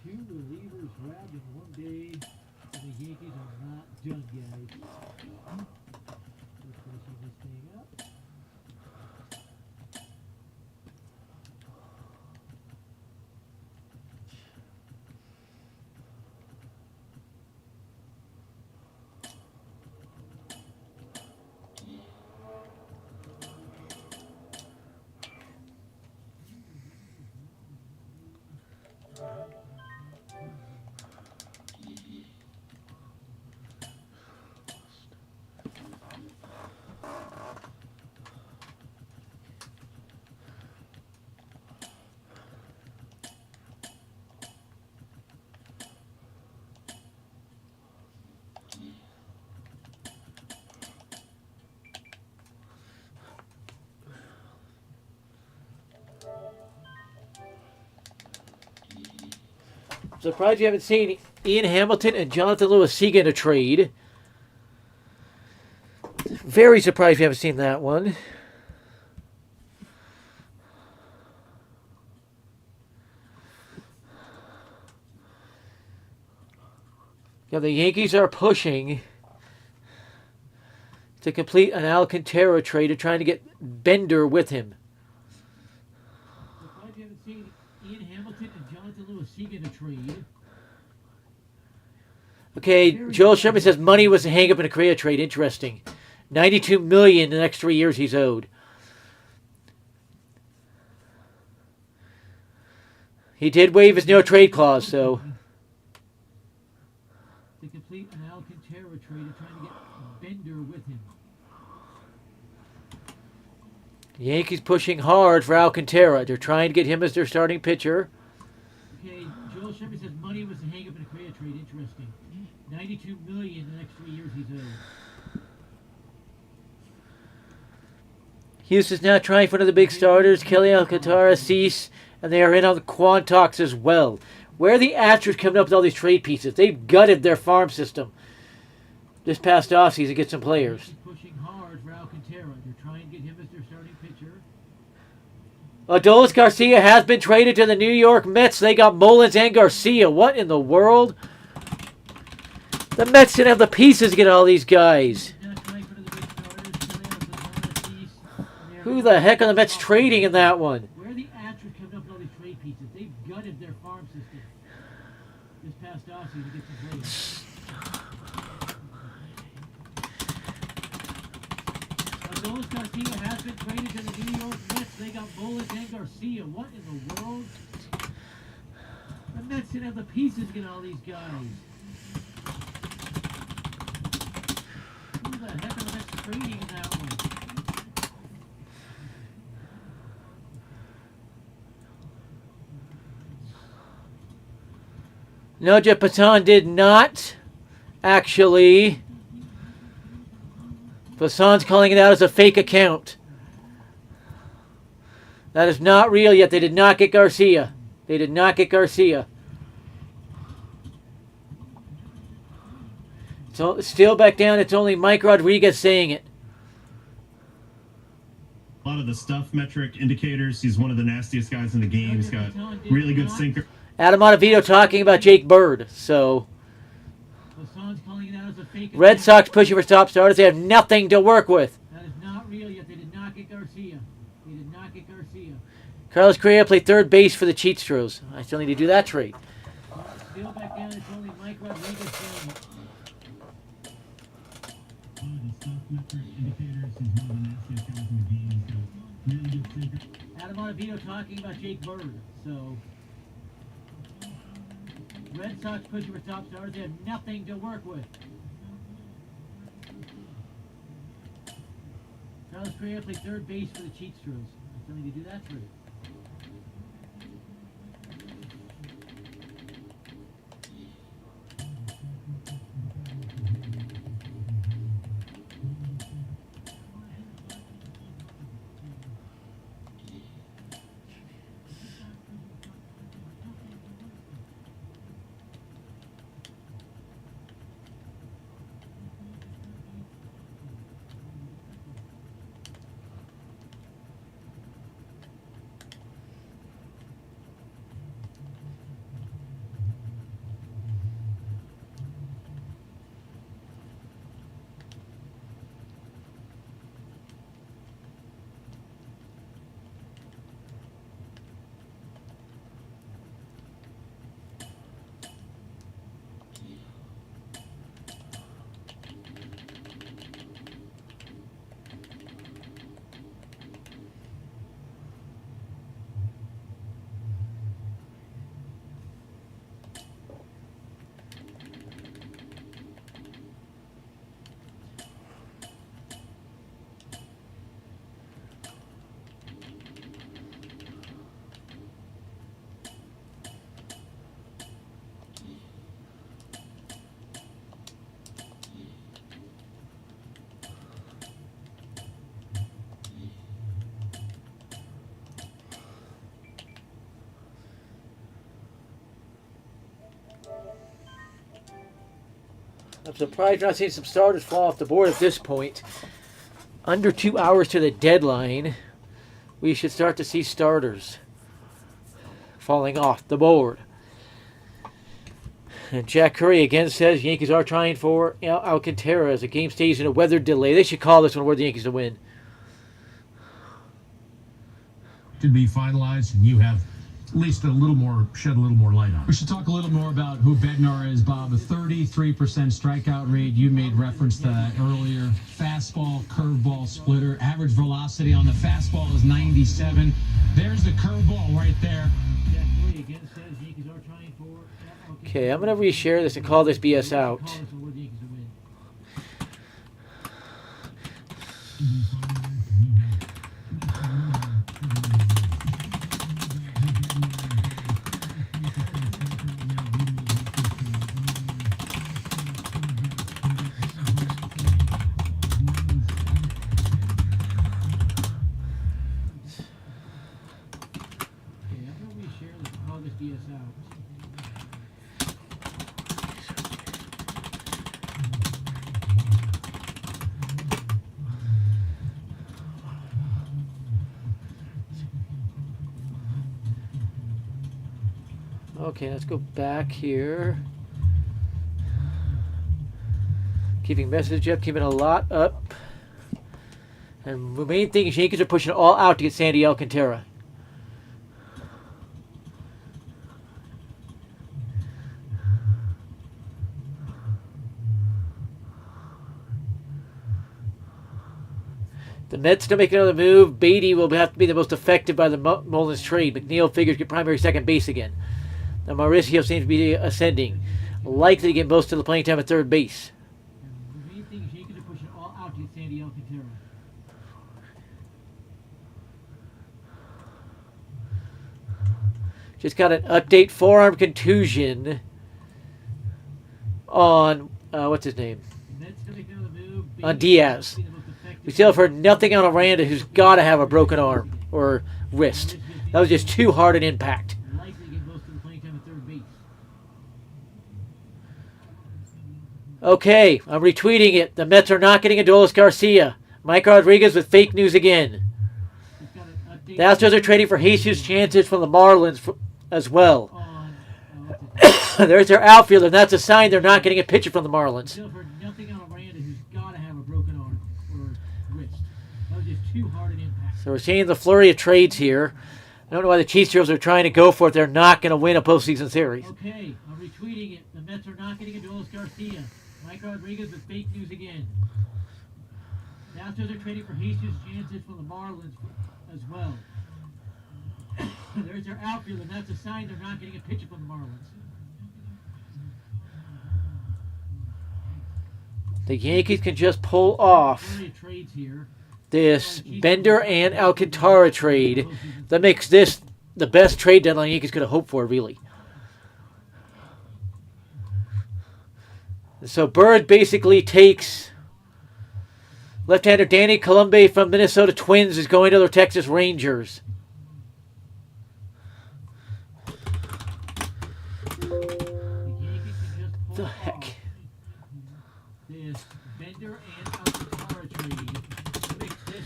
Two relievers grabbed in one day, and the Yankees are not done, guys. Just finishing this thing up. Surprised you haven't seen Ian Hamilton and Jonathan Lewis Seagan in a trade. Very surprised you haven't seen that one. Yeah, the Yankees are pushing to complete an Alcantara trade and trying to get Bender with him. Surprised you haven't seen Ian Hamilton and Jonathan Lewis Seagan in a trade. Okay, Joel Sherman says money was a hang-up in a Correa trade. Interesting. $92 million in the next 3 years he's owed. He did waive his no-trade clause, so... To complete an Alcantara trade and trying to get Bender with him. The Yankees pushing hard for Alcantara. They're trying to get him as their starting pitcher. Okay, Joel Sherman says money was a hang-up in a Correa trade. Interesting. $92 million in the next 3 years he's owed. Houston's now trying for one of the big starters, Kelly Alcantara, Cease, and they are in on the Quantox as well. Where are the Astros coming up with all these trade pieces? They've gutted their farm system this past offseason to get some players. Pushing hard for Alcantara. They're trying to get him as their starting pitcher. Adolis Garcia has been traded to the New York Mets. They got Mullins and Garcia. What in the world? The Mets didn't have the pieces to get all these guys. Who the heck are the Mets trading in that one? Where are the Astros coming up with all these trade pieces? They've gutted their farm system this past offseason to get some players. Adolis Garcia has been traded to the New York Mets. They got Mullins and Garcia. What in the world? The Mets didn't have the pieces to get all these guys. Who the heck are the Mets trading in that one? No, Jeff Passan did not actually. Passan's calling it out as a fake account. That is not real yet. They did not get Garcia. They did not get Garcia. So still back down. It's only Mike Rodriguez saying it. A lot of the stuff metric indicators. He's one of the nastiest guys in the game. He's got really good sinker. Adam Ottavino talking about Jake Bird. So Passan's calling it out as a fake Red account. Sox pushing for top starters. They have nothing to work with. That is not real yet. They did not get Garcia. He did not get Garcia. Carlos Correa played third base for the Cheatstros. I still need to do that trade. Still back down. It's only Mike Rodriguez down. Adam Ottavino talking about Jake Bird. So, Red Sox pushing for top stars. They have nothing to work with. Carlos Correa played third base for the Cheatstros. I still need to do that trade. I'm surprised you're not seeing some starters fall off the board at this point. Under 2 hours to the deadline, we should start to see starters falling off the board. And Jack Curry again says Yankees are trying for Alcantara as the game stays in a weather delay. They should call this one where the Yankees to win. To be finalized, and you have at least shed a little more light on it. We should talk a little more about who Bednar is, Bob. A 33% strikeout rate. You made reference to that earlier. Fastball, curveball, splitter. Average velocity on the fastball is 97. There's the curveball right there. Jack Curry again says Yankees are trying for. Okay, I'm going to reshare this and call this BS out. Call this one where the Yankees to win. Okay, let's go back here. Keeping message up, keeping a lot up. And the main thing is Yankees are pushing it all out to get Sandy Alcantara. The Mets don't make another move. Beatty will have to be the most affected by the Mullins trade. McNeil figures get primary second base again. Now Mauricio seems to be ascending. Likely to get most of the playing time at third base. The main thing is Yankees are pushing all out to get Sandy Alcantara. Just got an update. Forearm contusion on, what's his name? Mets don't make another move. On Diaz. We still have heard nothing on Aranda, who's got to have a broken arm or wrist. That was just too hard an impact. Likely to get most of the playing time at third base. Okay, I'm retweeting it. The Mets are not getting Adolis Garcia. Mike Rodriguez with fake news again. Just got an update The Astros are trading for Jesus Chances from the Marlins as well. on There's their outfielder, and that's a sign they're not getting a pitcher from the Marlins. still heard nothing on Aranda, who's got to have a broken arm or wrist. That was was just too hard an impact. So we're seeing the flurry of trades here. I don't know why the Chiefs are trying to go for it. They're not going to win a postseason series. Okay, I'm retweeting it. The Mets are not getting Adolis Garcia. Mike Rodriguez with fake news again. The Astros are trading for Jesus Jansen from the Marlins as well. There's their outfield, and that's a sign they're not getting a pitcher from the Marlins. The Yankees can just pull off Flurry of trades here. this Bender and Alcantara trade. That makes this the best trade deadline Yankees could have hoped for, really. So Bird basically takes left-hander Danny Colombe from Minnesota Twins is going to the Texas Rangers. The Yankees can just pull The heck? off this Bender and Alcantara trade. That makes this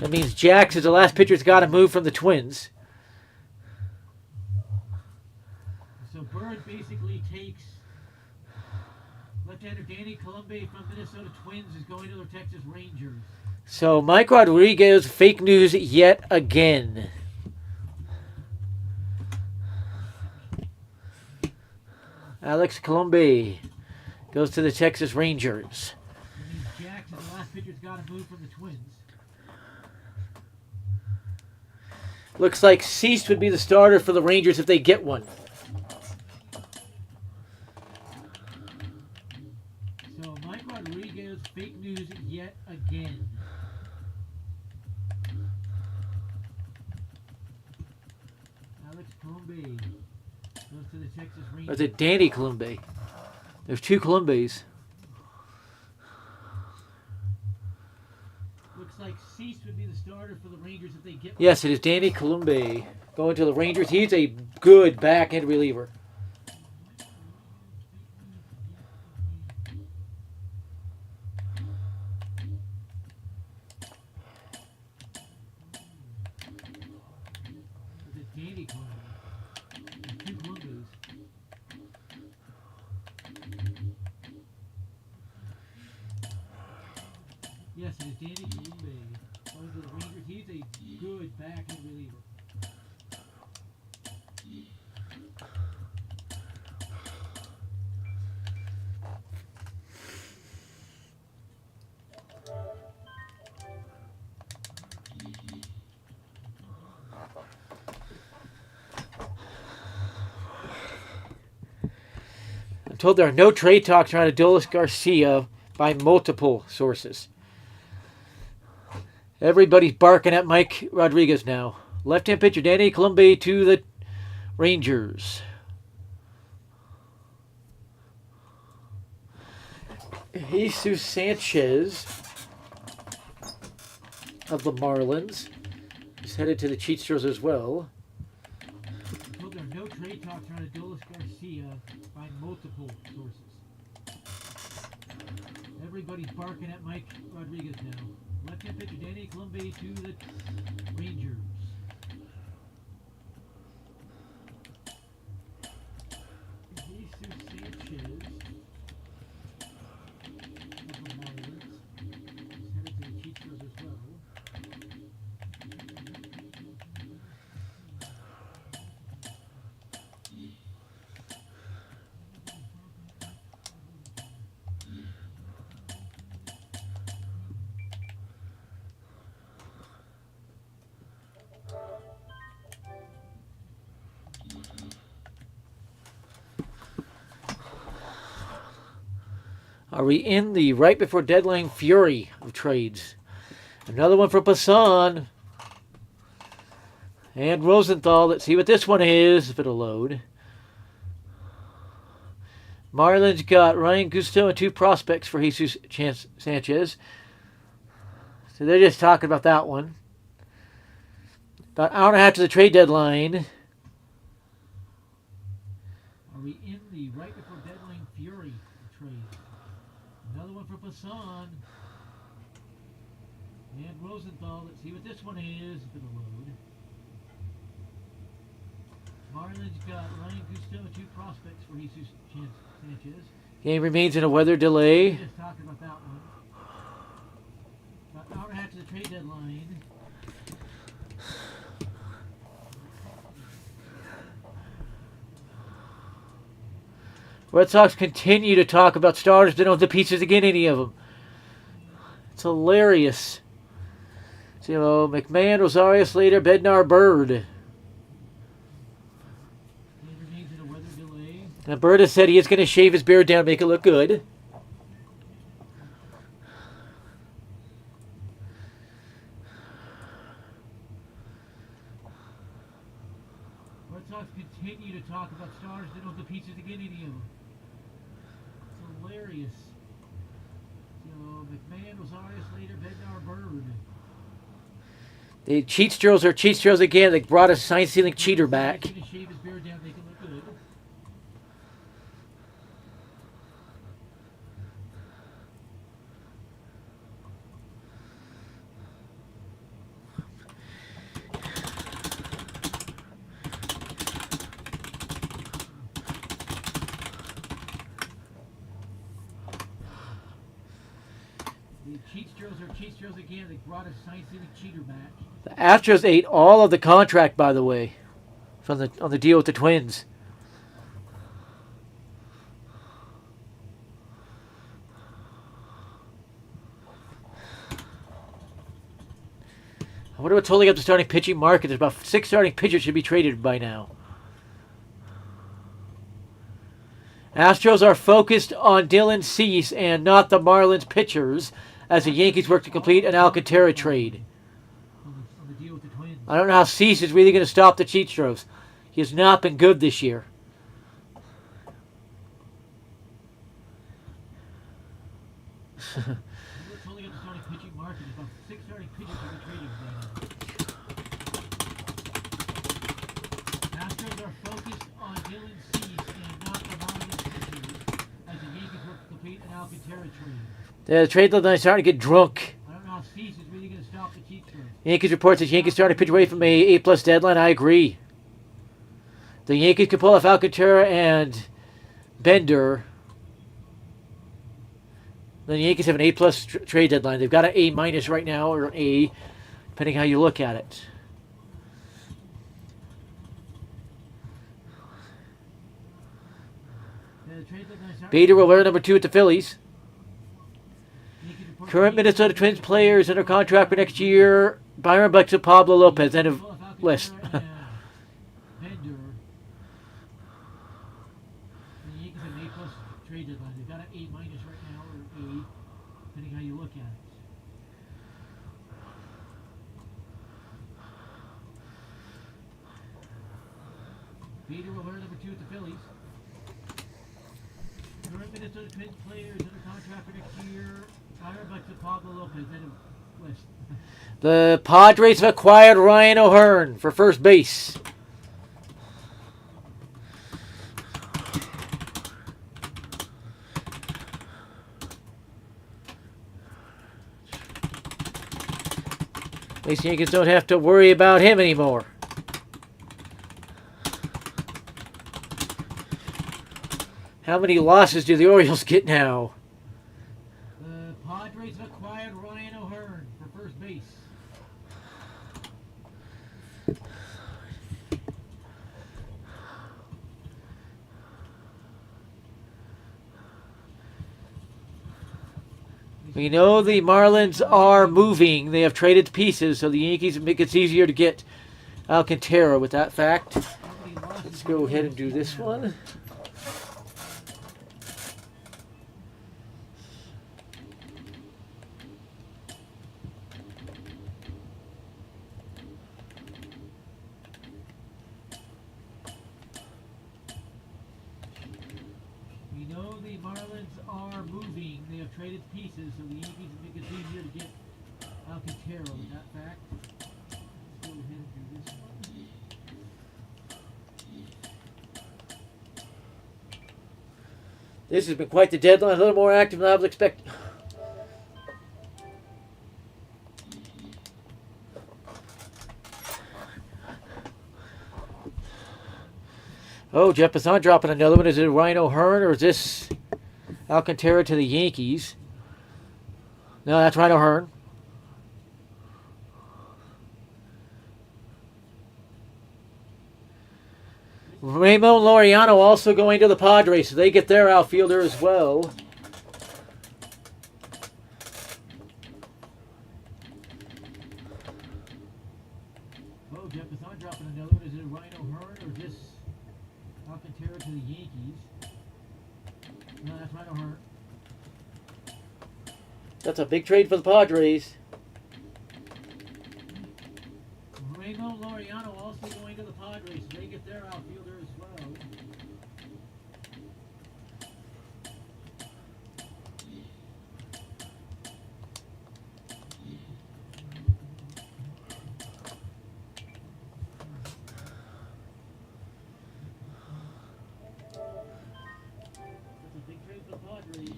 That means Jax is the last pitcher that's got to move from the Twins. So Bird basically takes left-hander Danny Colombe from Minnesota Twins is going to the Texas Rangers. So Mike Rodriguez, fake news yet again. Alex Colombe goes to the Texas Rangers. That means Jax is the last pitcher that's got to move from the Twins. Looks like Cease would be the starter for the Rangers if they get one. So Mike Rodriguez, fake news yet again. Alex Colombe goes to the Texas Or Rangers. is it Danny Colombe? There's two Colombes. Looks like Cease would be the starter for the Rangers if they get one. Yes, it is Danny Colombe going to the Rangers. He's a good back-end reliever. Is it Danny Colombe? There's two Colombes. Yes, it is Danny Colombe. Going to the Rangers. He's a good back-end reliever. I'm told there are no trade talks around Adolis Garcia by multiple sources. Everybody's barking at Mike Rodriguez now. Left-hand pitcher Danny Colombe to the Rangers. Jesus Sanchez of the Marlins is headed to the Cheatsters as well. Told there are no trade talks around Adolis Garcia by multiple sources. Everybody's barking at Mike Rodriguez now. Left-hand pitcher Danny Colombe to the Rangers. Jesus Sanchez of the Marlins is headed to the Cheatsters as well. Are we in the right before deadline fury of trades? Another one for Passan. And Rosenthal. Let's see what this one is, if it'll load. Marlins got Ryan Gusto and two prospects for Jesus Sanchez. So they're just talking about that one. About an hour and a half to the trade deadline. Are we in the right before deadline fury of trades? Another one for Passan. And Rosenthal. Let's see what this one is, if it'll load. Marlins got Ryan Gusto and two prospects for Jesus Sanchez. Game remains in a weather delay. Just talking about that one. About an hour and a half to the trade deadline. Red Sox continue to talk about starters. They don't have the pieces to get any of them. It's hilarious. So, McMahon, Rosario, Slater, Bednar, Bird. Later names in a weather delay. And Bird has said he is going to shave his beard down to make it look good. Red Sox continue to talk about starters. They don't have the pieces to get any of them. It's hilarious. So, McMahon, Rosario, Slater, Bednar, Bird. The Cheatstros are Cheatstros again. They brought a sign-stealing cheater back. He's gonna shave his beard down, make it look good. The Cheatstros are Cheatstros again. They brought a sign-stealing cheater back. The Astros ate all of the contract, by the way, from on the deal with the Twins. I wonder what's holding up the starting pitching market. There's about 6 starting pitchers should be traded by now. Astros are focused on Dylan Cease and not the Marlins pitchers as the Yankees work to complete an Alcantara trade. On the deal with the Twins. I don't know how Cease is really going to stop the Cheatstros. He has not been good this year. What's holding up the starting pitching market? There's about 6 starting pitchers should be traded by now. Astros are focused on Dylan Cease and not the Marlins pitchers as the Yankees work to complete an Alcantara trade. The trade deadline is starting to get drunk. I don't know how Cease is really going to stop the Cheatstros. Yankees reports that Yankees starting to pitch away from a A+ deadline. I agree. The Yankees can pull off Alcantara and Bender. Then the Yankees have an A+ trade deadline. They've got an A- right now, or an A, depending how you look at it. The trade deadline is starting Bader will wear number 2 at the Phillies. Yankees report Current the Yankees Minnesota Twins players under contract for next year. Byron Buxton, Pablo Lopez. End of pull off Alcantara list. and Bender. The Yankees have an A+ trade deadline. They've got an A- right now, or A, depending how you look at it. Bader will wear number 2 at the Phillies. Current Minnesota Twins players under contract for next year. Byron Buxton, Pablo Lopez. End of list. The Padres have acquired Ryan O'Hearn for first base. At least the Yankees don't have to worry about him anymore. How many losses do the Orioles get now? The Padres have acquired Ryan O'Hearn for first base. We know the Marlins are moving. They have traded pieces, so the Yankees make it easier to get Alcantara with that fact. How many losses Let's do go the ahead and Orioles do get this now? one. We know the Marlins are moving. They have traded pieces, so the Yankees make it easier to get Alcantara with that fact. Let's go ahead and do this one. This has been quite the deadline. A little more active than I was expecting. Oh, Jeff Passan dropping another one. Is it Ryan O'Hearn or is this Alcantara to the Yankees? No, that's Ryan O'Hearn. Ramon Laureano also going to the Padres, so they get their outfielder as well. Oh, Jeff Passan dropping another one. Is it a Rhino Hearn or just Alcantara to the Yankees? No, that's Rhino Hearn. That's a big trade for the Padres. Ramon Laureano also going to the Padres. They get their outfielder as well. That's a big trade for the Padres.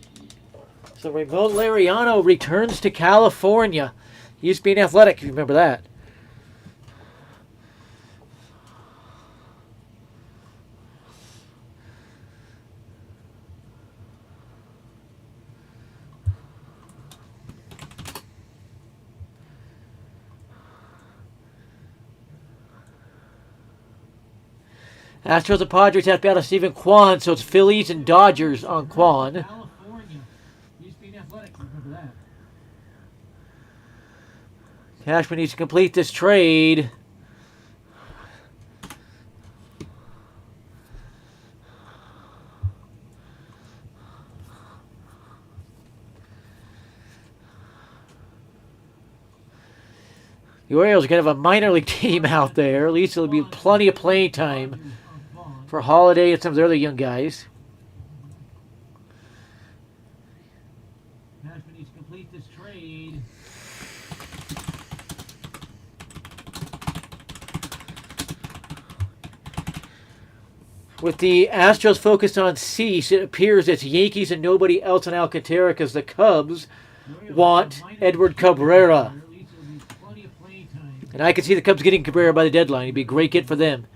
So Ramon Laureano returns to California. He used to be an Athletic, if you remember that. Astros and Padres have to be out of Stephen Kwan, so it's Phillies and Dodgers on Kwan. California. Used to be an Athletic, remember that. Cashman needs to complete this trade. The Orioles are going to have a minor league team out there. At least there'll be plenty of playing time for Holiday and some of the other young guys. Cashman needs to complete this trade. With the Astros focused on Cease, it appears it's Yankees and nobody else on Alcantara because the Cubs want Edward Cabrera. And I can see the Cubs getting Cabrera by the deadline. It'd be a great get for them.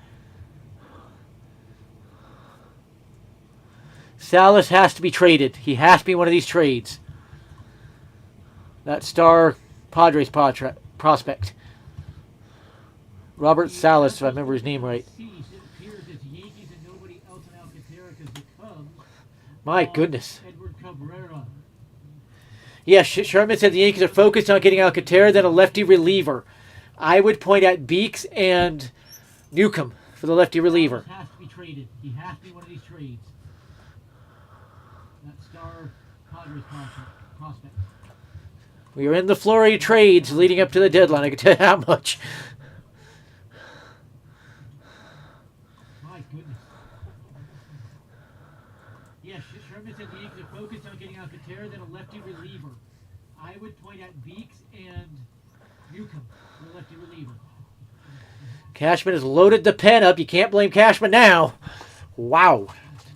Salas has to be traded. He has to be one of these trades. That star Padres prospect. Robert Salas, if I remember his name right. My goodness. Edward Cabrera. Yeah, Sherman said the Yankees are focused on getting Alcantara, then a lefty reliever. I would point at Beeks and Newcomb for the lefty reliever. Has to be traded. He has to be one of these trades. That star Padres prospect. We are in the flurry of trades leading up to the deadline. I can tell you how much. My goodness. Yes, Sherman said the Yankees are focused on getting Alcantara, then a lefty reliever. I would point at Beeks and Newcomb for the lefty reliever. Cashman has loaded the pen up. You can't blame Cashman now. Wow.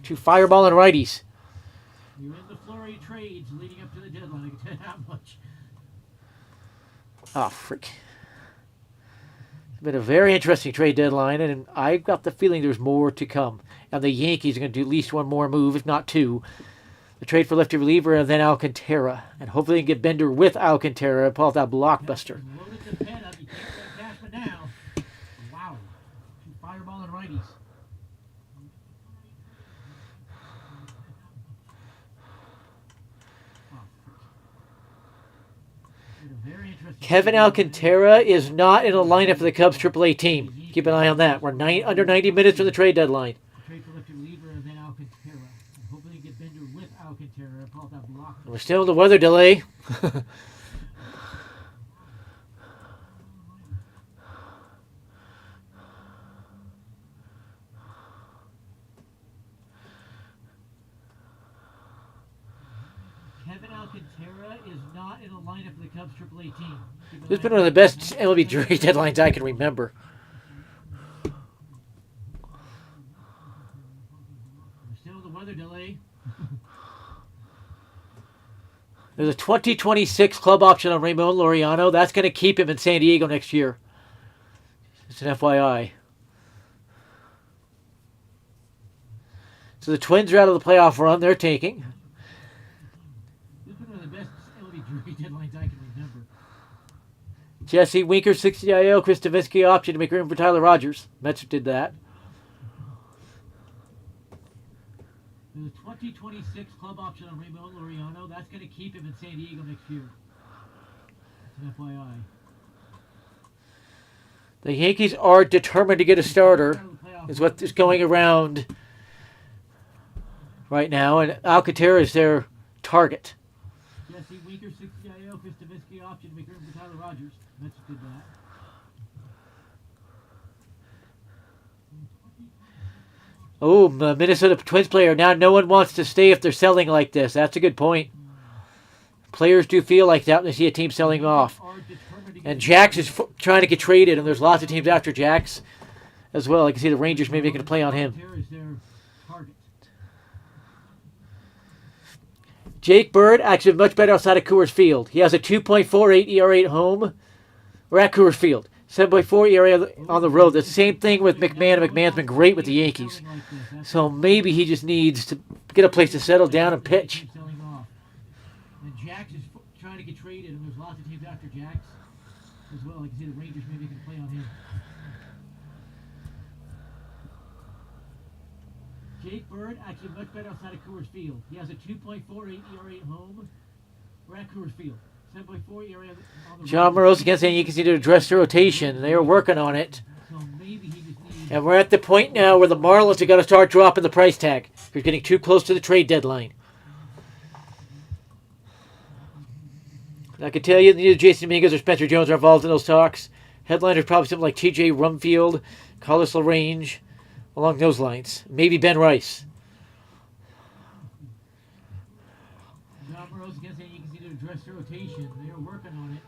Two fireballing righties. You're in the flurry of trades leading up to the deadline. I can tell you how much. Oh, frick. It's been a very interesting trade deadline, and I've got the feeling there's more to come. And the Yankees are going to do at least one more move, if not two. The trade for lefty reliever and then Alcantara. And hopefully they can get Bender with Alcantara and pull out that blockbuster. Loaded the pen up. You can't blame Cashman now. Wow. Two fireballing righties. Kevin Alcantara is not in the lineup for the Cubs AAA team. Keep an eye on that. We're under 90 minutes from the trade deadline. Trade for lefty reliever and then Alcantara. And hopefully get Bender with Alcantara and pull out that block. We're still in the weather delay. Kevin Alcantara is not in the lineup for the Cubs AAA team. This has been one of the best MLB trade deadlines I can remember. We're still in the weather delay. There's a 2026 club option on Ramon Laureano. That's going to keep him in San Diego next year. It's an FYI. So the Twins are out of the playoff run. They're tanking. This is one of the best MLB trade deadlines I can remember. Jesse Winker, 60 IL. Chris Davinsky option to make room for Tyler Rogers. Mets did that. 50-26 club option on Ramon Laureano. That's going to keep him in San Diego next year. That's an FYI. The Yankees are determined to get a starter, is what is going around right now, and Alcantara is their target. Jesse Winker, 60 IL, Chris Stavisky option to make room for Tyler Rogers. Mets did that. Oh, the Minnesota Twins player. Now no one wants to stay if they're selling like this. That's a good point. Players do feel like that when they see a team selling off. And Jax is trying to get traded, and there's lots of teams after Jax as well. I can see the Rangers maybe making a play on him. Jake Bird actually much better outside of Coors Field. He has a 2.48 ERA at home. We're at Coors Field. 7.4 ERA on the road. The same thing with McMahon. McMahon's been great with the Yankees. So maybe he just needs to get a place to settle down and pitch. And Jax is trying to get traded, and there's lots of teams after Jax as well. I can see the Rangers maybe making a play on him. Jake Bird actually much better outside of Coors Field. He has a 2.48 ERA at home. We're at Coors Field. 7.4 ERA on the John Morose against the Yankees need to address their rotation. They are working on it. So maybe he just needs... And we're at the point now where the Marlins have got to start dropping the price tag. They're getting too close to the trade deadline. I can tell you neither Jason Dominguez or Spencer Jones are involved in those talks. Headliners probably something like T.J. Rumfield, Carlos LaRange, along those lines. Maybe Ben Rice. John Morose against the Yankees need to address their rotation. They are working on it.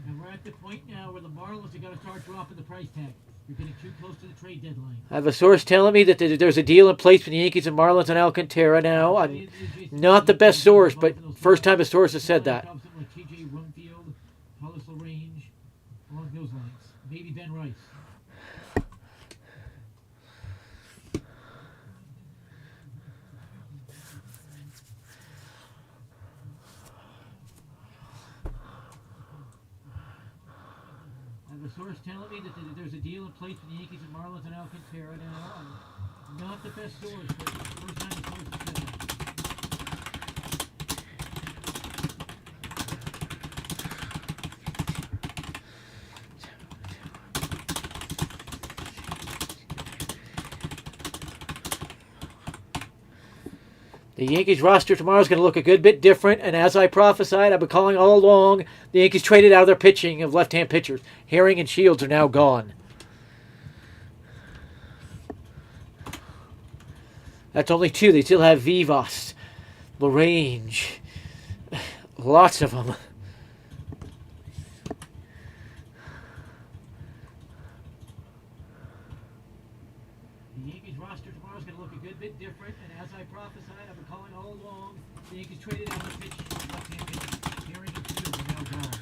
And we're at the point now where the Marlins have got to start dropping the price tag. You're getting too close to the trade deadline. I have a source telling me that there's a deal in place between the Yankees and Marlins and Alcantara now. I'm not the best source, but first time a source has said that. Like T.J. Rumfield, Carlos LaRange, along those lines. Maybe Ben Rice. The source telling me that there's a deal in place with the Yankees and Marlins and Alcantara now. I'm not the best source, but first time the source has said that. The Yankees roster tomorrow is going to look a good bit different, and as I prophesied, I've been calling all along, the Yankees traded out of their pitching of left-hand pitchers. Herring and Shields are now gone. That's only two. They still have Vivas, LaRange, lots of them. The Yankees roster tomorrow is going to look a good bit different, and as I prophesied, I've been calling all along, the Yankees traded out their pitching of left-hand pitchers. Herring and Shields are now gone.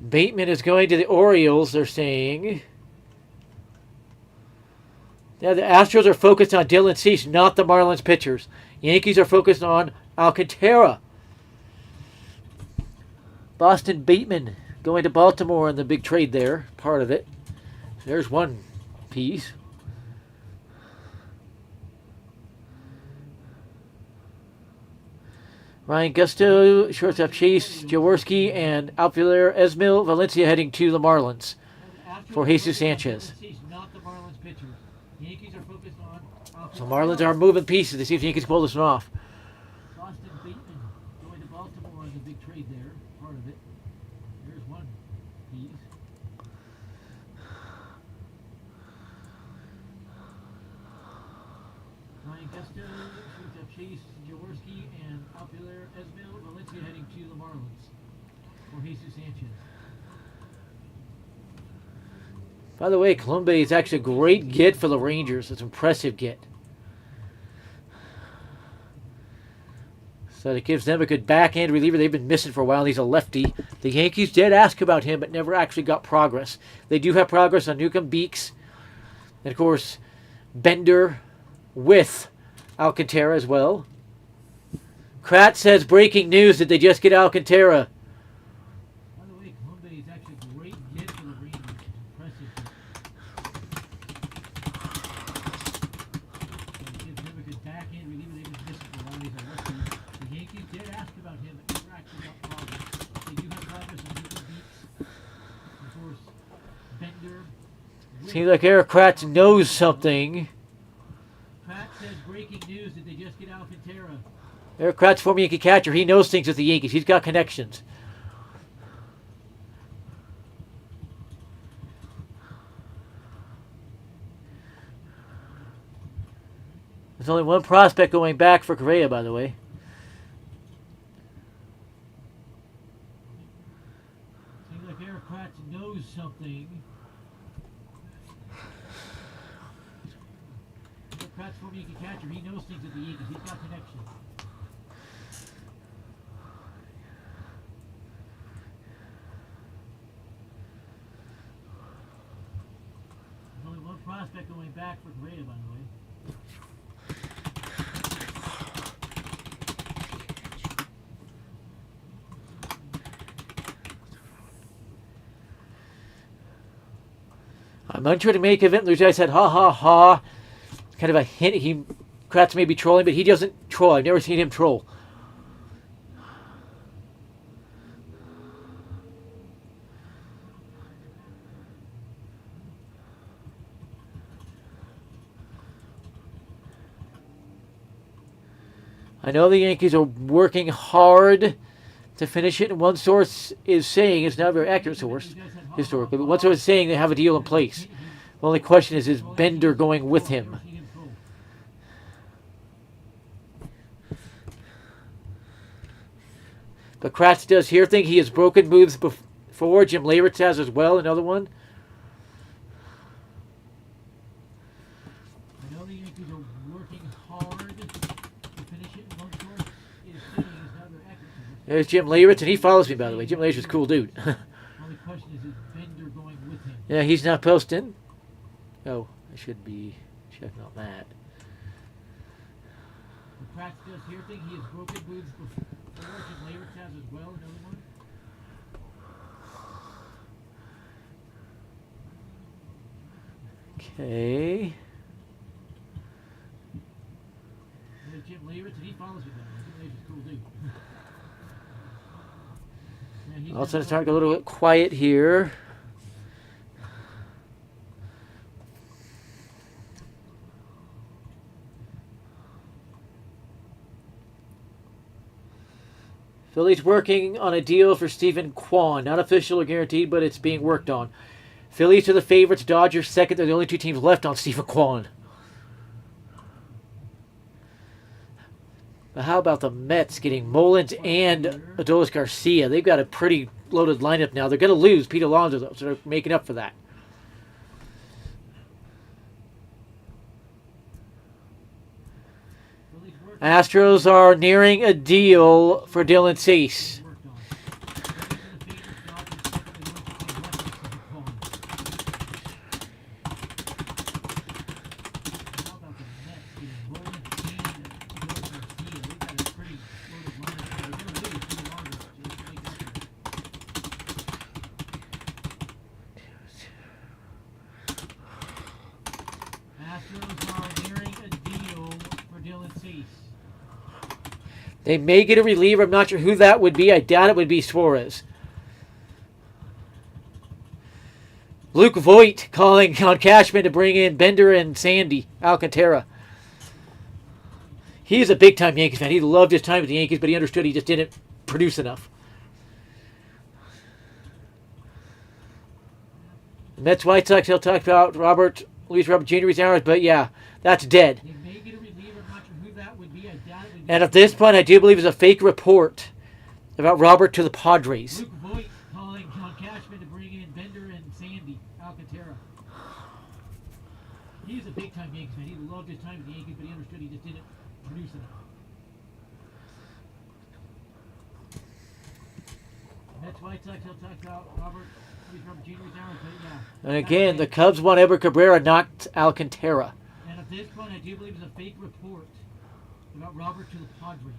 Bateman is going to the Orioles, they're saying. Yeah, the Astros are focused on Dylan Cease, not the Marlins pitchers. Yankees are focused on Alcantara. Boston Bateman going to Baltimore in the big trade there, part of it. There's one piece. Ryan Gusto, shortstop Chase Jaworski, and outfielder Esmil Valencia heading to the Marlins for Jesus Sanchez. So Marlins are moving pieces to see if the Yankees pull this one off. Boston Bateman going to Baltimore in the big trade there, part of it. There's one piece. Ryan Gusto, shortstop Chase Jaworski, and outfielder Esmil Valencia heading to the Marlins for Jesus Sanchez. By the way, Colombe is actually a great get for the Rangers. It's an impressive get. So it gives them a good backhand reliever. They've been missing for a while. He's a lefty. The Yankees did ask about him, but never actually got progress. They do have progress on Newcomb Beeks. And, of course, Bender with Alcantara as well. Kratz says, breaking news, did they just get Alcantara? By the way, Columba is actually a great hit for the Rangers. Impressive. So he gives him a good backhand reliever. They've been missing for a while. He's a lefty. The Yankees did ask about him, but never actually got progress. They do have progress on Nico Beats. Of course, Bender. Seems like Eric Kratz knows something. Pratt says, breaking news, did they just get Alcantara? Eric Kratz, former Yankee catcher, he knows things with the Yankees. He's got connections. There's only one prospect going back for Correa, by the way. Seems like Eric Kratz knows something. Eric Kratz, former Yankee catcher, he knows things with the Yankees. He's got connections. There's only one prospect going back for Correa, by the way. I'm unsure to make of it. Luis said, ha ha ha. Kind of a hint. Kratz may be trolling, but he doesn't troll. I've never seen him troll. I know the Yankees are working hard to finish it, and one source is saying, it's not a very accurate source historically, but one source is saying they have a deal in place. The only question is Bender going with him? But Kratz does here think he has broken moves before. Jim Leyritz has as well, another one. I know the Yankees are working hard to finish it, and one source is saying it's not a very accurate source. There's Jim Leyritz, and he follows me, by the way. Jim Leyritz is a cool dude. Only question is Bender going with him? Yeah, he's not posting. Oh, I should be checking on that. The Kratz does here think he has broken moves before. Jim Leyritz has as well, another one. Okay. There's Jim Leyritz, and he follows me down. Jim Leyritz is a cool dude. Yeah, he's Also, it's got- starting to get a little bit quiet here. Philly's working on a deal for Stephen Kwan. Not official or guaranteed, but it's being worked on. Phillies are the favorites. Dodgers second. They're the only two teams left on Stephen Kwan. But how about the Mets getting Mullins and Adolis Garcia? They've got a pretty loaded lineup now. They're going to lose Pete Alonso, though, so they're making up for that. Phillies working Astros are nearing a deal for Dylan Cease. worked on. They may get a reliever. I'm not sure who that would be. I doubt it would be Suarez. Luke Voigt calling on Cashman to bring in Bender and Sandy Alcantara. He is a big-time Yankees fan. He loved his time with the Yankees, but he understood he just didn't produce enough. The Mets, White Sox, he'll talk about Luis Robert Jr.'s hours, but yeah, that's dead. They may get a reliever. I'm not sure who that would be. I doubt it would be. And at this point, I do believe it's a fake report about Robert to the Padres. Luke Voigt calling on Cashman to bring in Bender and Sandy Alcantara. He's a big-time Yankees fan. He loved his time with the Yankees, but he understood he just didn't produce enough. Mets, White Sox, he'll talk about Luis Robert Jr.'s hours, but yeah. And again, the Cubs want Edward Cabrera, not Alcantara. And at this point, I do believe it's a fake report What about Robert to the Padres?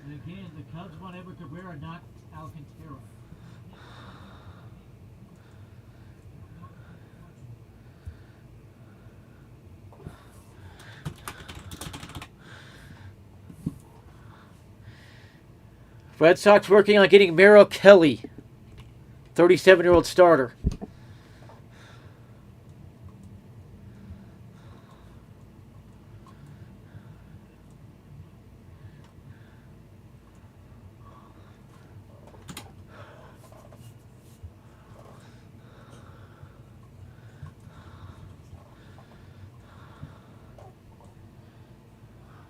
And again, the Cubs want Edward Cabrera, not Alcantara. Red Sox working on getting Merrill Kelly, 37-year-old starter.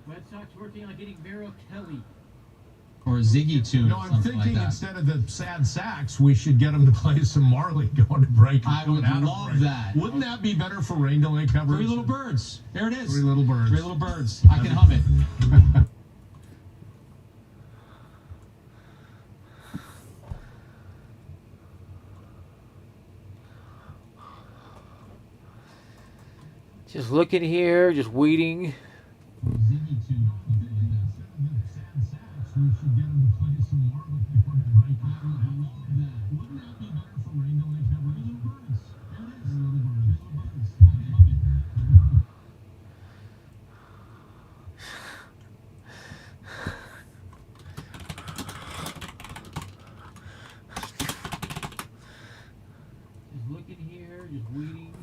Red Sox working on getting Merrill Kelly. Or a Ziggy tune. No, I'm something thinking like that. instead of the sad sax, we should get him to play some Marley going to break. I would out of love break. that. Wouldn't that be better for rain delay coverage? Three Little Birds. There it is. Three Little Birds. Three Little Birds. I can hum it. Just looking here, just waiting. Ziggy tune. Sad sax, we should get him to play some Marley going to break. I would love that. Wouldn't that be better for rain delay coverage? Three Little Birds. There it is. Three Little Birds. Three Little Birds. I can hum it. Just looking here, just waiting.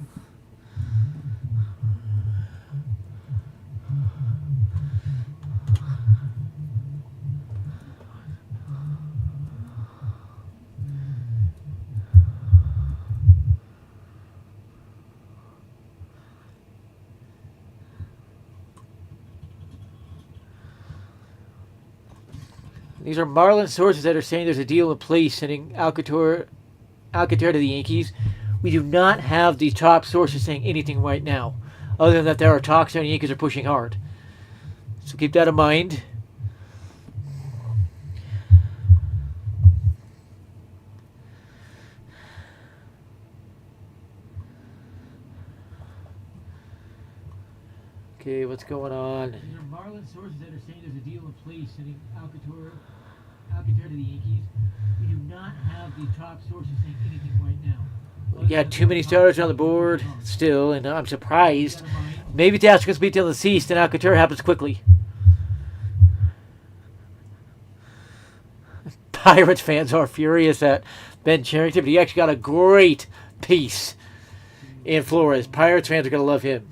These are Marlins sources that are saying there's a deal in place sending Alcantara to the Yankees. We do not have the top sources saying anything right now, other than that there are talks and the Yankees are pushing hard. So keep that in mind. Okay, what's going on? These are Marlins sources that are saying there's a deal in place sending Alcantara to the Yankees. We do not have the top sources saying anything right now. We got too many starters on the board still, and I'm surprised. Maybe the Astros beat till the deceased, and Alcantara happens quickly. Pirates fans are furious at Ben Cherington, but he actually got a great piece in Flores. Pirates fans are going to love him.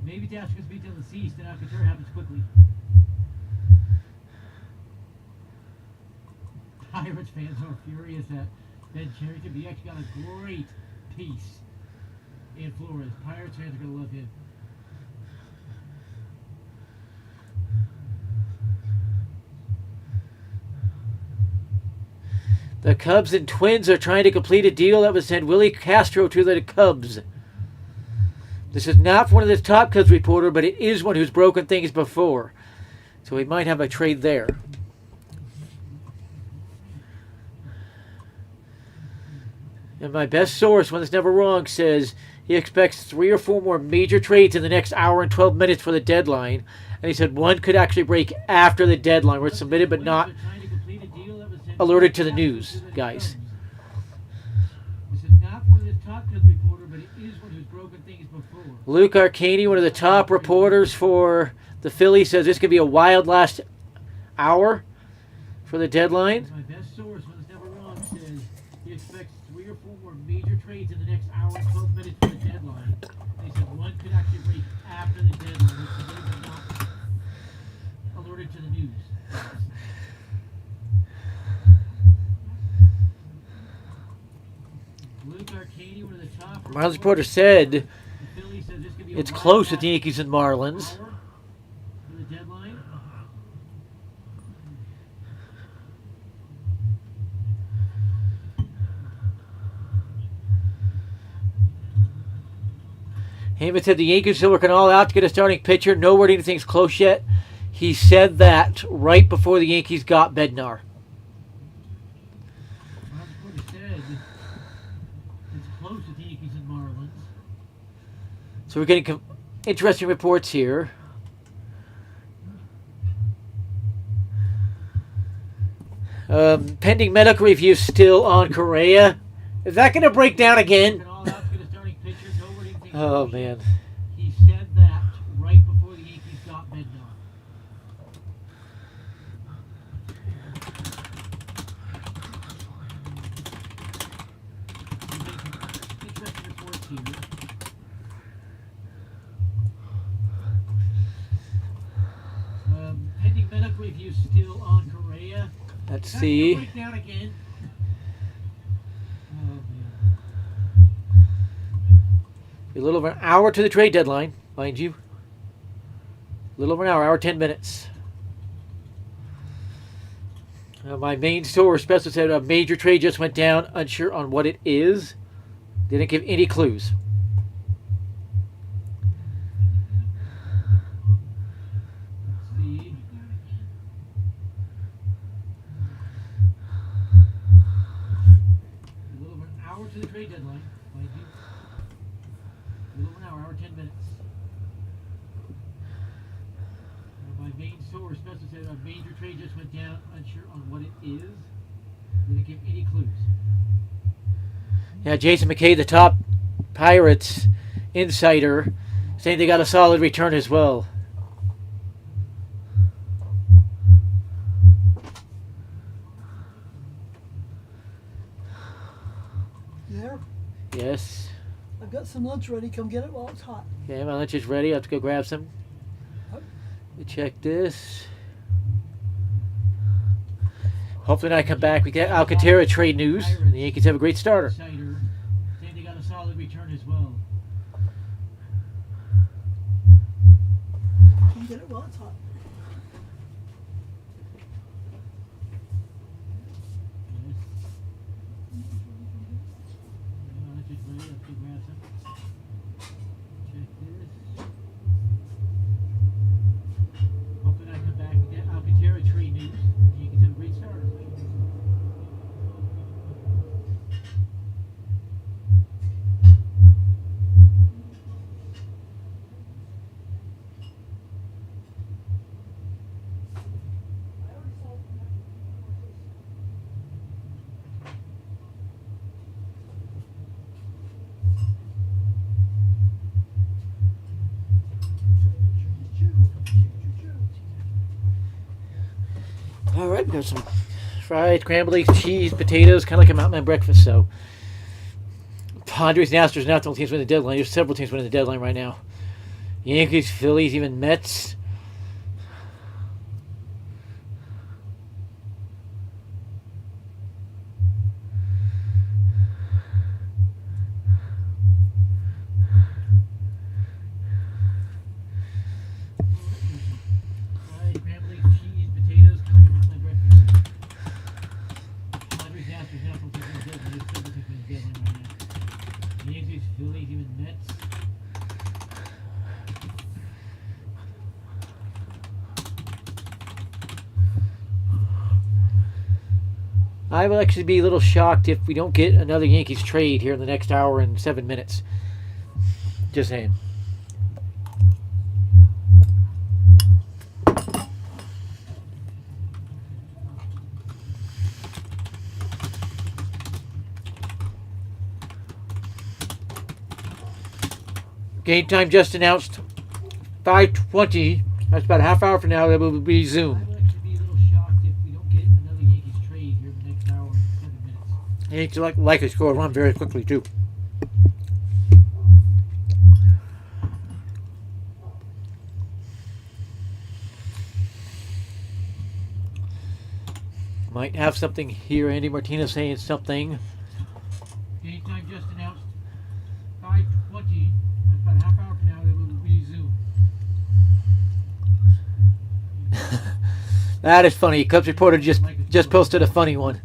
Maybe the Astros beat till the deceased, and Alcantara happens quickly. Pirates fans are furious at Ben Cherington, but he actually got a great piece in Flores. Pirates fans are going to love him. The Cubs and Twins are trying to complete a deal that would send Willie Castro to the Cubs. This is not one of the top Cubs reporter, but it is one who's broken things before. So we might have a trade there. And my best source, one that's never wrong, says he expects 3 or 4 more major trades in the next hour and 12 minutes for the deadline. And he said one could actually break after the deadline, where it's submitted but not alerted to the news, guys. This is not one of the top Cubs reporter, but it is one who's broken things before. Luke Arcani, one of the top reporters for the Phillies, says this could be a wild last hour for the deadline. My best source, one that's never wrong, says he expects 3 or 4 more major trades in the next hour and 12 minutes for the deadline. And he said one could actually break after the deadline, which is not alerted to the news. Luke Arcani, one of the top Marlins reporter said the Phillies says this could be a it's wild close with last the Yankees and Marlins. hour for the deadline. Heyman said the Yankees are still working all out to get a starting pitcher. No word anything's close yet. He said that right before the Yankees got Bednar. Well, before they said it's close with the Yankees and Marlins. So we're getting interesting reports here. Pending medical review still on Correa. Is that going to break down again? Working all out to get a starting pitcher. No word anything's Oh, close yet. man. He said that right before the Yankees got Bednar. Interesting reports here. Pending medical review still on Correa. Let's Is that see. gonna break down again? Oh, man. A little over an hour to the trade deadline, mind you. A little over an hour 10 minutes. My main source special said a major trade just went down, unsure on what it is. Didn't give any clues. Let's see. A little over an hour to the trade deadline, mind you. A little over an hour 10 minutes. My main source special said a major trade just went down, unsure on what it is. Didn't give any clues. Yeah, Jason McKay, the top Pirates insider, saying they got a solid return as well. You there? Yes. I've got some lunch ready. Come get it while it's hot. Okay, my lunch is ready. I have to go grab some. Yep. Let me check this. Hopefully when I come back, we get Alcantara trade news. And the Yankees have a great starter. Insider saying they got a solid return as well. Come get it while it's hot. Lunch is ready. Let's go grab some. Check this. Hopefully when I come back, we get Alcantara trade news. The Yankees have a great starter. All right, we got some fried scrambled eggs, cheese, potatoes, kind of like a Mountain Man breakfast. So, Padres and Astros, not the only teams winning the deadline. There's several teams winning the deadline right now. Yankees, Phillies, even Mets. Fried scrambled eggs, cheese, potatoes, kind of like a Mountain Man breakfast. Padres, Astros, now don't think they're good. There's several teams winning the deadline right now. Yankees, Phillies, even Mets. I will actually be a little shocked if we don't get another Yankees trade here in the next hour and 7 minutes. Just saying. Game time just announced. 5:20. That's about a half hour from now. That will be I Zoom. would actually be a little shocked if we don't get another Yankees trade here in the next hour and 7 minutes. Yankees likely score a run very quickly too. Might have something here. Andy Martinez saying something. Game time just announced. 5:20. That's about a half hour from now. That will be Zoom. That is funny. Cubs reporter just posted a funny one.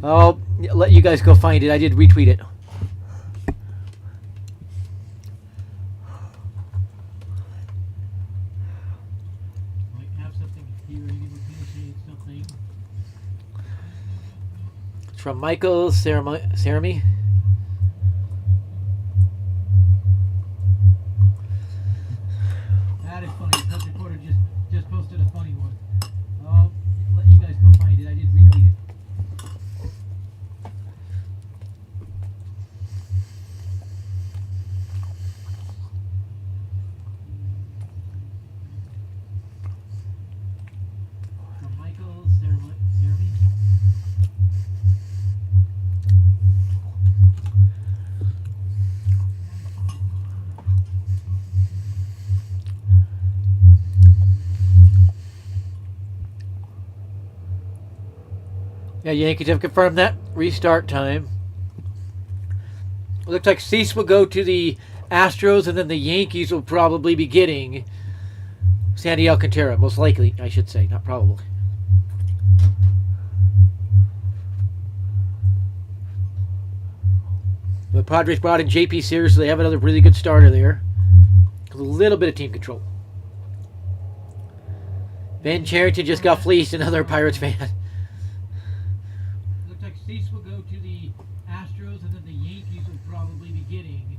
I'll let you guys go find it. I did retweet it. From Michael Cerami. That is funny. The Cubs reporter just posted a funny one. I'll let you guys go find it. I did retweet it. From Michael Cerami. Yeah, Yankees have confirmed that restart time. It looks like Cease will go to the Astros, and then the Yankees will probably be getting Sandy Alcantara. Most likely, I should say, not probably. The Padres brought in JP Sears, so they have another really good starter there. A little bit of team control. Ben Cherington just got fleeced, another Pirates fan. Looks like Cease will go to the Astros, and then the Yankees will probably be getting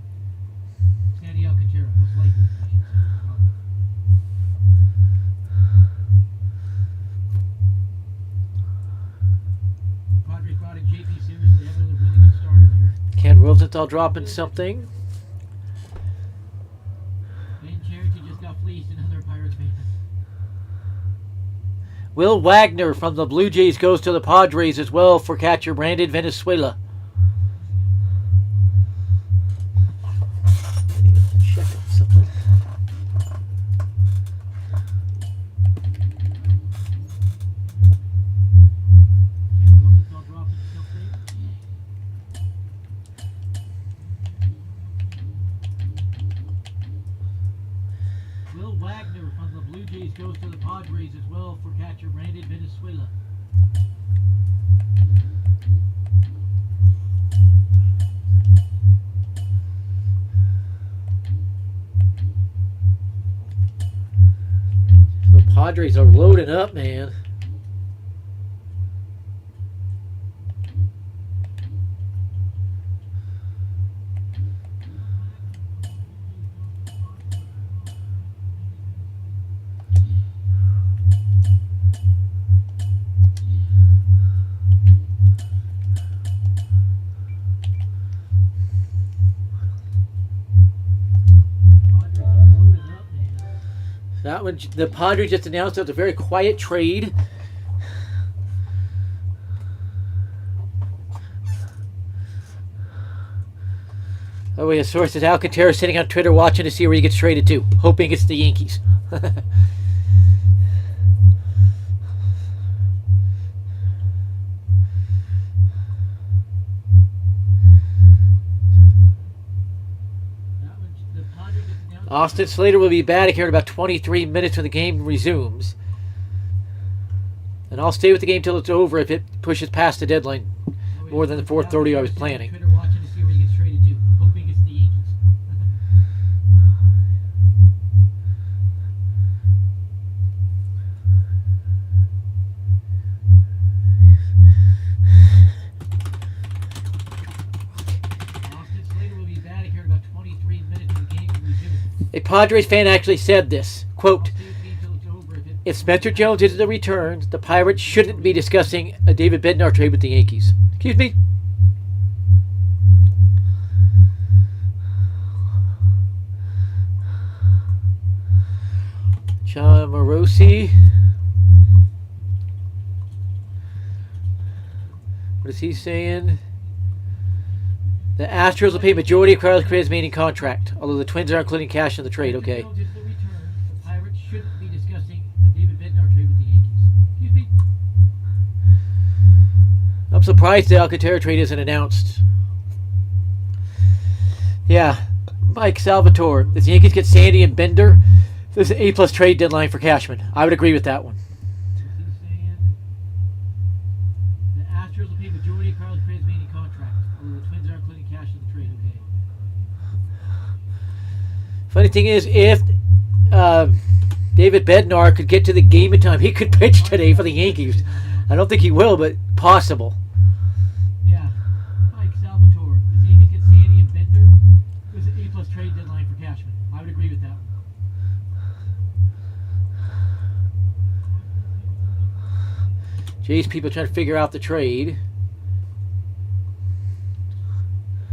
Sandy Alcantara. Most likely, I should say. Probably. The Padres brought in JP Sears, so they have another really good starter there. Ken Rosenthal dropping something. Ben Cherington just got fleeced, another Pirates fan. Will Wagner from the Blue Jays goes to the Padres as well for catcher Brandon Venezuela. Check something. Rosenthal dropping something. Will Wagner from the Blue Jays goes to the Padres as well for catcher Brandon Venezuela. The Padres are loading up, man. Padres are loaded up, man. That one, the Padres just announced it was a very quiet trade. Oh, wait, a source says Alcantara sitting on Twitter watching to see where he gets traded to, hoping it's the Yankees. That one, the Padres just announced Austin Slater will be back here in about 23 minutes when the game resumes. And I'll stay with the game till it's over if it pushes past the deadline more than the 4:30 I was planning. Twitter watching to see where he gets traded to, hoping it's the Yankees. Austin Slater will be back here in about 23 minutes when the game resumes. A Padres fan actually said this, quote, I'll stay with the game till it's over if it if Spencer Jones is the return, the Pirates shouldn't be discussing a David Bednar trade with the Yankees. Excuse me? John Morosi. What is he saying? The Astros will pay majority of Carlos Correa's remaining contract, although the Twins are including cash in the trade. Okay. Jones is the return, the Pirates shouldn't be discussing a David Bednar trade with the Yankees. Excuse me? I'm surprised the Alcantara trade isn't announced. Yeah, Mike Salvatore. If the Yankees get Sandy and Bender, there's an A+ trade deadline for Cashman. I would agree with that one. What's he saying? The Astros will pay majority of Carlos Correa's remaining contract, although the Twins are including cash in the trade. Okay. Funny thing is, if David Bednar could get to the game in time, he could pitch today for the Yankees. I don't think he will, but possible. that one. Jays people trying to figure out the trade.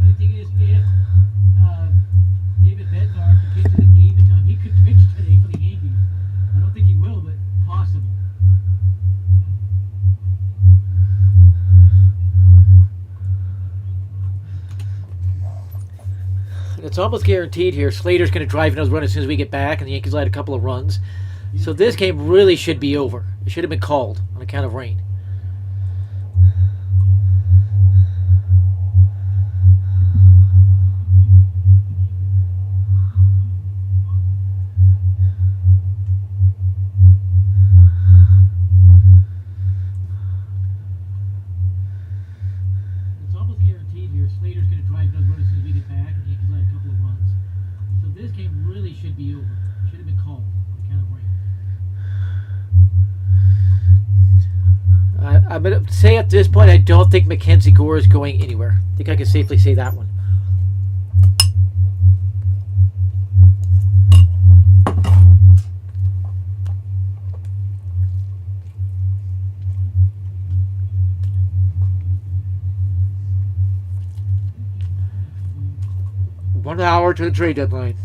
The thing is, if David Bednar could get to the game in time, he could pitch today for the Yankees. I don't think he will, but possible. It's almost guaranteed here. Slater's going to drive another run as soon as we get back, and the Yankees will add a couple of runs. So this game really should be over. It should have been called on account of rain. It's almost guaranteed here. Slater's going to drive another run as soon as we get back, and the Yankees will add a couple of runs. So this game really should be over. It should have been called on account of rain. I'm going to say at this point, I don't think Mackenzie Gore is going anywhere. I think I can safely say that one. One hour to the trade deadline.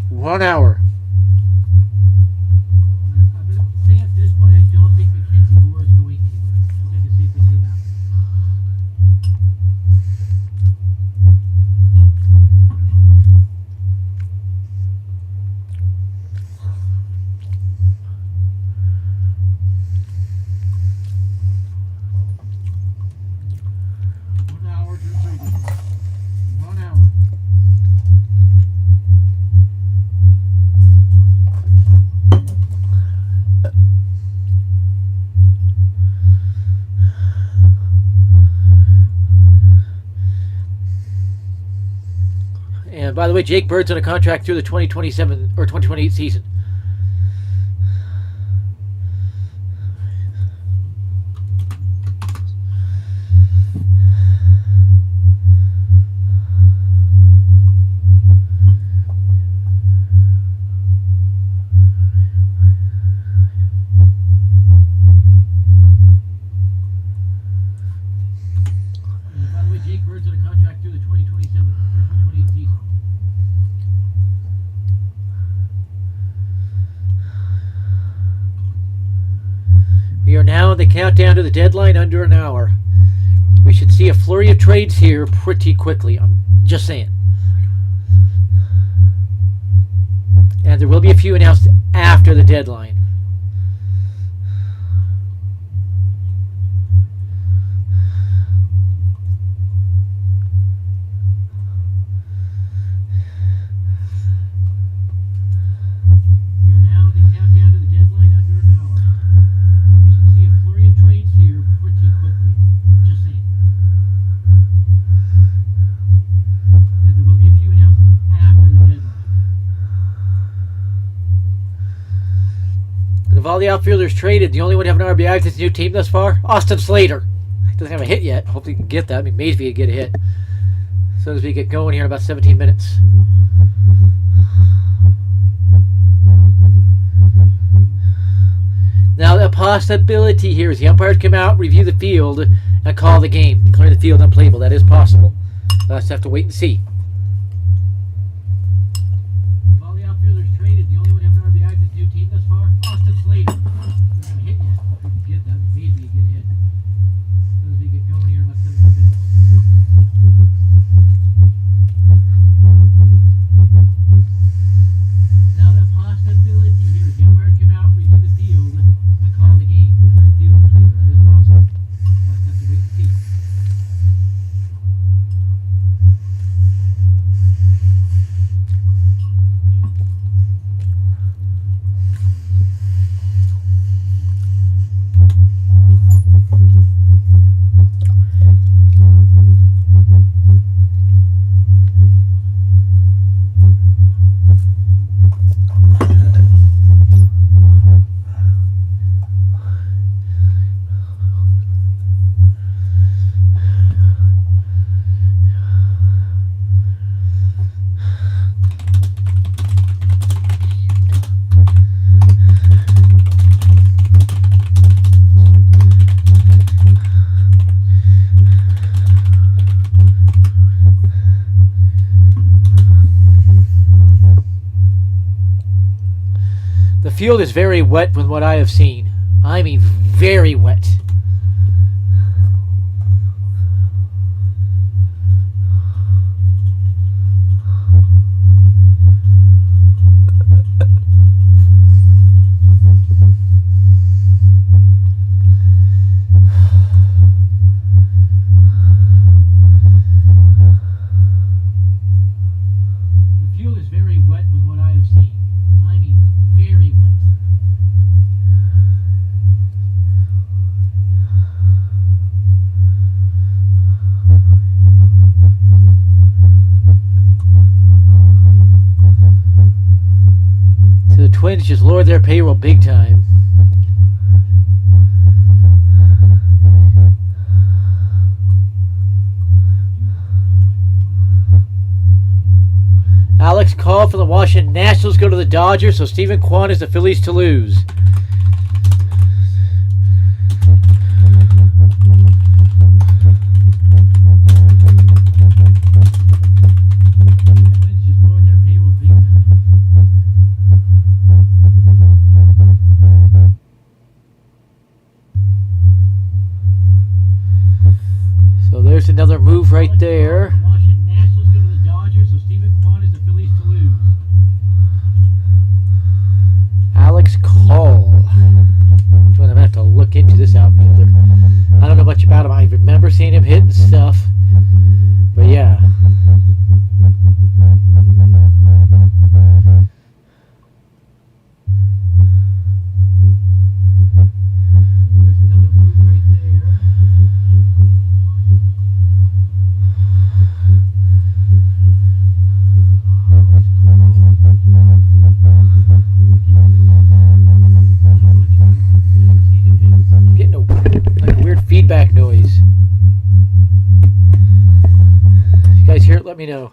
1 hour. I'm going to say at this point, I don't think Mackenzie Gore is going anywhere. I think I can safely say that. And by the way, Jake Bird's on a contract through the 2027 or 2028 season. And by the way, Jake Bird's on a contract through the 2027 or 2028 season. We are now in the countdown to the deadline, under an hour. We should see a flurry of trades here pretty quickly. I'm just saying. And there will be a few announced after the deadline. We are now in the countdown to the deadline, under an hour. We should see a flurry of trades here pretty quickly. Just saying. And there will be a few announced after the deadline. And of all the outfielders traded, the only one to have an RBI with his new team thus far, Austin Slater. He doesn't have a hit yet. Hopefully he can get that. I mean, Maysby could get a hit as soon as we get going here in about 17 minutes. Now, the possibility here is the umpires come out, review the field, and call the game. Declare the field unplayable. That is possible. We'll just have to wait and see. Of all the outfielders traded, the only one to have an RBI with his new team thus far, Austin Slater. Doesn't have a hit yet. Hopefully he can get that. Maybe a good hit. As soon as we get going here in about 17 minutes. Now the possibility here is the umpires come out, review the field, and call the game. Declare the field unplayable. That is possible. We'll just have to wait and see. field is very wet from what I have seen. I mean, very wet. The field is very wet from what I have seen. I mean, very wet. So the Twins just lowered their payroll big time. Alex Call from the Washington Nationals go to the Dodgers, so Stephen Kwan is the Phillies to lose. Twins just lowered their payroll big time. So there's another move right there. Washington Nationals go to the Dodgers, so Stephen Kwan is the Phillies to lose. Alex Call. I'm going to have to look into this outfielder. I don't know much about him. I remember seeing him hitting stuff. But yeah. There's another move right there. I'm getting like a weird feedback noise. If you guys hear it, let me know.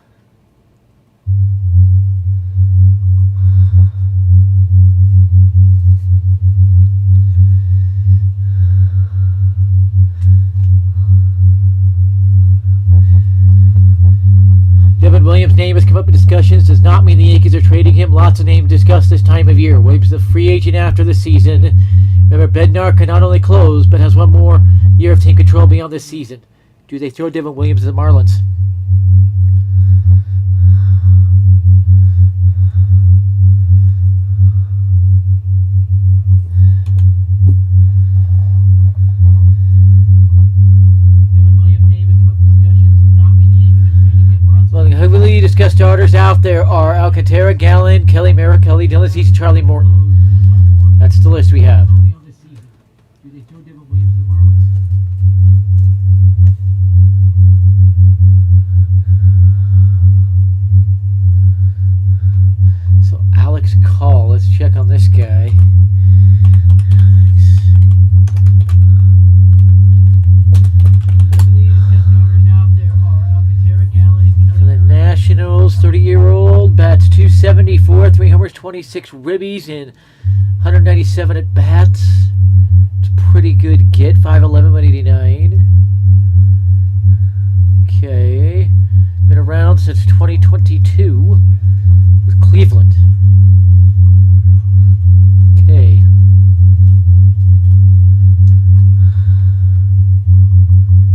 Devin Williams' name has come up in discussions. Does not mean the Yankees are trading him. Lots of names discussed this time of year. Williams is a free agent after the season. Remember, Bednar can not only close, but has one more year of team control beyond this season. Do they throw Devin Williams to the Marlins? Devin Williams' name has come up in discussions. Does not mean the Yankees are trading him. Lots of Well, the heavily discussed starters out there are Alcantara, Gallen, Kelly Merrick-Kelly, Dylan Cease, Charlie Morton. That's the list we have. beyond this season. Do they throw Devin Williams to the Marlins? So Alex Call, let's check on this guy. Heavily discussed starters out there are Alcantara, Gallen, For the Kelly Nationals, 30-year-old, bats 274, 3 homers, 26 ribbies, and 197 at bats. It's a pretty good get, 5'11", 189. Okay. Been around since 2022 with Cleveland. Okay.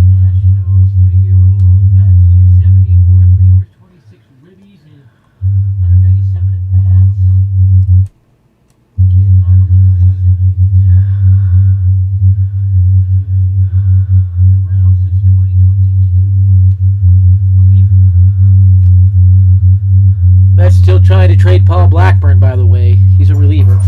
Nationals, 30-year-old, bats 274, 3 homers, 26 ribbies, and 197 at bats. Get 5'11", 189. Okay. Around since 2022. Cleveland. Mets still trying to trade Paul Blackburn, by the way. He's a reliever.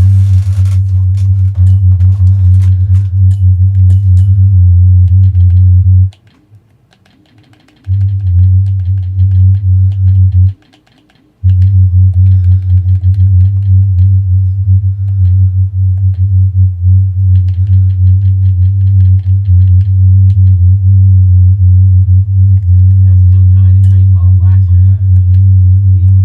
Mets still trying to trade Paul Blackburn, by the way. He's a reliever.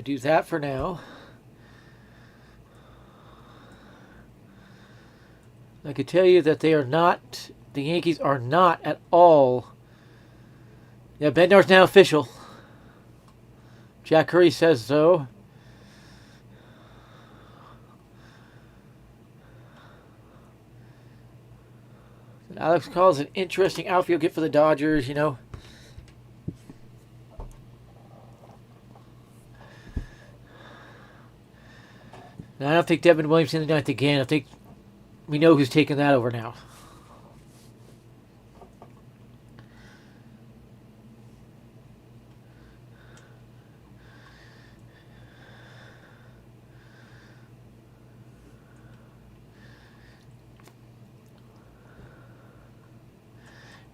do that for now. I could tell you that they are not, the Yankees are not at all. Yeah, Bednar's now official. Jack Curry says so. Alex calls an interesting outfield get for the Dodgers, you know. Now, I don't think Devin Williams in the ninth again. I think we know who's taking that over now.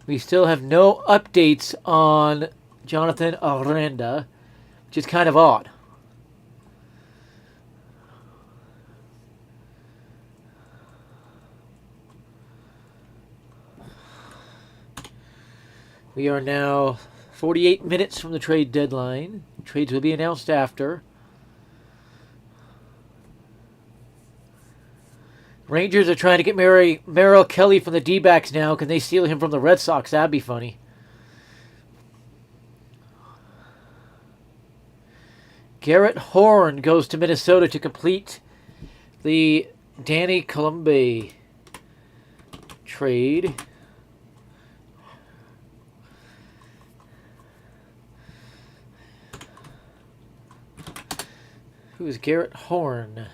We still have no updates on Jonathan Aranda, which is kind of odd. We are now 48 minutes from the trade deadline. Trades will be announced after. Rangers are trying to get Merrill Kelly from the D-backs now. Can they steal him from the Red Sox? That'd be funny. Garrett Horn goes to Minnesota to complete the Danny Colombe trade. Who is Garrett Horn?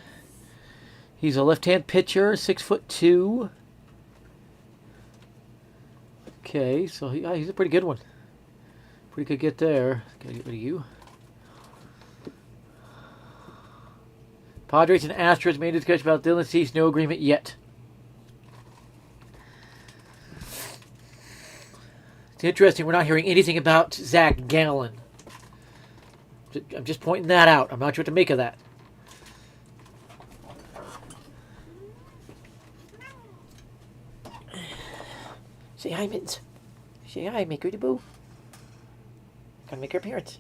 He's a left-hand pitcher, 6'2". Okay, so he's a pretty good one. Pretty good get there. Gotta get rid of you. Padres and Astros made a discussion about Dylan Cease. No agreement yet. It's interesting. We're not hearing anything about Zach Gallen. I'm just pointing that out. I'm not sure what to make of that. Say hi, Mittens. Say hi, Maker the Boo. Gotta make her appearance.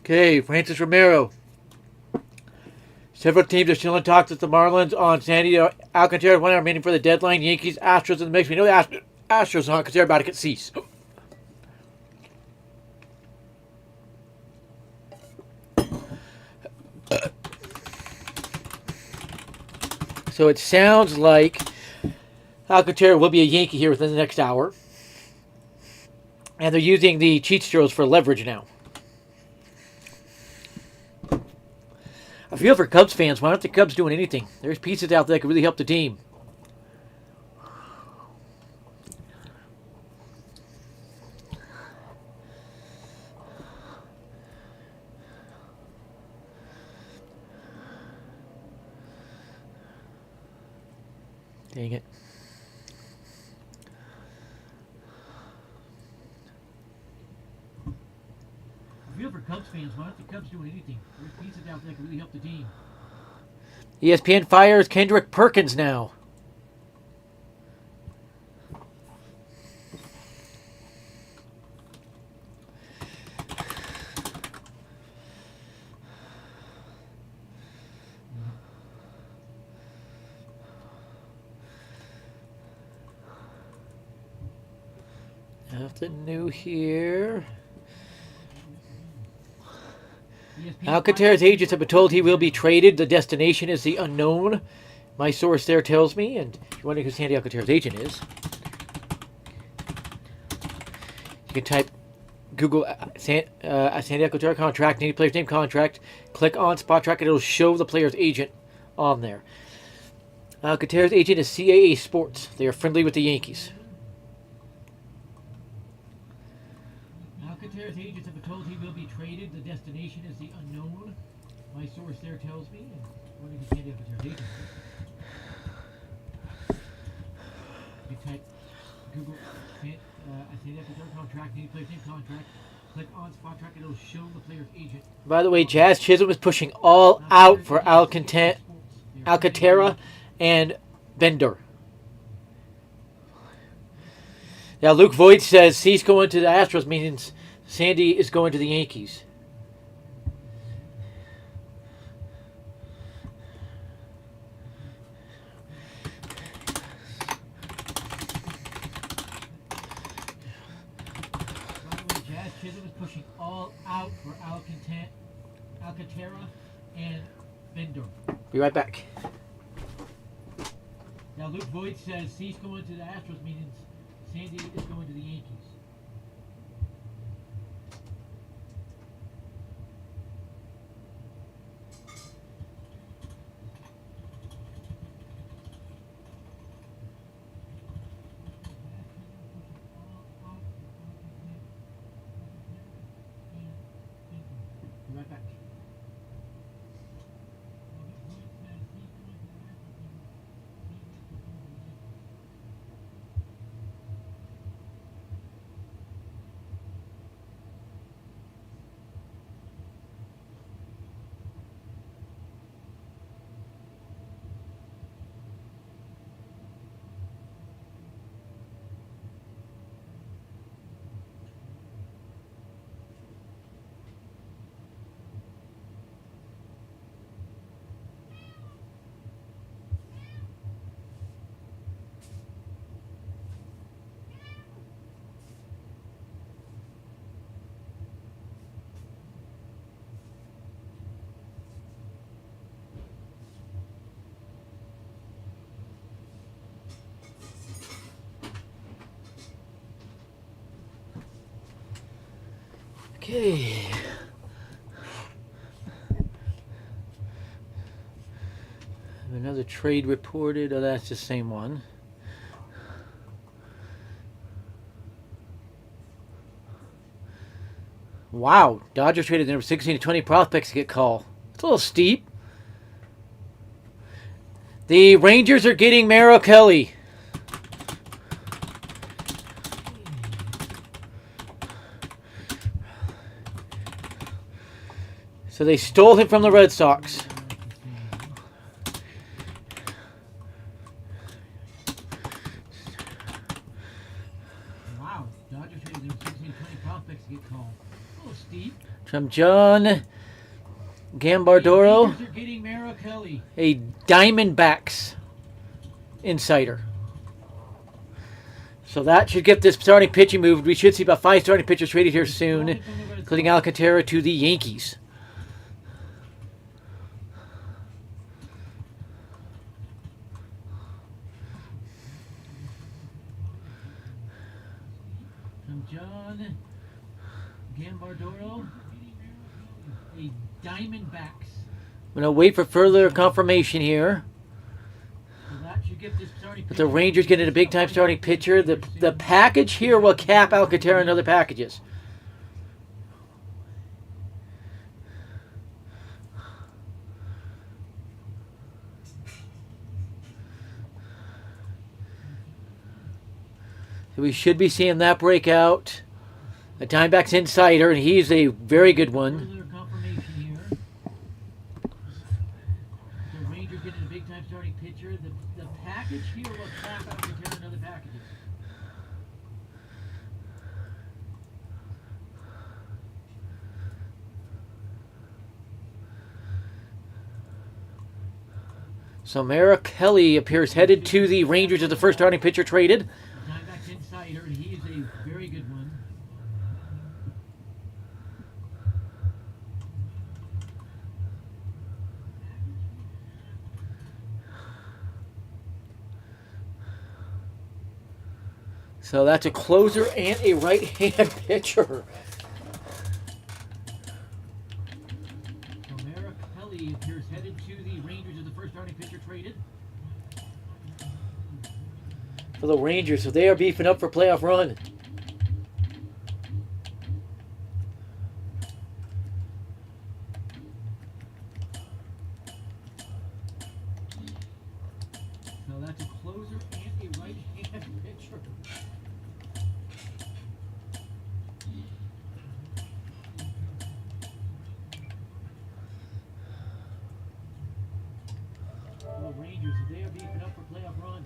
Okay, Francis Romero. Several teams are still in talks with the Marlins on Sandy Alcantara. One hour remaining for the deadline. Yankees, Astros in the mix. We know the Astros aren't because they're about to get Cease. So it sounds like Alcantara will be a Yankee here within the next hour. And they're using the cheat throws for leverage now. I feel for Cubs fans. Why aren't the Cubs doing anything? There's pieces out there that could really help the team. Dang it. I feel for Cubs fans. Why aren't the Cubs doing anything? There's pieces out there that can really help the team. ESPN fires Kendrick Perkins now. Nothing new here. Alcantara's agents have been told he will be traded. The destination is the unknown. My source there tells me, and if you're wondering who Sandy Alcantara's agent is, you can type Google Sandy Alcantara contract, any player's name contract, click on Spot Track, and it'll show the player's agent on there. Alcantara's agent is CAA Sports. They are friendly with the Yankees. Alcantara's agents have told he will be traded. The destination is the unknown. My source there tells me, and wondering who Sandy Alcantara's agent is. You type Google Sandy Alcantara contract, any player's name contract, click on Spot Track, and it'll show the player's agent. By the way, Jazz Chisholm is pushing all out for Alcantara and Bender. Now, Luke Voigt says he's going to the Astros, means Sandy is going to the Yankees. By the way, Jazz Chisholm is pushing all out for Alcantara and Bender. Be right back. Now, Luke Voigt says he's going to the Astros, meaning Sandy is going to the Yankees. Be right back. Okay. Another trade reported. Oh, that's the same one. Wow. Dodgers traded the number 16 to 20 prospects to get call. It's a little steep. The Rangers are getting Merrill Kelly. So they stole him from the Red Sox. Wow, Dodgers traded their 16-20 prospects to get called. A little steep. From John Gambardoro, Rangers are getting Merrill Kelly. a Diamondbacks insider. So that should get this starting pitching moved. We should see about 5 starting pitchers traded here soon, including Alcantara to the Yankees. From John Gambardoro, a Diamondbacks. I'm going to wait for further confirmation here. So that should get this starting But the Rangers getting a big-time starting pitcher. The package here will cap Alcantara and other packages. So we should be seeing that break out. A Diamondbacks insider, and he's a very good one. Further confirmation here. The Rangers getting a big-time starting pitcher. The package here will cap Alcantara and other packages. So Merrill Kelly appears headed to the Rangers as the first starting pitcher traded. Diamondbacks insider, and he is a very good one. So that's a closer and a right-hand pitcher. O'Mara Kelly appears headed to the Rangers as the first starting pitcher traded. For the Rangers, so they are beefing up for playoff run. So that's a closer and a right-hand pitcher. For the Rangers, so they are beefing up for playoff run.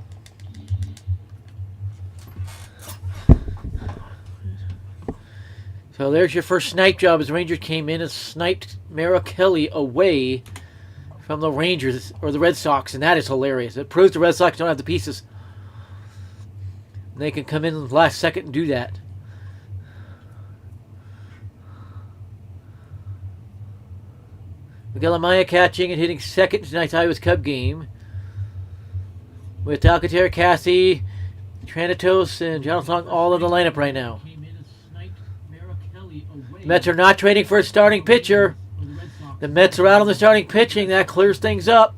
So there's your first snipe job as the Rangers came in and sniped Mara Kelly away from the Rangers or the Red Sox, and that is hilarious. It proves the Red Sox don't have the pieces. They can come in last second and do that. Miguel Amaya catching and hitting second in tonight's Iowa's Cub game. With Alcantara, Cassie, Tranitos, and Jonathan Long all in the lineup right now. Came in and sniped Mara Kelly away. Mets are not trading for a starting pitcher. For the Red Sox. The Mets are out on the starting pitching. That clears things up.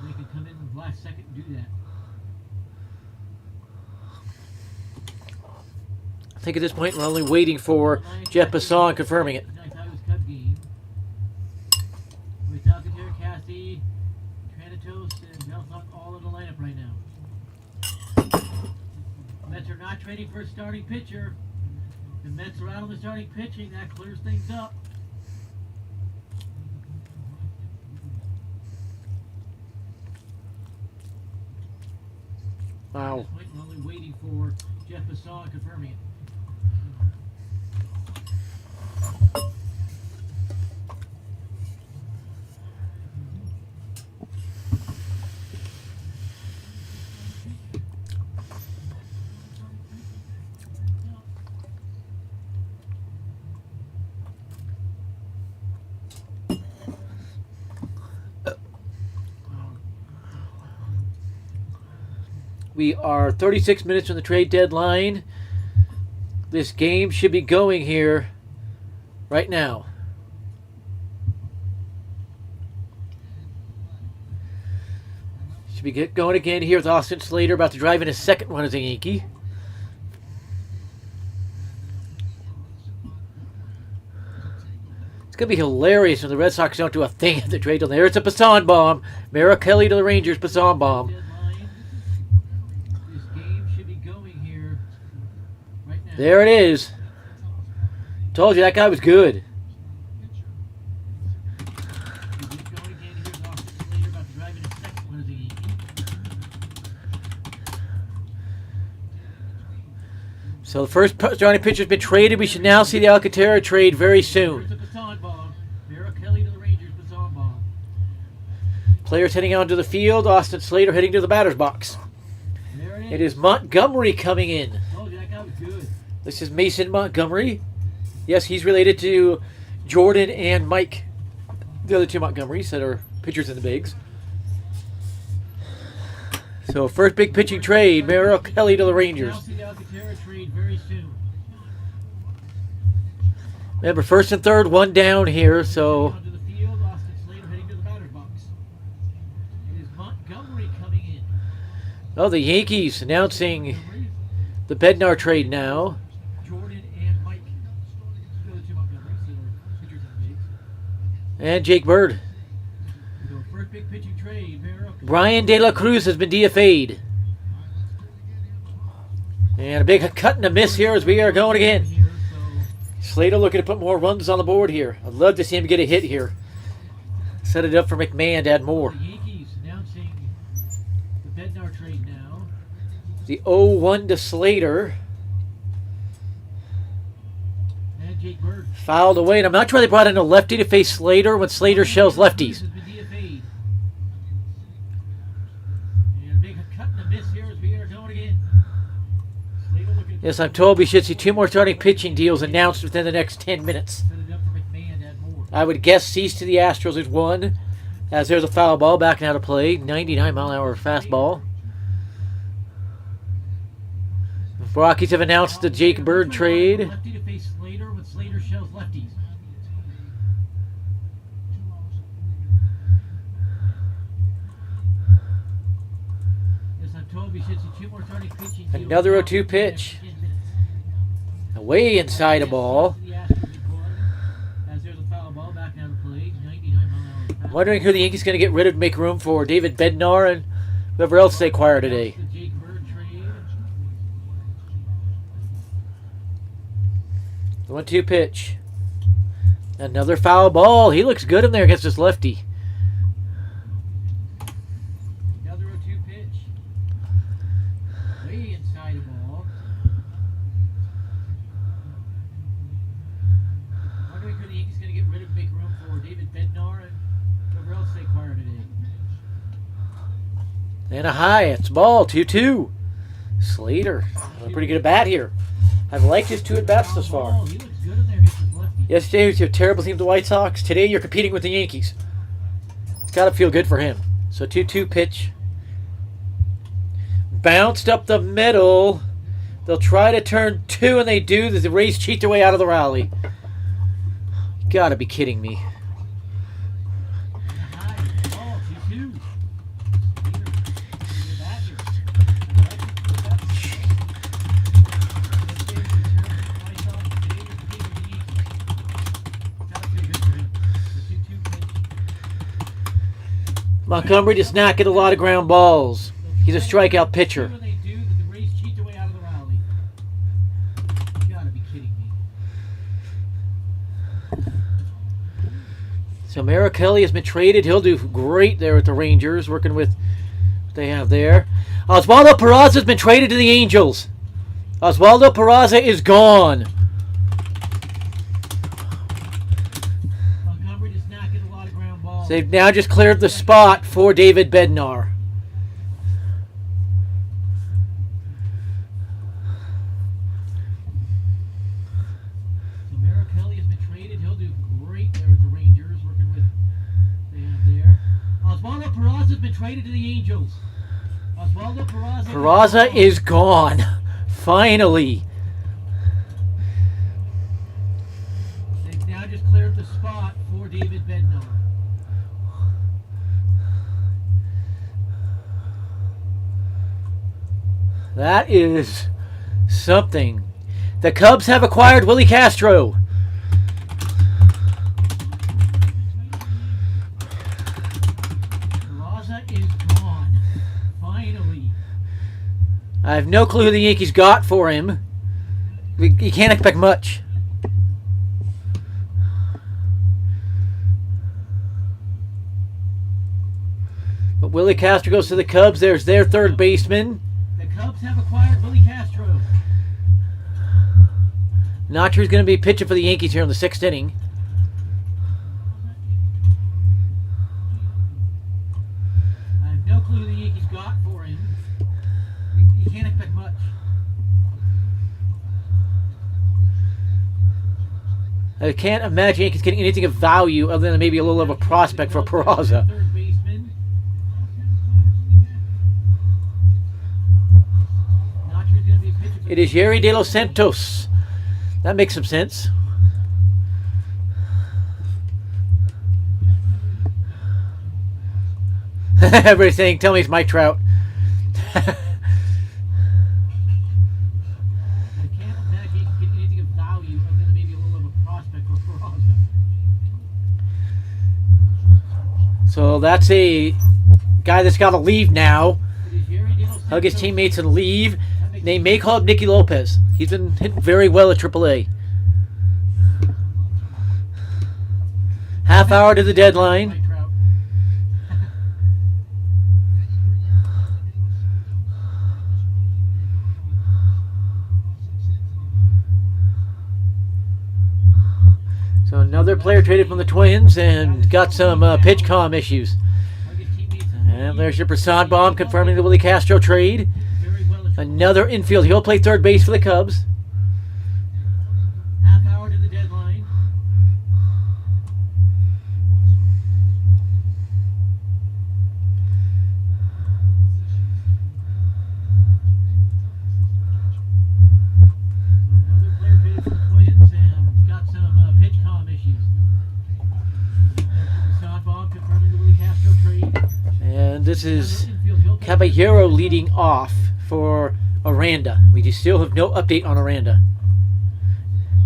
They can come in last second and do that. I think at this point we're only waiting for Jeff Passan confirming it. Tonight's Iowa's Cub game. With Alcantara, Cassie, Tranitos, and Jonathan all in the lineup right now. Mets are not trading for a starting pitcher. The Mets are out on the starting pitching. That clears things up. Wow. At this point, we're only waiting for Jeff Passan confirming it. We are 36 minutes from the trade deadline. This game should be going here right now. Should be going again here with Austin Slater about to drive in his second one as a Yankee. It's going to be hilarious when the Red Sox don't do a thing at the trade deadline. There's a Passan bomb. Mara Kelly to the Rangers, Passan bomb. Deadline. This game should be going here right now. There it is. Told you that guy was good. Going again, here's Austin Slater about to drive in his second one as a Yankee. So the first starting pitcher's been traded. We should now see the Alcantara trade very soon. Here's a Passan bomb. Mara Kelly to the Rangers, Passan bomb. Players heading onto the field. Austin Slater heading to the batter's box. There It is Montgomery coming in. Told you that guy was good. This is Mason Montgomery. Yes, he's related to Jordan and Mike, the other two Montgomerys that are pitchers in the bigs. So first big pitching trade, Mara Kelly to the Rangers. Now see the Alcantara trade very soon. Remember, first and third, one down here, so Onto the field, Austin Slater heading to the batter's box. It is Montgomery coming in. oh, the Yankees announcing the Bednar trade now. Jordan and Mike. The other two Montgomerys that are pitchers in the bigs. And Jake Bird. So first big pitching trade, Mara. Brian De La Cruz has been DFA'd. And a big cut and a miss here as we are going again. Here, so Slater looking to put more runs on the board here. I'd love to see him get a hit here. Set it up for McMahon to add more. the Yankees announcing the Bednar trade now. The 0-1 to Slater. And Jake Bird. Fouled away. And I'm not sure they brought in a lefty to face Slater when Slater shells lefties. Has been DFA'd. And a big cut and a miss here as we are going again. Slater looking Yes, I'm told we should see two more starting pitching deals announced within the next 10 minutes. set it up for McMahon to add more. I would guess cease to the Astros is one. As there's a foul ball backing out of play. 99-mile-an-hour fastball. Rockies have announced the Jake Bird trade. Lefty to face Slater when Slater shells lefties. Yes, I'm told we should see two more starting pitching. Another 0-2 pitch. Way inside a ball. As there's a foul ball back down the plate. 99-mile-an-hour I'm wondering who the Yankees going to get rid of to make room for David Bednar and whoever else they acquire today. The Jake Bird trade. The 1-2 pitch. Another foul ball. He looks good in there against this lefty. Another 0-2 pitch. Way inside a ball. Wondering who the Yankees going to get rid of to make room for David Bednar and whoever else they acquire today. And a high. It's ball. 2-2. Slater. A pretty good at bat here. I've liked his 2 at bats thus far. Oh, he looks good in there against his lefty. Yesterday was your terrible team, the White Sox. Today you're competing with the Yankees. It's got to feel good for him. So 2-2 pitch. Bounced up the middle. They'll try to turn 2, and they do. The Rays cheat their way out of the rally. Got to be kidding me. High. Ball. 2-2. Montgomery does not get a lot of ground balls. He's a strikeout pitcher. When they do, the Rays cheat their way out of the rally. You gotta be kidding me. So Merrill Kelly has been traded. He'll do great there with the Rangers, working with what they have there. Oswaldo Peraza has been traded to the Angels. Oswaldo Peraza is gone. Montgomery does not get a lot of ground balls. They've now just cleared the spot for David Bednar. So Merrill Kelly has been traded. He'll do great there with the Rangers, working with they have there. Oswaldo Peraza has been traded to the Angels. Oswaldo Peraza. Peraza is gone. Finally. They've now just cleared the spot for David Bednar. That is something. The Cubs have acquired Willie Castro. Peraza is gone. Finally. I have no clue who the Yankees got for him. You can't expect much. But Willie Castro goes to the Cubs. There's their third baseman. The Cubs have acquired Willie Castro. Notcher's going to be pitching for the Yankees here in the 6th inning. I have no clue who the Yankees got for him. You can't expect much. I can't imagine Yankees getting anything of value other than maybe a little of a prospect for Peraza. Third baseman. Notcher's going to be pitching for It is Yerry De Los Santos. That makes some sense. Everything. Tell me it's Mike Trout. I can't imagine you can get anything of value other than maybe a little of a prospect for Peraza. So that's a guy that's got to leave now. It is Yerry De Los Hug his Santos. teammates and leave. They may call up Nicky Lopez. He's been hitting very well at AAA. Half hour to the deadline. Mike Trout. So another player traded from the Twins and got some pitch comm issues. Hug his teammates And there's your Prasad Bomb confirming the Willie Castro trade. very well at Another infield. He'll play third base for the Cubs. half hour to the deadline. This is Caballero leading off for Aranda. We just still have no update on Aranda.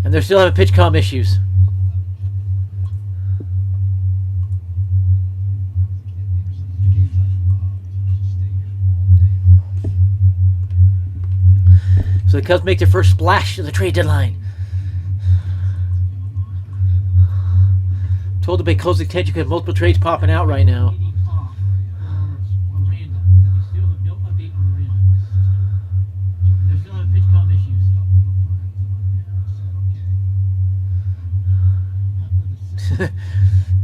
And they're still having pitch comm issues. So the Cubs make their first splash of the trade deadline. Told to pay close attention because multiple trades popping out right now.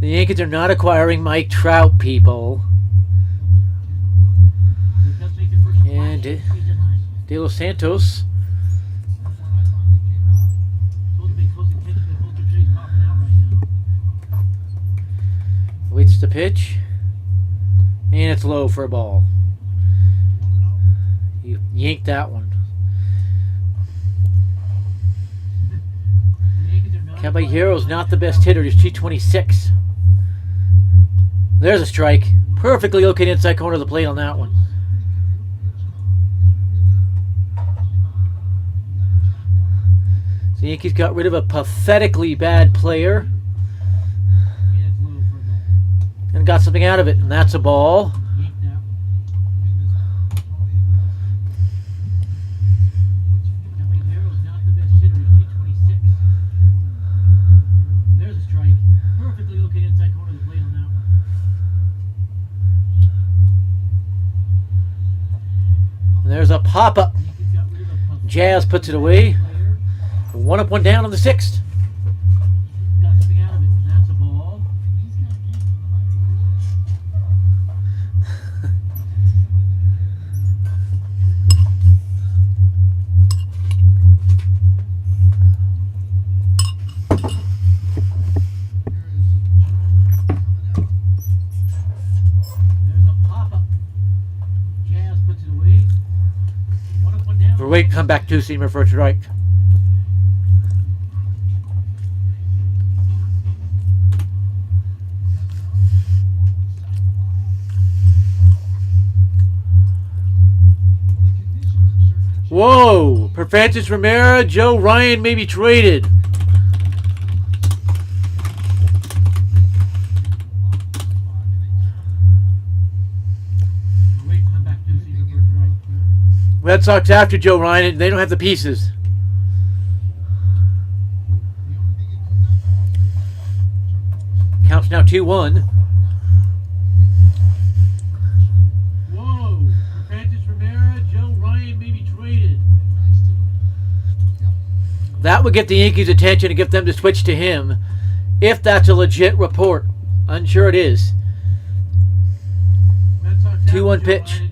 The Yankees are not acquiring Mike Trout, people. And De Los Santos waits the pitch, and it's low for a ball. You yanked that one. Caballero's not the best hitter, just 226. There's a strike. Perfectly located inside corner of the plate on that one. So the Yankees got rid of a pathetically bad player and got something out of it, and that's a ball. And there's a pop-up. Jazz puts it away. 1 up, 1 down on the 6th. Got something out of it, and that's a ball. There's a pop-up. Jazz puts it away. 1 up, 1 down. We're waiting to come back to Seamer for a strike. Whoa! Perfantis Romero, Joe Ryan may be traded. Red Sox after Joe Ryan, and they don't have the pieces. Counts now 2-1. That would get the Yankees' attention and get them to switch to him, if that's a legit report. Unsure it is. 2-1 pitch.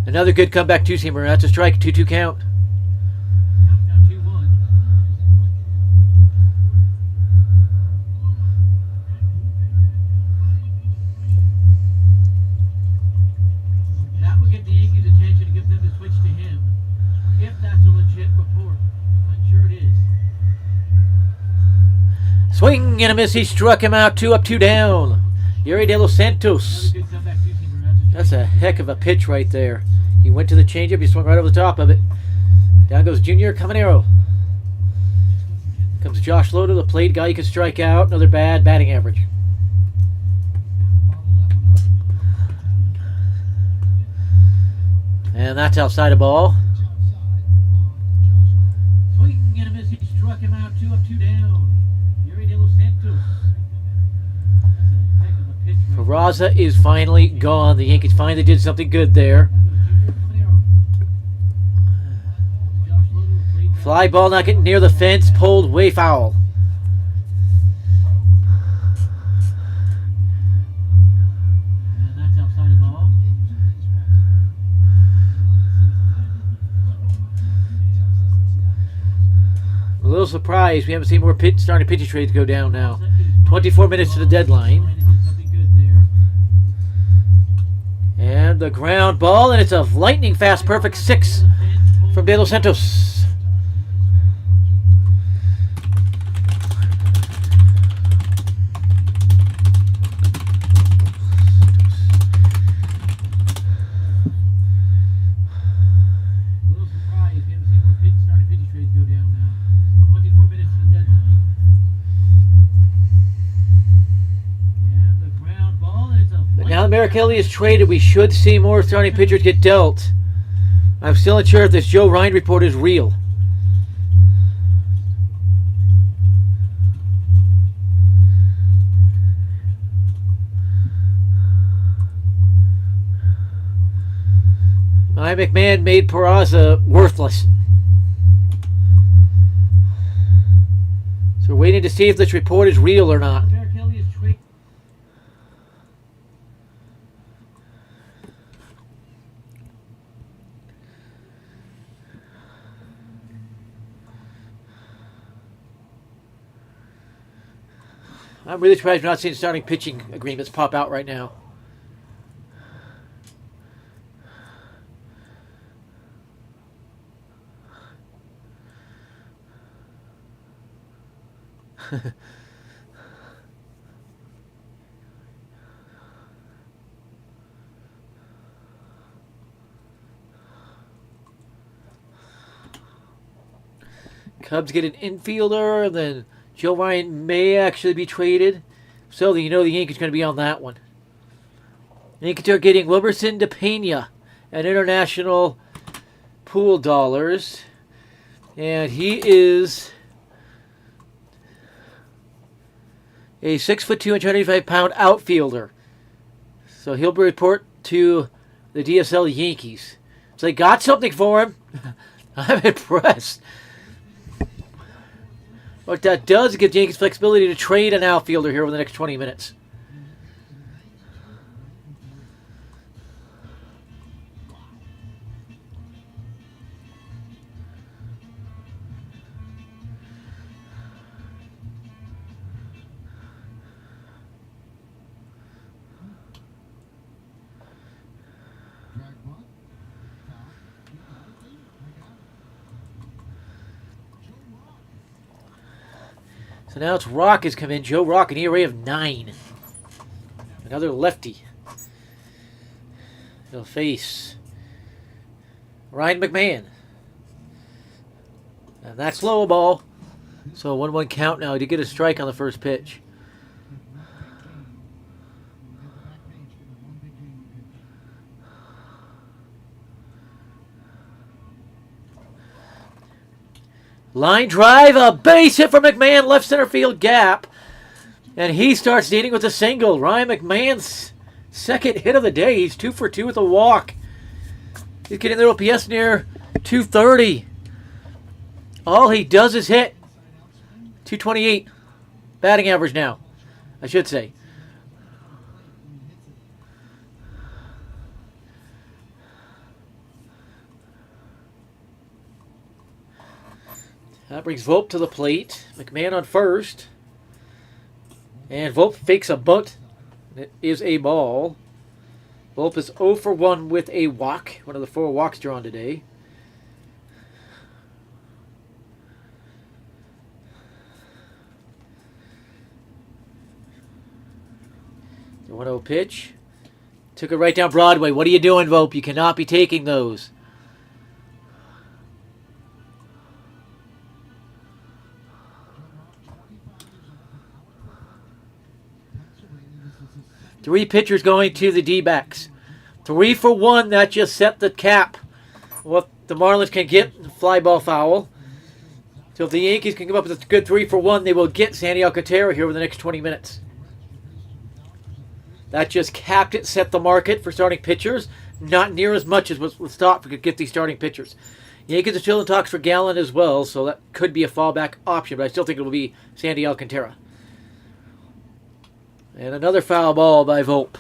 Another good comeback two-seamer. That's a strike. 2-2 count. That would get the Yankees' attention and get them to switch to him. If that's a legit report. I'm sure it is. Swing and a miss. He struck him out. 2 up, 2 down. Yuri De Los Santos. That's a heck of a pitch right there. He went to the changeup. He swung right over the top of it. Down goes Junior Caminero. Comes Josh Lowe to the plate. Guy you can strike out. Another bad batting average. And that's outside a ball. Swing and a miss. He struck him out. 2 up, 2 down. Yuri De Los Santos. That's a heck of a pitch. Peraza is finally gone. The Yankees finally did something good there. Fly ball not getting near the fence. Pulled way foul. And that's outside the ball. A little surprised we haven't seen more starting pitching trades go down now. 24 minutes to the deadline. And the ground ball, and it's a lightning fast perfect 6 from De Los Santos. Now Merrick Kelly is traded. We should see more starting pitchers get dealt. I'm still unsure if this Joe Ryan report is real. Ryan McMahon made Peraza worthless. So we're waiting to see if this report is real or not. Merrick Kelly is traded. I'm really surprised we're not seeing starting pitching agreements pop out right now. Cubs get an infielder, and then Joe Ryan may actually be traded. So you know the Yankees going to be on that one. Yankees are getting Wilberson de Pena at international pool dollars. And he is a 6'2", 285-pound outfielder. So he'll report to the DSL Yankees. So they got something for him. I'm impressed. What that does give the Yankees flexibility to trade an outfielder here over the next 20 minutes. So now it's Rock has come in. Joe Rock, an ERA of 9. Another lefty. He'll face Ryan McMahon. And that's low ball. So 1-1 count now. He did get a strike on the first pitch. Line drive, a base hit for McMahon, left center field gap. And he starts leading with a single. Ryan McMahon's second hit of the day. He's 2 for 2 with a walk. He's getting the OPS near 230. All he does is hit. 228 batting average now, I should say. That brings Volpe to the plate. McMahon on first. And Volpe fakes a bunt. It is a ball. Volpe is 0 for 1 with a walk. One of the 4 walks drawn today. The 1-0 pitch. Took it right down Broadway. What are you doing, Volpe? You cannot be taking those. Three pitchers going to the D-backs. 3 for 1. That just set the cap. What the Marlins can get, fly ball foul. So if the Yankees can come up with a good 3 for 1, they will get Sandy Alcantara here over the next 20 minutes. That just capped it, set the market for starting pitchers. Not near as much as was thought we could get these starting pitchers. Yankees are still in talks for Gallen as well, so that could be a fallback option, but I still think it will be Sandy Alcantara. And another foul ball by Volpe.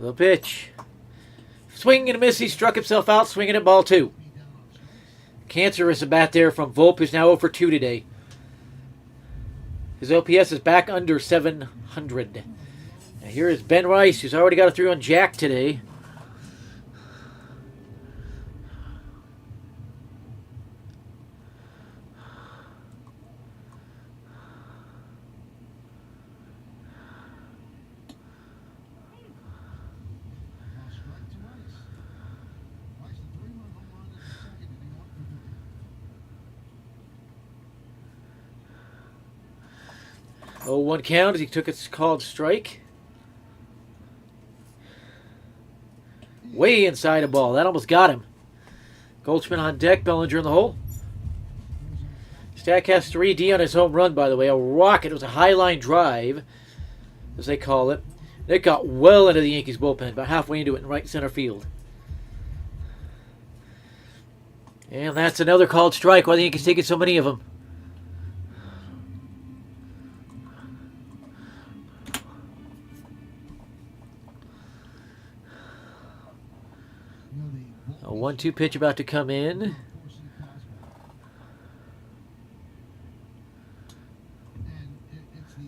The pitch. Swing and a miss. He struck himself out swinging at ball 2. Cancerous a bat there from Volpe, who's now 0 for 2 today. His OPS is back under 700. Now here is Ben Rice, who's already got a 3 on Jack today. 0-1 count as he took a called strike. Way inside a ball. That almost got him. Goldschmidt on deck, Bellinger in the hole. Statcast 3D on his home run, by the way. A rocket. It was a high line drive, as they call it. It got well into the Yankees bullpen, about halfway into it in right center field. And that's another called strike. Why the Yankees taking so many of them? A 1-2 pitch about to come in.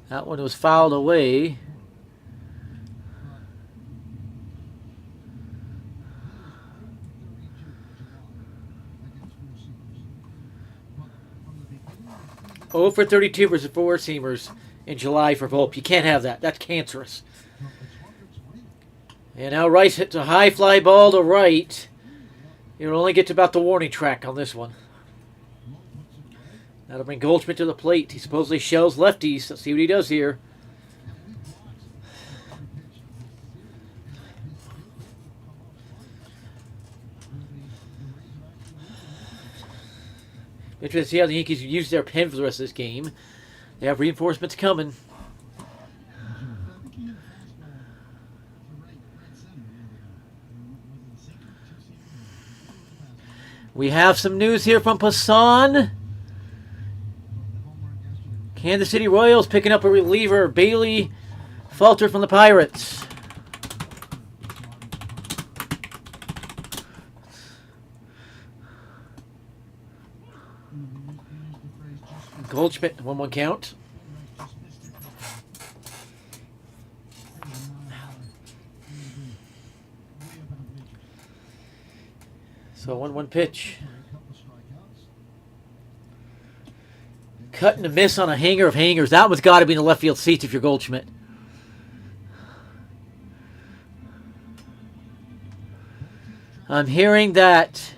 That one was fouled away. Oh for 32 versus 4-seamers in July for Volpe. You can't have that. That's cancerous. And now Rice hits a high fly ball to right. You'll only get to about the warning track on this one. That'll bring Goldschmidt to the plate. He supposedly shells lefties. Let's see what he does here. Interesting to see how the Yankees use their pen for the rest of this game. They have reinforcements coming. We have some news here from Passan. Kansas City Royals picking up a reliever, Bailey Falter from the Pirates. Goldschmidt, 1-1 count. So 1-1 pitch. Cut and a miss on a hanger of hangers. That one's got to be in the left field seats if you're Goldschmidt. I'm hearing that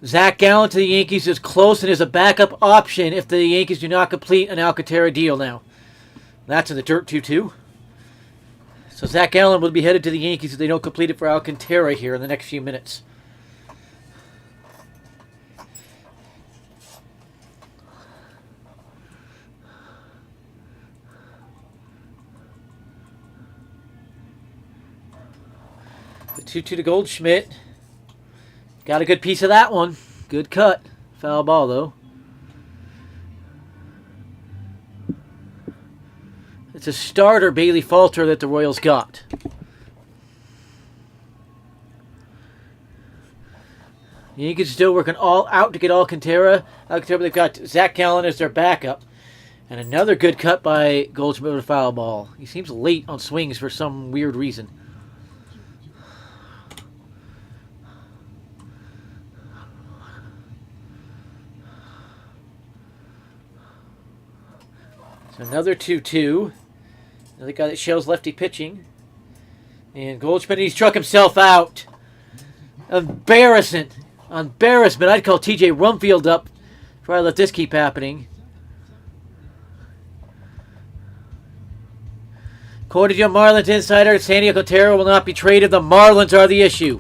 Zach Gallen to the Yankees is close and is a backup option if the Yankees do not complete an Alcantara deal now. That's in the dirt 2-2. So Zach Gallen will be headed to the Yankees if they don't complete it for Alcantara here in the next few minutes. The 2-2 to Goldschmidt. Got a good piece of that one. Good cut. Foul ball, though. It's a starter, Bailey Falter, that the Royals got. The Yankees still working all out to get Alcantara. They've got Zach Gallen as their backup. And another good cut by Goldschmidt with a foul ball. He seems late on swings for some weird reason. So another 2-2. Another guy that shows lefty pitching. And Goldschmidt, he struck himself out. Embarrassment. Embarrassment. I'd call TJ Rumfield up before I let this keep happening. According to Marlins insider, Sandy Alcantara will not be traded. The Marlins are the issue.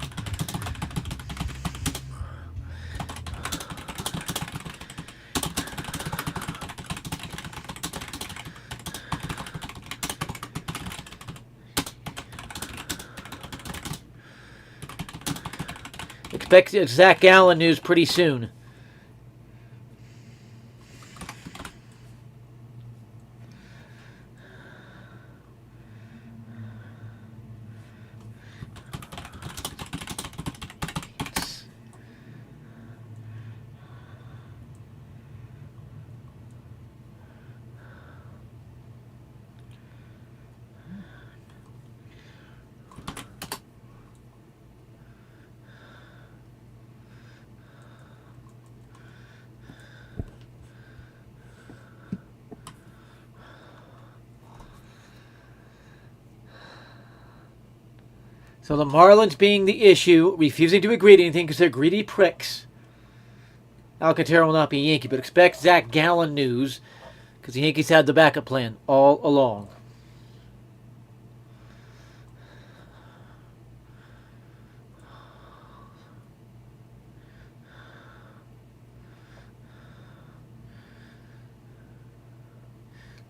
Expect Zach Gallen news pretty soon. So the Marlins being the issue, refusing to agree to anything because they're greedy pricks. Alcantara will not be a Yankee, but expect Zach Gallen news because the Yankees had the backup plan all along.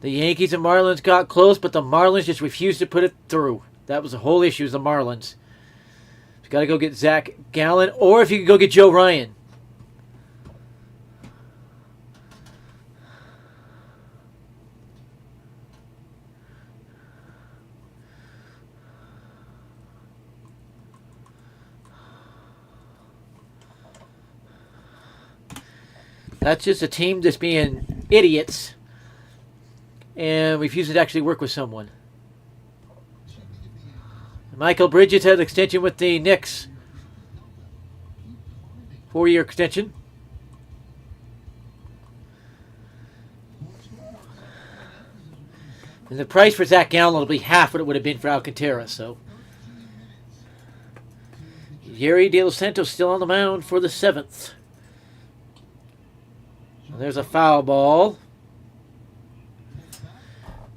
The Yankees and Marlins got close, but the Marlins just refused to put it through. That was the whole issue, is the Marlins. You got to go get Zach Gallen, or if you could go get Joe Ryan. That's just a team that's being idiots and refuses to actually work with someone. Michael Bridges had an extension with the Knicks. 4-year extension. And the price for Zach Gallen will be half what it would have been for Alcantara. So Yuri De Los Santos still on the mound for the 7th. There's a foul ball.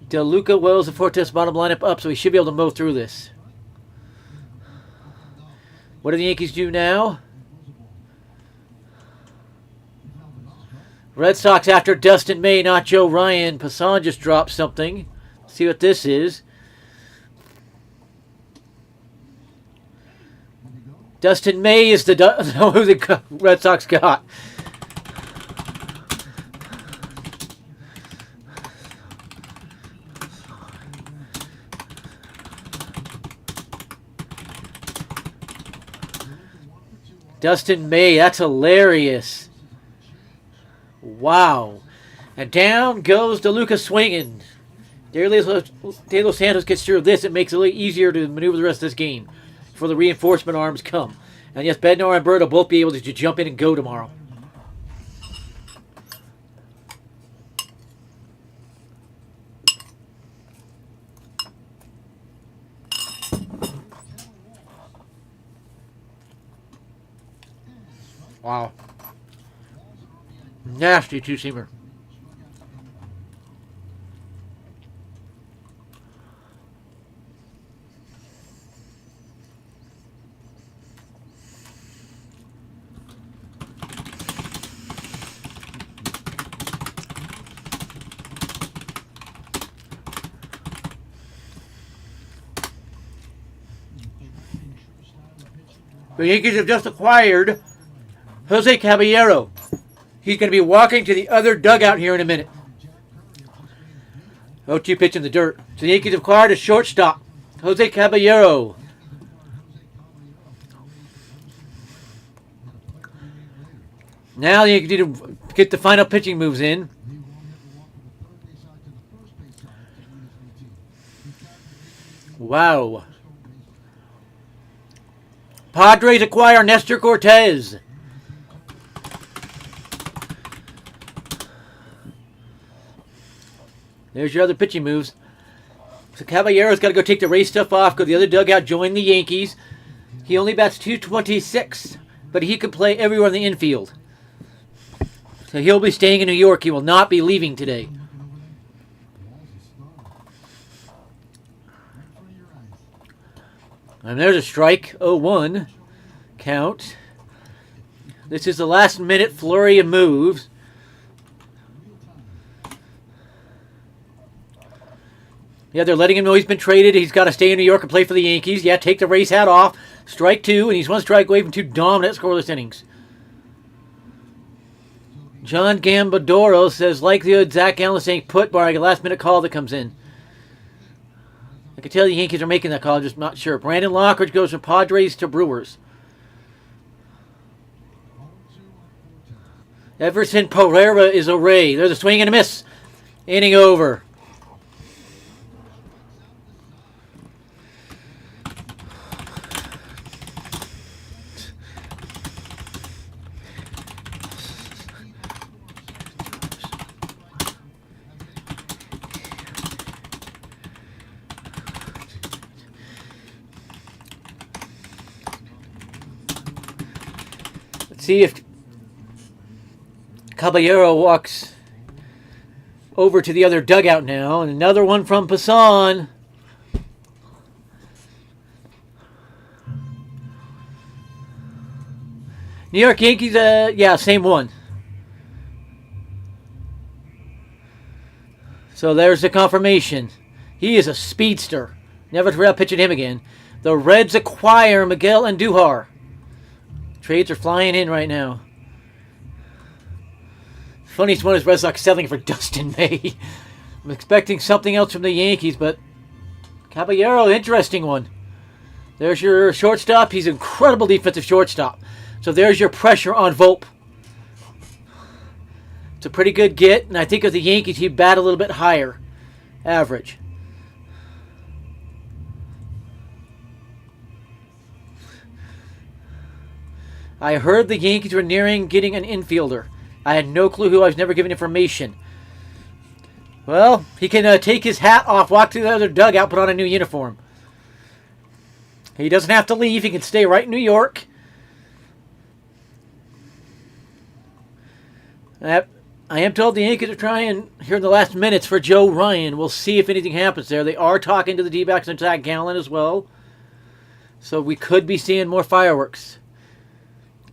DeLuca, Wells, and Fortes bottom lineup up, so he should be able to mow through this. What do the Yankees do now? Red Sox after Dustin May, not Joe Ryan. Passan just dropped something. See what this is. Dustin May is who the Red Sox got. Dustin May, that's hilarious. Wow. And down goes DeLuca swinging. De Los Santos gets through this. It makes it a little easier to maneuver the rest of this game before the reinforcement arms come. And yes, Bednar and Bird will both be able to jump in and go tomorrow. Wow. Nasty two-seamer. The Yankees have just acquired Jose Caballero. He's going to be walking to the other dugout here in a minute. 0-2 pitch in the dirt. So the Yankees have acquired a shortstop, Jose Caballero. Now the Yankees need to get the final pitching moves in. Wow. Padres acquire Nestor Cortez. There's your other pitching moves. So Caballero's got to go take the race stuff off, go to the other dugout, join the Yankees. He only bats .226, but he could play everywhere in the infield. So he'll be staying in New York. He will not be leaving today. And there's a strike. 0-1 count. This is the last minute flurry of moves. Yeah, they're letting him know he's been traded. He's got to stay in New York and play for the Yankees. Yeah, take the race hat off. Strike 2, and he's one strike away from 2 dominant scoreless innings. John Gambadoro says, likelihood Zach Gallen saying put, barring a last-minute call that comes in. I can tell the Yankees are making that call, I'm just not sure. Brandon Lockridge goes from Padres to Brewers. Everson Pereira is a Ray. There's a swing and a miss. Inning over. See if Caballero walks over to the other dugout now. And another one from Passan. New York Yankees, yeah, same one. So there's the confirmation. He is a speedster. Never to forget pitching him again. The Reds acquire Miguel Andujar. Trades are flying in right now. Funniest one is Red Sox selling for Dustin May. I'm expecting something else from the Yankees, but Caballero, interesting one. There's your shortstop. He's an incredible defensive shortstop. So there's your pressure on Volpe. It's a pretty good get, and I think of the Yankees, he'd bat a little bit higher. Average. I heard the Yankees were nearing getting an infielder. I had no clue who. I was never given information. Well, he can take his hat off, walk to the other dugout, put on a new uniform. He doesn't have to leave. He can stay right in New York. I am told the Yankees are trying here in the last minutes for Joe Ryan. We'll see if anything happens there. They are talking to the D-backs and Zach Gallen as well. So we could be seeing more fireworks.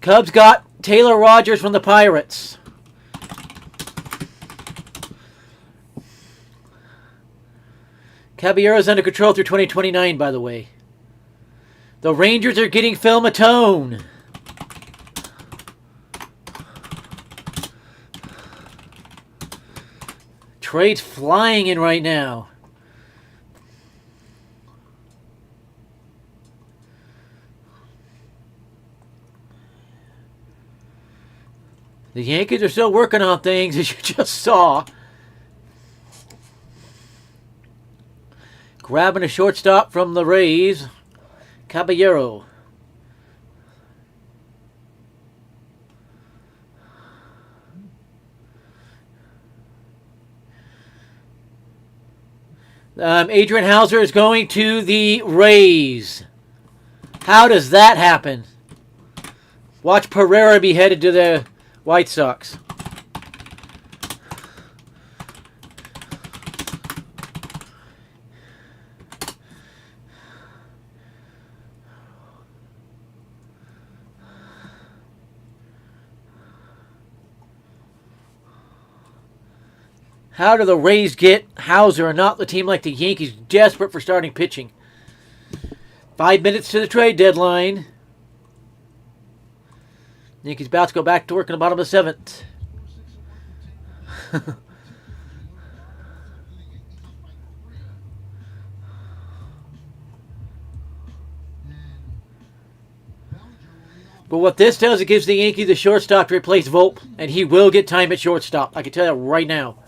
Cubs got Taylor Rogers from the Pirates. Caballero's under control through 2029, by the way. The Rangers are getting Phil Matone. Trades flying in right now. The Yankees are still working on things, as you just saw. Grabbing a shortstop from the Rays. Caballero. Adrian Hauser is going to the Rays. How does that happen? Watch Pereira be headed to the White Sox. How do the Rays get Hauser and not the team like the Yankees desperate for starting pitching? 5 minutes to the trade deadline. Yankees about to go back to work in the bottom of the seventh. But what this does, it gives the Yankees the shortstop to replace Volpe, and he will get time at shortstop. I can tell you that right now.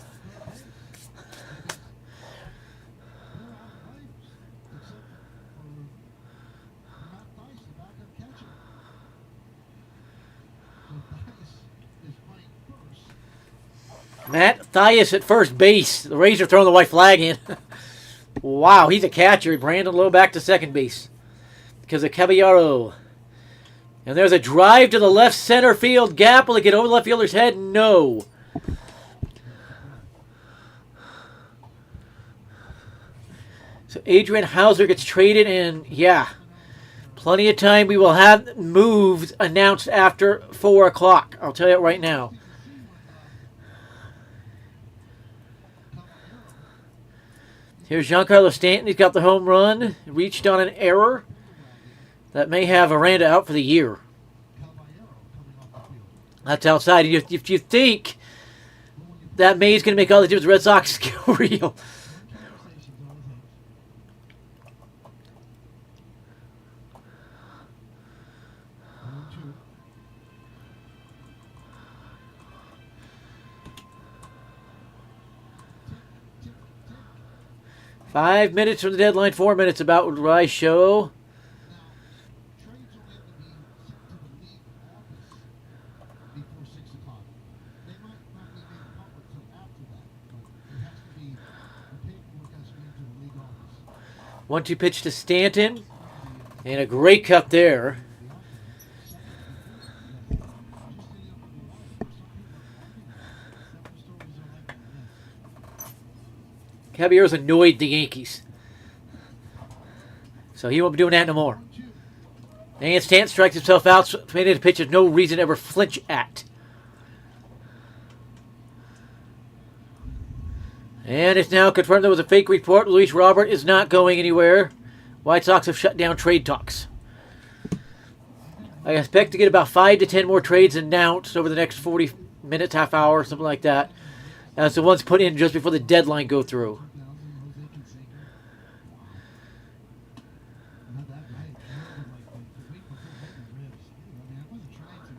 Matt Thias at first base. The Rays are throwing the white flag in. Wow, he's a catcher. Brandon Lowe back to second base because of Caballero. And there's a drive to the left center field gap. Will it get over the left fielder's head? No. So Adrian Hauser gets traded, and yeah, plenty of time. We will have moves announced after 4 o'clock. I'll tell you it right now. Here's Giancarlo Stanton. He's got the home run. Reached on an error. That may have Aranda out for the year. That's outside. If you think that May's going to make all the difference, Red Sox get real. Five minutes from the deadline, 4 minutes about what I show. One-two pitch to Stanton. And a great cut there. Caballeros annoyed the Yankees. So he won't be doing that no more. And Stanton strikes himself out, so made it a pitch there's no reason to ever flinch at. And it's now confirmed there was a fake report. Luis Robert is not going anywhere. White Sox have shut down trade talks. I expect to get about 5 to 10 more trades announced over the next 40 minutes, half hour, something like that. As the ones put in just before the deadline go through.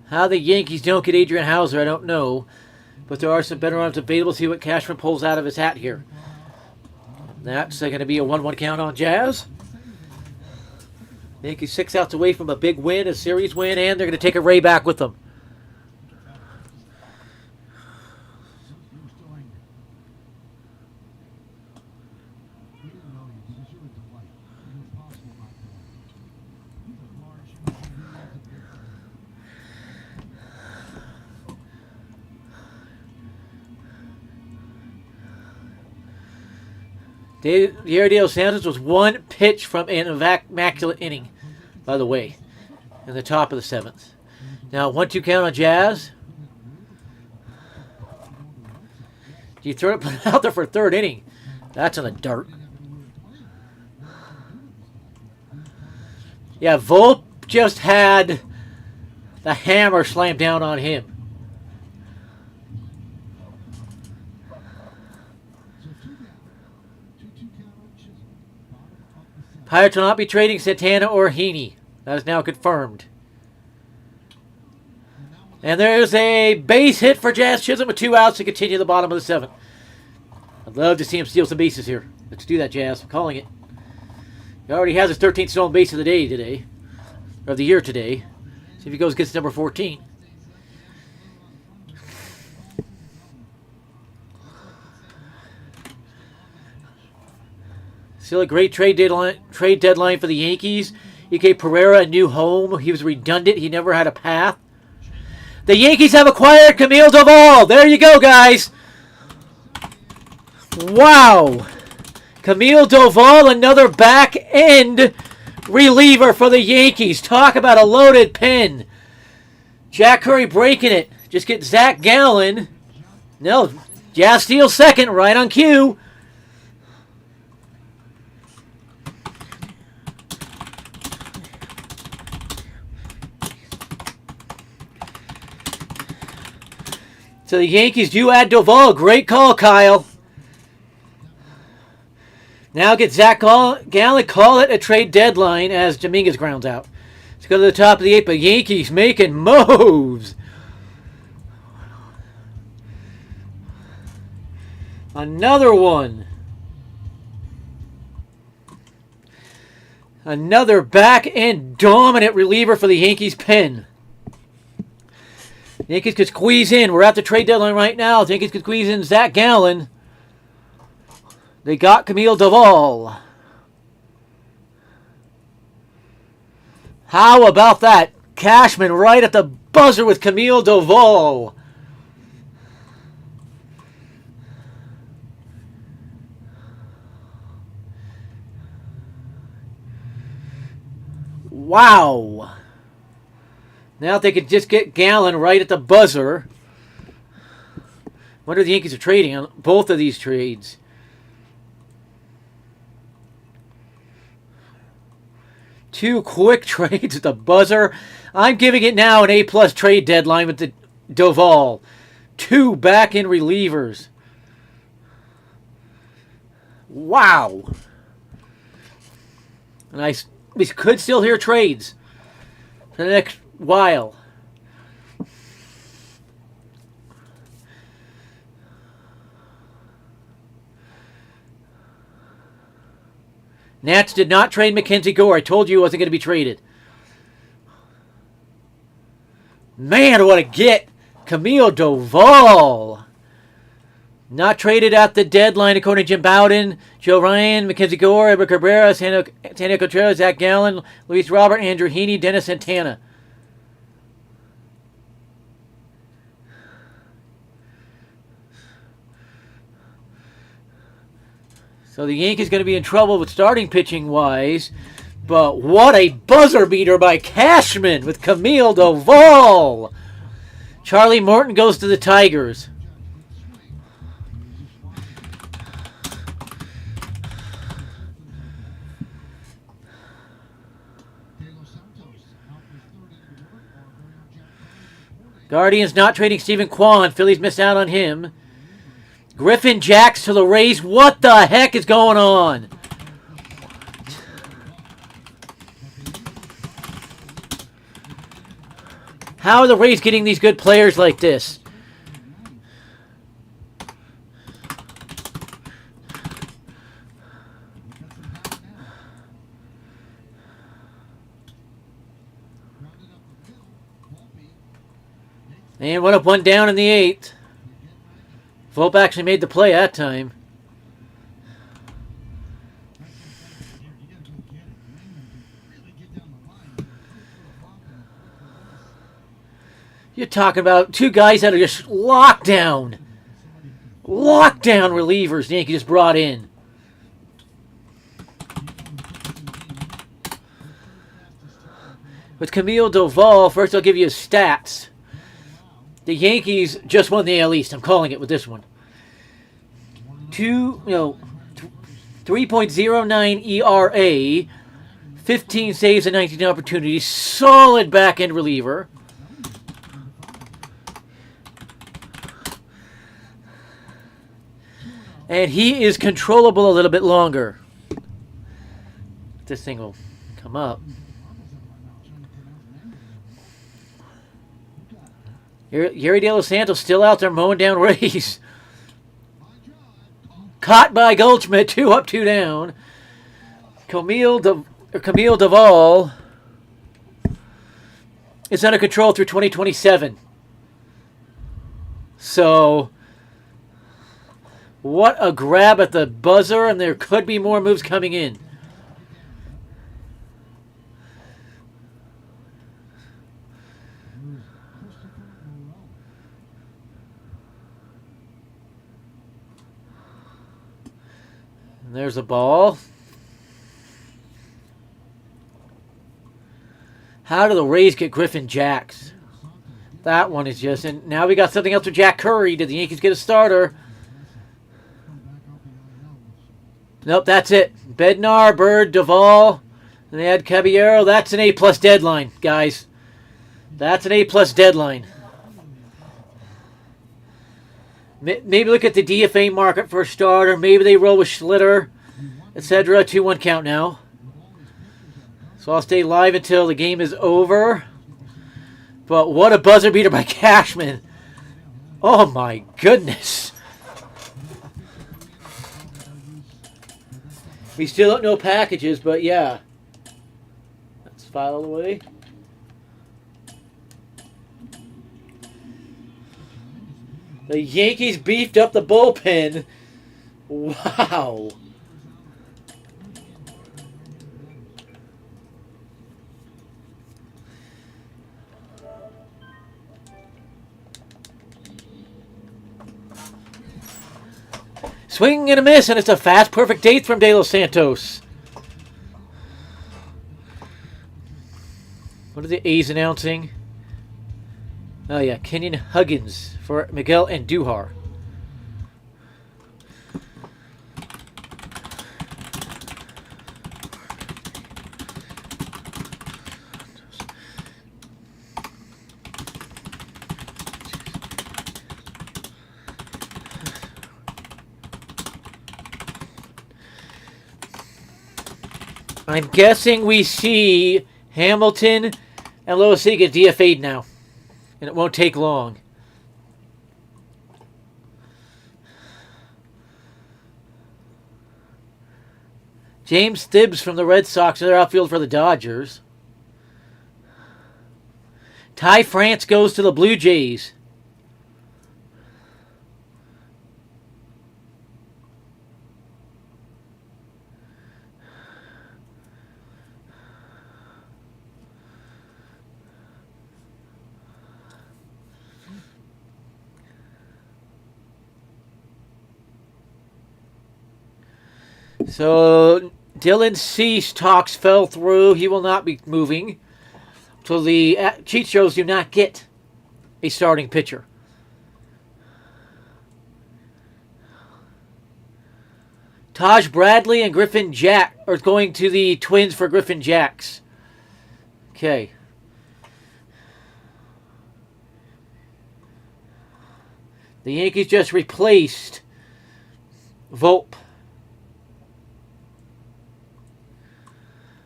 How the Yankees don't get Adrian Hauser, I don't know. But there are some better arms available. See what Cashman pulls out of his hat here. That's going to be a 1-1 count on Jazz. Yankees 6 outs away from a big win, a series win, and they're going to take a Ray back with them. Diego de los Santos was one pitch from an immaculate inning, by the way, in the top of the 7th. Now, 1-2 count on Jazz. Do you throw it out there for a 3rd inning? That's in the dirt. Yeah, Volpe just had the hammer slammed down on him. Pirates will not be trading Santana or Heaney. That is now confirmed. And there's a base hit for Jazz Chisholm with 2 outs to continue the bottom of the 7th. I'd love to see him steal some bases here. Let's do that, Jazz. I'm calling it. He already has his 13th stolen base of the day today. Or of the year today. See if he goes gets number 14. Still a great trade deadline for the Yankees. He gave Pereira a new home. He was redundant. He never had a path. The Yankees have acquired Camille Doval. There you go, guys. Wow. Camille Doval, another back-end reliever for the Yankees. Talk about a loaded pen. Jack Curry breaking it. Just get Zach Gallen. No, Jazz steals second, right on cue. So the Yankees do add Doval. Great call, Kyle. Now get Zach Gallen. Call it a trade deadline as Dominguez grounds out. Let's go to the top of the 8th. But Yankees making moves. Another one. Another back-end dominant reliever for the Yankees pen. Yankees could squeeze in. We're at the trade deadline right now. Yankees could squeeze in Zach Gallen. They got Camille Doval. How about that? Cashman right at the buzzer with Camille Doval. Wow. Now if they could just get Gallen right at the buzzer. Wonder if the Yankees are trading on both of these trades. Two quick trades at the buzzer. I'm giving it now an A+ trade deadline with the Doval. 2 back-end relievers. Wow. And we could still hear trades for the next while. Nats did not trade Mackenzie Gore. I told you he wasn't going to be traded. Man, what a get. Camille Doval. Not traded at the deadline, according to Jim Bowden. Joe Ryan, Mackenzie Gore, Edward Cabrera, Santiago Contreras, Zach Gallen, Luis Robert, Andrew Heaney, Dennis Santana. So the Yankees going to be in trouble with starting pitching wise. But what a buzzer beater by Cashman with Camille Doval. Charlie Morton goes to the Tigers. Guardians not trading Stephen Kwan. Phillies miss out on him. Griffin Jacks to the Rays. What the heck is going on? How are the Rays getting these good players like this? And 1 up, 1 down in the 8th. Volpe actually made the play that time. You're talking about two guys that are just lockdown relievers the Yankees just brought in. With Camille Doval, first I'll give you his stats. The Yankees just won the AL East. I'm calling it with this one. 3.09 ERA, 15 saves and 19 opportunities. Solid back-end reliever. And he is controllable a little bit longer. This thing will come up. Yuri De Los Santos still out there mowing down Rays. Caught by Goldschmidt, 2 up, 2 down. Camille Doval is under control through 2027. So, what a grab at the buzzer, and there could be more moves coming in. And there's a ball. How do the Rays get Griffin Jacks? That one is just... And now we got something else with Jack Curry. Did the Yankees get a starter? Nope, that's it. Bednar, Bird, Duvall, and they had Caballero. That's an A-plus deadline, guys. That's an A-plus deadline. Maybe look at the DFA market for a starter. Maybe they roll with Schlitter, etc. 2-1 count now. So I'll stay live until the game is over. But what a buzzer beater by Cashman. Oh my goodness. We still don't know packages, but yeah. Let's file away. The Yankees beefed up the bullpen. Wow. Swing and a miss, and it's a fast, perfect eighth from De Los Santos. What are the A's announcing? Oh yeah, Kenyon Huggins for Miguel Andujar. I'm guessing we see Hamilton and Loisiga DFA'd now. And it won't take long. James Thibbs from the Red Sox, their outfield for the Dodgers. Ty France goes to the Blue Jays. So Dylan Cease talks fell through. He will not be moving. So the cheat shows do not get a starting pitcher. Taj Bradley and Griffin Jack are going to the Twins for Griffin Jacks. Okay. The Yankees just replaced Volpe.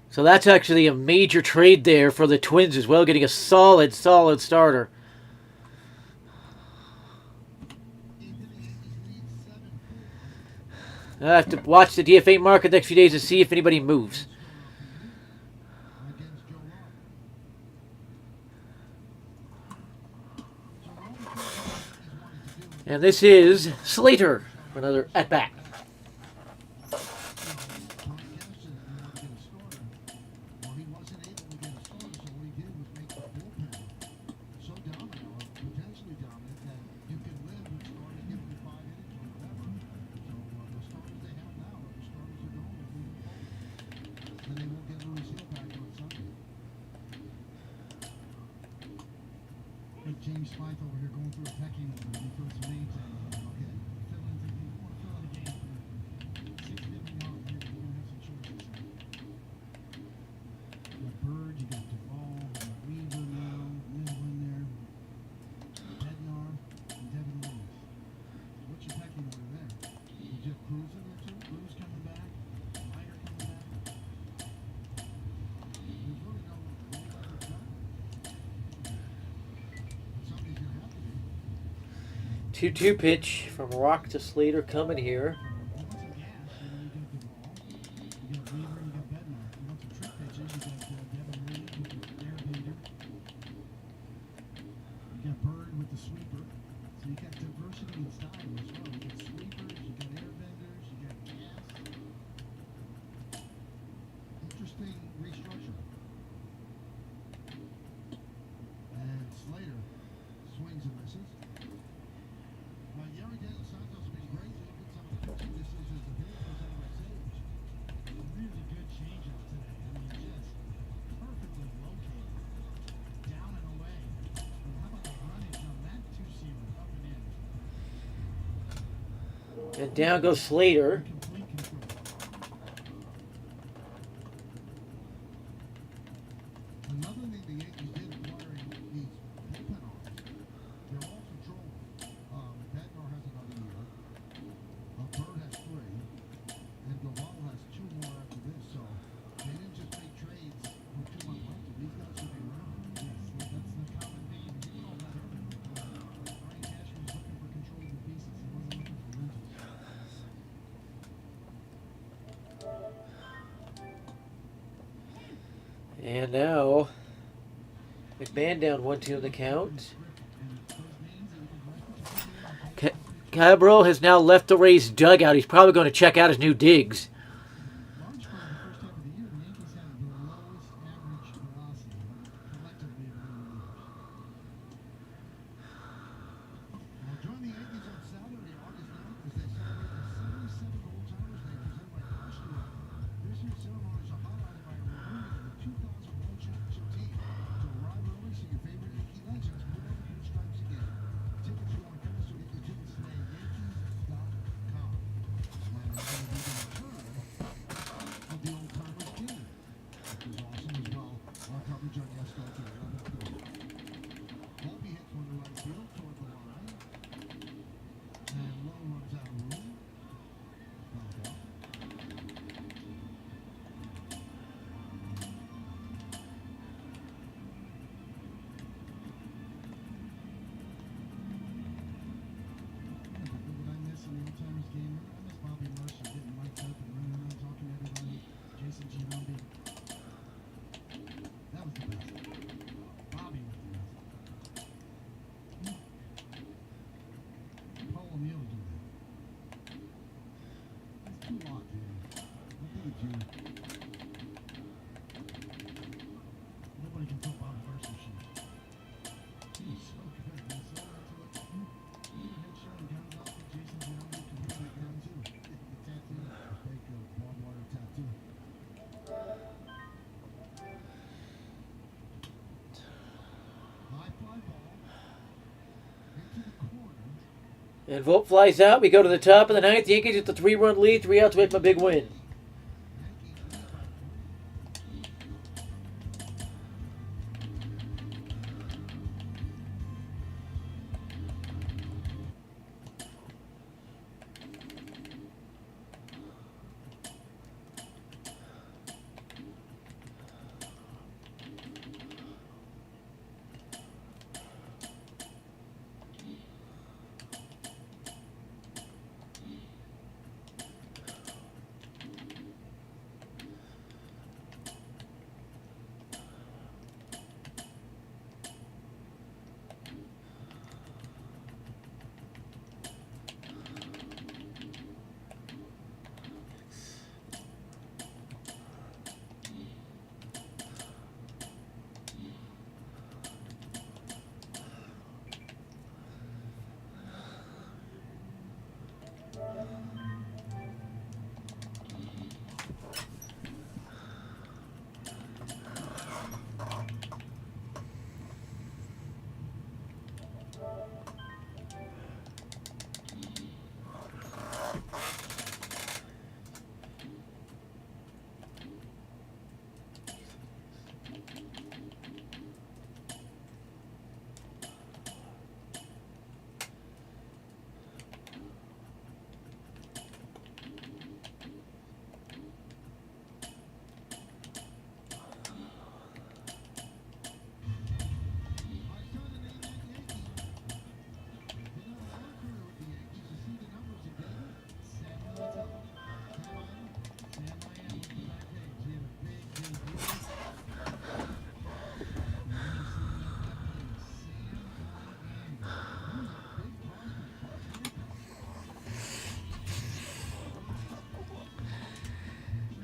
So that's actually a major trade there for the Twins as well, getting a solid starter. I have to watch the DFA market the next few days to see if anybody moves. And this is Slater for another at-bat. James Smythe over here going through a pecking order. He throws some names out. Okay. Fill in the game for 650 miles here. You're going to have some choices. You got Bird, you got Duvall, you got Weaver now, middle in there. Bednar, and Devin Lewis. What's your pecking order there? You have Cruz in there too? Cruz coming back? Meyer coming back? There's really no other guy. 2-2 pitch from Rock to Slater coming here. And down goes Slater. Another thing the Yankees did acquiring these bullpen arms, they're all controllable. Bednar has another year. Bird has 3. And Duvall has 2 more after this. So they didn't just make trades with 2 months left. These guys should be around. Yes, that's the common theme. He knows that everything. Brian Cashman was looking for controllable pieces. He wasn't looking for rentals. And now McMahon down 1-2 in the count. Cabral has now left the Rays dugout. He's probably going to check out his new digs. March for the first half of the year, the Yankees had the lowest average velocity collectively of their relievers. Now join the Yankees on Saturday, August 9th, as they celebrate the 77th Old-Timers Day presented by Car Stewart. This year's ceremonies are highlighted by a reunion of the 2001 championship team. To arrive early, see your favorite Yankee legends put over your stripes again. Tickets you want to come, so get your tickets today at Yankees.com. Now, we're going to return And Vogt flies out. We go to the top of the ninth. The Yankees get the 3-run lead. 3 outs away from a big win.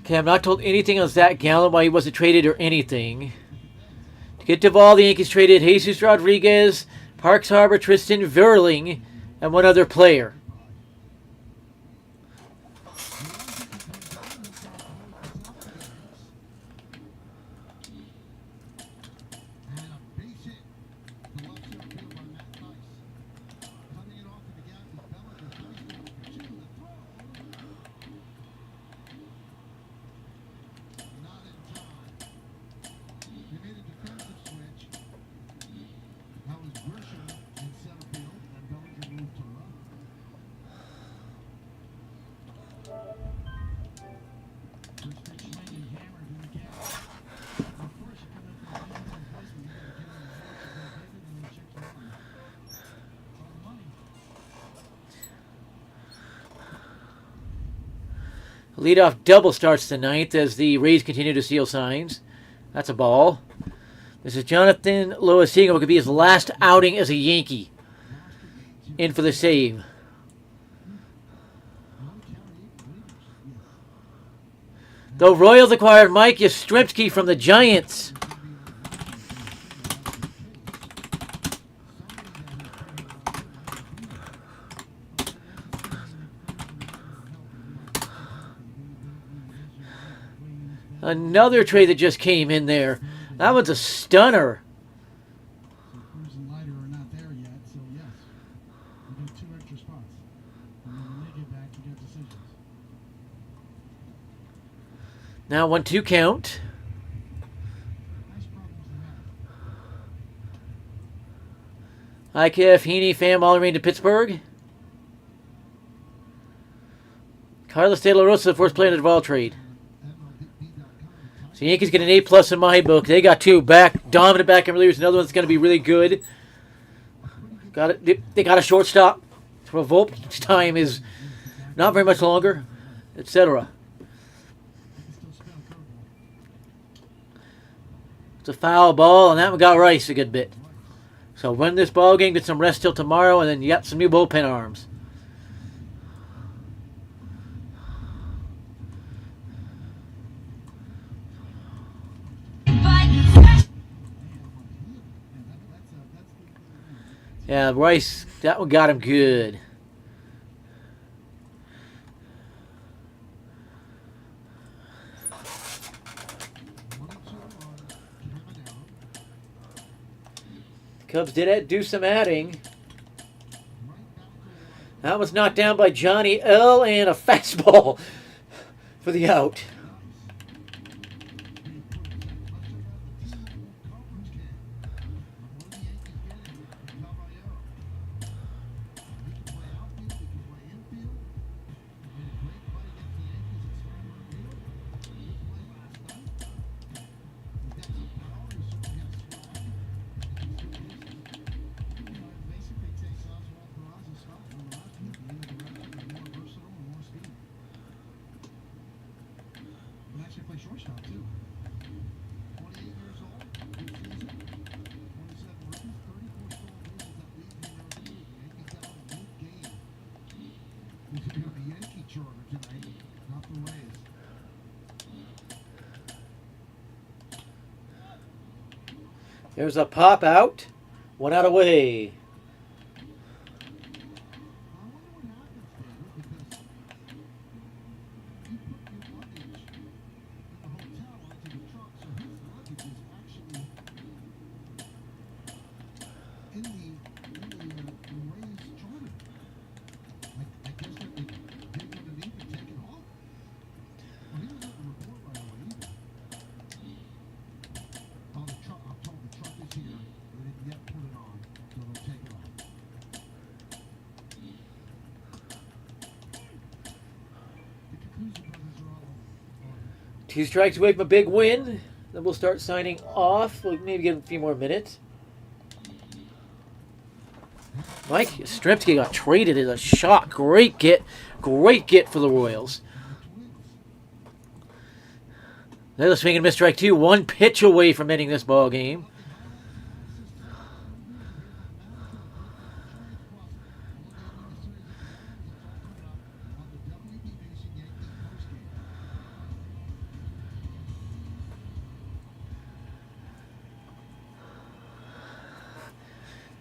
Okay, I'm not told anything on Zach Gallen, why he wasn't traded or anything. To get Duvall, the Yankees traded Jesus Rodriguez, Parks Harbor, Tristan Verling, and one other player. Leadoff double starts the ninth as the Rays continue to steal signs. That's a ball. This is Jonathan Loaisiga. What could be his last outing as a Yankee. In for the save. The Royals acquired Mike Yastrzemski from the Giants. Another trade that just came in there. That one's a stunner. Cruz and Leiter are not there yet, so yes, you get 2 extra spots. And then when they get back, you get decisions. Now 1-2 count. Nice problems to have. IKF, Heaney, Pham, all remain to Pittsburgh. Carlos De La Rosa, the first player in the Duvall trade. So Yankees get an A+ in my book. They got 2 dominant back end relievers. Another one's going to be really good. Got it. They got a shortstop. So Volt's time is not very much longer, etc. It's a foul ball, and that one got Rice a good bit. So win this ball game, get some rest till tomorrow, and then you got some new bullpen arms. Yeah, Rice, that one got him good. Cubs did do some adding. That was knocked down by Johnny L. and a fastball for the out. Actually play shortstop too. 28 years old, good season, 27 runs, 34 stolen bases that lead the American League. Yankees got a good game. He's going to be a Yankee charter tonight, not the Rays. There's a pop out. 1 out away. Two strikes away from a big win. Then we'll start signing off. We'll maybe get a few more minutes. Mike Yastrzemski got traded as a shot. Great get for the Royals. They're swinging miss strike 2. 1 pitch away from ending this ball game.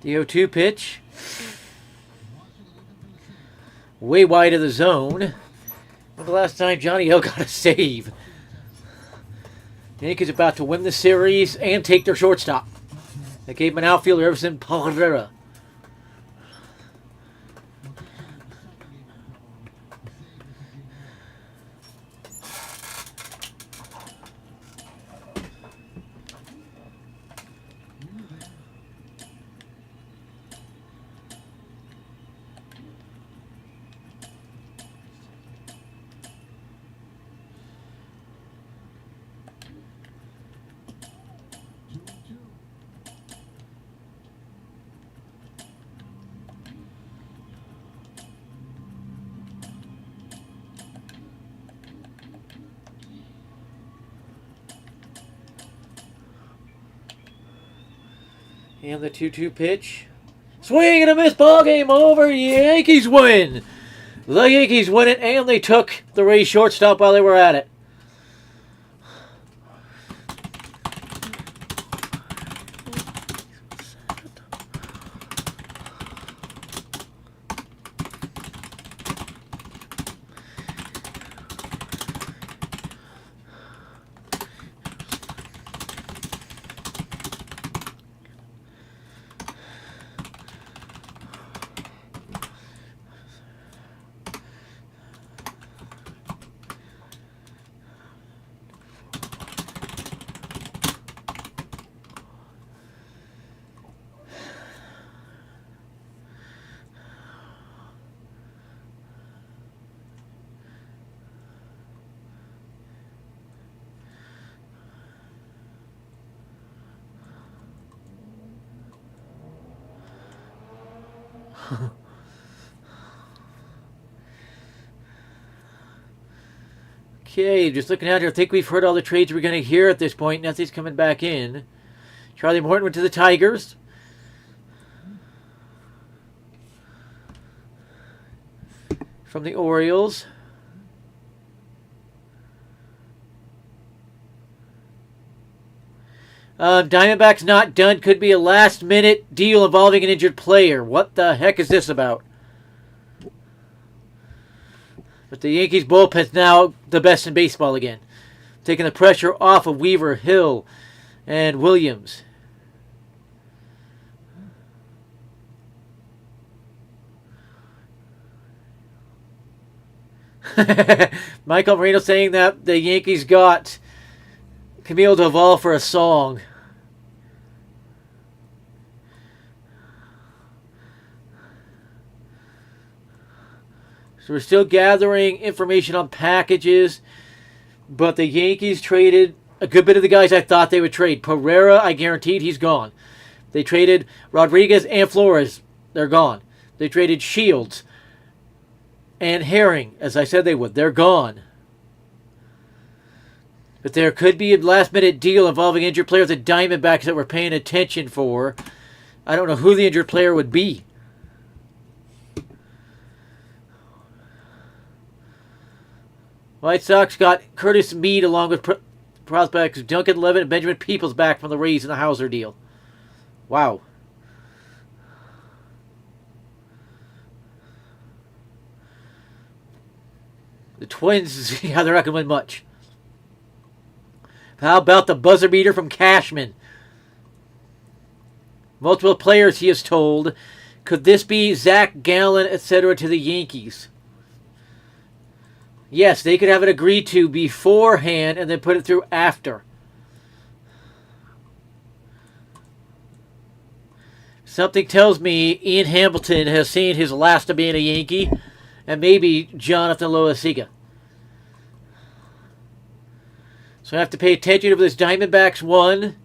The 0-2 pitch. Way wide of the zone. When the last time Johnny L got a save? The Yankees about to win the series and take their shortstop. They gave him an outfielder, Everson Palmera. And the 2-2 pitch. Swing and a miss, ball game over. Yankees win. The Yankees win it, and they took the Rays shortstop while they were at it. Okay, just looking out here, I think we've heard all the trades we're going to hear at this point. Nothing's coming back in. Charlie Morton went to the Tigers. From the Orioles. Diamondbacks not done. Could be a last-minute deal involving an injured player. What the heck is this about? But the Yankees bullpen's now the best in baseball again. Taking the pressure off of Weaver, Hill, and Williams. Michael Marino saying that the Yankees got Camille Duvall for a song. So we're still gathering information on packages, but the Yankees traded a good bit of the guys I thought they would trade. Pereira, I guaranteed he's gone. They traded Rodriguez and Flores. They're gone. They traded Shields and Herring, as I said they would. They're gone. But there could be a last-minute deal involving injured players, the Diamondbacks that we're paying attention for. I don't know who the injured player would be. White Sox got Curtis Mead along with prospects Duncan Levitt and Benjamin Peoples back from the Rays in the Hauser deal. Wow. The Twins, yeah, they're not going to win much. How about the buzzer beater from Cashman? Multiple players, he is told. Could this be Zach Gallen, etc. to the Yankees? Yes, they could have it agreed to beforehand and then put it through after. Something tells me Ian Hamilton has seen his last of being a Yankee, and maybe Jonathan Loaisiga. So I have to pay attention to this Diamondbacks one.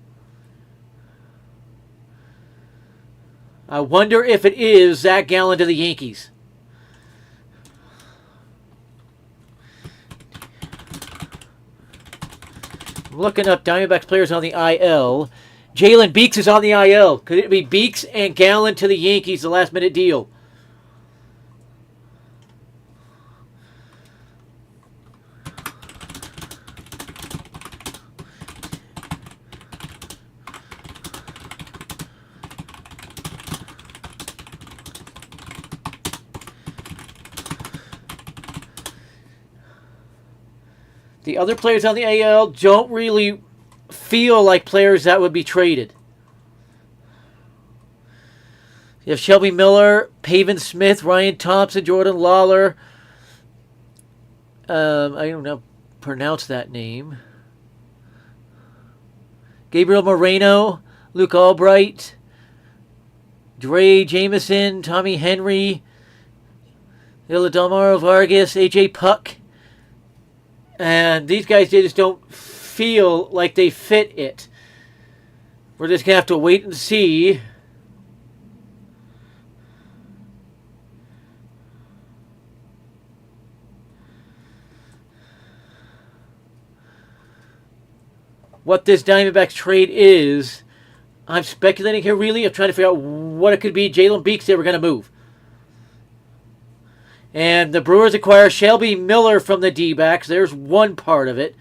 I wonder if it is Zach Gallen to the Yankees. I'm looking up Diamondbacks players on the IL. Jalen Beeks is on the IL. Could it be Beeks and Gallen to the Yankees, the last-minute deal? The other players on the AL don't really feel like players that would be traded. You have Shelby Miller, Pavin Smith, Ryan Thompson, Jordan Lawler. I don't know how to pronounce that name. Gabriel Moreno, Luke Albright, Dre Jameson, Tommy Henry, Iladamaro Vargas, AJ Puck. And these guys, they just don't feel like they fit it. We're just going to have to wait and see. What this Diamondbacks trade is. I'm speculating here, really. I'm trying to figure out what it could be. Jalen Beeks they were going to move. And the Brewers acquire Shelby Miller from the D-backs. There's one part of it.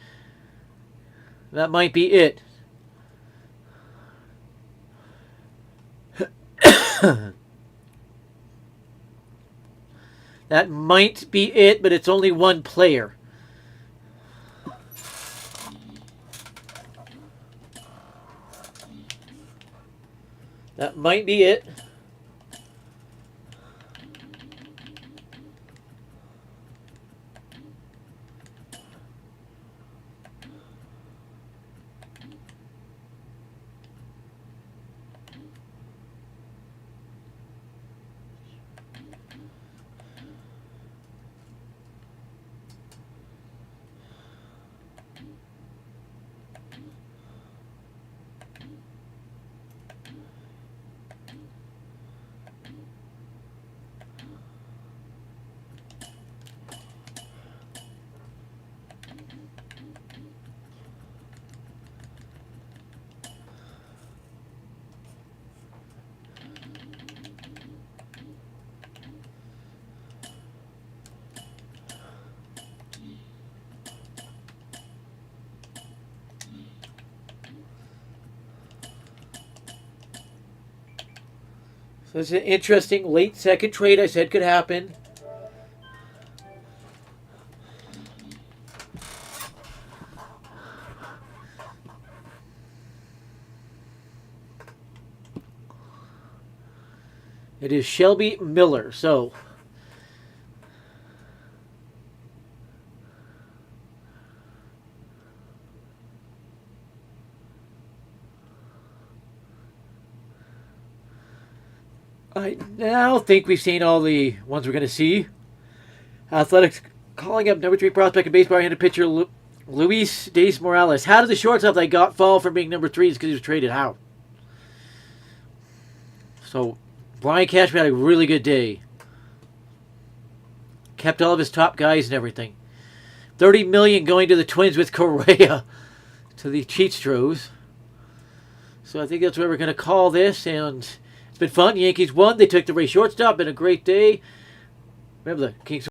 That might be it. That might be it, but it's only one player. That might be it. So it's an interesting late second trade I said could happen. It is Shelby Miller. So I now think we've seen all the ones we're going to see. Athletics calling up number 3 prospect in baseball handed pitcher Luis Diaz Morales. How did the shortstop they got fall from being number 3 because he was traded? How? So Brian Cashman had a really good day. Kept all of his top guys and everything. $30 million going to the Twins with Correa to the Cheatstros. So I think that's what we're going to call this. And it's been fun. Yankees won. They took the Rays shortstop. Been a great day. Remember the Kings.